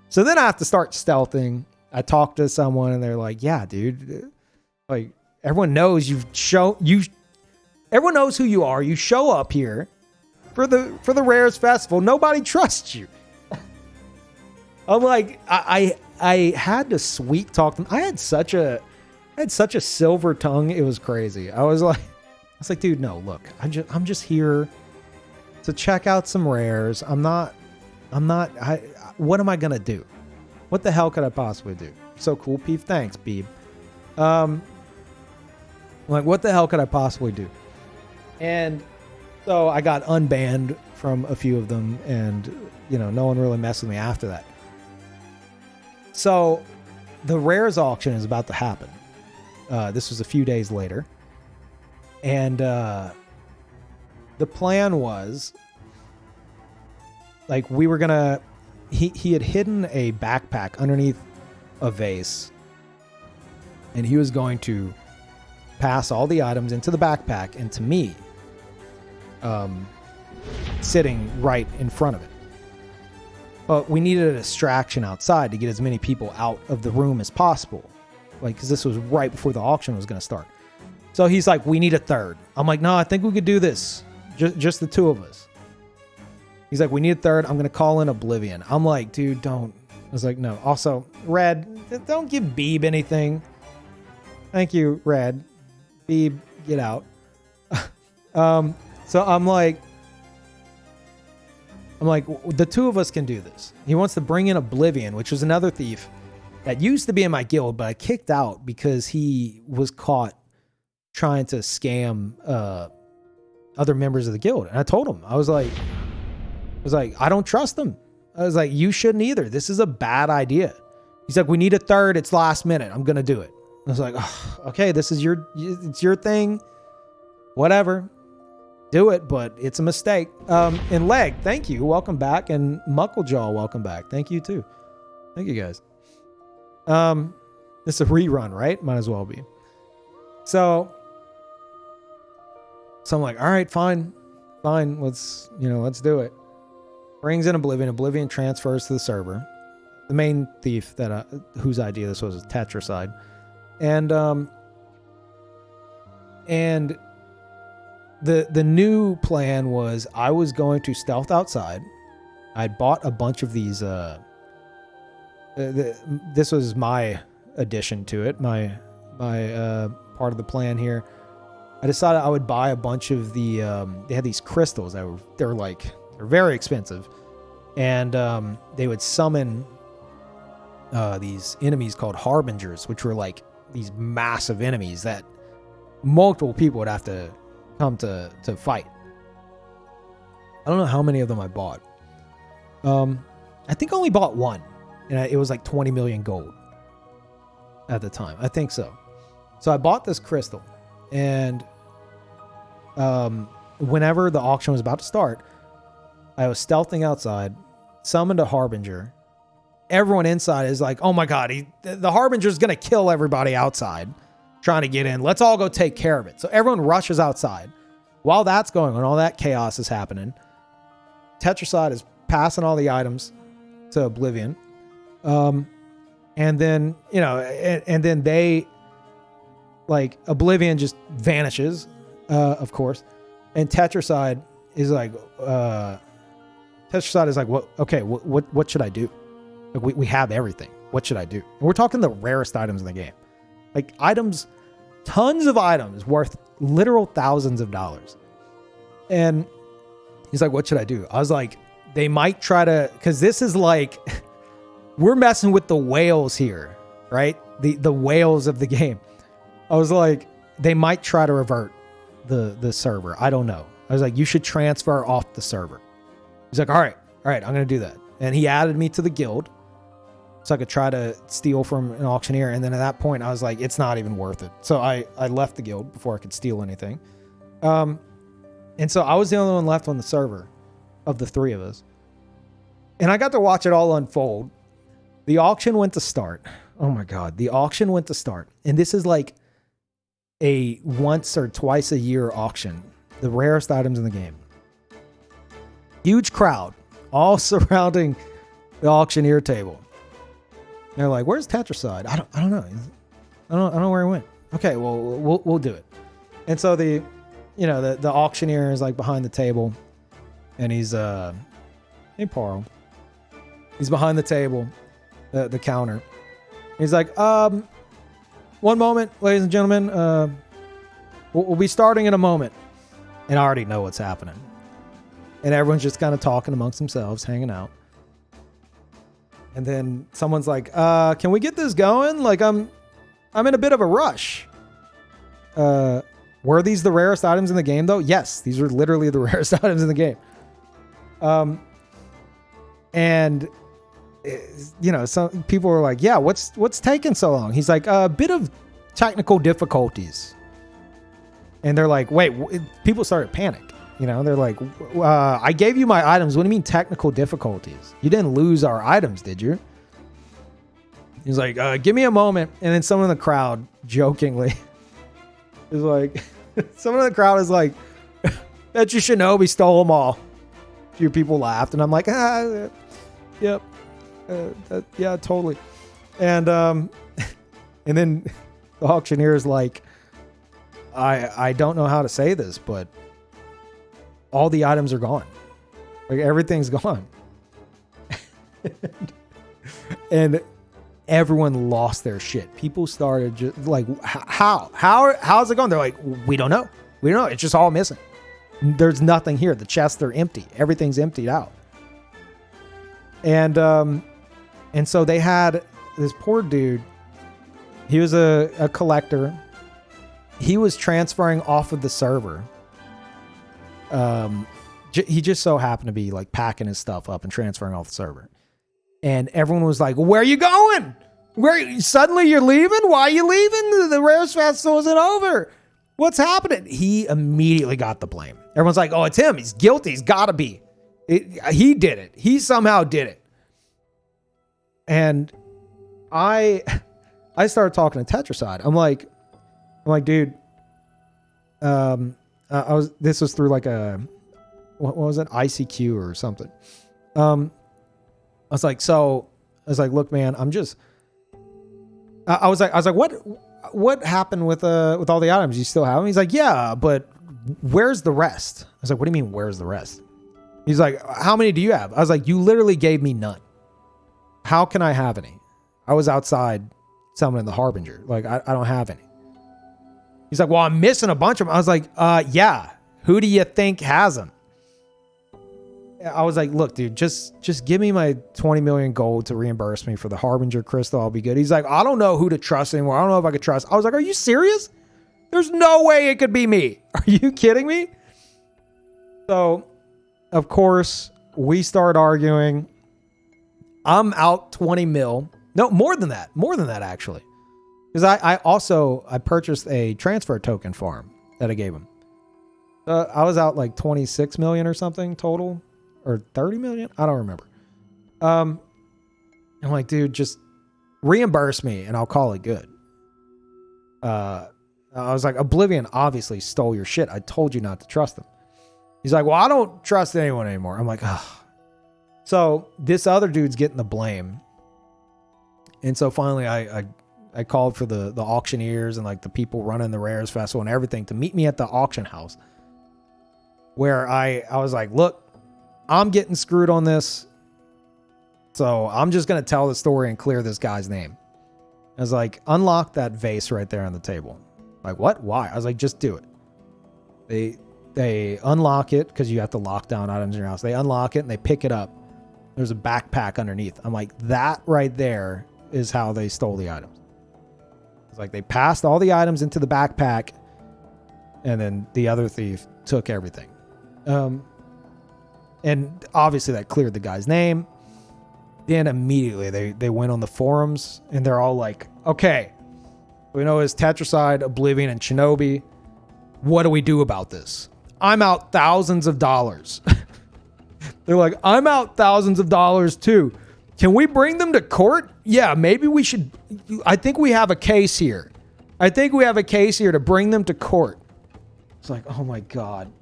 So then I have to start stealthing. I talk to someone and they're like, yeah, dude, like everyone knows everyone knows who you are. You show up here for the Rares Festival. Nobody trusts you. I'm like, I had to sweet talk them. I had such a silver tongue. It was crazy. I was like, dude, no, look, I'm just here to check out some rares. what am I going to do? What the hell could I possibly do? So cool, Peef. Thanks, Beeb. Like, what the hell could I possibly do? And so I got unbanned from a few of them, and, you know, no one really messed with me after that. So the rares auction is about to happen. This was a few days later. And the plan was, like, we were going to... He had hidden a backpack underneath a vase, and he was going to pass all the items into the backpack and to me, sitting right in front of it. But we needed a distraction outside to get as many people out of the room as possible, like, because this was right before the auction was going to start. So he's like, we need a third. I'm like, no, I think we could do this, just the two of us. He's like, we need a third. I'm going to call in Oblivion. I'm like, dude, don't. I was like, no. Also, Red, don't give Beeb anything. Thank you, Red. Beeb, get out. So I'm like, the two of us can do this. He wants to bring in Oblivion, which was another thief that used to be in my guild, but I kicked out because he was caught trying to scam other members of the guild. And I told him, I was like, I don't trust them. I was like, you shouldn't either. This is a bad idea. He's like, we need a third. It's last minute. I'm going to do it. I was like, oh, okay, it's your thing. Whatever. Do it, but it's a mistake. And Leg, thank you. Welcome back. And Mucklejaw, welcome back. Thank you too. Thank you guys. It's a rerun, right? Might as well be. So I'm like, all right, fine. Let's do it. Brings in Oblivion. Oblivion transfers to the server. The main thief whose idea this was Tetracide. And the new plan was I was going to stealth outside. I'd bought a bunch of these. This was my addition to it. My part of the plan here. I decided I would buy a bunch of the. They had these crystals that they're very expensive, and they would summon these enemies called harbingers, which were like these massive enemies that multiple people would have to come to fight. I don't know how many of them I bought. I think I only bought one, and it was like 20 million gold at the time. I think so. So I bought this crystal, and whenever the auction was about to start, I was stealthing outside, summoned a harbinger. Everyone inside is like, oh my God, the harbinger's going to kill everybody outside trying to get in. Let's all go take care of it. So everyone rushes outside. While that's going on, all that chaos is happening, Tetracide is passing all the items to Oblivion. And then, and then they, like, Oblivion just vanishes, of course. And Tetracide is like, what should I do? Like, we have everything. What should I do? And we're talking the rarest items in the game. Like, items, tons of items worth literal thousands of dollars. And he's like, what should I do? I was like, they might try to, because this is like, we're messing with the whales here, right? The whales of the game. I was like, they might try to revert the server. I don't know. I was like, you should transfer off the server. He's like, all right, I'm going to do that. And he added me to the guild so I could try to steal from an auctioneer. And then at that point, I was like, it's not even worth it. So I left the guild before I could steal anything. And so I was the only one left on the server of the three of us. And I got to watch it all unfold. The auction went to start. Oh my God. The auction went to start. And this is like a once or twice a year auction. The rarest items in the game. Huge crowd all surrounding the auctioneer table. And they're like, where's Tetracide? I don't know. I don't know where he went. Okay, well, we'll do it. And so the auctioneer is like behind the table, and he's hey Parl. He's behind the table, the counter. He's like, one moment, ladies and gentlemen. We'll be starting in a moment. And I already know what's happening. And everyone's just kind of talking amongst themselves, hanging out. And then someone's like, can we get this going? Like, I'm in a bit of a rush. Were these the rarest items in the game, though? Yes, these were literally the rarest items in the game. And some people were like, yeah, what's taking so long? He's like, a bit of technical difficulties. And they're like, wait, people started panic. They're like, I gave you my items. What do you mean technical difficulties? You didn't lose our items, did you? He's like, give me a moment. And then someone in the crowd jokingly is like, someone in the crowd is like, bet you Shinobi stole them all. A few people laughed. And I'm like, yep. Yeah, totally. And then the auctioneer is like, I don't know how to say this, but all the items are gone. Like, everything's gone. And everyone lost their shit. People started just like, how's it going? They're like, we don't know. It's just all missing. There's nothing here. The chests are empty. Everything's emptied out. And so they had this poor dude. He was a collector. He was transferring off of the server. He just so happened to be like packing his stuff up and transferring off the server. And everyone was like, where are you going? Suddenly you're leaving? Why are you leaving? The Rares Festival isn't over. What's happening? He immediately got the blame. Everyone's like, oh, it's him. He's guilty. He's got to be. He did it. He somehow did it. And I started talking to Tetracide. I'm like, dude, this was through like what was it? ICQ or something. I was like, look, man, I was like, what happened with all the items? You still have them? He's like, yeah, but where's the rest? I was like, what do you mean, where's the rest? He's like, how many do you have? I was like, you literally gave me none. How can I have any? I was outside summoning the Harbinger. Like, I don't have any. He's like, well, I'm missing a bunch of them. I was like, yeah. Who do you think has them? I was like, look, dude, just give me my 20 million gold to reimburse me for the Harbinger crystal. I'll be good. He's like, I don't know who to trust anymore. I don't know if I could trust. I was like, are you serious? There's no way it could be me. Are you kidding me? So, of course, we start arguing. I'm out 20 mil. No, more than that. More than that, actually. Because I purchased a transfer token for him that I gave him. I was out like 26 million or something total. Or 30 million? I don't remember. I'm like, dude, just reimburse me and I'll call it good. I was like, Oblivion obviously stole your shit. I told you not to trust them. He's like, well, I don't trust anyone anymore. I'm like, ugh. So this other dude's getting the blame. And so finally I called for the auctioneers and like the people running the Rares Festival and everything to meet me at the auction house. Where I was like, look, I'm getting screwed on this. So I'm just going to tell the story and clear this guy's name. I was like, unlock that vase right there on the table. Like, what? Why? I was like, just do it. They unlock it because you have to lock down items in your house. They unlock it and they pick it up. There's a backpack underneath. I'm like, that right there is how they stole the items. It's like they passed all the items into the backpack and then the other thief took everything. And obviously that cleared the guy's name. Then immediately they went on the forums and they're all like, okay, we know it's Tetricide, Oblivion, and Shinobi. What do we do about this? I'm out thousands of dollars. They're like, I'm out thousands of dollars too. Can we bring them to court? Yeah, maybe we should. I think we have a case here. I think we have a case here to bring them to court. It's like, oh my God.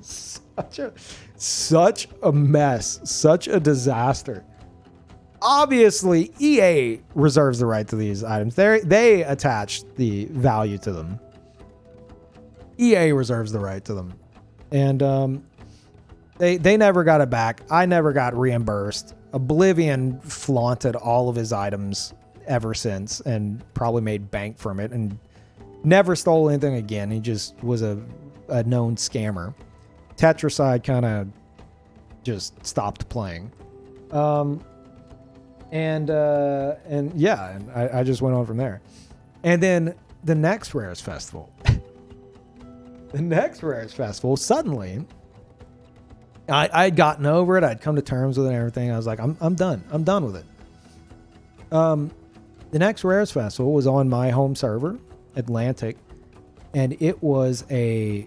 Such a mess. Such a disaster. Obviously, EA reserves the right to these items. They attach the value to them. EA reserves the right to them. And they never got it back. I never got reimbursed. Oblivion flaunted all of his items ever since and probably made bank from it and never stole anything again. He just was a known scammer. Tetricide kind of just stopped playing. And yeah, and I just went on from there. And then the next Rares Festival. Suddenly, I'd gotten over it. I'd come to terms with it and everything. I was like, I'm done. I'm done with it. The next Rares Festival was on my home server, Atlantic, and it was a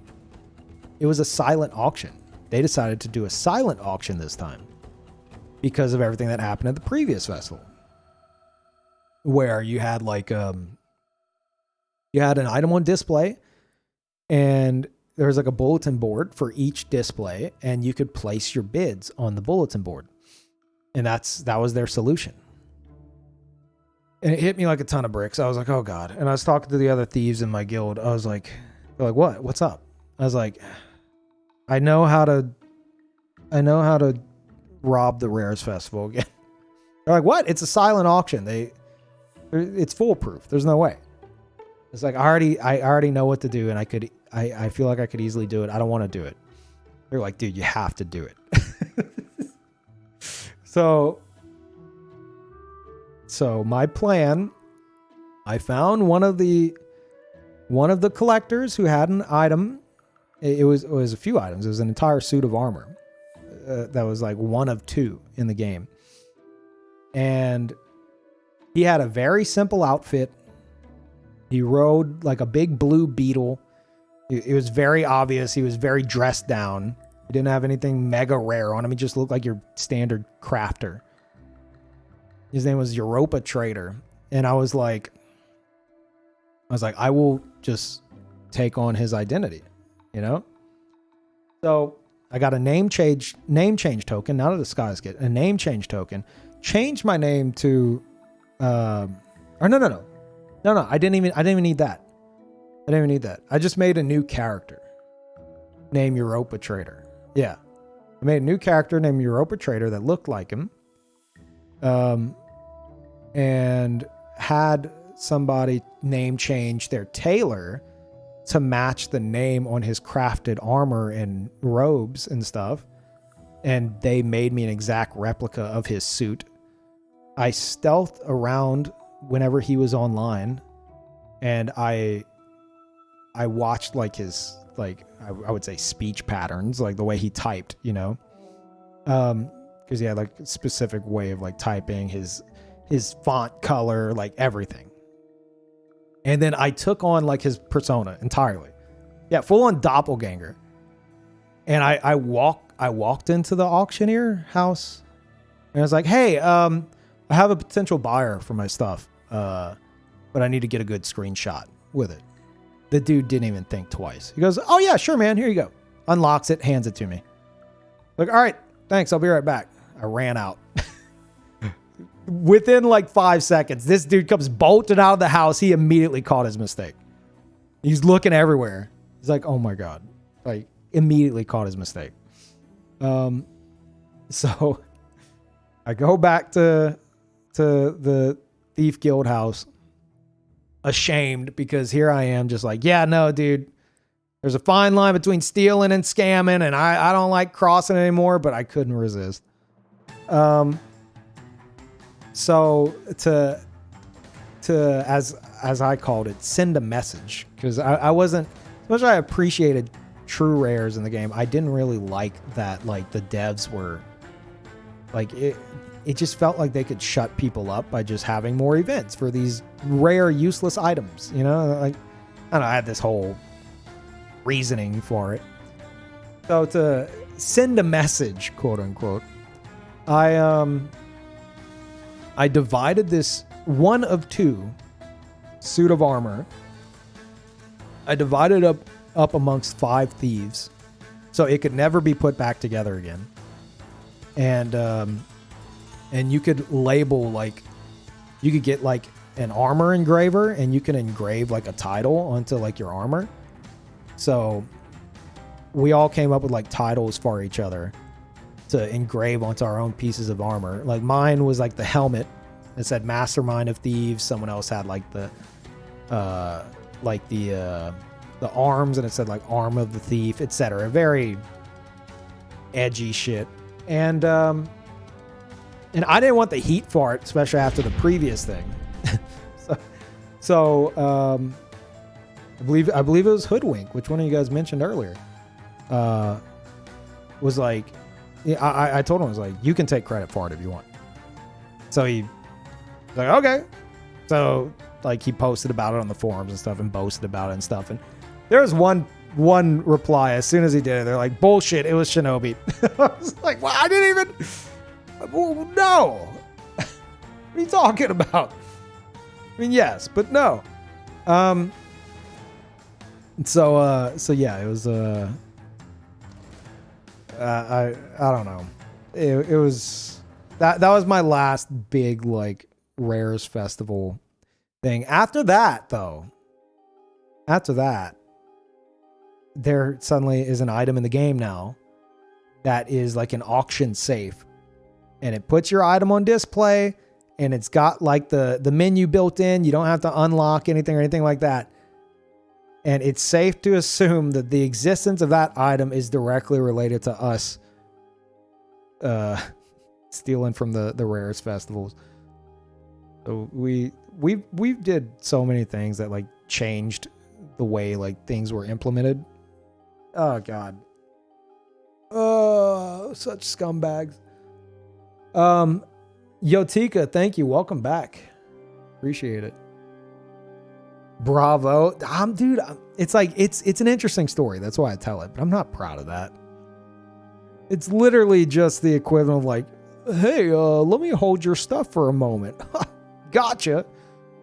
silent auction. They decided to do a silent auction this time because of everything that happened at the previous festival, where you had like you had an item on display, and there was like a bulletin board for each display, and you could place your bids on the bulletin board, and that was their solution. And it hit me like a ton of bricks. I was like, oh God. And I was talking to the other thieves in my guild. I was like, they're like, what? What's up? I was like, I know how to rob the Rares Festival again. They're like, what? It's a silent auction. It's foolproof. There's no way. It's like, I already know what to do, and I feel like I could easily do it. I don't want to do it. They're like, dude, you have to do it. So my plan, I found one of the collectors who had an item. It was a few items. It was an entire suit of armor that was like one of two in the game. And he had a very simple outfit. He rode like a big blue beetle. It was very obvious. He was very dressed down. He didn't have anything mega rare on him. He just looked like your standard crafter. His name was Europa Trader. And I was like, I will just take on his identity, you know? So I got a name change token, not a disguise kit, a name change token. Changed my name to, no, I didn't even need that. I didn't even need that. I just made a new character named Europa Trader. Yeah. I made a new character named Europa Trader that looked like him. And had somebody name change their tailor to match the name on his crafted armor and robes and stuff. And they made me an exact replica of his suit. I stealthed around whenever he was online, and I I watched like his, like, I would say speech patterns, like the way he typed, you know? Because he had like a specific way of like typing, his font color, like everything. And then I took on like his persona entirely. Yeah, full on doppelganger. And I walked into the auctioneer house and I was like, hey, I have a potential buyer for my stuff. But I need to get a good screenshot with it. The dude didn't even think twice. He goes, oh yeah, sure, man. Here you go. Unlocks it, hands it to me. Like, all right, thanks. I'll be right back. I ran out. Within like 5 seconds, this dude comes bolting out of the house. He immediately caught his mistake. He's looking everywhere. He's like, oh my God. Like, immediately caught his mistake. So I go back to the Thief Guild house, ashamed, because here I am just like, yeah, no, dude, there's a fine line between stealing and scamming, and I don't like crossing anymore, but I couldn't resist. So to as I called it, send a message, because I wasn't, as much as I appreciated true rares in the game, I didn't really like that, like, the devs were like, it just felt like they could shut people up by just having more events for these rare, useless items, you know? Like, I don't know, I had this whole reasoning for it. So to send a message, quote unquote, I divided this one of two suit of armor. I divided up amongst 5 thieves, so it could never be put back together again. And you could label, like, you could get like an armor engraver, and you can engrave like a title onto like your armor. So we all came up with like titles for each other to engrave onto our own pieces of armor. Like, mine was like the helmet. It said Mastermind of Thieves. Someone else had like the arms, and it said like Arm of the Thief, etc. Very edgy shit. And I didn't want the heat for it, especially after the previous thing. so I believe it was Hoodwink, which one of you guys mentioned earlier. Was like, I told him, I was like, you can take credit for it if you want. So he was like, okay. So like, he posted about it on the forums and stuff, and boasted about it and stuff. And there was one reply as soon as he did it. They're like, bullshit, it was Shinobi. I was like, well, I didn't even. No. What are you talking about? I mean, yes, but no. So yeah, it was I don't know. It was that was my last big like rares festival thing. After that, there suddenly is an item in the game now that is like an auction safe, and it puts your item on display, and it's got like the menu built in. You don't have to unlock anything or anything like that. And it's safe to assume that the existence of that item is directly related to us stealing from the rarest festivals. So we did so many things that like changed the way like things were implemented. Oh God. Oh, such scumbags. Yotika, thank you. Welcome back. Appreciate it. Bravo. Dude, it's like, it's an interesting story. That's why I tell it, but I'm not proud of that. It's literally just the equivalent of like, hey, let me hold your stuff for a moment. Gotcha.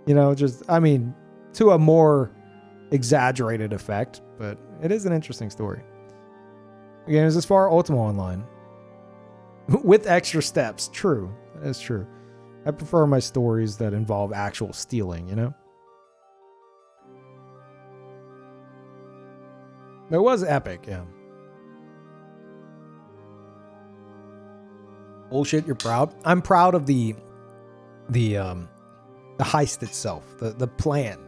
You know, just, I mean, to a more exaggerated effect, but it is an interesting story. Again, is as far Ultima Online. With extra steps. True. That is true. I prefer my stories that involve actual stealing, you know? It was epic, yeah. Bullshit, you're proud? I'm proud of the heist itself, the plan.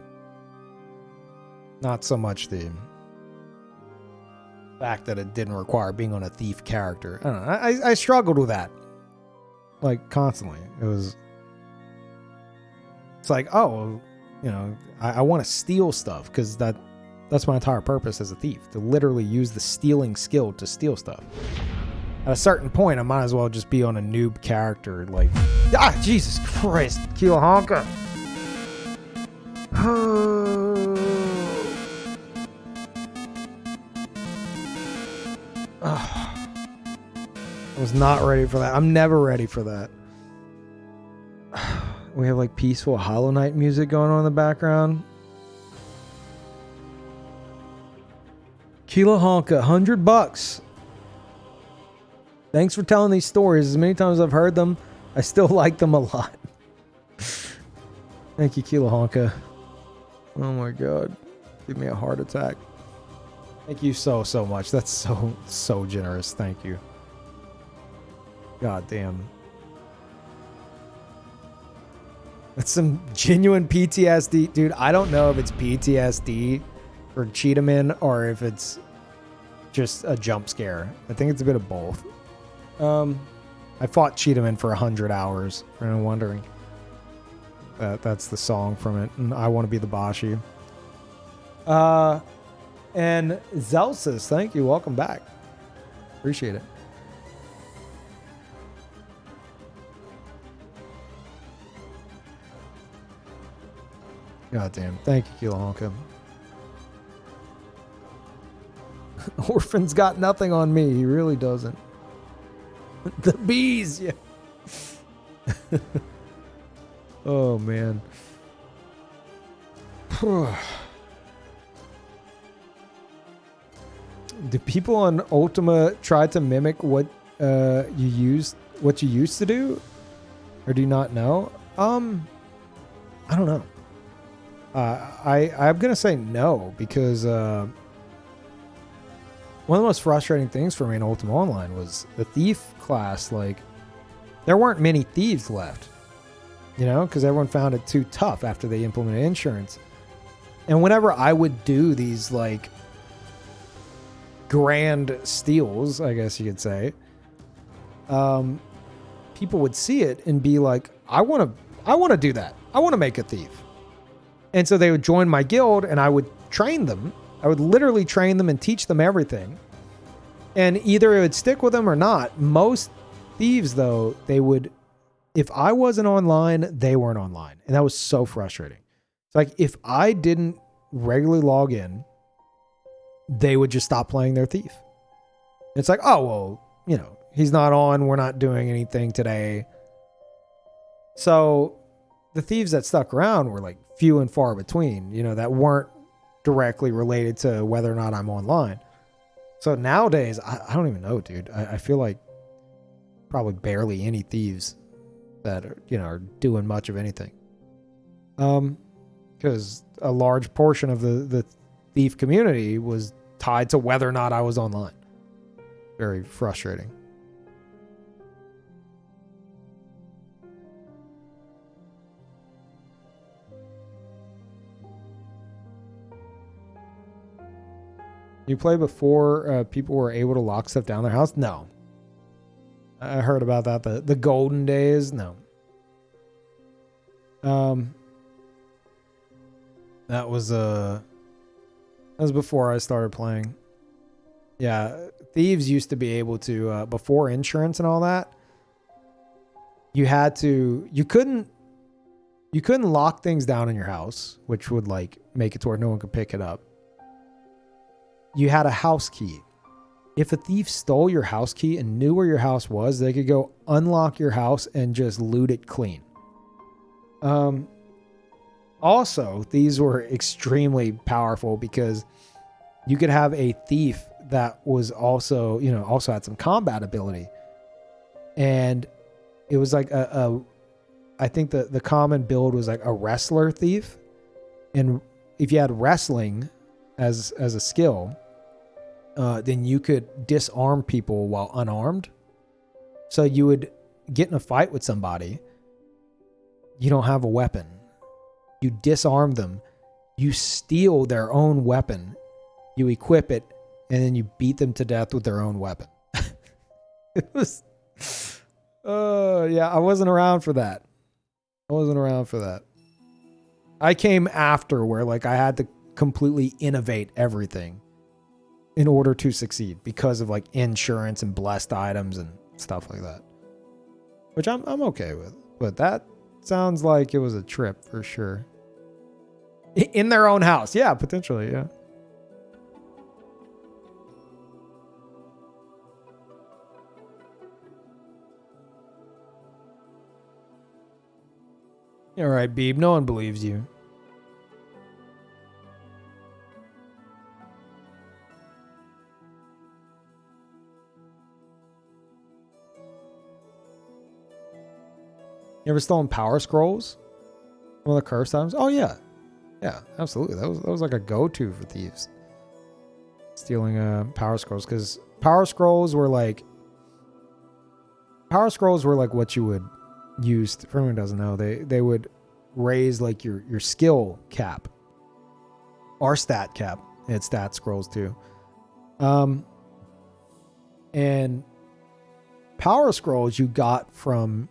Not so much the fact that it didn't require being on a thief character. I don't know. I struggled with that. Like, constantly. It's like, oh, you know, I want to steal stuff because That's my entire purpose as a thief, to literally use the stealing skill to steal stuff. At a certain point, I might as well just be on a noob character, like... Ah, Jesus Christ! Kilo Honka! I was not ready for that. I'm never ready for that. We have like peaceful Hollow Knight music going on in the background. Kilo Honka, $100. Thanks for telling these stories. As many times as I've heard them, I still like them a lot. Thank you, Kilo Honka. Oh my God. Give me a heart attack. Thank you so much. That's so generous. Thank you. God damn. That's some genuine PTSD. Dude, I don't know if it's PTSD for Cheetahman or if it's just a jump scare. I think it's a bit of both. I fought Cheetahman for 100 hours, for anyone wondering. That's the song from it. And I want to be the Bashi. And Zelsis, thank you. Welcome back. Appreciate it. God damn. Thank you, Kilo Honka. Orphan's got nothing on me. He really doesn't. The bees, yeah. Oh, man. Do people on Ultima try to mimic what you used to do, or do you not know? I don't know. I'm gonna say no, because one of the most frustrating things for me in Ultima Online was the thief class. Like, there weren't many thieves left, you know, because everyone found it too tough after they implemented insurance. And whenever I would do these like grand steals, I guess you could say, people would see it and be like, I want to do that. I want to make a thief. And so they would join my guild and I would train them. I would literally train them and teach them everything. And either it would stick with them or not. Most thieves, though, they would, if I wasn't online, they weren't online. And that was so frustrating. It's like, if I didn't regularly log in, they would just stop playing their thief. It's like, oh, well, you know, he's not on. We're not doing anything today. So the thieves that stuck around were like few and far between, you know, that weren't directly related to whether or not I'm online. So nowadays, I don't even know, dude. I feel like probably barely any thieves that are, you know, are doing much of anything. Because a large portion of the thief community was tied to whether or not I was online. Very frustrating. You play before people were able to lock stuff down their house? No. I heard about that. The golden days? No. That was before I started playing. Yeah, thieves used to be able to before insurance and all that. You couldn't lock things down in your house, which would like make it to where no one could pick it up. You had a house key. If a thief stole your house key and knew where your house was, they could go unlock your house and just loot it clean. Also, these were extremely powerful because you could have a thief that was also, you know, also had some combat ability. And it was like I think the common build was like a wrestler thief. And if you had wrestling as a skill, then you could disarm people while unarmed. So you would get in a fight with somebody. You don't have a weapon. You disarm them. You steal their own weapon. You equip it, and then you beat them to death with their own weapon. It was... yeah, I wasn't around for that. I came after where like I had to completely innovate everything in order to succeed because of like insurance and blessed items and stuff like that, which I'm okay with. But that sounds like it was a trip for sure. In their own house. Yeah, potentially. Yeah. All right, Beeb. No one believes you. You ever stolen Power Scrolls? One of the cursed items? Oh yeah. Yeah, absolutely. That was like a go-to for thieves. Stealing Power Scrolls, because Power Scrolls were like what you would use for anyone who doesn't know. They would raise like your skill cap. Or stat cap. They had stat scrolls too. And Power Scrolls you got from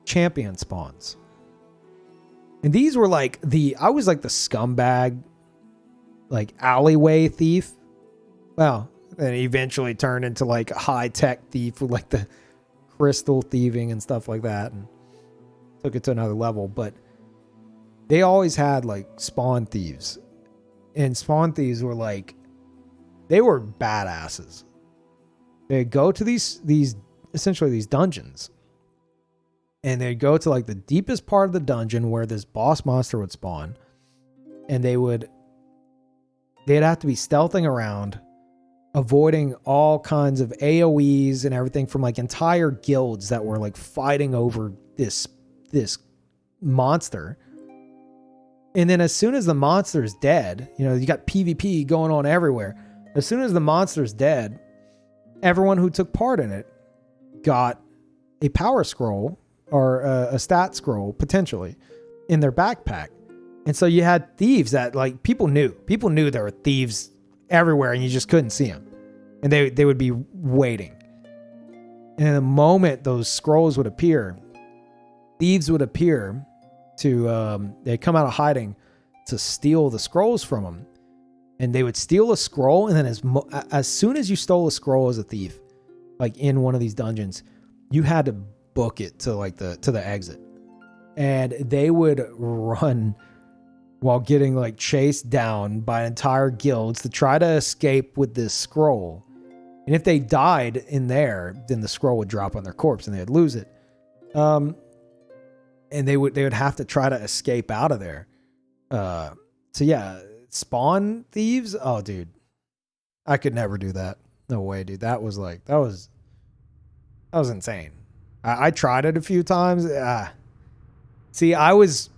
champion spawns. And these were like I was like the scumbag, like alleyway thief. Well, then eventually turned into like a high tech thief with like the crystal thieving and stuff like that, and took it to another level. But they always had like spawn thieves, and spawn thieves were like, they were badasses. They'd go to these essentially these dungeons. And they'd go to like the deepest part of the dungeon where this boss monster would spawn. And they'd have to be stealthing around, avoiding all kinds of AoEs and everything from like entire guilds that were like fighting over this monster. And then as soon as the monster's dead, you got PvP going on everywhere. As soon as the monster's dead, everyone who took part in it got a power scroll or a stat scroll potentially in their backpack. And so you had thieves that like people knew there were thieves everywhere and you just couldn't see them. And they would be waiting. And in the moment those scrolls would appear, thieves would appear to, they'd come out of hiding to steal the scrolls from them. And they would steal a scroll. And then as soon as you stole a scroll as a thief, like in one of these dungeons, you had to book it to like to the exit, and they would run while getting like chased down by entire guilds to try to escape with this scroll. And if they died in there, then the scroll would drop on their corpse and they'd lose it. And they would have to try to escape out of there. So yeah, spawn thieves. Oh dude, I could never do that. No way, dude. That was insane. I tried it a few times. See, I was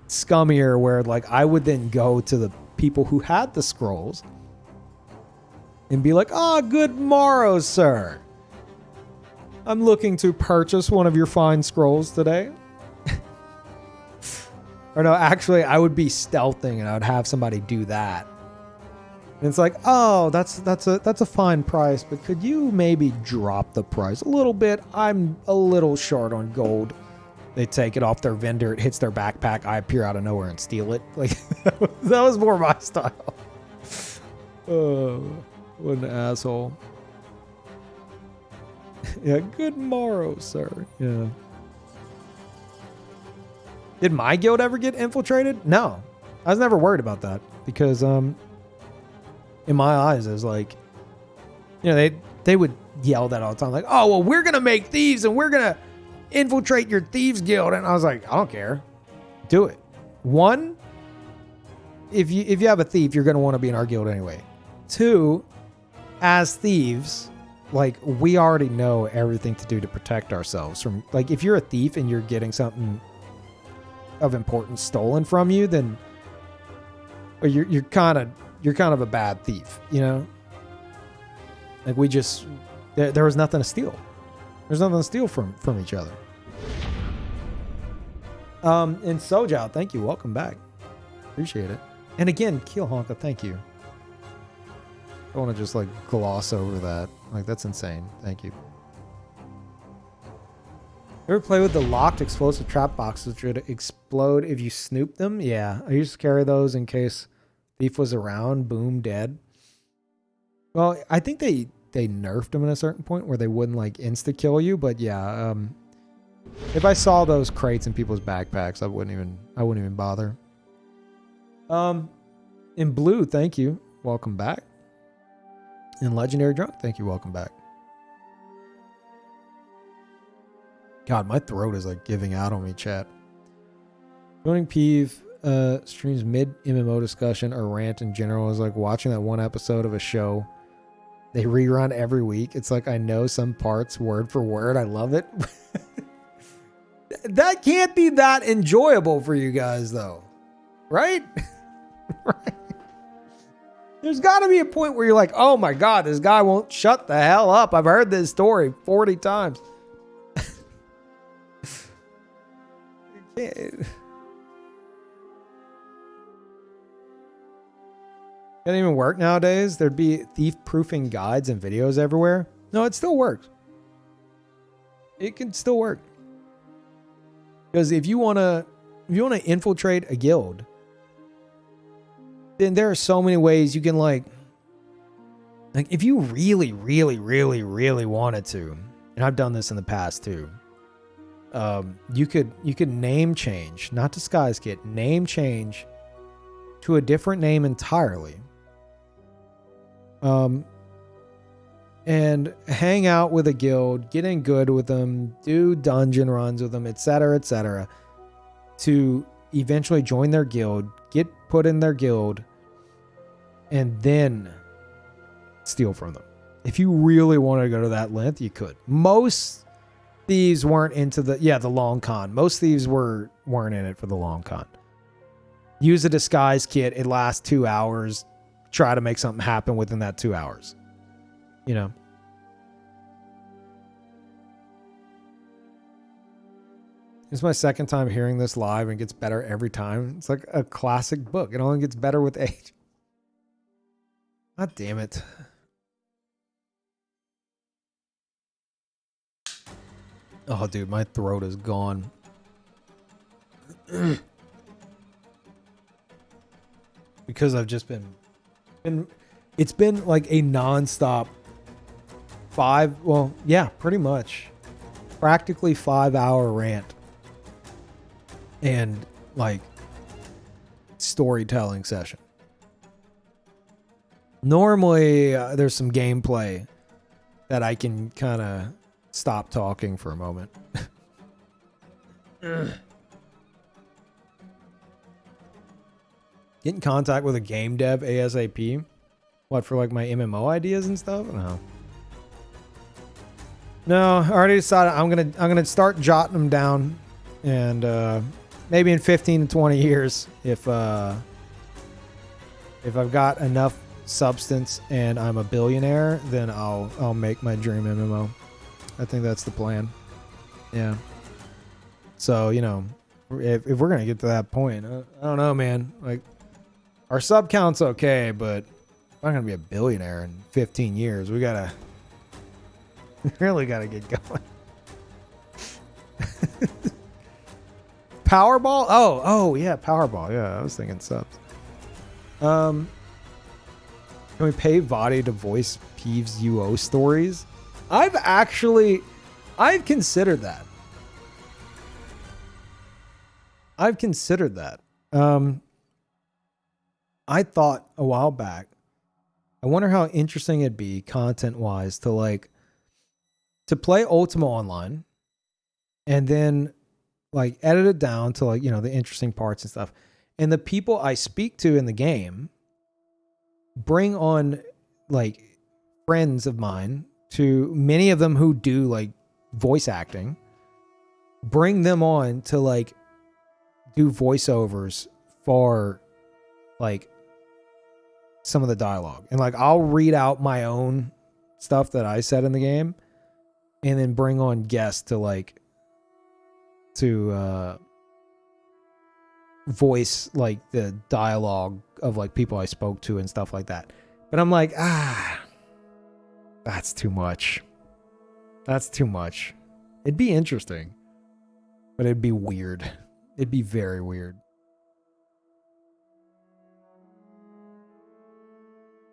scummier where like I would then go to the people who had the scrolls and be like, good morrow, sir. I'm looking to purchase one of your fine scrolls today. Or no, actually, I would be stealthing and I would have somebody do that. And it's like, that's a fine price, but could you maybe drop the price a little bit? I'm a little short on gold. They take it off their vendor. It hits their backpack. I appear out of nowhere and steal it. Like that was more my style. Oh, what an asshole. Yeah, good morrow, sir. Yeah. Did my guild ever get infiltrated? No. I was never worried about that because in my eyes, it was like, they would yell that all the time, like, oh, well, we're going to make thieves and we're going to infiltrate your thieves guild. And I was like, I don't care. Do it. One, if you have a thief, you're going to want to be in our guild anyway. Two, as thieves, like, we already know everything to do to protect ourselves from, like, if you're a thief and you're getting something of importance stolen from you, then you're kind of a bad thief, Like we just there was nothing to steal. There's nothing to steal from each other. And Sojao, thank you. Welcome back. Appreciate it. And again, Keel Honka, thank you. I want to just like gloss over that. Like that's insane. Thank you. Ever play with the locked explosive trap boxes which would explode if you snoop them? Yeah, I used to carry those in case thief was around. Boom, dead. Well, I think they nerfed them at a certain point where they wouldn't like insta kill you, but yeah, if I saw those crates in people's backpacks, I wouldn't even bother. In blue, thank you, welcome back. In legendary drunk, thank you, welcome back. God, my throat is like giving out on me, chat. Joining peeve streams mid MMO discussion or rant in general is like watching that one episode of a show they rerun every week. It's like I know some parts word for word. I love it. That can't be that enjoyable for you guys, though, right? Right. There's got to be a point where you're like, oh my God, this guy won't shut the hell up. I've heard this story 40 times. Can't even work nowadays. There'd be thief-proofing guides and videos everywhere. No, it still works. It can still work. Because if you wanna infiltrate a guild, then there are so many ways you can like if you really wanted to, and I've done this in the past too. You could name change, not disguise kit, name change to a different name entirely. And hang out with a guild, get in good with them, do dungeon runs with them, etc., to eventually join their guild, get put in their guild, and then steal from them. If you really wanted to go to that length, you could. Most thieves weren't into the long con. Most thieves weren't in it for the long con. Use a disguise kit. It lasts 2 hours. Try to make something happen within that 2 hours. You know. It's my second time hearing this live and it gets better every time. It's like a classic book. It only gets better with age. God damn it. Oh, dude, my throat is gone. Because I've just been it's been like a nonstop pretty much practically 5-hour rant and like storytelling session. Normally there's some gameplay that I can kind of stop talking for a moment. Get in contact with a game dev ASAP. What, for like my MMO ideas and stuff? No, I already decided I'm gonna start jotting them down, and maybe in 15 to 20 years, if I've got enough substance and I'm a billionaire, then I'll make my dream MMO. I think that's the plan. Yeah. So, you know, if we're gonna get to that point, I don't know, man. Like, our sub count's okay, but I'm not gonna be a billionaire in 15 years. We really gotta get going. Powerball? Oh yeah, Powerball. Yeah, I was thinking subs. Can we pay Vadi to voice Peeves UO stories? I've considered that. I thought a while back, I wonder how interesting it'd be content-wise to play Ultima Online and then like edit it down to like, you know, the interesting parts and stuff. And the people I speak to in the game bring on like friends of mine, to many of them who do like voice acting, bring them on to like do voiceovers for like some of the dialogue. And like I'll read out my own stuff that I said in the game and then bring on guests to like voice like the dialogue of like people I spoke to and stuff like that. But I'm like, that's too much. It'd be interesting. But it'd be weird. It'd be very weird.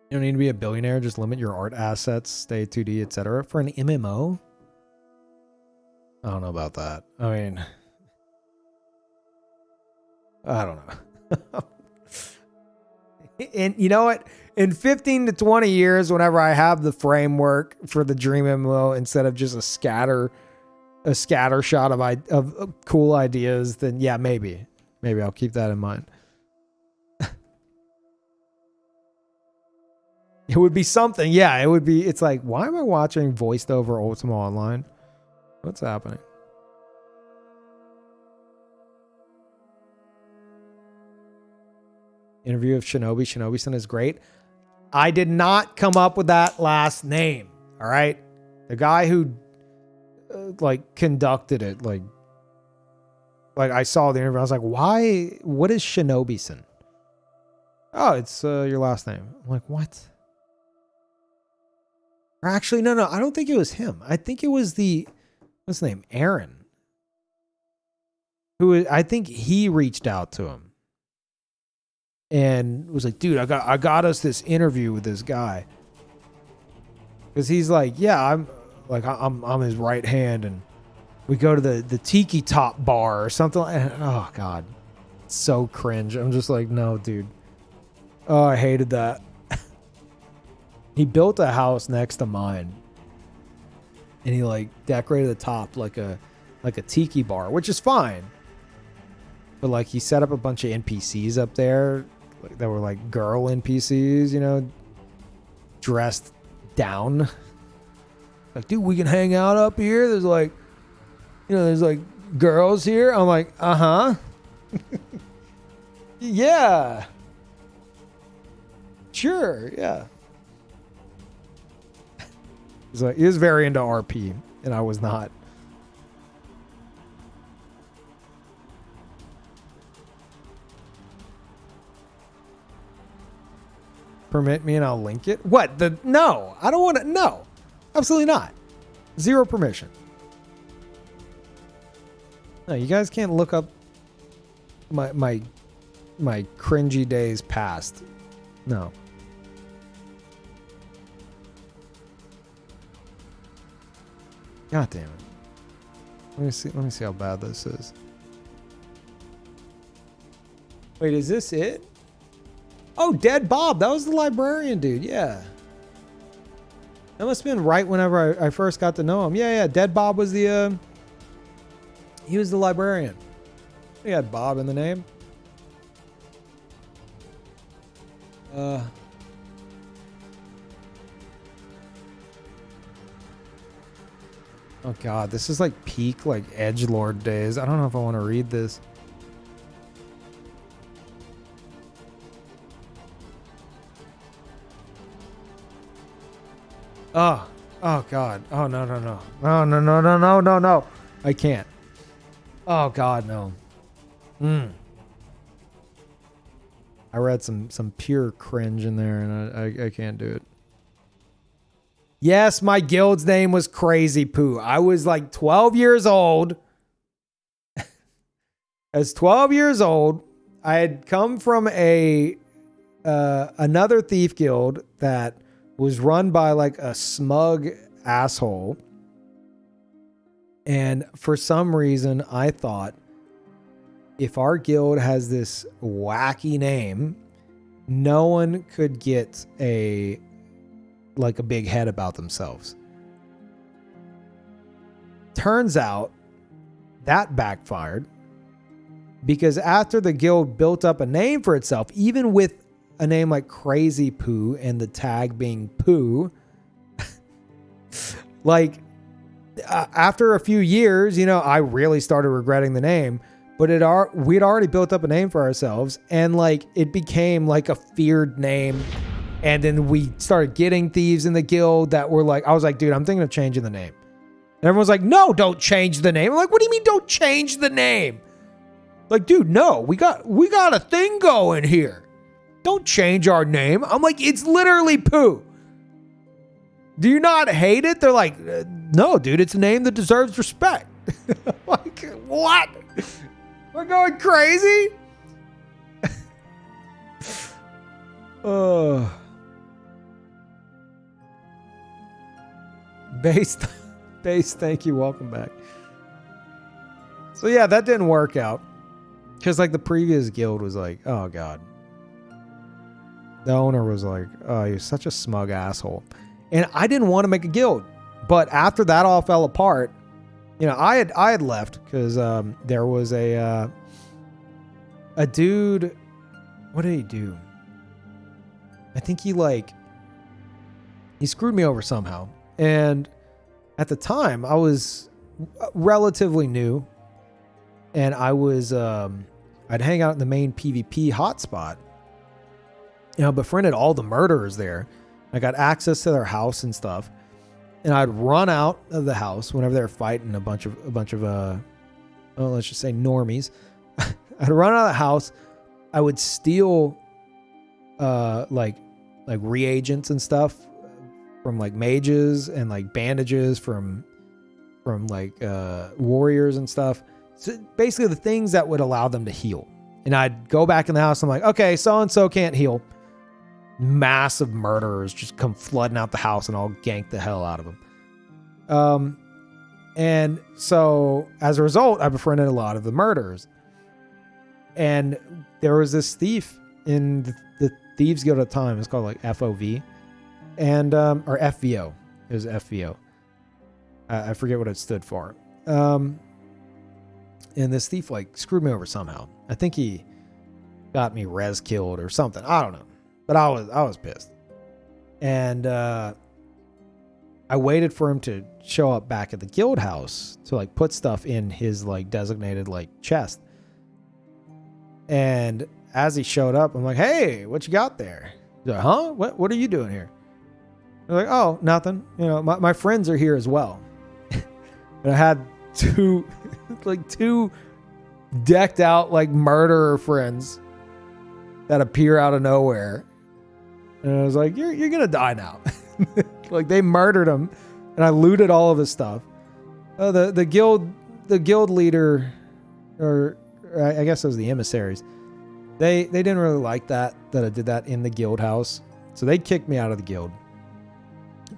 You don't need to be a billionaire. Just limit your art assets, stay 2D, etc. For an MMO? I don't know about that. I mean, I don't know. And you know what? In 15 to 20 years, whenever I have the framework for the Dream MMO instead of just a scatter shot of cool ideas, then yeah, maybe I'll keep that in mind. It would be something. Yeah, it would be. It's like, why am I watching voiced over Ultima Online? What's happening? Interview of Shinobi. Shinobi-san is great. I did not come up with that last name. All right. The guy who conducted it, like I saw the interview. I was like, why? What is Shinobi-san? Oh, it's your last name. I'm like, what? Or actually, no. I don't think it was him. I think it was what's his name? Aaron. I think he reached out to him. And was like, dude, I got us this interview with this guy. Because he's like, yeah, I'm his right hand, and we go to the Tiki Top bar or something. Oh God, it's so cringe. I'm just like, no, dude. Oh, I hated that. He built a house next to mine, and he decorated the top like a tiki bar, which is fine. But he set up a bunch of NPCs up there that were girl NPCs, dressed down. Dude, we can hang out up here. There's there's girls here. I'm like, uh-huh. Yeah. Sure, yeah. He was very into RP, and I was not. Permit me and I'll link it. What? No, I don't want to. No, absolutely not. Zero permission. No, you guys can't look up my cringy days past. No. God damn it. Let me see how bad this is. Wait, is this it? Oh, Dead Bob. That was the librarian dude. Yeah. That must have been right whenever I first got to know him. Yeah. Dead Bob was he was the librarian. He had Bob in the name. Oh God, this is peak edgelord days. I don't know if I want to read this. Oh God. Oh no. I can't. Oh God, no. I read some pure cringe in there, and I can't do it. Yes, my guild's name was Crazy Poo. I was 12 years old. As 12 years old, I had come from another thief guild that was run by a smug asshole. And for some reason, I thought, if our guild has this wacky name, no one could get a big head about themselves. Turns out that backfired, because after the guild built up a name for itself, even with a name like Crazy Poo and the tag being Poo, after a few years, I really started regretting the name. But we'd already built up a name for ourselves, and it became a feared name. And then we started getting thieves in the guild that were I was like, dude, I'm thinking of changing the name. And everyone's like, no, don't change the name. I'm like, what do you mean don't change the name? Dude, no, we got a thing going here. Don't change our name. I'm like, it's literally Poo. Do you not hate it? They're like, no, dude, it's a name that deserves respect. Like, what? We're going crazy? Oh. Base, thank you. Welcome back. So yeah, that didn't work out. Because like the previous guild was like, oh God. The owner was like, oh, you're such a smug asshole. And I didn't want to make a guild. But after that all fell apart, you know, I had left because there was a dude. What did he do? I think he screwed me over somehow. And at the time, I was relatively new, and I was I'd hang out in the main PvP hotspot. You know, befriended all the murderers there. I got access to their house and stuff. And I'd run out of the house whenever they were fighting a bunch of let's just say normies. I'd run out of the house. I would steal like reagents and stuff from like mages and like bandages from like warriors and stuff. So basically the things that would allow them to heal. And I'd go back in the house. I'm like, okay, so-and-so can't heal. Massive murderers just come flooding out the house and I'll gank the hell out of them. And so as a result, I befriended a lot of the murderers. And there was this thief in the Thieves Guild at the time. It's called like FOV and, or FVO. It was FVO. I forget what it stood for. And this thief like screwed me over somehow. I think he got me res killed or something. I don't know. But I was pissed. And I waited for him to show up back at the guild house to like put stuff in his like designated like chest. And as he showed up, I'm like, hey, what you got there? He's like, huh? What are you doing here? I'm like, oh, nothing. You know, my friends are here as well. And I had two decked out like murderer friends that appear out of nowhere. And I was like, you're going to die now. Like they murdered him and I looted all of his stuff. The guild leader, or I guess it was the emissaries. They didn't really like that I did that in the guild house. So they kicked me out of the guild.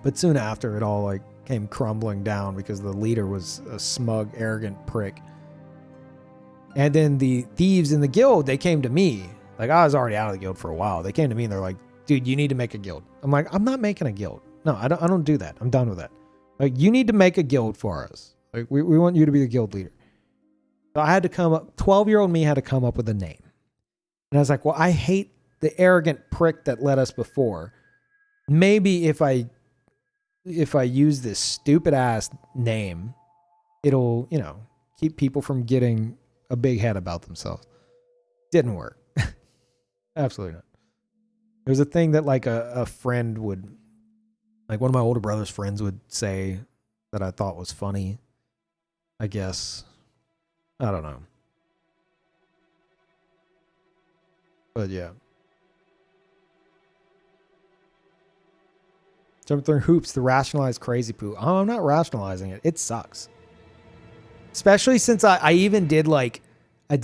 But soon after it all like came crumbling down because the leader was a smug, arrogant prick. And then the thieves in the guild, they came to me. Like I was already out of the guild for a while. They came to me and they're like, dude, you need to make a guild. I'm like, I'm not making a guild. No, I don't do that. I'm done with that. Like, you need to make a guild for us. Like, we want you to be the guild leader. So I had to 12-year-old me had to come up with a name. And I was like, well, I hate the arrogant prick that led us before. Maybe if I use this stupid ass name, it'll, you know, keep people from getting a big head about themselves. Didn't work. Absolutely not. There was a thing that like a friend would, like one of my older brother's friends would say that I thought was funny. I guess. I don't know. But yeah. Jump through hoops to rationalize crazy poo. Oh, I'm not rationalizing it. It sucks. Especially since I even did like, I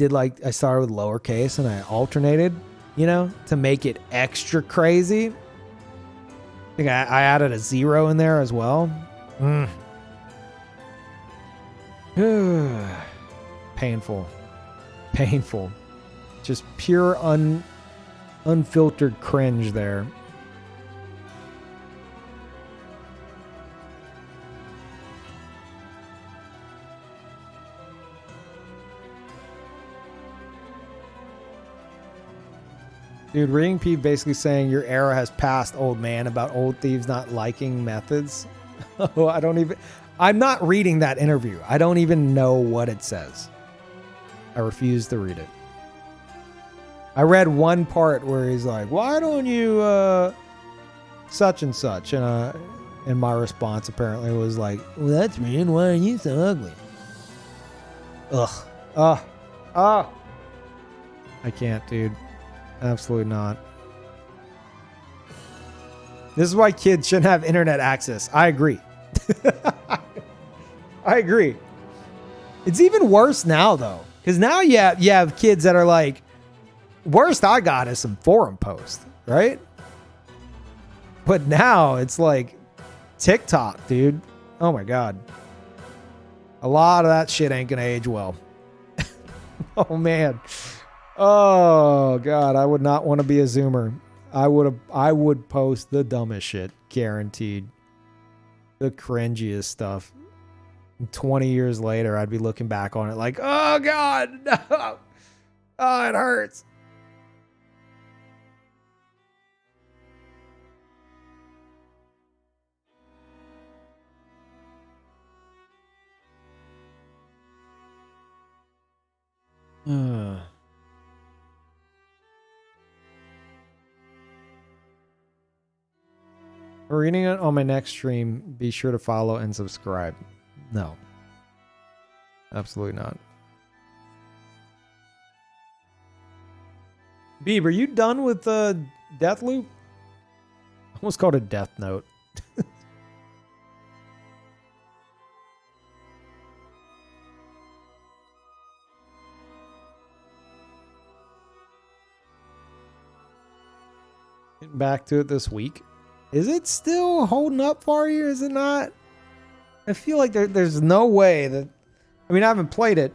started with lowercase and I alternated, you know, to make it extra crazy. I think I added a 0 in there as well. Painful. Just pure unfiltered cringe there. Dude, Reading P basically saying your era has passed, old man, about old thieves not liking methods. Oh, I'm not reading that interview. I don't even know what it says. I refuse to read it. I read one part where he's like, why don't you such and such? And my response apparently was like, well, that's weird. Why are you so ugly? Ugh. I can't, dude. Absolutely not. This is why kids shouldn't have internet access. I agree. I agree. It's even worse now, though. Because now you have kids that are like, worst I got is some forum posts, right? But now it's like TikTok, dude. Oh, my God. A lot of that shit ain't going to age well. Oh, man. Oh, God. I would not want to be a Zoomer. I would post the dumbest shit, guaranteed. The cringiest stuff. 20 years later, I'd be looking back on it like, oh, God, no. Oh, it hurts. We're reading it on my next stream. Be sure to follow and subscribe. No. Absolutely not. Beeb, are you done with Deathloop? Almost called it Death Note. Getting back to it this week. Is it still holding up for you? Is it not? I feel like there's no way that... I mean, I haven't played it.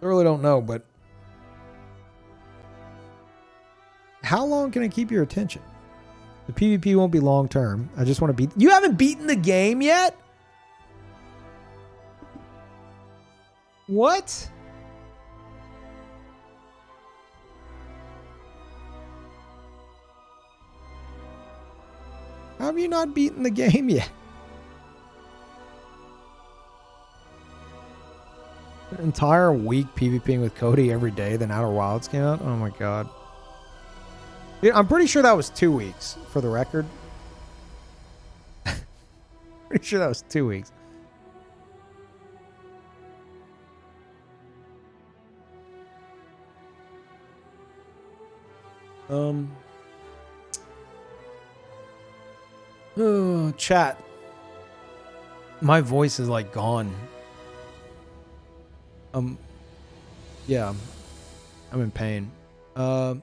I really don't know, but... How long can it keep your attention? The PvP won't be long term. I just want to beat... You haven't beaten the game yet? What? How have you not beaten the game yet? An entire week PvPing with Cody every day, then Outer Wilds came out? Oh my God. Dude, I'm pretty sure that was 2 weeks, for the record. Pretty sure that was 2 weeks. Oh, chat. My voice is like gone. Yeah. I'm in pain. You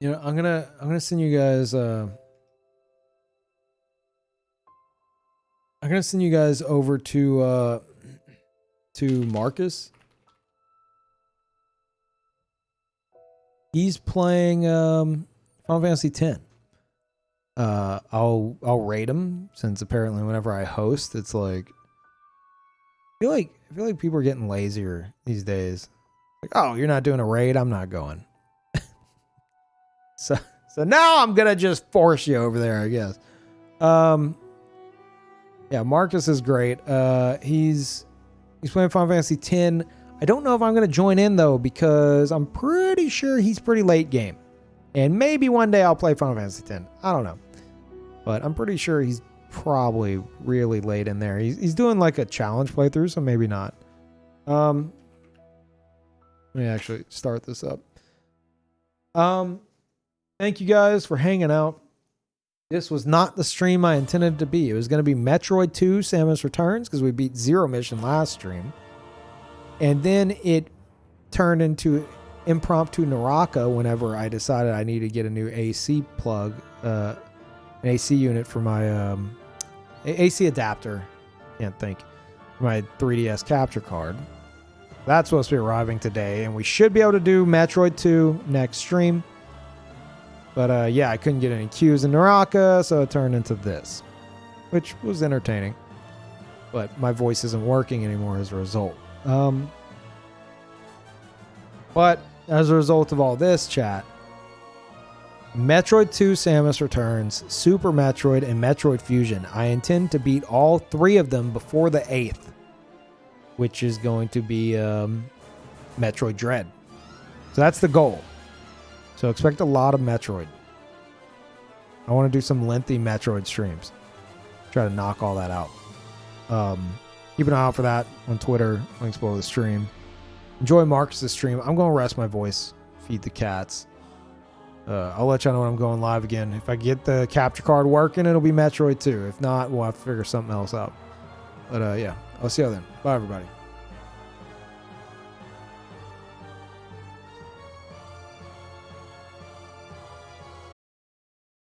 know, I'm gonna send you guys I'm gonna send you guys over to Marcus. He's playing Final Fantasy X. I'll rate him, since apparently whenever I host, it's like I feel like people are getting lazier these days. Like, oh, you're not doing a raid, I'm not going. So now I'm gonna just force you over there, I guess. Yeah, Marcus is great. He's playing Final Fantasy X. I don't know if I'm gonna join in though, because I'm pretty sure he's pretty late game. And maybe one day I'll play Final Fantasy X. I don't know. But I'm pretty sure he's probably really late in there. He's doing like a challenge playthrough, so maybe not. Let me actually start this up. Thank you guys for hanging out. This was not the stream I intended it to be. It was going to be Metroid 2 Samus Returns, because we beat Zero Mission last stream. And then it turned into impromptu Naraka whenever I decided I needed to get a new AC plug, an AC unit for my AC adapter. Can't think. For my 3DS capture card. That's supposed to be arriving today, and we should be able to do Metroid 2 next stream. But yeah, I couldn't get any queues in Naraka, so it turned into this, which was entertaining. But my voice isn't working anymore as a result. But as a result of all this, chat, Metroid 2 Samus Returns, Super Metroid, and Metroid Fusion. I intend to beat all 3 of them before the 8th, which is going to be Metroid Dread. So that's the goal. So expect a lot of Metroid. I want to do some lengthy Metroid streams. Try to knock all that out. Keep an eye out for that on Twitter. Links below the stream. Enjoy Marcus' stream. I'm going to rest my voice. feed the cats. I'll let y'all know when I'm going live again. If I get the capture card working, it'll be Metroid 2. If not, we'll have to figure something else out. But yeah, I'll see y'all then. Bye, everybody.